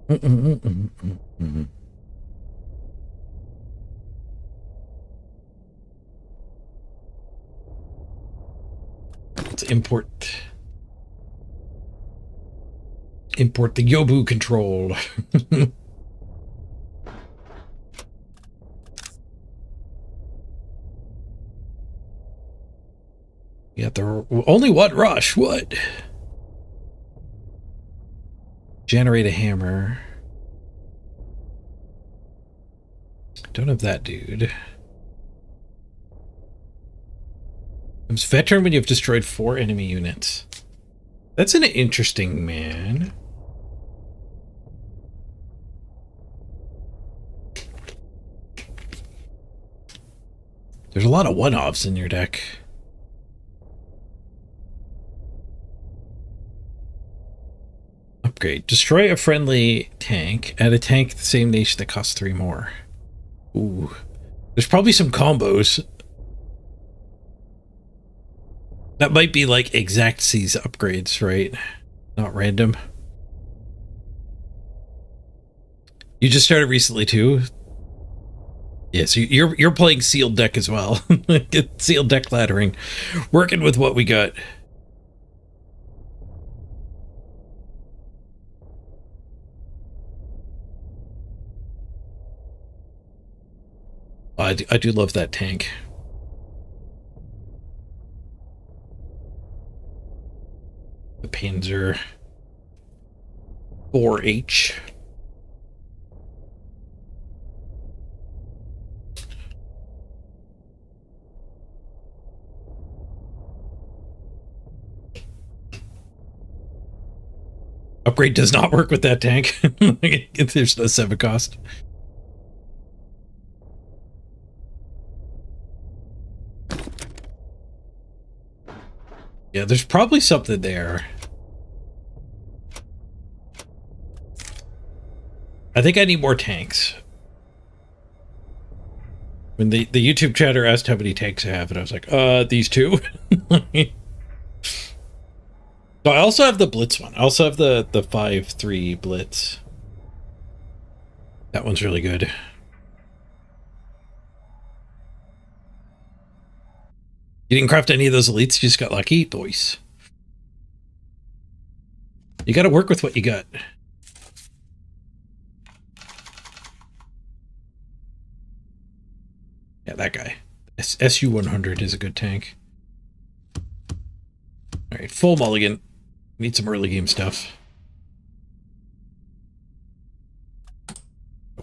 Let's import the Yobu control. Yeah, there only one rush. What? Generate a hammer. Don't have that, dude. Comes veteran when you've destroyed 4 enemy units. That's an interesting man. There's a lot of one-offs in your deck. Upgrade. Destroy a friendly tank. Add a tank the same nation that costs 3 more. Ooh. There's probably some combos. That might be like exact C's upgrades, right? Not random. You just started recently too? Yeah, so you're playing sealed deck as well. Get sealed deck laddering. Working with what we got. I do love that tank. The Panzer 4H. Upgrade does not work with that tank. There's no 7 cost. Yeah, there's probably something there. I think I need more tanks. When the YouTube chatter asked how many tanks I have, and I was like, these 2. So I also have the Blitz one. I also have the 5-3 Blitz. That one's really good. You didn't craft any of those elites, you just got lucky? Nice. You gotta work with what you got. Yeah, that guy. SU-100 is a good tank. Alright, full mulligan. Need some early game stuff.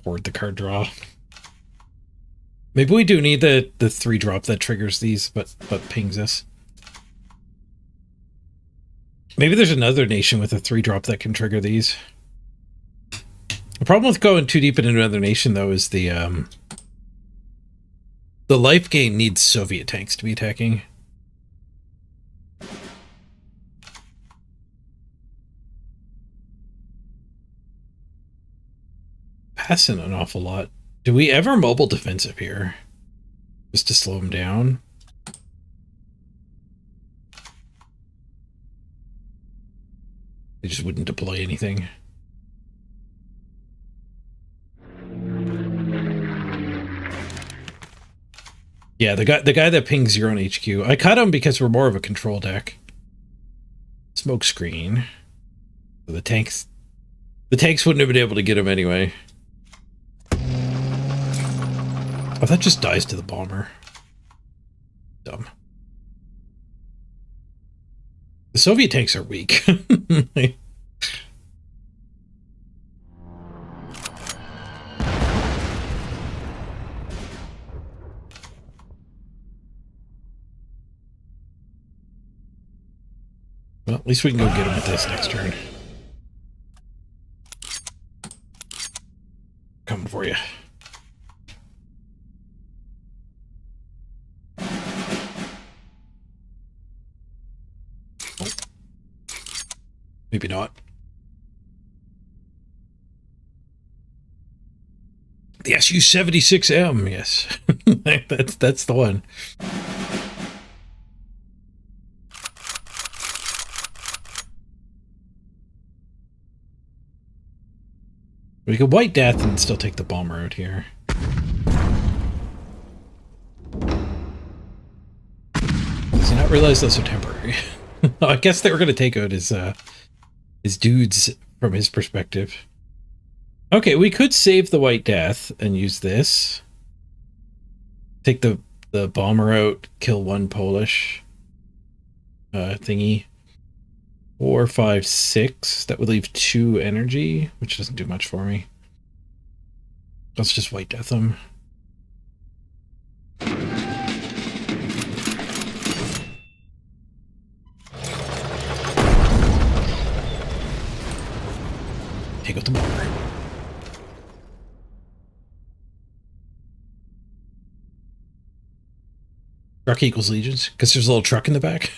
Hoard the card draw. Maybe we do need the 3-drop that triggers these, but pings us. Maybe there's another nation with a 3-drop that can trigger these. The problem with going too deep into another nation, though, is the life gain needs Soviet tanks to be attacking. Passing an awful lot. Do we ever mobile defensive here? Just to slow him down? They just wouldn't deploy anything. Yeah, the guy that pings your own HQ. I cut him because we're more of a control deck. Smoke screen. The tanks wouldn't have been able to get him anyway. Oh, that just dies to the bomber. Dumb. The Soviet tanks are weak. Well, at least we can go get him with this next turn. Coming for you. Oh. Maybe not. The SU-76M, yes. that's the one. We could White Death and still take the bomber out here. Does he not realize those are temporary? I guess they were going to take out his dudes from his perspective. Okay, we could save the White Death and use this. Take the bomber out, kill one Polish thingy. 4, 5, 6. That would leave 2 energy, which doesn't do much for me. Let's just White Death them. Take out the bomber. Truck equals legions, because there's a little truck in the back.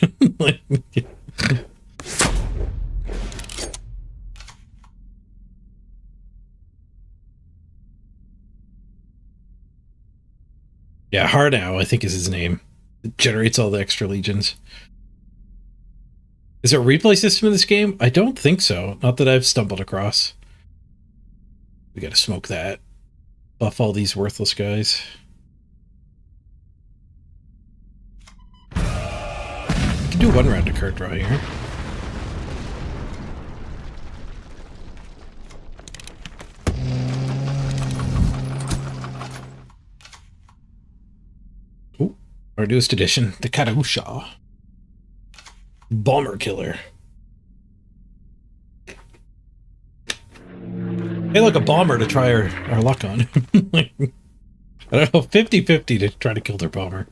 Yeah, Hardow, I think is his name. It generates all the extra legions. Is there a replay system in this game? I don't think so. Not that I've stumbled across. We gotta smoke that. Buff all these worthless guys. We can do 1 round of card draw here. Ooh, our newest edition, the Katyusha. Bomber killer. Hey, look, a bomber to try our luck on. I don't know, 50-50 to try to kill their bomber.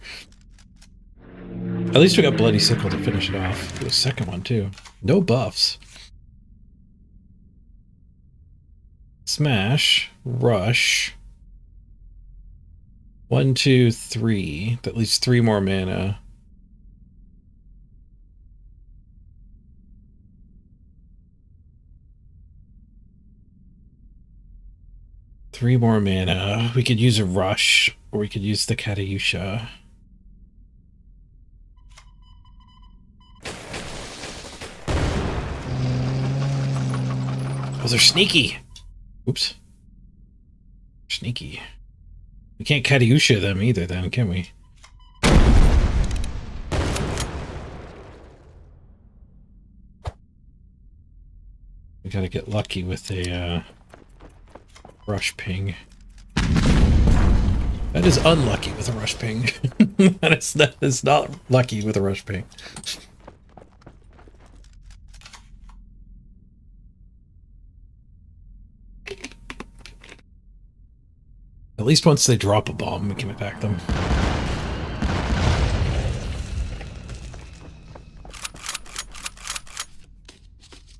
At least we got Bloody Sickle to finish it off. The second one, too. No buffs. Smash. Rush. 1, 2, 3. That leaves 3 more mana. Three more mana. We could use a rush, or we could use the Katyusha. Oh, they're sneaky. Oops. Sneaky. We can't Katyusha them either then, can we? We gotta get lucky with a, rush ping. That is unlucky with a rush ping. that is not lucky with a rush ping. At least once they drop a bomb, we can attack them.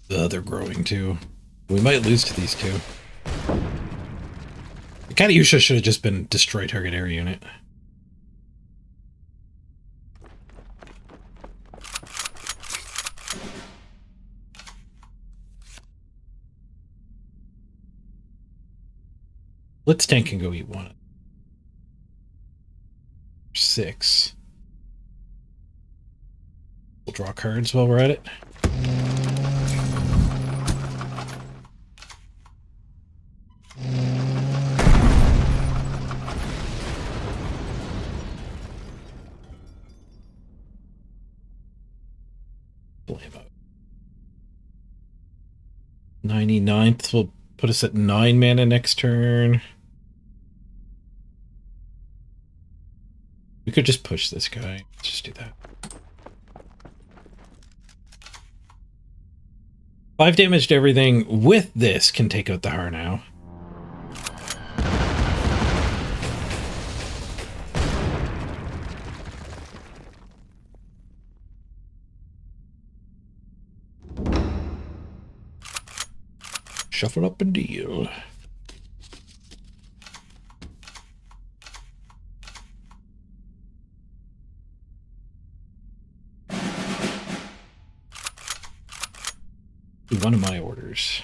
They're growing too. We might lose to these two. The Katyusha should have just been destroy target area unit. Blitz tank can go eat 1. 6. We'll draw cards while we're at it. Blame out. 99th will put us at 9 mana next turn. We could just push this guy. Let's just do that. 5 damage to everything with this can take out the Harnow. Shuffle up and deal. One of my orders.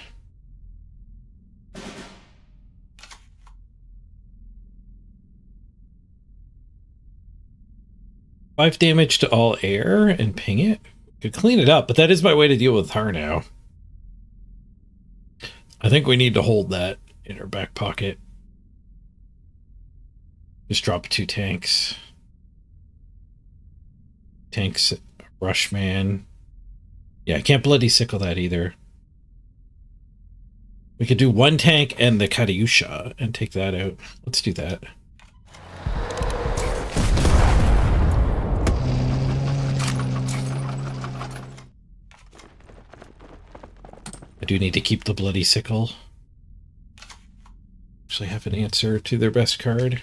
Five damage to all air and ping it. Could clean it up, but that is my way to deal with Harnow. I think we need to hold that in our back pocket. Just drop 2 tanks. Tanks, Rushman. Yeah, I can't bloody sickle that either. We could do 1 tank and the Katyusha and take that out. Let's do that. I do need to keep the bloody sickle. Actually have an answer to their best card.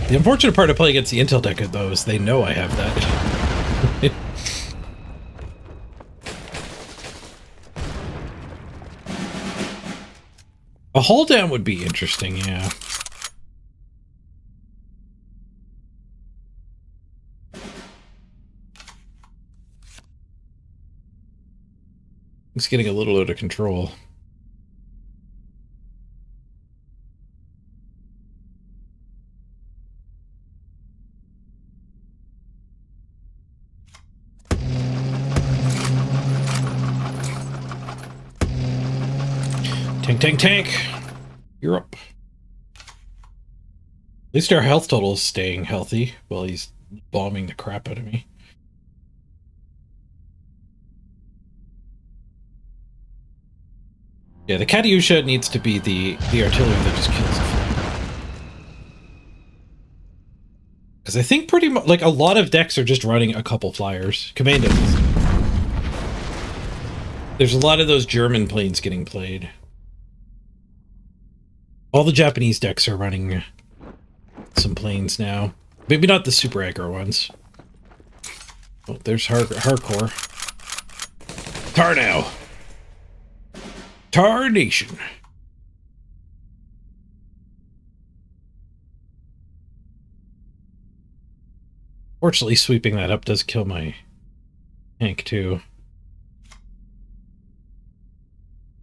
The unfortunate part of playing against the Intel deck, though, is they know I have that. A hull down would be interesting, yeah. It's getting a little out of control. Tank, tank, tank! You're up. At least our health total is staying healthy while he's bombing the crap out of me. Yeah, the Katyusha needs to be the artillery that just kills the flame. Because I think pretty much, like, a lot of decks are just running a couple flyers. Commandos. There's a lot of those German planes getting played. All the Japanese decks are running some planes now. Maybe not the super aggro ones. Oh, there's hardcore. Tar now! Tar Nation! Fortunately, sweeping that up does kill my tank, too.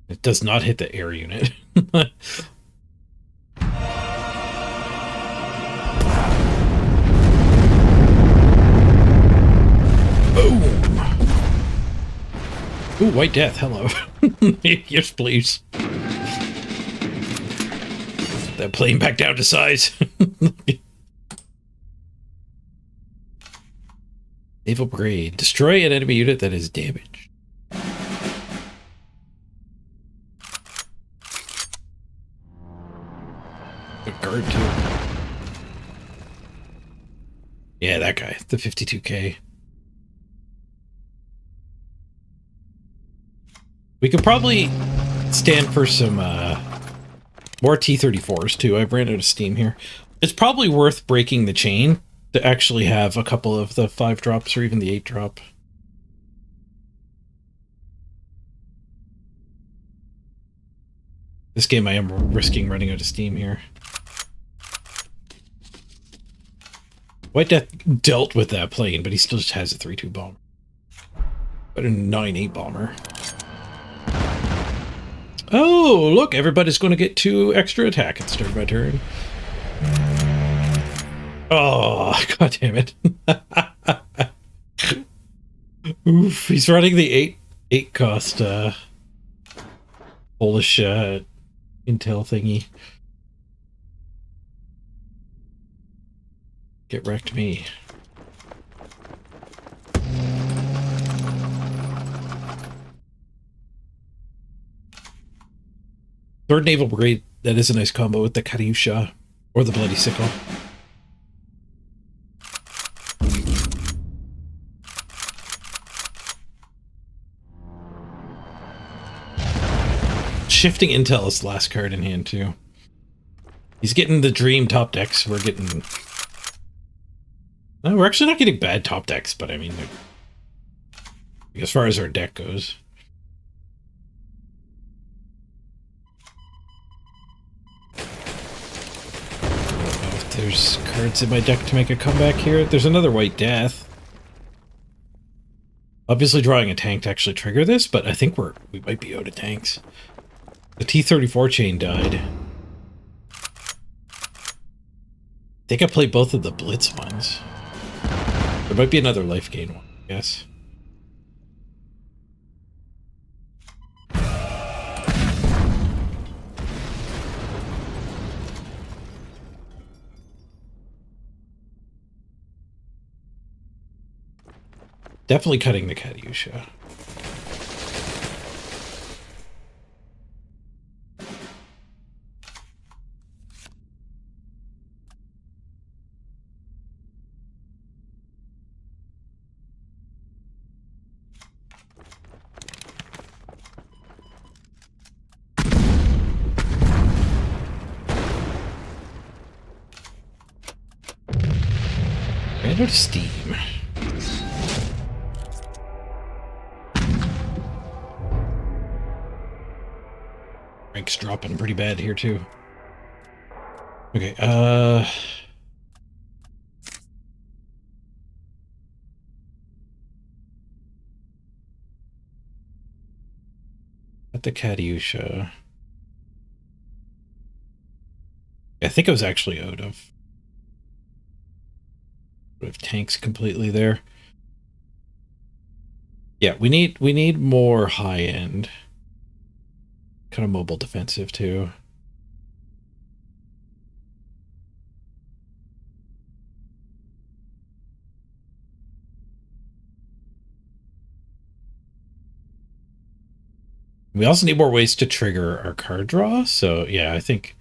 It does not hit the air unit. Boom! Ooh, White Death, hello. Yes, please. That plane back down to size. Naval Brigade. Destroy an enemy unit that is damaged. Good guard, too. Yeah, that guy. The 52k. We could probably stand for some more T-34s, too. I've ran out of steam here. It's probably worth breaking the chain to actually have a couple of the 5 drops or even the 8 drop. This game I am risking running out of steam here. White Death dealt with that plane, but he still just has a 3-2 bomber. But a 9-8 bomber. Oh, look, everybody's going to get 2 extra attack at the start of my turn. Oh, god damn it. Oof, he's running the 8 cost Polish intel thingy. Get wrecked me. Third Naval Brigade, that is a nice combo with the Katyusha or the Bloody Sickle. Shifting Intel is the last card in hand, too. He's getting the dream top decks. We're getting... No, we're actually not getting bad top decks, but I mean, as far as our deck goes. There's cards in my deck to make a comeback here. There's another White Death. Obviously drawing a tank to actually trigger this, but I think we might be out of tanks. The T-34 chain died. I think I played both of the Blitz ones. There might be another life gain one, I guess. Definitely cutting the Katyusha. Ran out of steam. Rank's dropping pretty bad here too. Okay, at the Katyusha. I think I was actually out of tanks completely there. Yeah, we need more high end. Kind of mobile defensive too. We also need more ways to trigger our card draw. So yeah, I think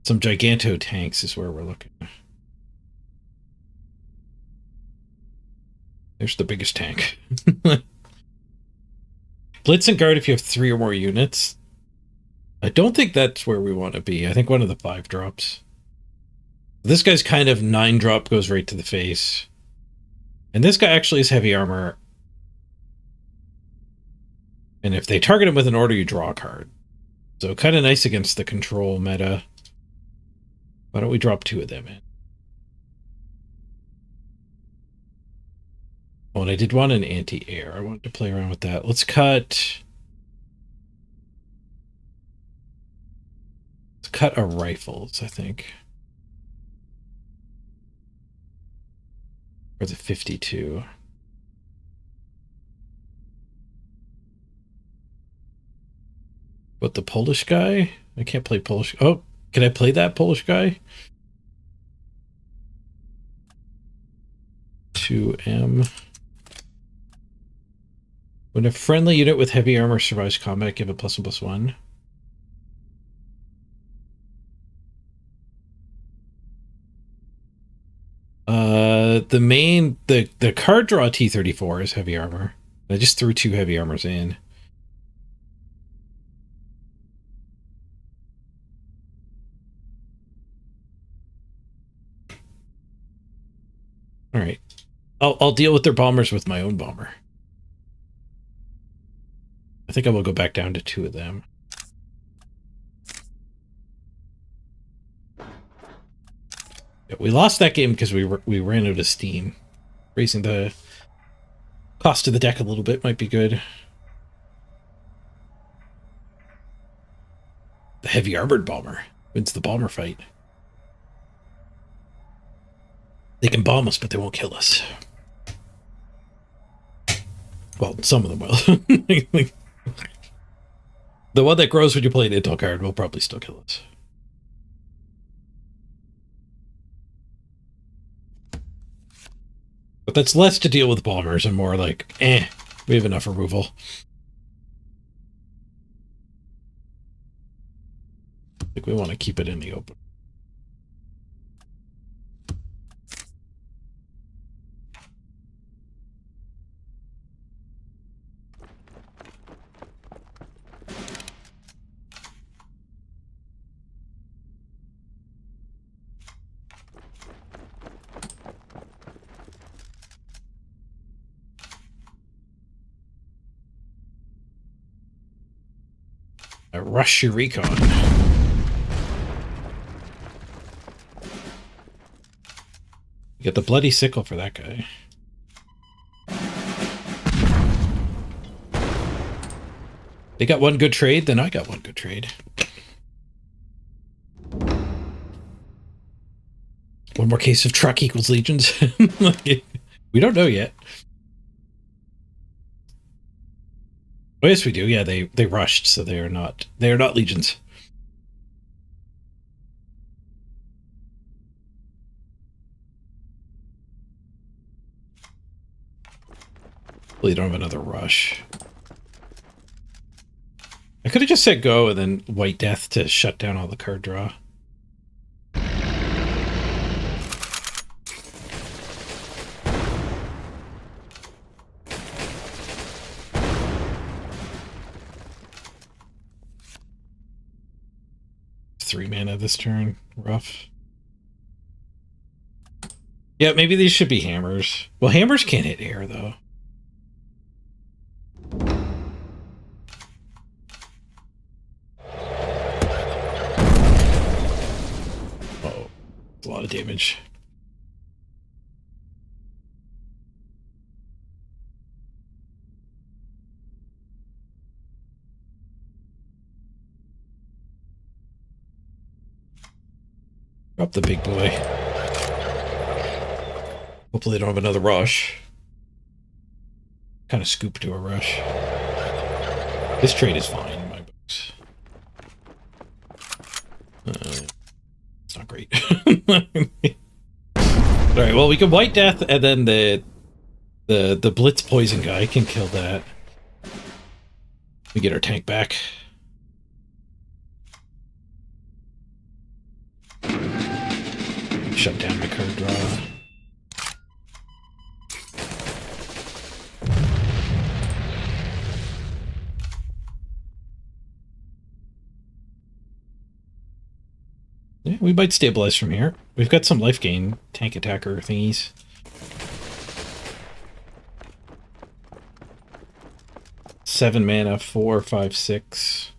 some Giganto tanks is where we're looking. There's the biggest tank. Blitz and guard if you have 3 or more units. I don't think that's where we want to be. I think one of the 5 drops. This guy's kind of 9 drop goes right to the face. And this guy actually is heavy armor. And if they target him with an order, you draw a card. So kind of nice against the control meta. Why don't we drop 2 of them in? Oh, and I did want an anti-air. I wanted to play around with that. Let's cut our rifles, I think. Or the 52. What, the Polish guy? I can't play Polish. Oh, can I play that Polish guy? 2M. When a friendly unit with heavy armor survives combat, give it +1/+1. The card draw T-34 is heavy armor. I just threw 2 heavy armors in. All right, I'll deal with their bombers with my own bomber. I think I will go back down to 2 of them. Yeah, we lost that game because we ran out of steam. Raising the cost of the deck a little bit might be good. The heavy armored bomber wins the bomber fight. They can bomb us, but they won't kill us. Well, some of them will. The one that grows when you play an intel card will probably still kill us. But that's less to deal with bombers and more like, we have enough removal. I think we want to keep it in the open. Rush your recon. You get the bloody sickle for that guy. They got 1 good trade, then I got 1 good trade. 1 more case of truck equals legions. We don't know yet. Oh, yes, we do. Yeah, they rushed, so they are not legions. Hopefully, don't have another rush. I could have just said go and then White Death to shut down all the card draw. Three mana this turn. Rough. Yeah, maybe these should be hammers. Well, hammers can't hit air, though. Oh, a lot of damage. Drop the big boy. Hopefully they don't have another rush. Kind of scoop to a rush. This trade is fine in my books. It's not great. Alright, well we can White Death and then the Blitz Poison guy can kill that. We get our tank back. Shut down my card draw. Yeah, we might stabilize from here. We've got some life gain tank attacker thingies. Seven mana, 4, 5, 6.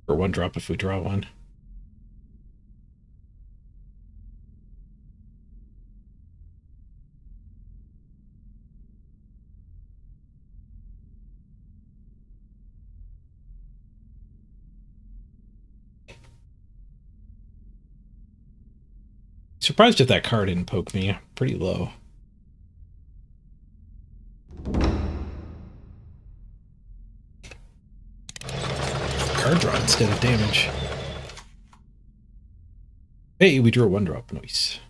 For one drop if we draw one. Surprised if that card didn't poke me. Pretty low. Card draw instead of damage. Hey, we drew a one drop. Nice.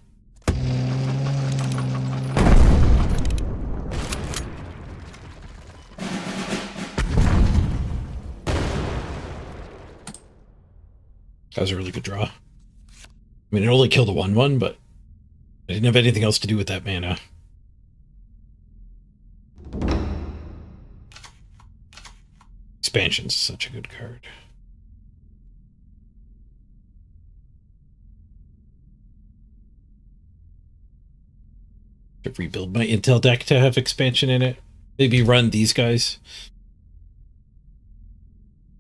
That was a really good draw. I mean, it only killed a 1/1, but I didn't have anything else to do with that mana. Expansion's such a good card. To rebuild my Intel deck to have expansion in it. Maybe run these guys.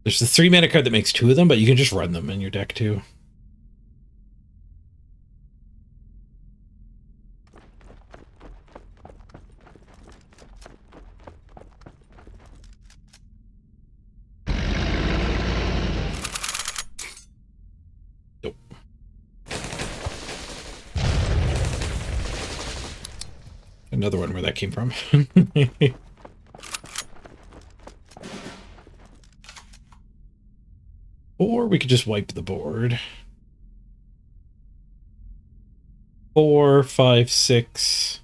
There's the 3 mana card that makes 2 of them, but you can just run them in your deck too. Nope. Another one where that came from. Or we could just wipe the board. 4, 5, 6,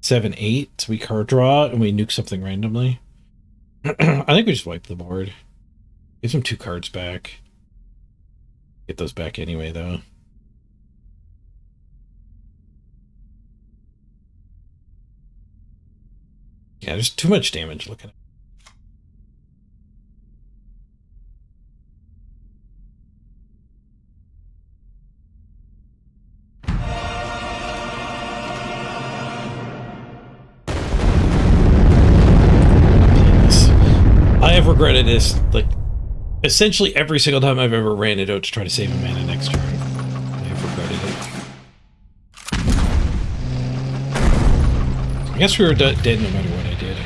7, 8. So we card draw and we nuke something randomly. I think we just wipe the board. Gives them 2 cards back. Get those back anyway, though. Yeah, there's too much damage looking at. I have regretted this, like, essentially every single time I've ever ran it out to try to save a mana next turn. I have regretted it. I guess we were dead no matter what I did.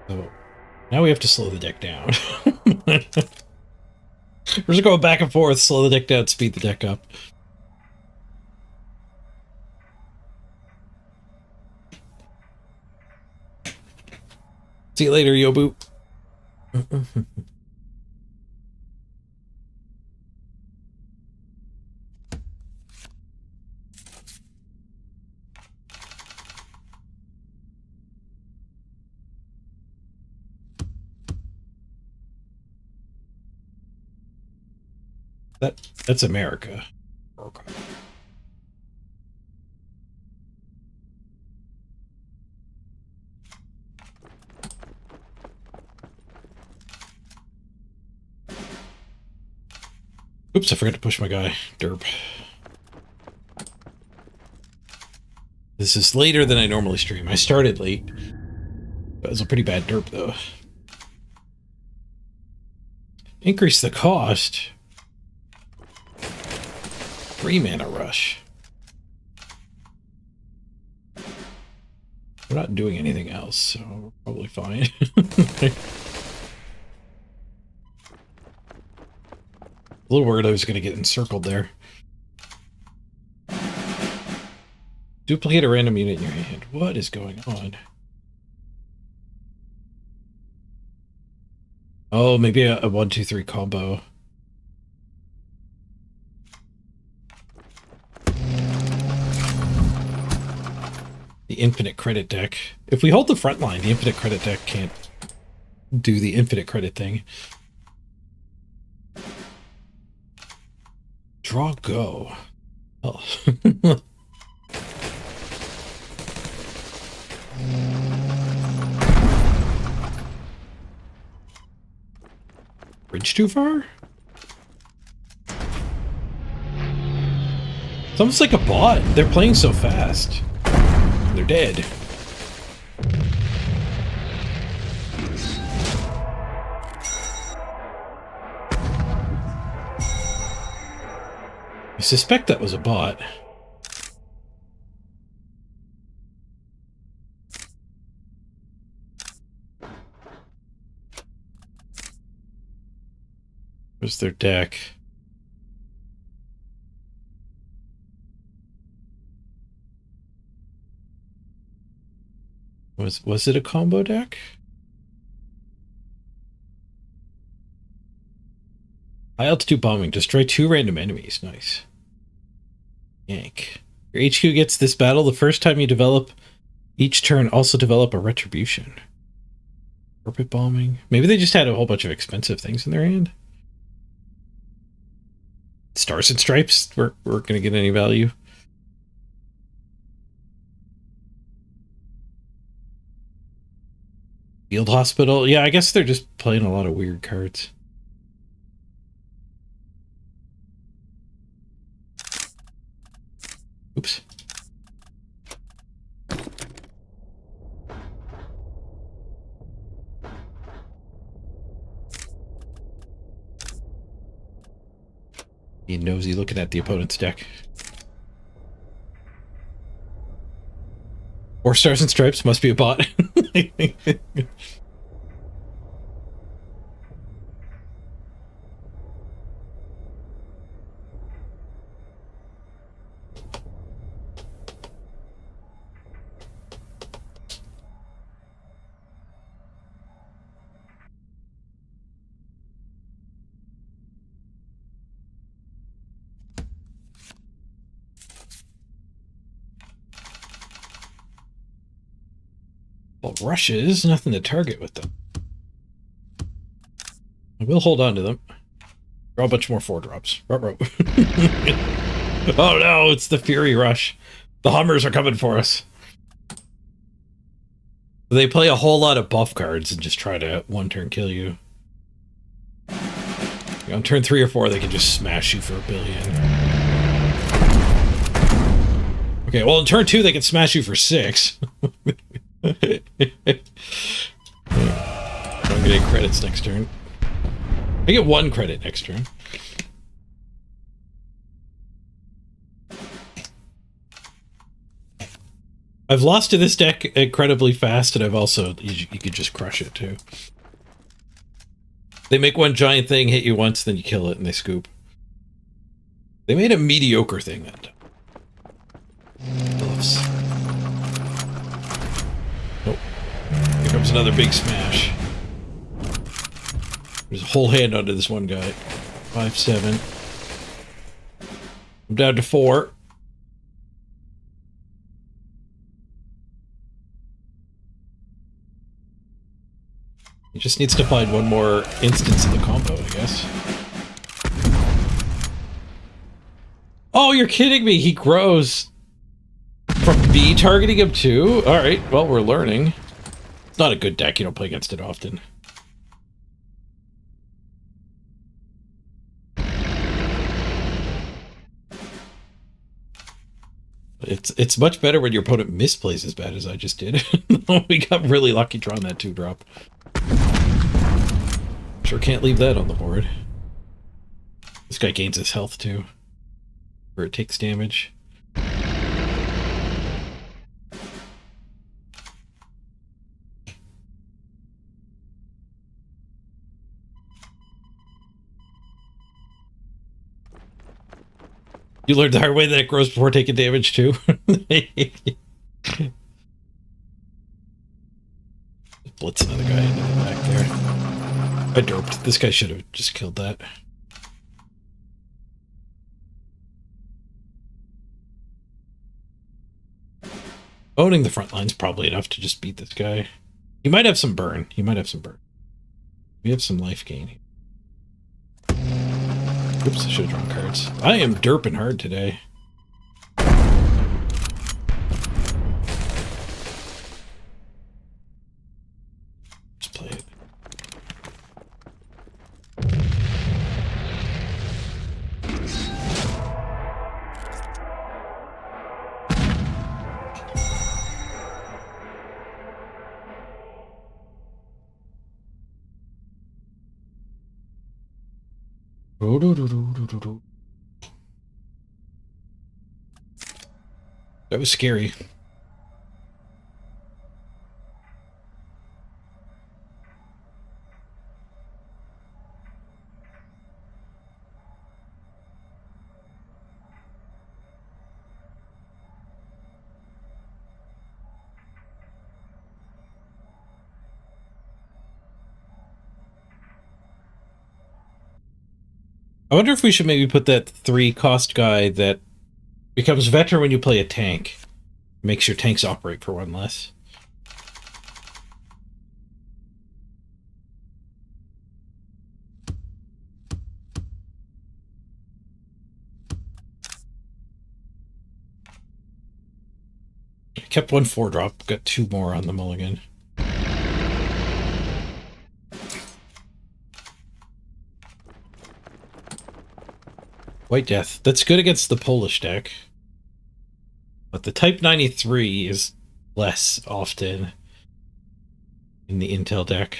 So, now we have to slow the deck down. We're just going back and forth, slow the deck down, speed the deck up. See you later, Yobu. That's America. Okay. Oops, I forgot to push my guy. Derp. This is later than I normally stream. I started late. That was a pretty bad derp, though. Increase the cost. 3 mana rush. We're not doing anything else, so we're probably fine. A little worried I was going to get encircled there. Duplicate a random unit in your hand. What is going on? Oh, maybe a 1-2-3 combo. The infinite credit deck. If we hold the front line, the infinite credit deck can't do the infinite credit thing. Draw go. Oh. Bridge too far? It's almost like a bot. They're playing so fast. They're dead. I suspect that was a bot. Where's their deck? Was it a combo deck? High altitude bombing. Destroy 2 random enemies. Nice. Yank. Your HQ gets this battle the first time you develop each turn. Also develop a retribution. Carpet bombing. Maybe they just had a whole bunch of expensive things in their hand. Stars and Stripes weren't going to get any value. Field Hospital. Yeah, I guess they're just playing a lot of weird cards. Oops. Being nosy looking at the opponent's deck. 4 Stars and Stripes must be a bot. Well, rushes, nothing to target with them. I will hold on to them. Draw a bunch more 4-drops. Oh no, it's the Fury Rush. The Hummers are coming for us. They play a whole lot of buff cards and just try to 1-turn kill you. On turn 3 or 4, they can just smash you for $1 billion. Okay, well, in turn 2, they can smash you for 6. I don't get any credits next turn. I get 1 credit next turn. I've lost to this deck incredibly fast, and I've also... You could just crush it, too. They make one giant thing, hit you once, then you kill it, and they scoop. They made a mediocre thing that time. Oops. Nope. Here comes another big smash. There's a whole hand onto this one guy. 5-7. I'm down to 4. He just needs to find one more instance of the combo, I guess. Oh, you're kidding me. He grows from me targeting him too? Alright, well, we're learning. It's not a good deck. You don't play against it often. It's much better when your opponent misplays as bad as I just did. We got really lucky drawing that 2-drop. Sure can't leave that on the board. This guy gains his health too. Or it takes damage. You learned the hard way that it grows before taking damage too. Blitz another guy into the back there. I derped. This guy should have just killed that. Owning the front line's probably enough to just beat this guy. He might have some burn. He might have some burn. We have some life gain. Oops, I should have drawn cards. I am derping hard today. Just play it. That was scary. I wonder if we should maybe put that 3-cost guy that becomes veteran when you play a tank. Makes your tanks operate for 1 less. Kept 1 4-drop, got 2 more on the mulligan. White Death. That's good against the Polish deck. But the Type 93 is less often in the Intel deck.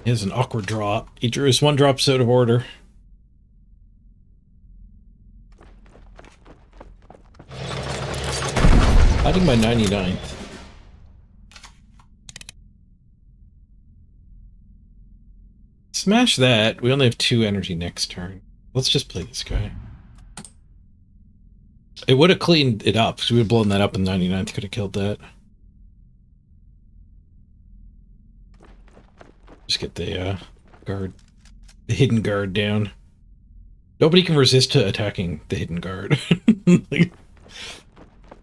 He has an awkward draw. He drew his 1-drops out of order. Hiding my 99th. Smash that. We only have 2 energy next turn. Let's just play this guy. It would have cleaned it up, because we would have blown that up and 99th could have killed that. Just get the guard, the hidden guard down. Nobody can resist to attacking the hidden guard.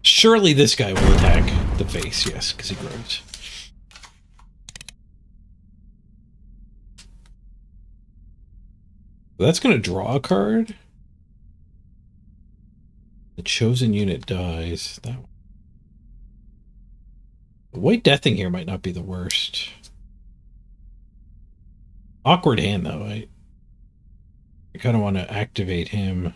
Surely this guy will attack the face, yes, because he grows. That's going to draw a card. The chosen unit dies. That one. The White Deathing here might not be the worst. Awkward hand, though. I kind of want to activate him.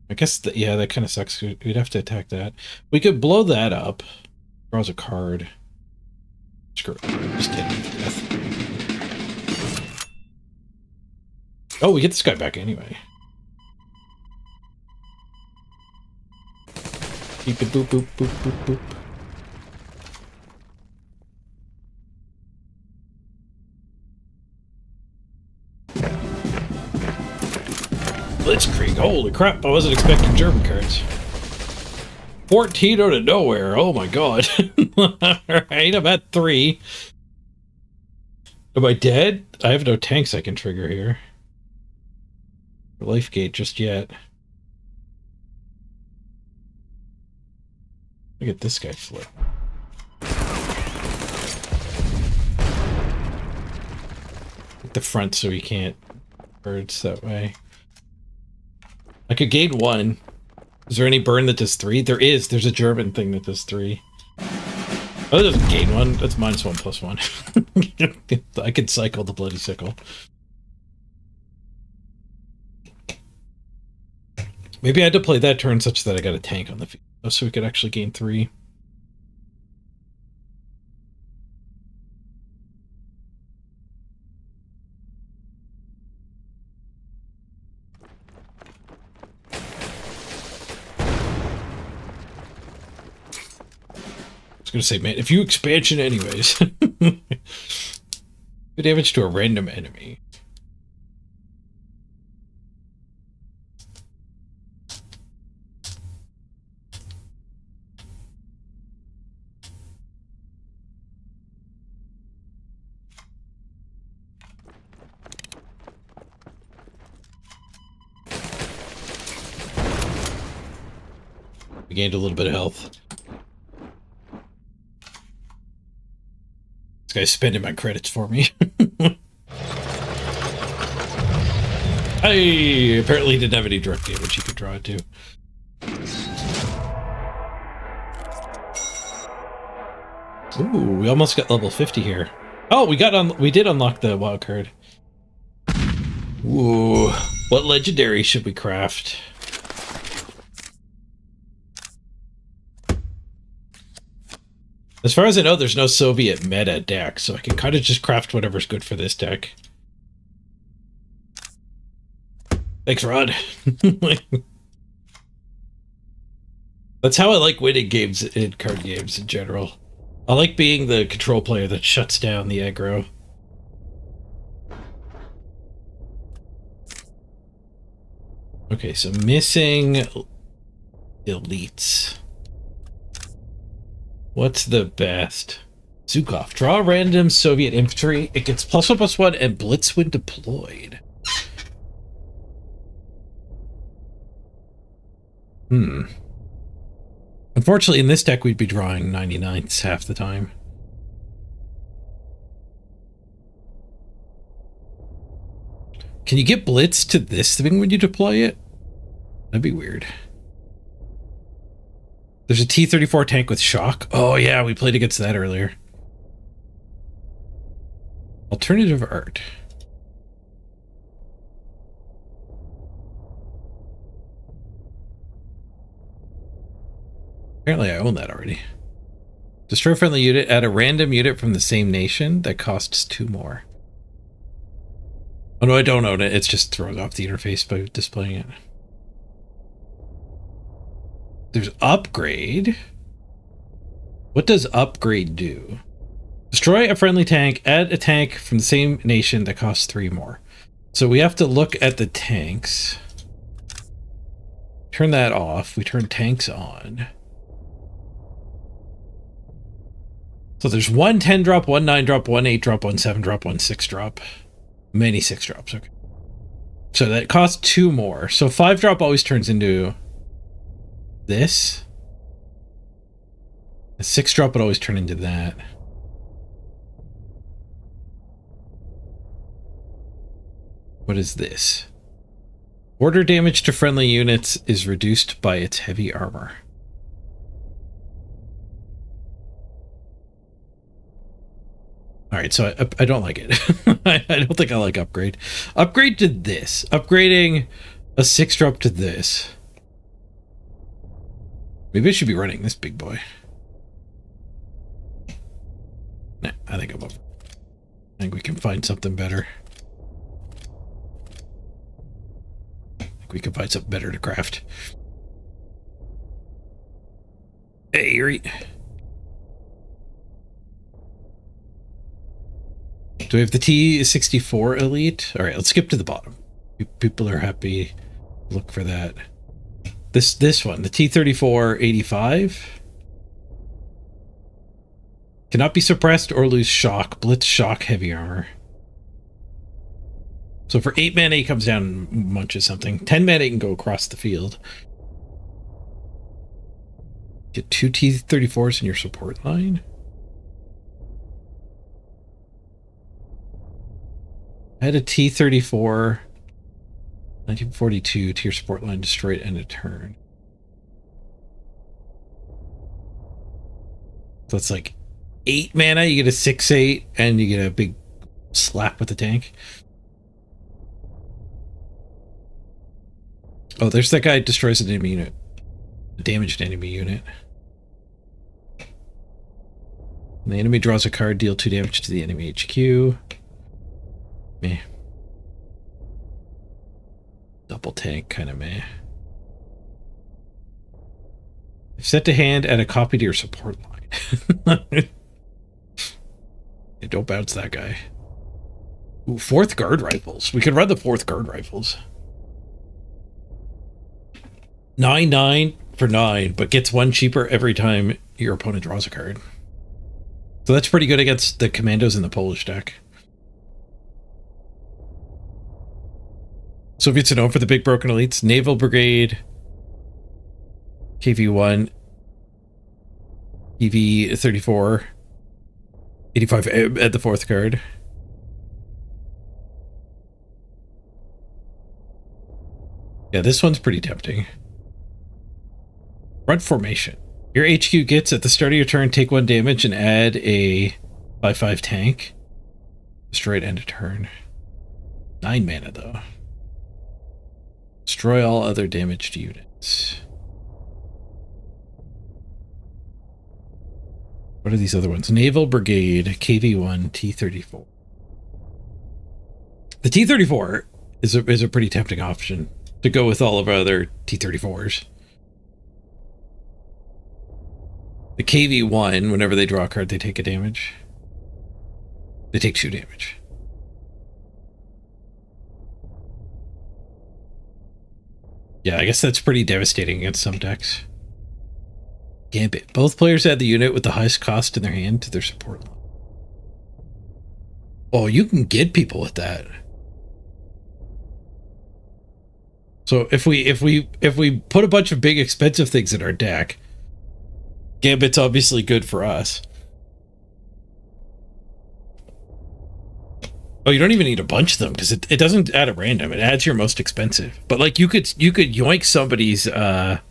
I guess, yeah, that kind of sucks. We'd have to attack that. We could blow that up. Draws a card. Screw it. Just hit him to death. Oh, we get this guy back anyway. Beep, boop, boop, boop, boop, boop. Blitzkrieg, holy crap, I wasn't expecting German cards. 14 out of nowhere, oh my god. Alright, I'm at 3. Am I dead? I have no tanks I can trigger here. life gate just yet. Look at this guy flip. Hit the front so he can't birds that way. I could gain 1. Is there any burn that does 3? There is. There's a German thing that does 3. Oh, it doesn't gain 1. That's -1/+1. I could cycle the bloody sickle. Maybe I had to play that turn such that I got a tank on the field, so we could actually gain 3. I was gonna say, man, if you expansion anyways. Good damage to a random enemy. We gained a little bit of health. This guy's spending my credits for me. I apparently didn't have any direct damage he could draw it to. Ooh, we almost got level 50 here. Oh, we did unlock the wild card. Ooh, what legendary should we craft? As far as I know, there's no Soviet meta deck, so I can kind of just craft whatever's good for this deck. Thanks, Rod. That's how I like winning games in card games in general. I like being the control player that shuts down the aggro. Okay, so missing elites. What's the best? Zukov. Draw random Soviet infantry. It gets +1/+1 and blitz when deployed. Unfortunately, in this deck, we'd be drawing 99s half the time. Can you get blitz to this thing when you deploy it? That'd be weird. There's a T-34 tank with shock. Oh yeah, we played against that earlier. Alternative art. Apparently I own that already. Destroy a friendly unit, add a random unit from the same nation that costs 2 more. Oh no, I don't own it. It's just thrown off the interface by displaying it. There's upgrade. What does upgrade do? Destroy a friendly tank, add a tank from the same nation that costs 3 more. So we have to look at the tanks. Turn that off. We turn tanks on. So there's 1 10-drop, 1 9-drop, 1 8-drop, 1 7-drop, 1 6-drop. Many 6-drops, okay. So that costs 2 more. So 5-drop always turns into this. A 6-drop would always turn into that. What is this? Order damage to friendly units is reduced by its heavy armor. Alright, so I don't like it. I don't think I like upgrade. Upgrade to this. Upgrading a 6-drop to this. Maybe I should be running this big boy. Nah, I think I'm over. I think we can find something better. I think we can find something better to craft. Hey, Erie. Do we have the T-64 Elite? All right, let's skip to the bottom. People are happy. Look for that. This one, the T-34 85. Cannot be suppressed or lose shock. Blitz shock heavy armor. So for 8 mana, he comes down and munches something. 10 mana, he can go across the field. Get 2 T-34s in your support line. Add a T-34, 1942 to your support line, destroy it end of turn. So it's like 8 mana, you get a 6/8, and you get a big slap with the tank. Oh, there's that guy destroys an enemy unit. A damaged enemy unit. And the enemy draws a card, deal 2 damage to the enemy HQ. Meh. Double tank, kind of meh. If set to hand, add a copy to your support line. Yeah, don't bounce that guy. Ooh, 4th guard rifles. We could run the 4th guard rifles. 9/9 for 9, but gets 1 cheaper every time your opponent draws a card. So that's pretty good against the commandos in the Polish deck. Soviets are known for the big broken elites. Naval Brigade, KV-1, EV-34, 85 at the 4th card. Yeah, this one's pretty tempting. Front formation. Your HQ gets at the start of your turn, take 1 damage and add a 5/5 tank. Destroy it end of turn. 9 mana though. Destroy all other damaged units. What are these other ones? Naval Brigade, KV-1, T-34. The T-34 is a pretty tempting option to go with all of our other T-34s. The KV-1, whenever they draw a card, they take a damage. They take 2 damage. Yeah, I guess that's pretty devastating against some decks. Gambit. Both players add the unit with the highest cost in their hand to their support line. Oh, you can get people with that. So if we put a bunch of big expensive things in our deck, Gambit's obviously good for us. Oh, you don't even need a bunch of them because it doesn't add at random. It adds your most expensive. But like you could yoink somebody's Tarnow.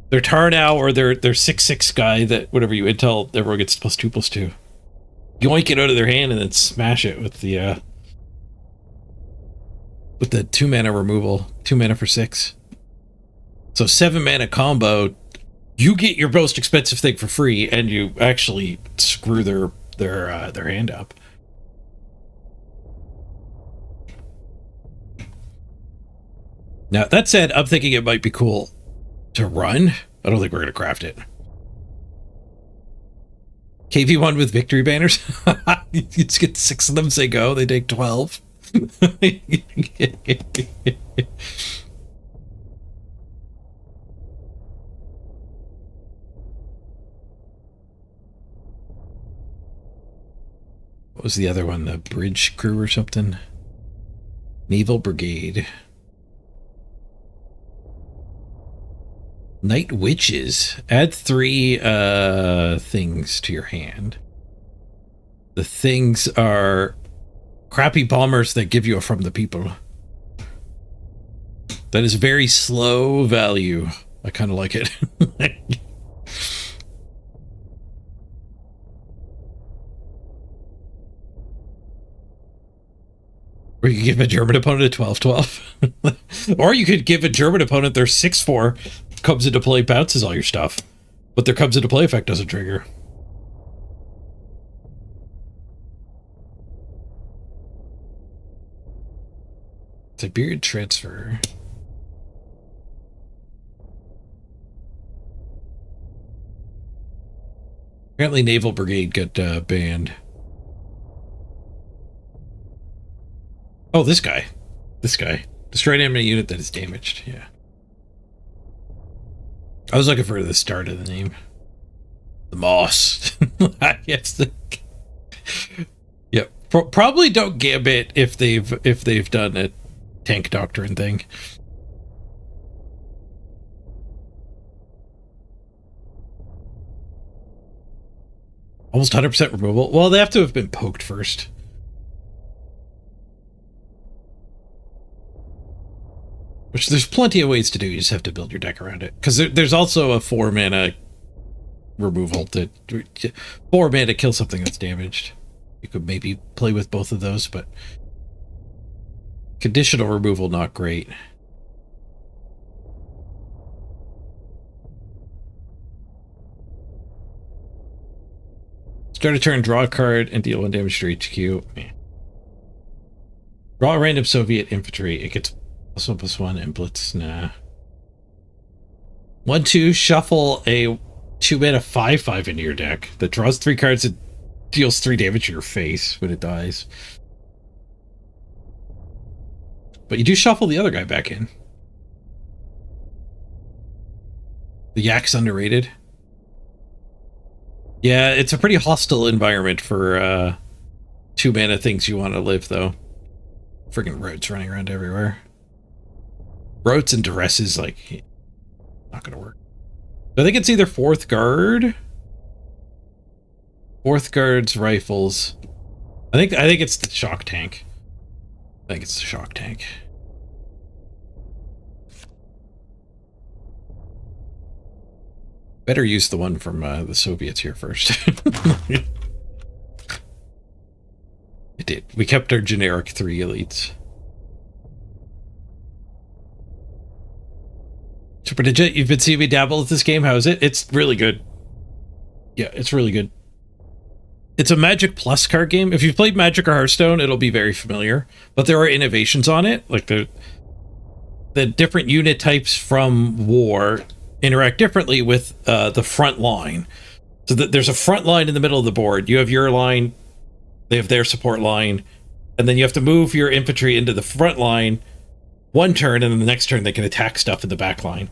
Their Tarnow or their 6/6 guy that whatever you intel everyone gets +2/+2. Yoink it out of their hand and then smash it with the 2 mana removal, 2 mana for 6. So 7 mana combo. You get your most expensive thing for free, and you actually screw their hand up. Now, that said, I'm thinking it might be cool to run. I don't think we're going to craft it. KV-1 with victory banners. You just get 6 of them, say go. They take 12. What was the other one? The bridge crew or something? Naval Brigade. Night Witches. Add 3 things to your hand. The things are crappy bombers that give you a from the people. That is very slow value. I kind of like it. Or you could give a German opponent a 12/12. Or you could give a German opponent their 6/4, comes into play, bounces all your stuff. But their comes into play effect doesn't trigger. Siberian transfer. Apparently Naval Brigade got banned. Oh, this guy. This guy. Destroy an enemy unit that is damaged. Yeah. I was looking for the start of the name. The Moss. Yes. Yep. Probably don't gambit if they've done a tank doctrine thing. Almost 100% removal. Well, they have to have been poked first. Which there's plenty of ways to do. You just have to build your deck around it. Because there's also a 4-mana removal to 4 mana kill something that's damaged. You could maybe play with both of those, but conditional removal, not great. Start a turn, draw a card, and deal 1 damage to HQ. Man. Draw a random Soviet infantry. It gets +1/+1 and blitz. Nah. 1/2, shuffle a 2-mana 5/5 into your deck that draws 3 cards and deals 3 damage to your face when it dies. But you do shuffle the other guy back in. The Yak's underrated. Yeah, it's a pretty hostile environment for 2-mana things you want to live, though. Friggin' roads running around everywhere. Roads and duress is like not gonna work. I think it's either 4th guard. 4th guard's rifles. I think it's the shock tank. I think it's the shock tank. Better use the one from the Soviets here first. It did. We kept our generic 3 elites. Super Digit, you've been seeing me dabble with this game. How is it? It's really good. Yeah, it's really good. It's a Magic Plus card game. If you've played Magic or Hearthstone, it'll be very familiar. But there are innovations on it. Like the different unit types from War interact differently with the front line. So there's a front line in the middle of the board. You have your line, they have their support line, and then you have to move your infantry into the front line 1 turn, and then the next turn they can attack stuff in the back line.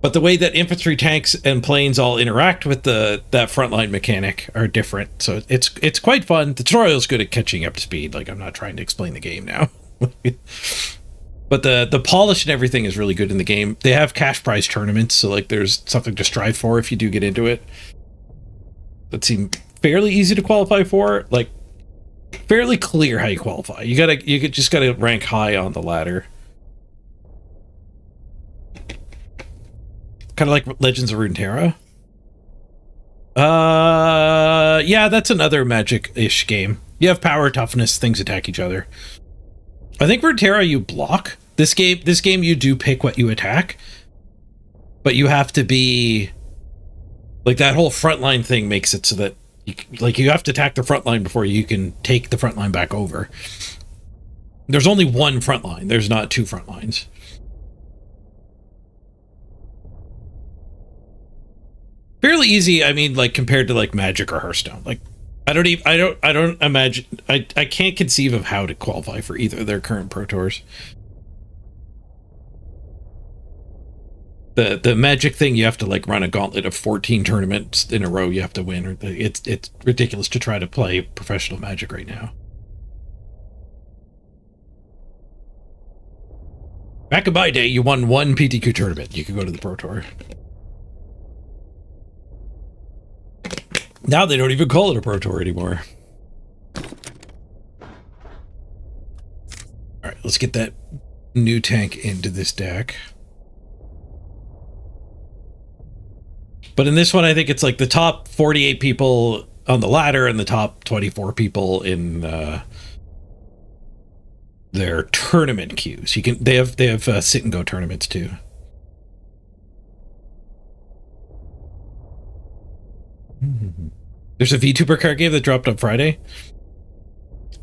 But the way that infantry, tanks, and planes all interact with that frontline mechanic are different. So it's quite fun. The tutorial is good at catching up to speed. Like, I'm not trying to explain the game now. But the polish and everything is really good in the game. They have cash prize tournaments, so like there's something to strive for if you do get into it. That seem fairly easy to qualify for. Like, fairly clear how you qualify. You just gotta rank high on the ladder. Kind of like Legends of Runeterra. Yeah, that's another Magic-ish game. You have power, toughness, things attack each other. I think Runeterra you block. This game you do pick what you attack, but you have to be like that whole frontline thing makes it so that you have to attack the front line before you can take the front line back over. There's only 1 front line. There's not 2 front lines. Fairly easy, I mean, like compared to like Magic or Hearthstone. Like I don't imagine I can't conceive of how to qualify for either of their current Pro Tours. The Magic thing, you have to like run a gauntlet of 14 tournaments in a row you have to win. Or it's ridiculous to try to play professional Magic right now. Back in my day, you won 1 PTQ tournament. You could go to the Pro Tour. Now they don't even call it a Pro Tour anymore. Alright, let's get that new tank into this deck. But in this one, I think it's like the top 48 people on the ladder and the top 24 people in their tournament queues. They have sit and go tournaments too. There's a VTuber card game that dropped on Friday.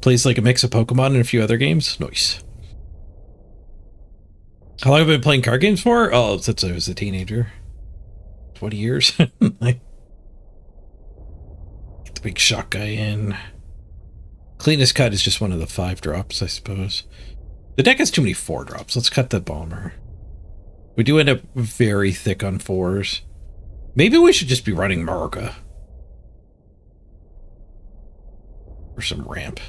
Plays like a mix of Pokemon and a few other games. Nice. How long have I been playing card games for? Oh, since I was a teenager. 20 years. Get the big shock guy in. Cleanest cut is just one of the 5 drops, I suppose. The deck has too many 4 drops. Let's cut the bomber. We do end up very thick on 4s. Maybe we should just be running Marika. Or some ramp.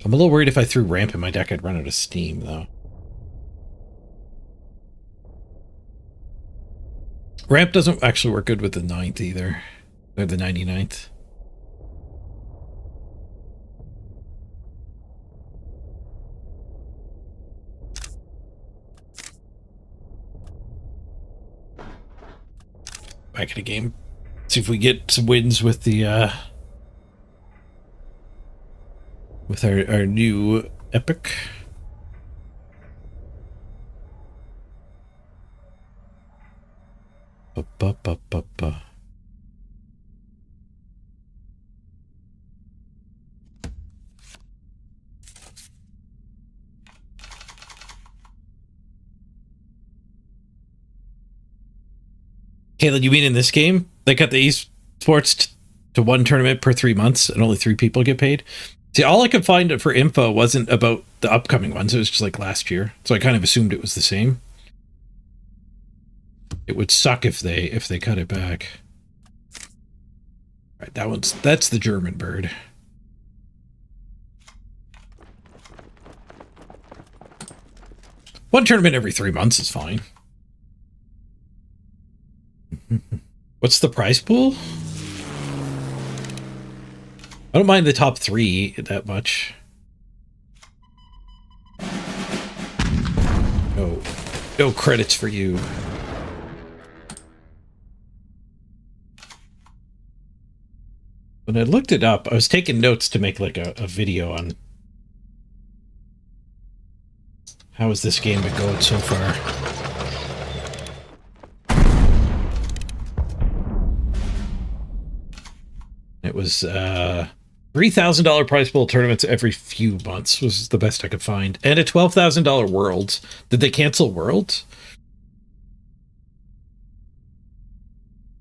I'm a little worried if I threw ramp in my deck, I'd run out of steam, though. Ramp doesn't actually work good with the 9th either. Or the 99th. Back in the game. See if we get some wins with the with our new epic. Ba-ba-ba-ba-ba. Caitlin, you mean in this game they cut the esports to one tournament per 3 months and only 3 people get paid? See, all I could find for info wasn't about the upcoming ones. It was just like last year, so I kind of assumed it was the same. It would suck if they cut it back. All right, that's the German bird. One tournament every 3 months is fine. What's the prize pool? I don't mind the top 3 that much. No credits for you. When I looked it up, I was taking notes to make like a video on how is this game been going so far. It was $3,000 prize pool tournaments every few months was the best I could find, and a $12,000 Worlds. Did they cancel Worlds?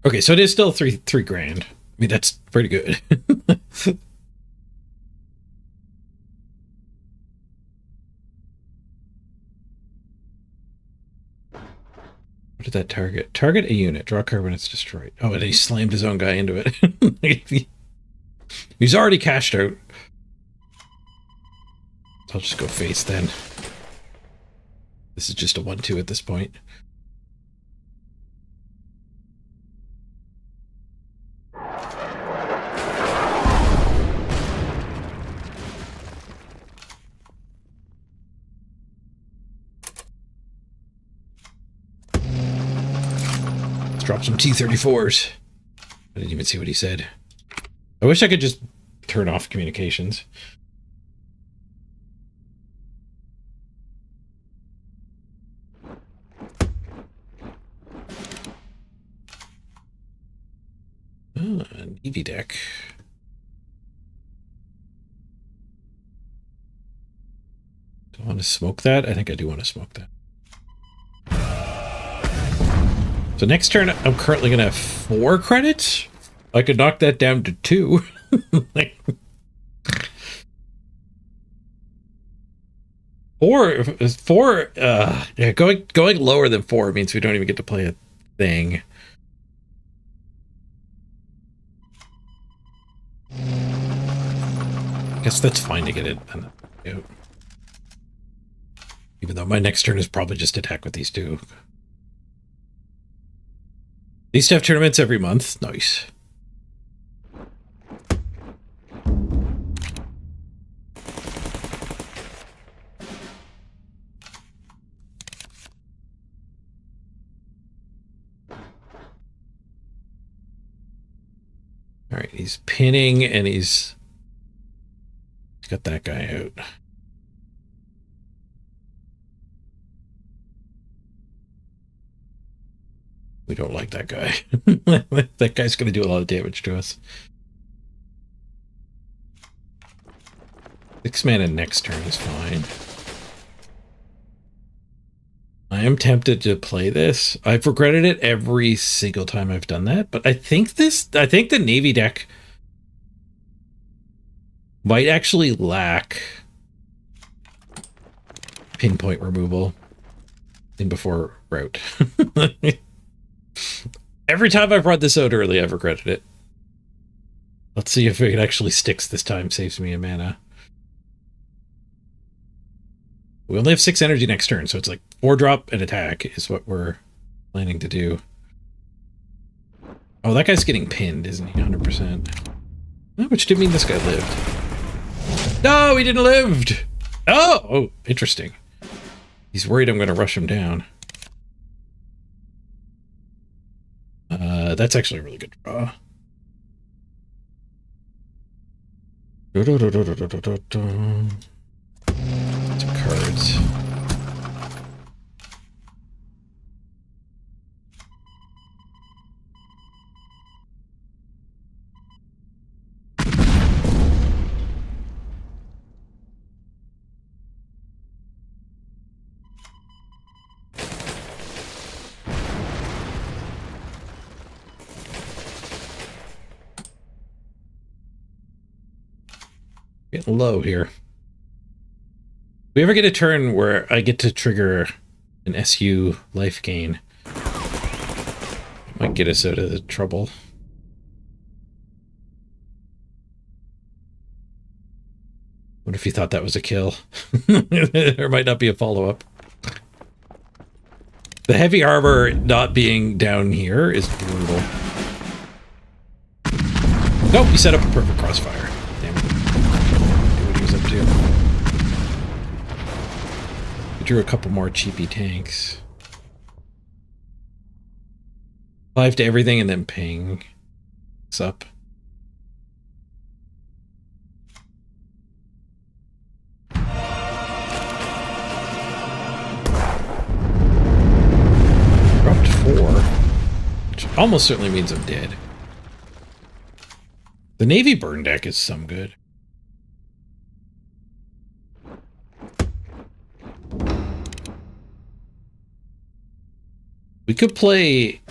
Okay, so it is still three grand. I mean, that's pretty good. What did that target? Target a unit. Draw a card when it's destroyed. Oh, and he slammed his own guy into it. He's already cashed out. I'll just go face then. This is just a 1-2 at this point. Let's drop some T-34s. I didn't even see what he said. I wish I could just turn off communications. An Navy deck. Do I want to smoke that? I think I do want to smoke that. So next turn, I'm currently going to have 4 credits. I could knock that down to 2. Like, 4. Yeah, going lower than 4 means we don't even get to play a thing. I guess that's fine to get it out. Even though my next turn is probably just attack with these 2. These have tournaments every month. Nice. All right, he's pinning and he's got that guy out. We don't like that guy. That guy's going to do a lot of damage to us. 6 mana next turn is fine. I am tempted to play this. I've regretted it every single time I've done that, but I think the Navy deck might actually lack pinpoint removal in before route. Every time I've brought this out early, I've regretted it. Let's see if it actually sticks this time. Saves me a mana. We only have 6 energy next turn, so it's like 4 drop and attack is what we're planning to do. Oh, that guy's getting pinned, isn't he? 100%. Oh, which did mean this guy lived. No, he didn't live! Oh, interesting. He's worried I'm going to rush him down. That's actually a really good draw. Some cards. Getting low here. We ever get a turn where I get to trigger an SU life gain, might get us out of the trouble. What if you thought that was a kill? There might not be a follow-up. The heavy armor not being down here is brutal. Nope, he set up a perfect crossfire. Damn it. Knew what he was up to. We drew a couple more cheapy tanks. 5 to everything and then ping. What's up? Dropped 4. Which almost certainly means I'm dead. The Navy burn deck is some good. We could play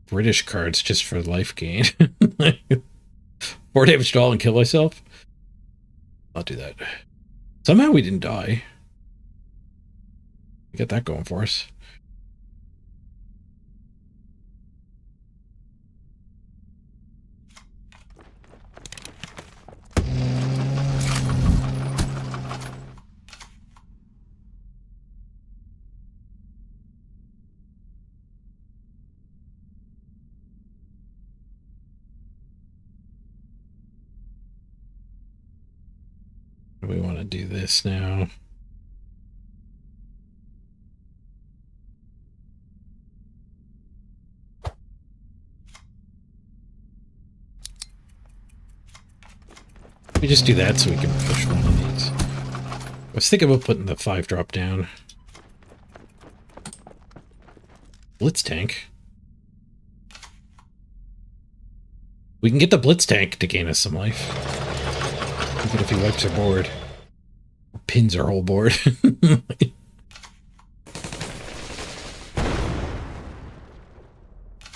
British cards just for life gain. 4 damage to all and kill myself. I'll do that. Somehow we didn't die. We got that going for us. We want to do this now. We just do that so we can push one of these. I was thinking about putting the 5 drop down. Blitz tank. We can get the blitz tank to gain us some life. Even if he wipes our board. Or pins our whole board.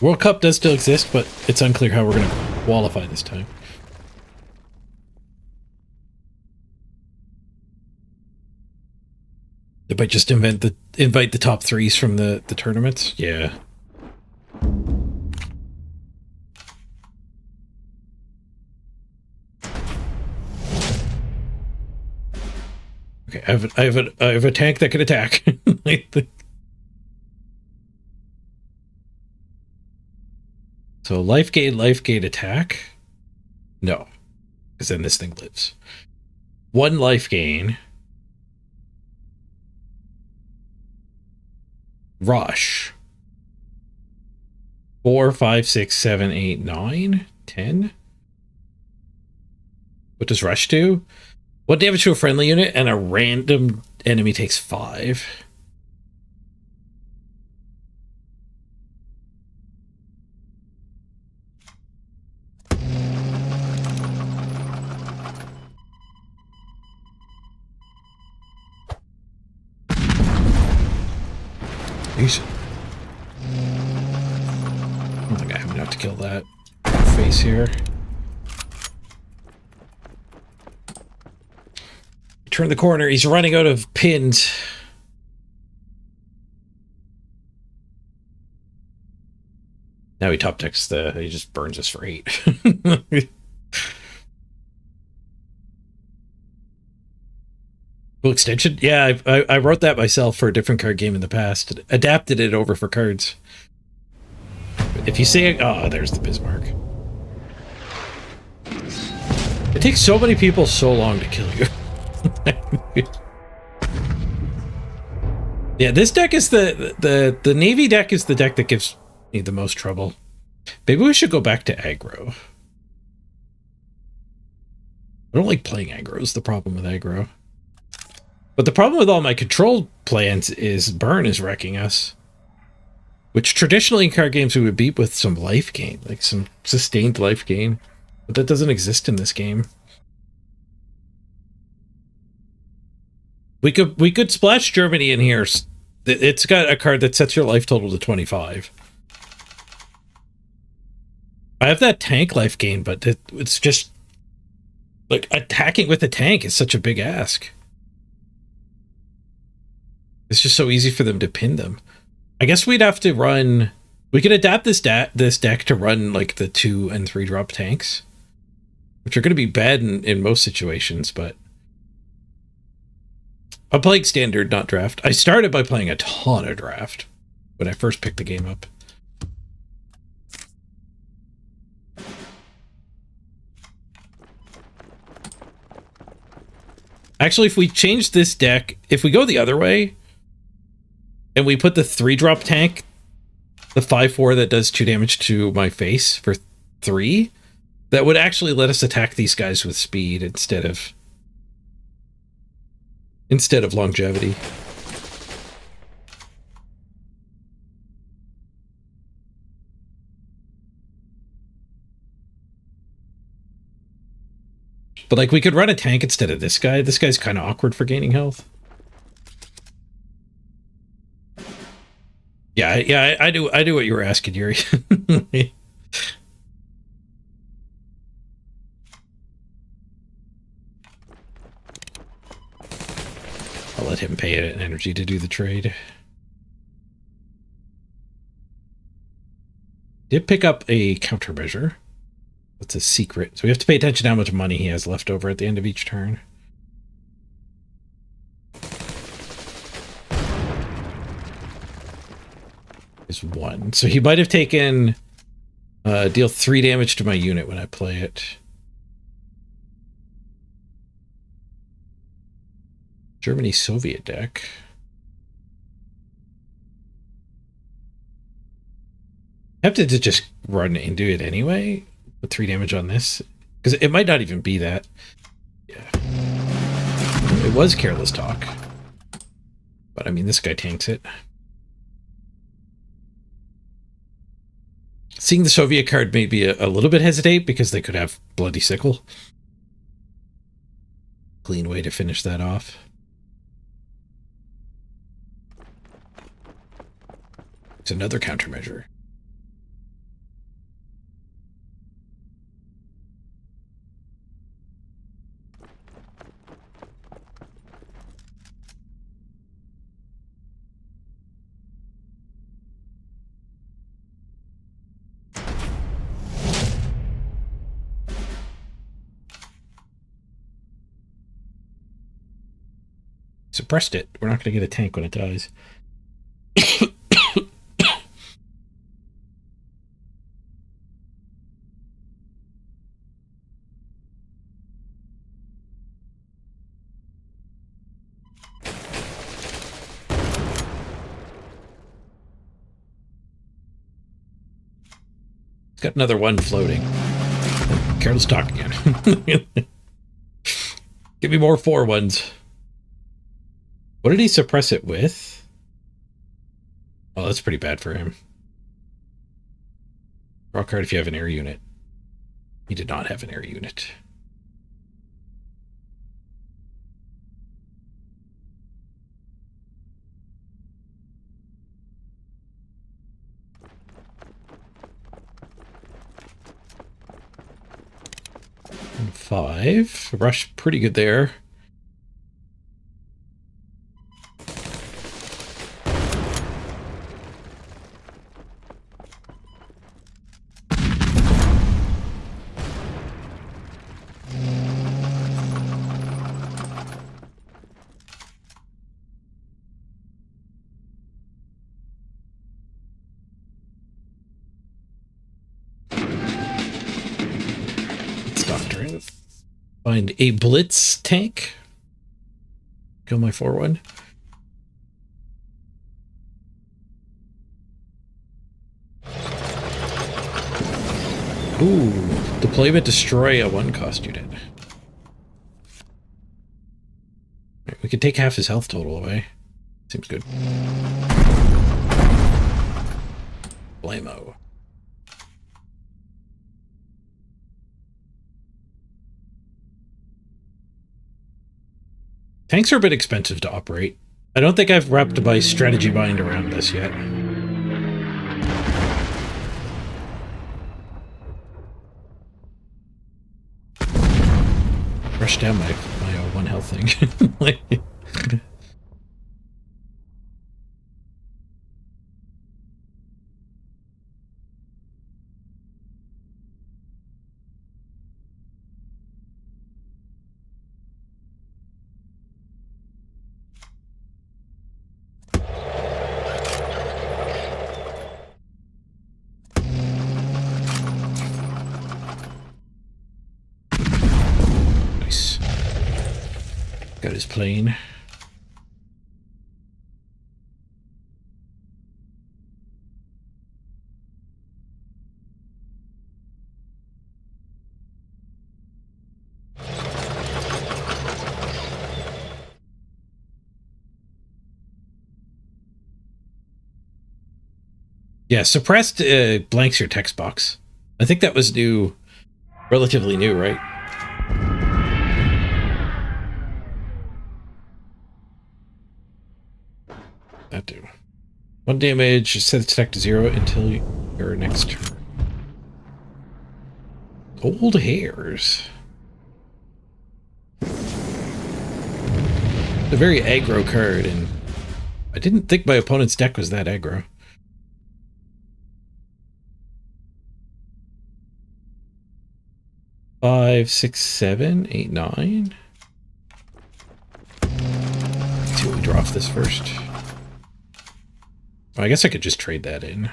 World Cup does still exist, but it's unclear how we're going to qualify this time. They might just invite the top 3s from the tournaments. Yeah. Okay, I have a tank that can attack. So life gain, attack? No, because then this thing lives. 1 life gain. Rush. 4, 5, 6, 7, 8, 9, 10. What does rush do? 1 damage to a friendly unit and a random enemy takes 5. Decent. I don't think I have enough to kill that face here. Turn the corner. He's running out of pins. Now he top decks he just burns us for 8. Full extension? Yeah, I wrote that myself for a different card game in the past. Adapted it over for cards. If you say, oh, there's the Bismarck. It takes so many people so long to kill you. Yeah, this deck is the Navy deck is the deck that gives me the most trouble. Maybe we should go back to aggro. I don't like playing aggro is the problem with aggro. But the problem with all my control plans is burn is wrecking us. Which traditionally in card games we would beat with some life gain, like some sustained life gain. But that doesn't exist in this game. We could splash Germany in here. It's got a card that sets your life total to 25. I have that tank life gain, but it's just like attacking with a tank is such a big ask. It's just so easy for them to pin them. I guess we'd have to run. We could adapt this deck to run like the 2 and 3 drop tanks, which are going to be bad in most situations. But I'm playing standard, not draft. I started by playing a ton of draft when I first picked the game up. Actually, if we change this deck, if we go the other way, and we put the 3-drop tank, the 5/4 that does 2 damage to my face for 3, that would actually let us attack these guys with speed instead of longevity. But like we could run a tank instead of this guy. This guy's kind of awkward for gaining health. Yeah, I do what you were asking, Yuri. I'll let him pay an energy to do the trade. Did pick up a countermeasure. That's a secret. So we have to pay attention to how much money he has left over at the end of each turn. Is 1. So he might have taken deal 3 damage to my unit when I play it. Germany Soviet deck. I have to just run into it anyway. Put 3 damage on this. Because it might not even be that. Yeah. It was careless talk. But I mean, this guy tanks it. Seeing the Soviet card made me a little bit hesitate because they could have Bloody Sickle. Clean way to finish that off. It's another countermeasure. Suppressed it. We're not going to get a tank when it dies. It's got another 1 floating. Careless talk again. Give me more 4-1s. What did he suppress it with? Oh, that's pretty bad for him. Draw a card if you have an air unit. He did not have an air unit. And 5. Rush pretty good there. Doctrine. Find a Blitz tank. Kill my 4-1. Ooh, deployment destroy a 1-cost unit. Right, we could take half his health total away. Seems good. Blammo. Tanks are a bit expensive to operate. I don't think I've wrapped my strategy mind around this yet. Rush down my 1 health thing. Like, nice. Got his plane. Yeah, suppressed blanks your text box. I think that was new, relatively new, right? That do. 1 damage, set its attack to 0 until your next turn. Old hairs. A very aggro card, and I didn't think my opponent's deck was that aggro. Five, 6, 7, 8, 9. Let's see what we draw off this first. Well, I guess I could just trade that in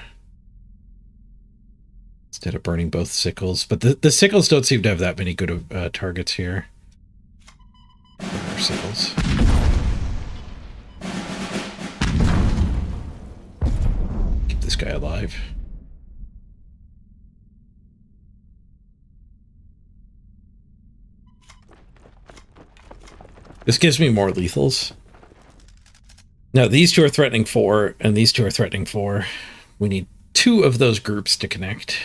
instead of burning both sickles. But the sickles don't seem to have that many good targets here. Or sickles. Keep this guy alive. This gives me more lethals. Now, these two are threatening 4, and these two are threatening 4. We need 2 of those groups to connect.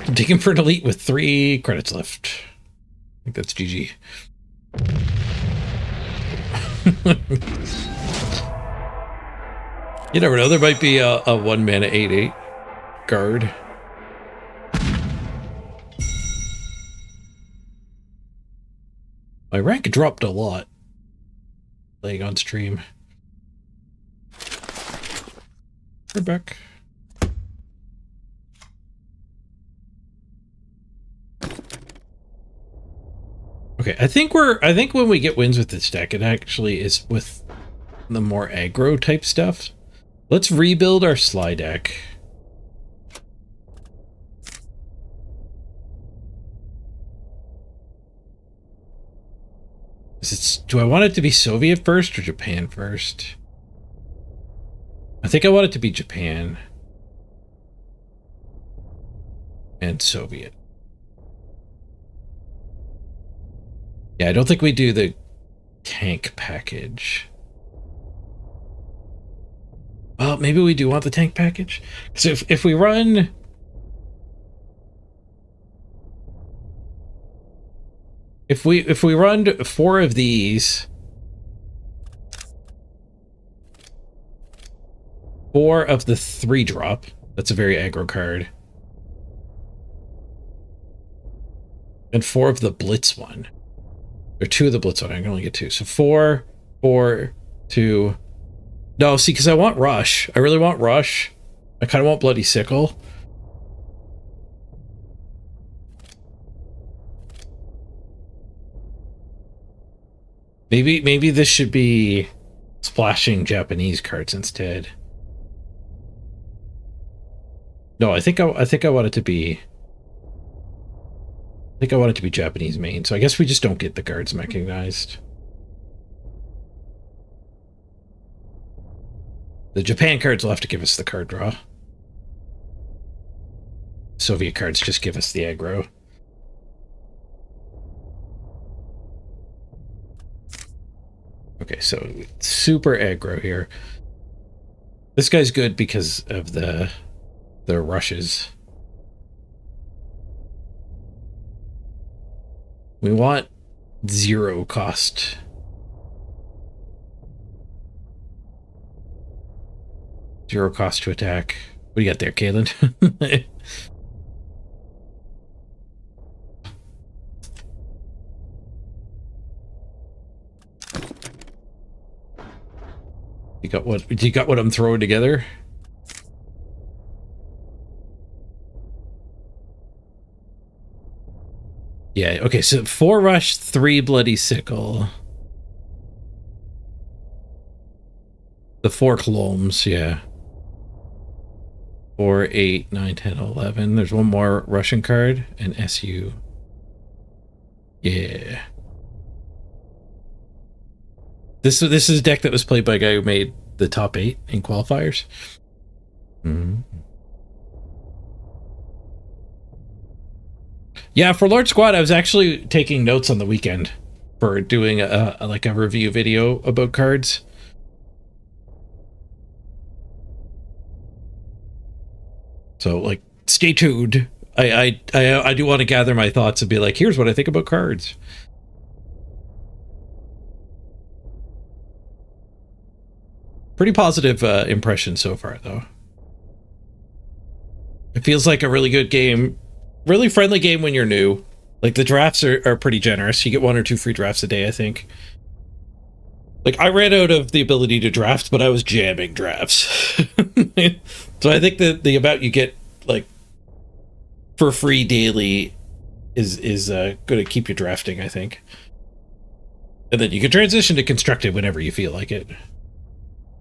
I'm taking for an elite with 3 credits left. I think that's GG. You never know, there might be a 1 mana 8/8 guard. My rank dropped a lot playing on stream. We're back. Okay, I think when we get wins with this deck, it actually is with the more aggro type stuff. Let's rebuild our Sly deck. Do I want it to be Soviet first or Japan first? I think I want it to be Japan and Soviet. Yeah, I don't think we do the tank package. Well, maybe we do want the tank package. So if we run... If we run 4 of these... 4 of the 3-drop. That's a very aggro card. And 4 of the Blitz one. Or 2 of the Blitz one. I can only get 2. So 4, 4, 2... No, see, because I want Rush. I really want Rush. I kind of want Bloody Sickle. Maybe this should be splashing Japanese cards instead. No, I think I want it to be. I think I want it to be Japanese main. So I guess we just don't get the cards mechanized. The Japan cards will have to give us the card draw. Soviet cards just give us the aggro. Okay, so super aggro here. This guy's good because of the rushes. We want 0 cost. Zero cost to attack. What do you got there, Caitlin? You got what I'm throwing together? Yeah, okay, so 4 rush, 3 bloody sickle. The 4 clones, yeah. 4, 8, 9, 10, 11. There's one more Russian card and SU. Yeah. This is a deck that was played by a guy who made the top 8 in qualifiers. Yeah, for Large Squad, I was actually taking notes on the weekend for doing a review video about cards. So, like, stay tuned. I do want to gather my thoughts and be like, here's what I think about cards. Pretty positive impression so far, though. It feels like a really good game. Really friendly game when you're new. Like, the drafts are pretty generous. You get 1 or 2 free drafts a day, I think. Like, I ran out of the ability to draft, but I was jamming drafts. So I think that the amount you get, like, for free daily is going to keep you drafting, I think. And then you can transition to constructed whenever you feel like it.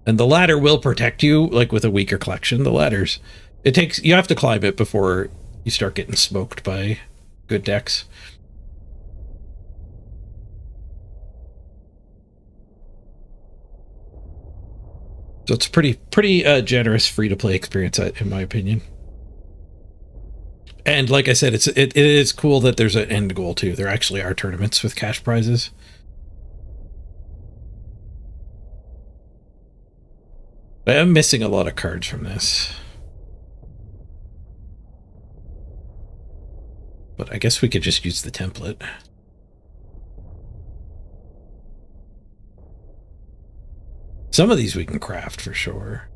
And the ladder will protect you, like, with a weaker collection. The ladders, you have to climb it before you start getting smoked by good decks. So it's pretty generous free-to-play experience, in my opinion. And like I said, it is cool that there's an end goal too. There actually are tournaments with cash prizes. I am missing a lot of cards from this. But I guess we could just use the template. Some of these we can craft for sure.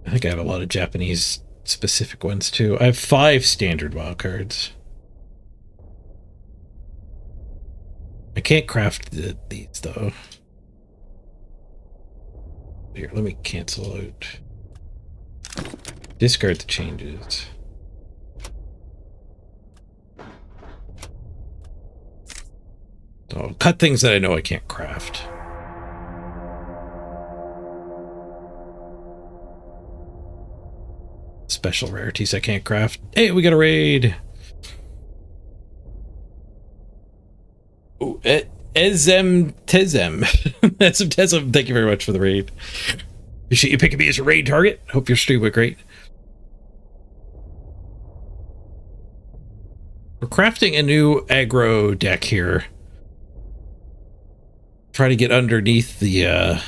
I think I have a lot of Japanese specific ones too. I have 5 standard wild cards. I can't craft these though. Here, let me cancel out. Discard the changes. So cut things that I know I can't craft. Special rarities I can't craft. Hey, we got a raid. Ooh, Ezem Tezem. Ezem Tezem, thank you very much for the raid. Appreciate you picking me as a raid target. Hope your stream went great. We're crafting a new aggro deck here. Try to get underneath the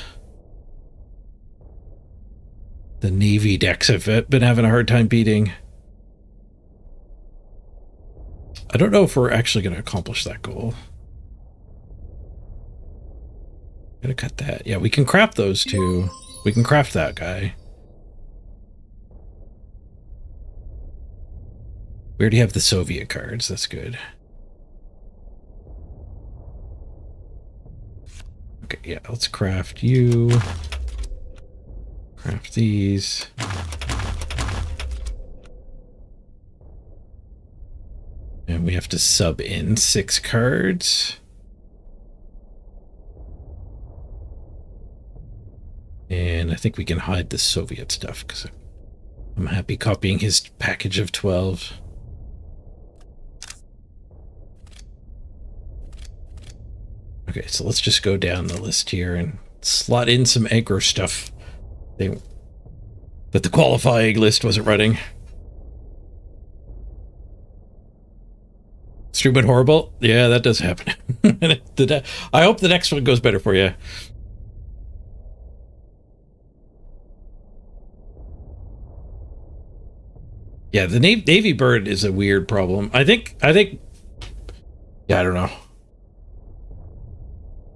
Navy decks I've been having a hard time beating. I don't know if we're actually going to accomplish that goal. Gotta cut that. Yeah, we can craft those two. We can craft that guy. We already have the Soviet cards. That's good. Okay, yeah, let's craft you. Craft these. have to sub in 6 cards. And I think we can hide the Soviet stuff because I'm happy copying his package of 12. Okay, so let's just go down the list here and slot in some aggro stuff that the qualifying list wasn't running. Stream went horrible? Yeah, that does happen. I hope the next one goes better for you. Yeah, the Navy bird is a weird problem. I think, yeah, I don't know.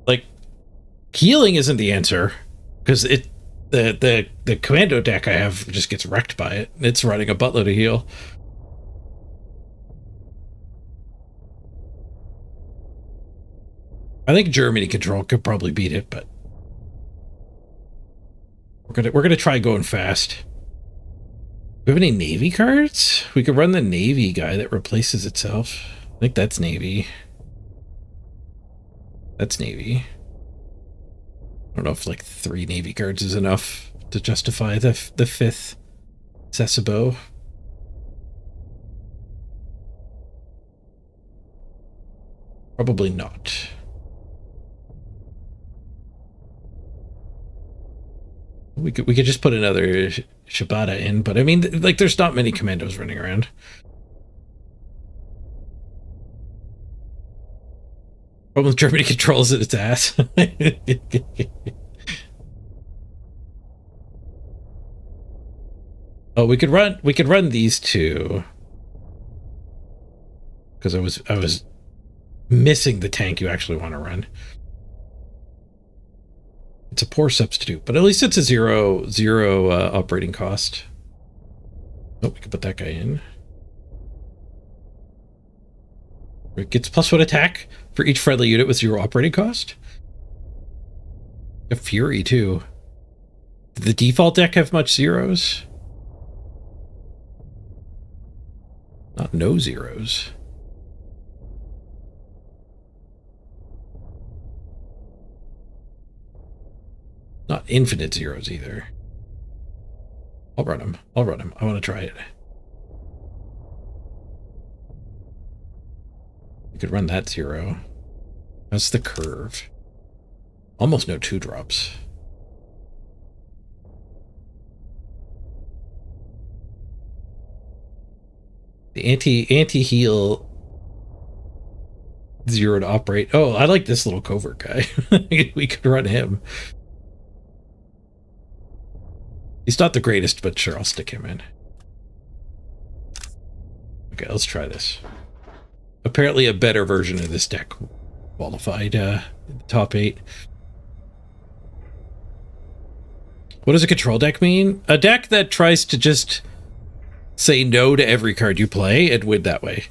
Like, healing isn't the answer because the commando deck I have just gets wrecked by it. It's running a buttload of heal. I think Germany control could probably beat it, but we're gonna try going fast. Do we have any Navy cards? We could run the Navy guy that replaces itself. I think that's Navy. That's Navy. I don't know if like 3 Navy cards is enough to justify the 5th Sasebo. Probably not. We could just put another Shibata in, but I mean, like, there's not many commandos running around. Problem with Germany controls it, its ass. Oh, we could run these two. Because I was missing the tank you actually want to run. It's a poor substitute, but at least it's a zero operating cost. Oh, we can put that guy in. It gets +1 attack for each friendly unit with 0 operating cost. A Fury too. Did the default deck have much zeros? Not no zeros. Not infinite zeros either. I'll run them. I want to try it. You could run that 0. That's the curve. Almost no 2-drops. The anti-heal 0 to operate. Oh, I like this little covert guy. We could run him. He's not the greatest, but sure, I'll stick him in. Okay, let's try this. Apparently a better version of this deck qualified in the top 8. What does a control deck mean? A deck that tries to just say no to every card you play and win that way.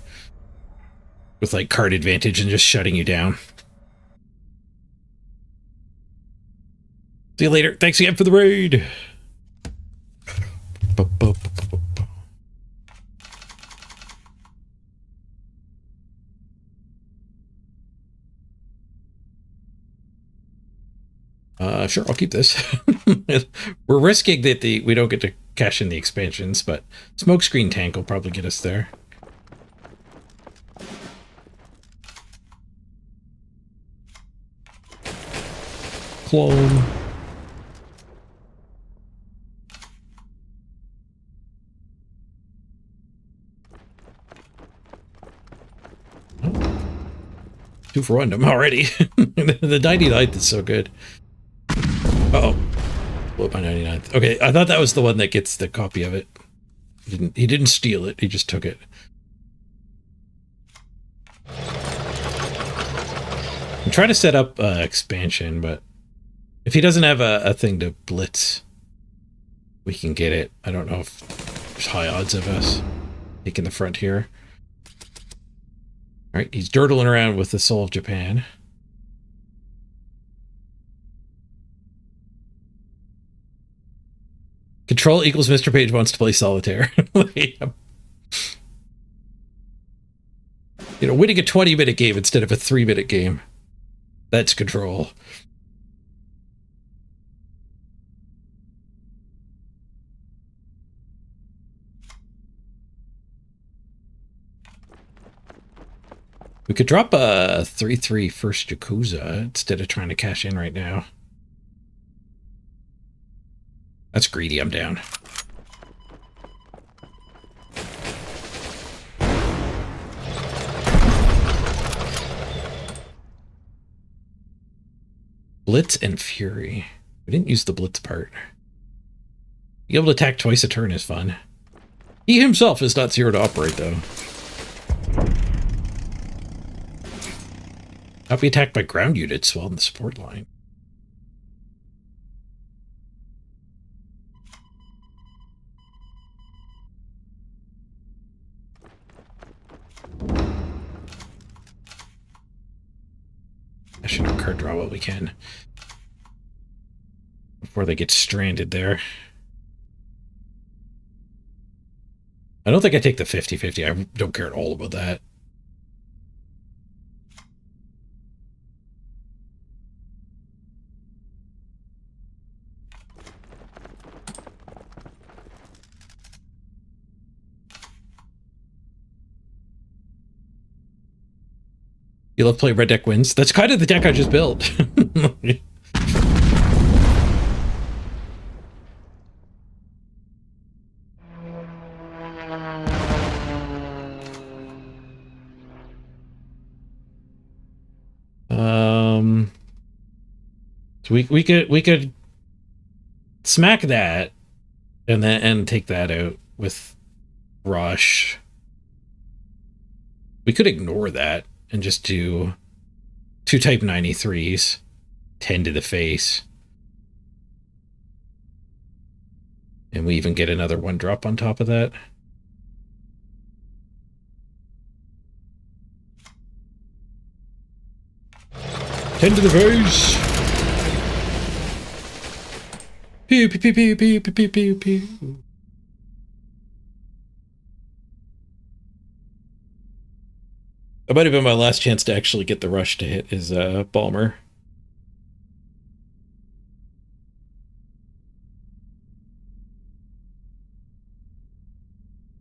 With like card advantage and just shutting you down. See you later. Thanks again for the raid. Sure, I'll keep this. We're risking that we don't get to cash in the expansions, but Smokescreen Tank will probably get us there. Clone. Two for 1 already. The 99th is so good. Uh-oh. Blew up my 99th. Okay, I thought that was the one that gets the copy of it. He didn't steal it, he just took it. I'm trying to set up expansion, but if he doesn't have a thing to blitz, we can get it. I don't know if there's high odds of us taking the front here. All right, he's dirtling around with the Soul of Japan. Control equals Mr. Page wants to play solitaire. Yep. You know, winning a 20-minute game instead of a 3-minute game. That's control. We could drop a 3-3 first Yakuza instead of trying to cash in right now. That's greedy, I'm down. Blitz and Fury. We didn't use the Blitz part. Being able to attack twice a turn is fun. He himself is not 0 to operate, though. Not be attacked by ground units while in the support line. I should have card draw what we can before they get stranded there. I don't think I take the 50-50. I don't care at all about that. You love playing red deck wins? That's kind of the deck I just built. So we could smack that and take that out with Rush. We could ignore that and just do 2 type 93s, 10 to the face. And we even get another 1 drop on top of that. Ten to the face. Pew pew pew pew pew pew pew pew. That might have been my last chance to actually get the rush to hit his Balmer.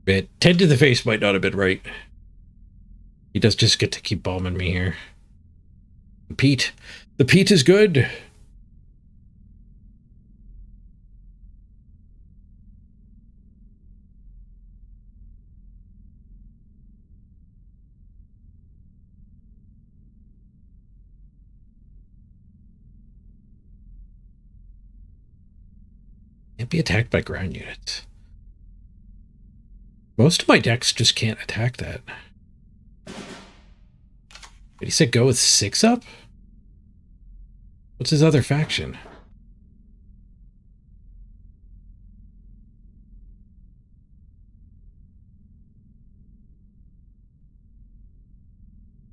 But 10 to the face might not have been right. He does just get to keep bombing me here. Pete. The Pete is good. Can't be attacked by ground units. Most of my decks just can't attack that. Did he say go with 6 up? What's his other faction?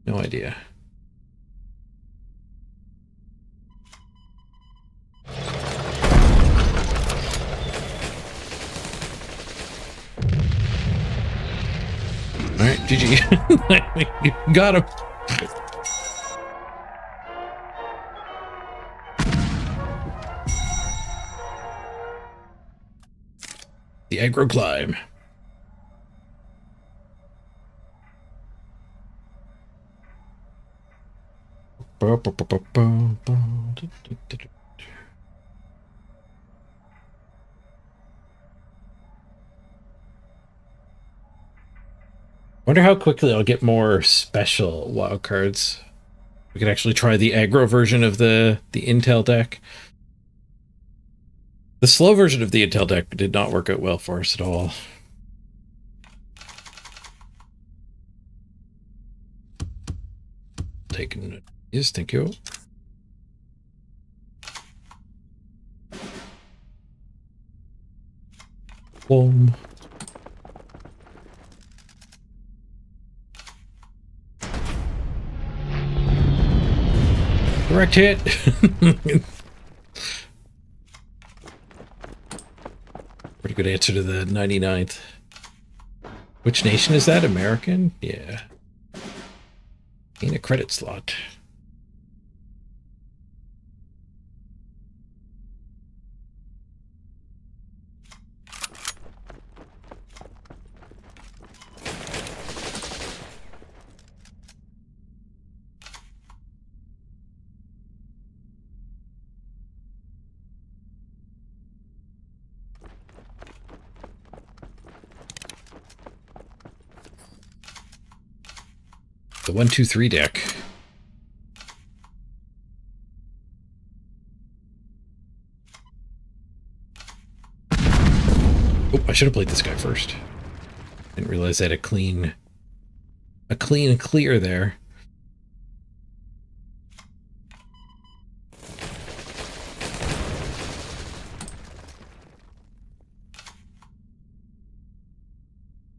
No idea. All right, GG. Got him. The aggro climb. Wonder how quickly I'll get more special wild cards. We could actually try the aggro version of the Intel deck. The slow version of the Intel deck did not work out well for us at all. Taking it. Yes, thank you. Boom. Direct hit. Pretty good answer to the 99th. Which nation is that? American? Yeah. In a credit slot. The 1-2-3 deck. Oh, I should have played this guy first. Didn't realize I had a clean clear there.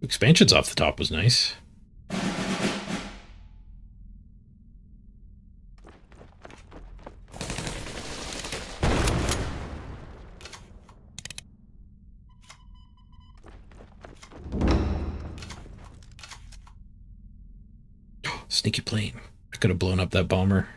Expansions off the top was nice. Sneaky plane. I could have blown up that bomber.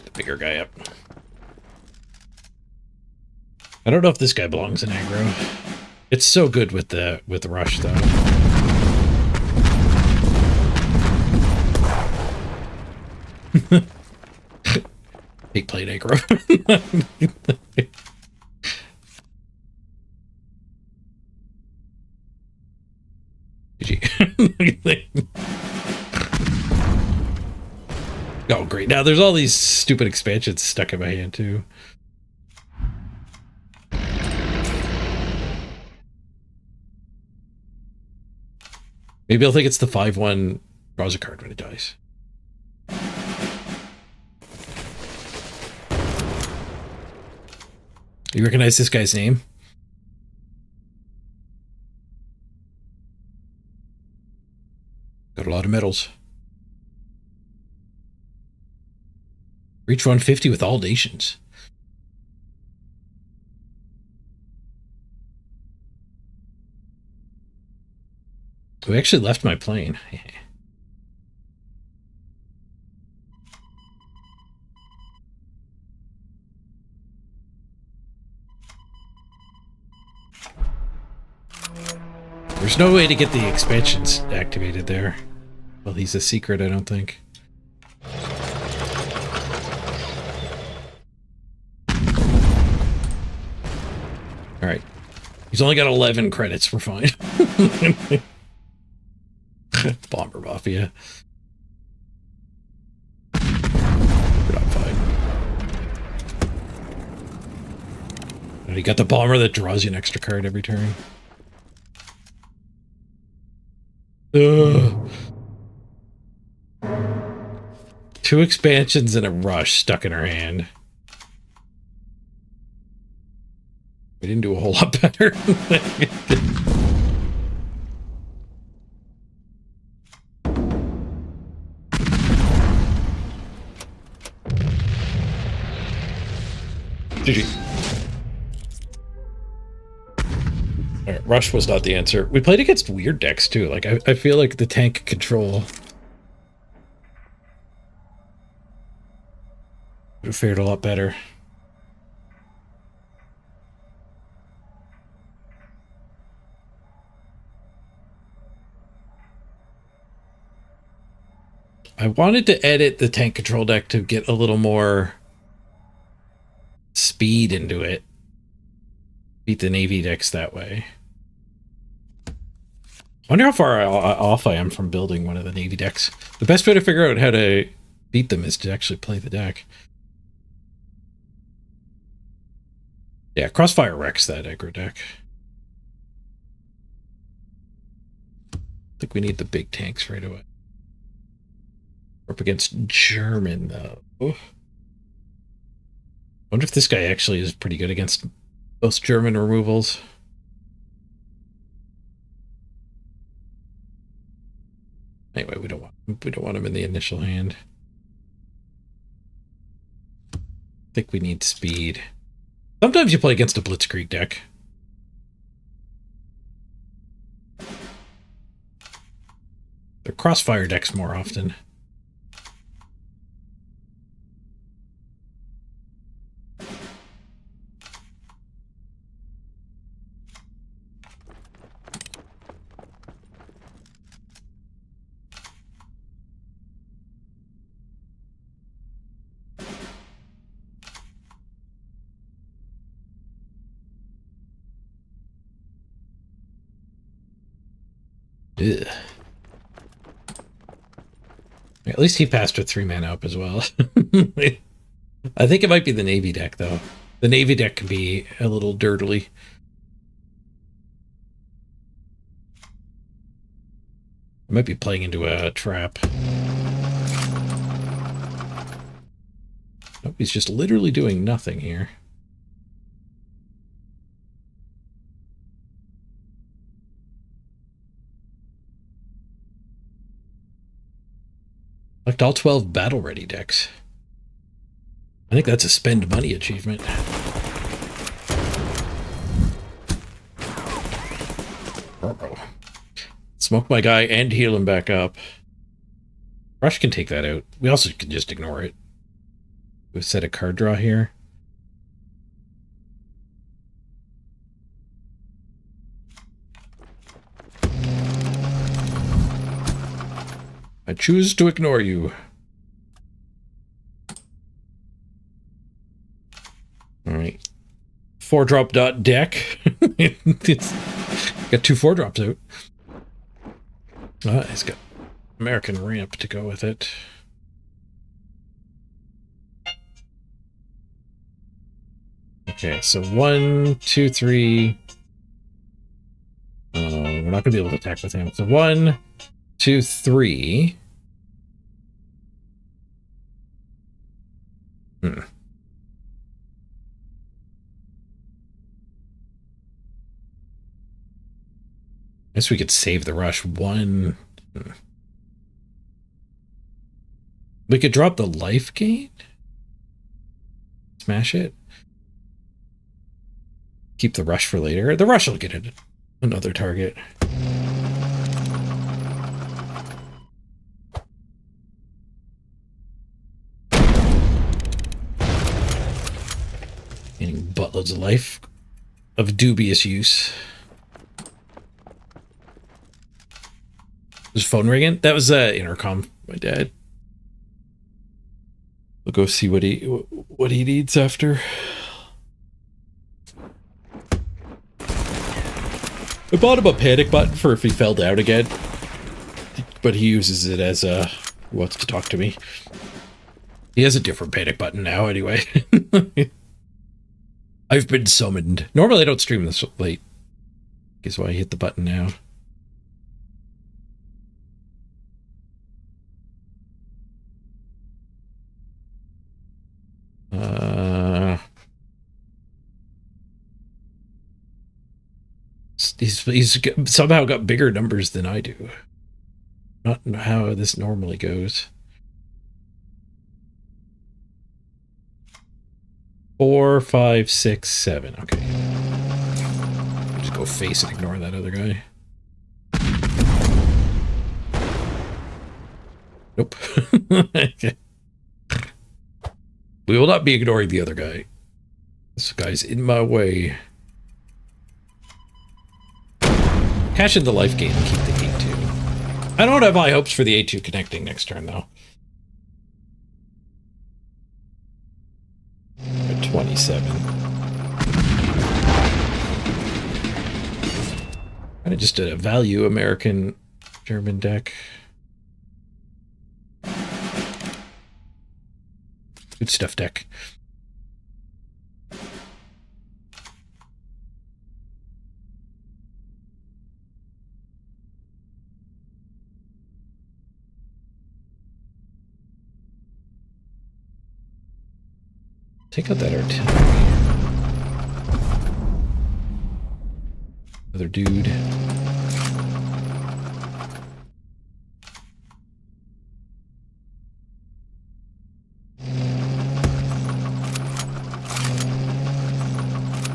The bigger guy up. I don't know if this guy belongs in aggro. It's so good with the rush though. He played aggro. GG. Oh great, now there's all these stupid expansions stuck in my hand too. Maybe I'll think it's the 5-1 draws a card when it dies. You recognize this guy's name? Got a lot of medals. Reach 150 with all nations. We actually left my plane. There's no way to get the expansions activated there. Well, he's a secret, I don't think. Alright. He's only got 11 credits, we're fine. Bomber Mafia. We're not fine. And you got the bomber that draws you an extra card every turn. Ugh. 2 expansions and a rush stuck in her hand. We didn't do a whole lot better. GG. Alright, rush was not the answer. We played against weird decks too. Like I feel like the tank control would have fared a lot better. I wanted to edit the tank control deck to get a little more speed into it. Beat the Navy decks that way. I wonder how far off I am from building one of the Navy decks. The best way to figure out how to beat them is to actually play the deck. Yeah, Crossfire wrecks that aggro deck. I think we need the big tanks right away. We're up against German, though. Wonder if this guy actually is pretty good against most German removals. Anyway, we don't want him in the initial hand. I think we need speed. Sometimes you play against a Blitzkrieg deck. They're crossfire decks more often. Ugh. At least he passed with 3-mana up as well. I think it might be the Navy deck, though. The Navy deck can be a little dirtily. I might be playing into a trap. Nope, he's just literally doing nothing here. Collect all 12 battle-ready decks. I think that's a spend money achievement. Uh-oh. Smoke my guy and heal him back up. Rush can take that out. We also can just ignore it. We've set a card draw here. I choose to ignore you. Alright. 4-drop dot deck. It's got 2 4-drops out. He's got American Ramp to go with it. Okay, so 1, 2, 3. We're not going to be able to attack with him. So 1, 2, 3. Guess we could save the rush. 1. We could drop the life gain. Smash it. Keep the rush for later. The rush will get it another target. Getting buttloads of life of dubious use. Was phone ringing? That was intercom. My dad. We'll go see what he needs after. I bought him a panic button for if he fell down again, but he uses it as he wants to talk to me. He has a different panic button now, anyway. I've been summoned. Normally, I don't stream this late. Guess why I hit the button now. He's somehow got bigger numbers than I do. Not how this normally goes. 4, 5, 6, 7. Okay. Just go face and ignore that other guy. Nope. Okay. We will not be ignoring the other guy. This guy's in my way. Cash in the life gain and keep the A2. I don't have high hopes for the A2 connecting next turn, though. At 27. Kind of just a value American German deck. Good stuff deck. Take out that artillery. Another dude.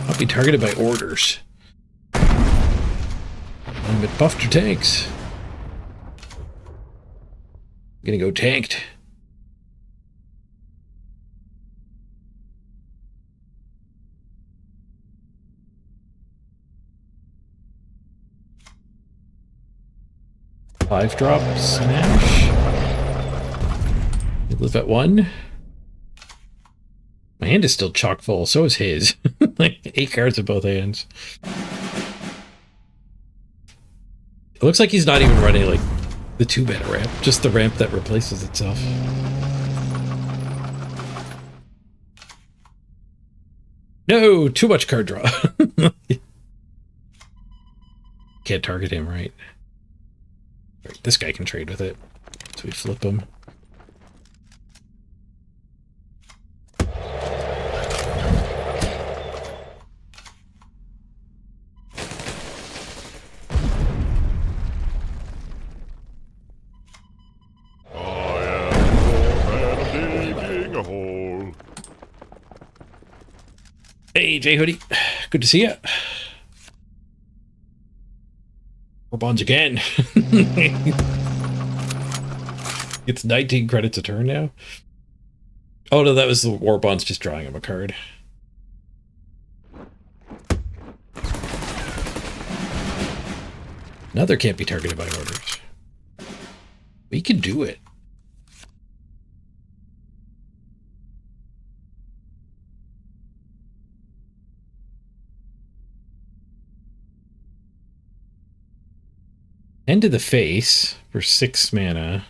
I'll be targeted by orders. I'm at buffed your tanks. I'm gonna go tanked. Five drop smash. You live at 1. My hand is still chock full, so is his. Like 8 cards in both hands. It looks like he's not even running like the 2-mana ramp, just the ramp that replaces itself. No, too much card draw. Can't target him, right? Right, this guy can trade with it, so we flip him. Hey, J Hoodie. Good to see you. War bonds again. It's 19 credits a turn now. Oh no, that was the war bonds just drawing him a card. Another can't be targeted by orders. We can do it. End to the face for 6 mana.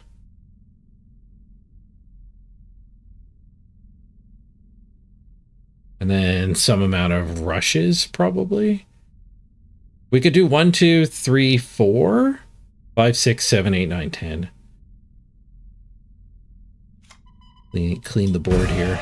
And then some amount of rushes, probably. We could do 1, 2, 3, 4, 5, 6, 7, 8, 9, 10. Clean the board here.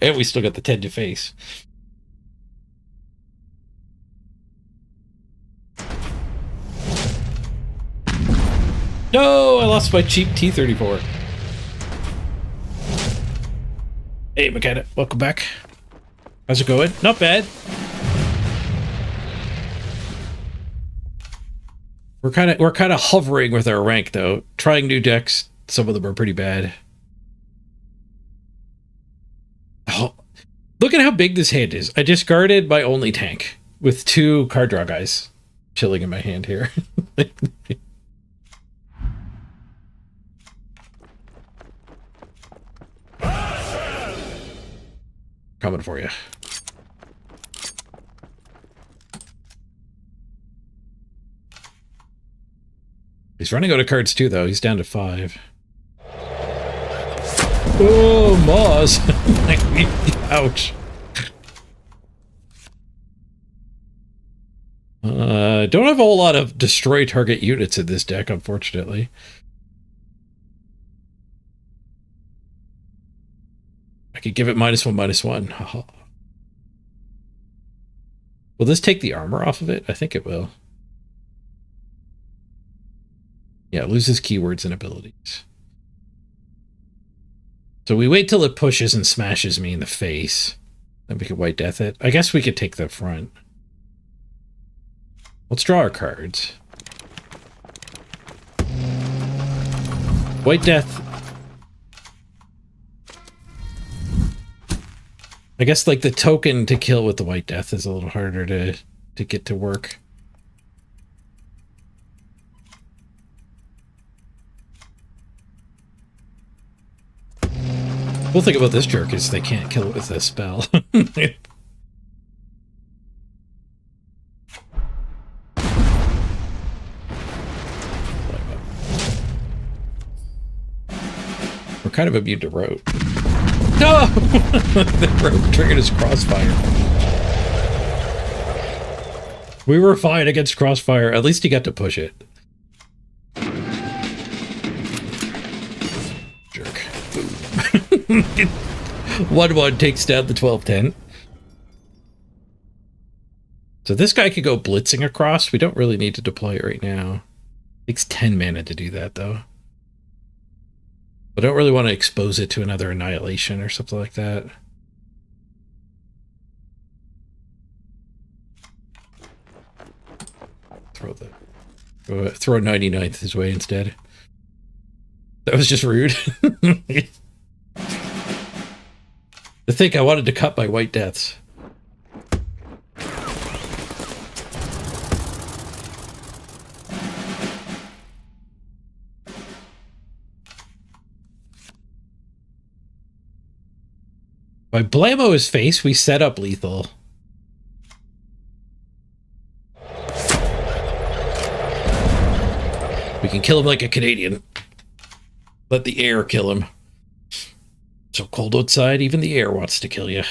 And we still got the 10 to face. No, I lost my cheap T-34. Hey, McKenna, welcome back. How's it going? Not bad. We're kind of hovering with our rank though. Trying new decks. Some of them are pretty bad. Oh, look at how big this hand is. I discarded my only tank with 2 card draw guys chilling in my hand here. Coming for you. He's running out of cards too, though. He's down to 5. Oh, Moz. Ouch. Don't have a whole lot of destroy target units in this deck, unfortunately. I could give it -1/-1. Will this take the armor off of it? I think it will. Yeah, it loses keywords and abilities. So we wait till it pushes and smashes me in the face. Then we could White Death it. I guess we could take the front. Let's draw our cards. White Death. I guess like the token to kill with the White Death is a little harder to get to work. Cool thing about this jerk is they can't kill it with a spell. We're kind of immune to rote. No! The rote triggered his crossfire. We were fine against Crossfire. At least he got to push it. Jerk. Boom. 1-1 takes down the 12-10. So this guy could go blitzing across. We don't really need to deploy it right now. Takes 10 mana to do that, though. I don't really want to expose it to another Annihilation or something like that. Throw 99th his way instead. That was just rude. To think I wanted to cut my White Deaths. By blammo his face, we set up lethal. We can kill him like a Canadian. Let the air kill him. So cold outside, even the air wants to kill you.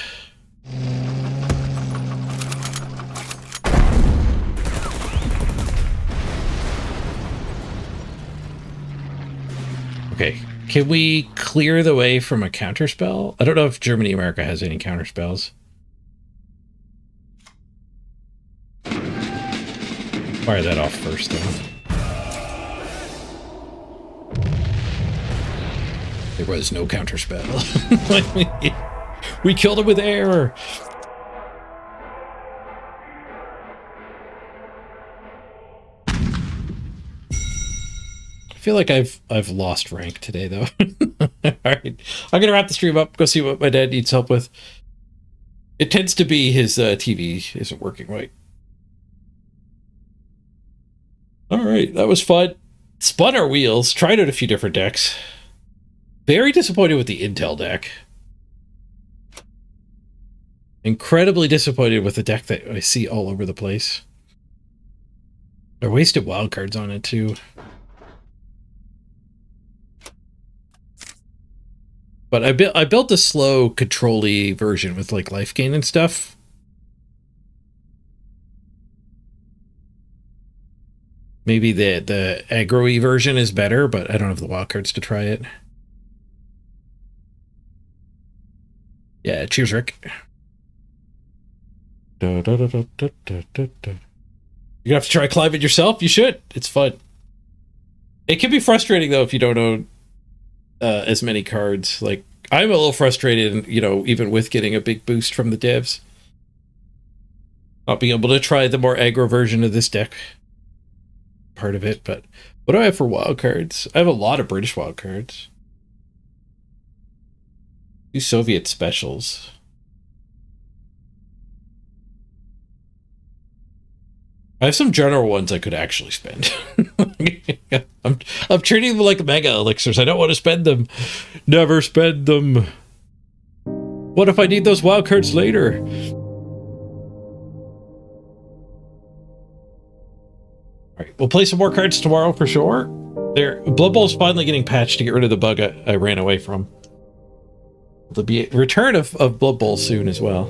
Okay. Can we clear the way from a counterspell? I don't know if Germany America has any counterspells. Fire that off first, though. There was no counterspell. We killed him with air. I feel like I've lost rank today, though. All right, I'm gonna wrap the stream up. Go see what my dad needs help with. It tends to be his TV isn't working right. All right, that was fun. Spun our wheels. Tried out a few different decks. Very disappointed with the Intel deck. Incredibly disappointed with the deck that I see all over the place. I wasted wildcards on it, too. But I built a slow, control-y version with, like, life gain and stuff. Maybe the aggro-y version is better, but I don't have the wildcards to try it. Yeah, cheers, Rick. You're gonna have to try climbing yourself? You should. It's fun. It can be frustrating, though, if you don't own as many cards. Like, I'm a little frustrated, you know, even with getting a big boost from the devs. Not being able to try the more aggro version of this deck. Part of it, but what do I have for wildcards? I have a lot of British wildcards. 2 Soviet specials. I have some general ones I could actually spend. I'm treating them like mega elixirs. I don't want to spend them. Never spend them. What if I need those wildcards later? Alright, we'll play some more cards tomorrow for sure. Blood Bowl's finally getting patched to get rid of the bug I ran away from. There'll be a return of Blood Bowl soon as well.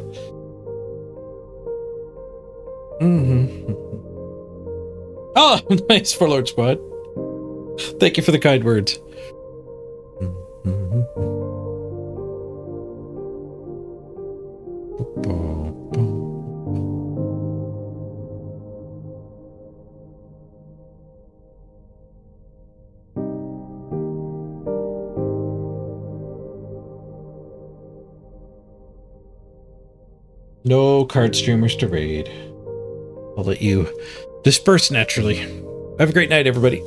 Oh, nice for Lord Squad. Thank you for the kind words. No card streamers to raid. I'll let you disperse naturally. Have a great night, everybody.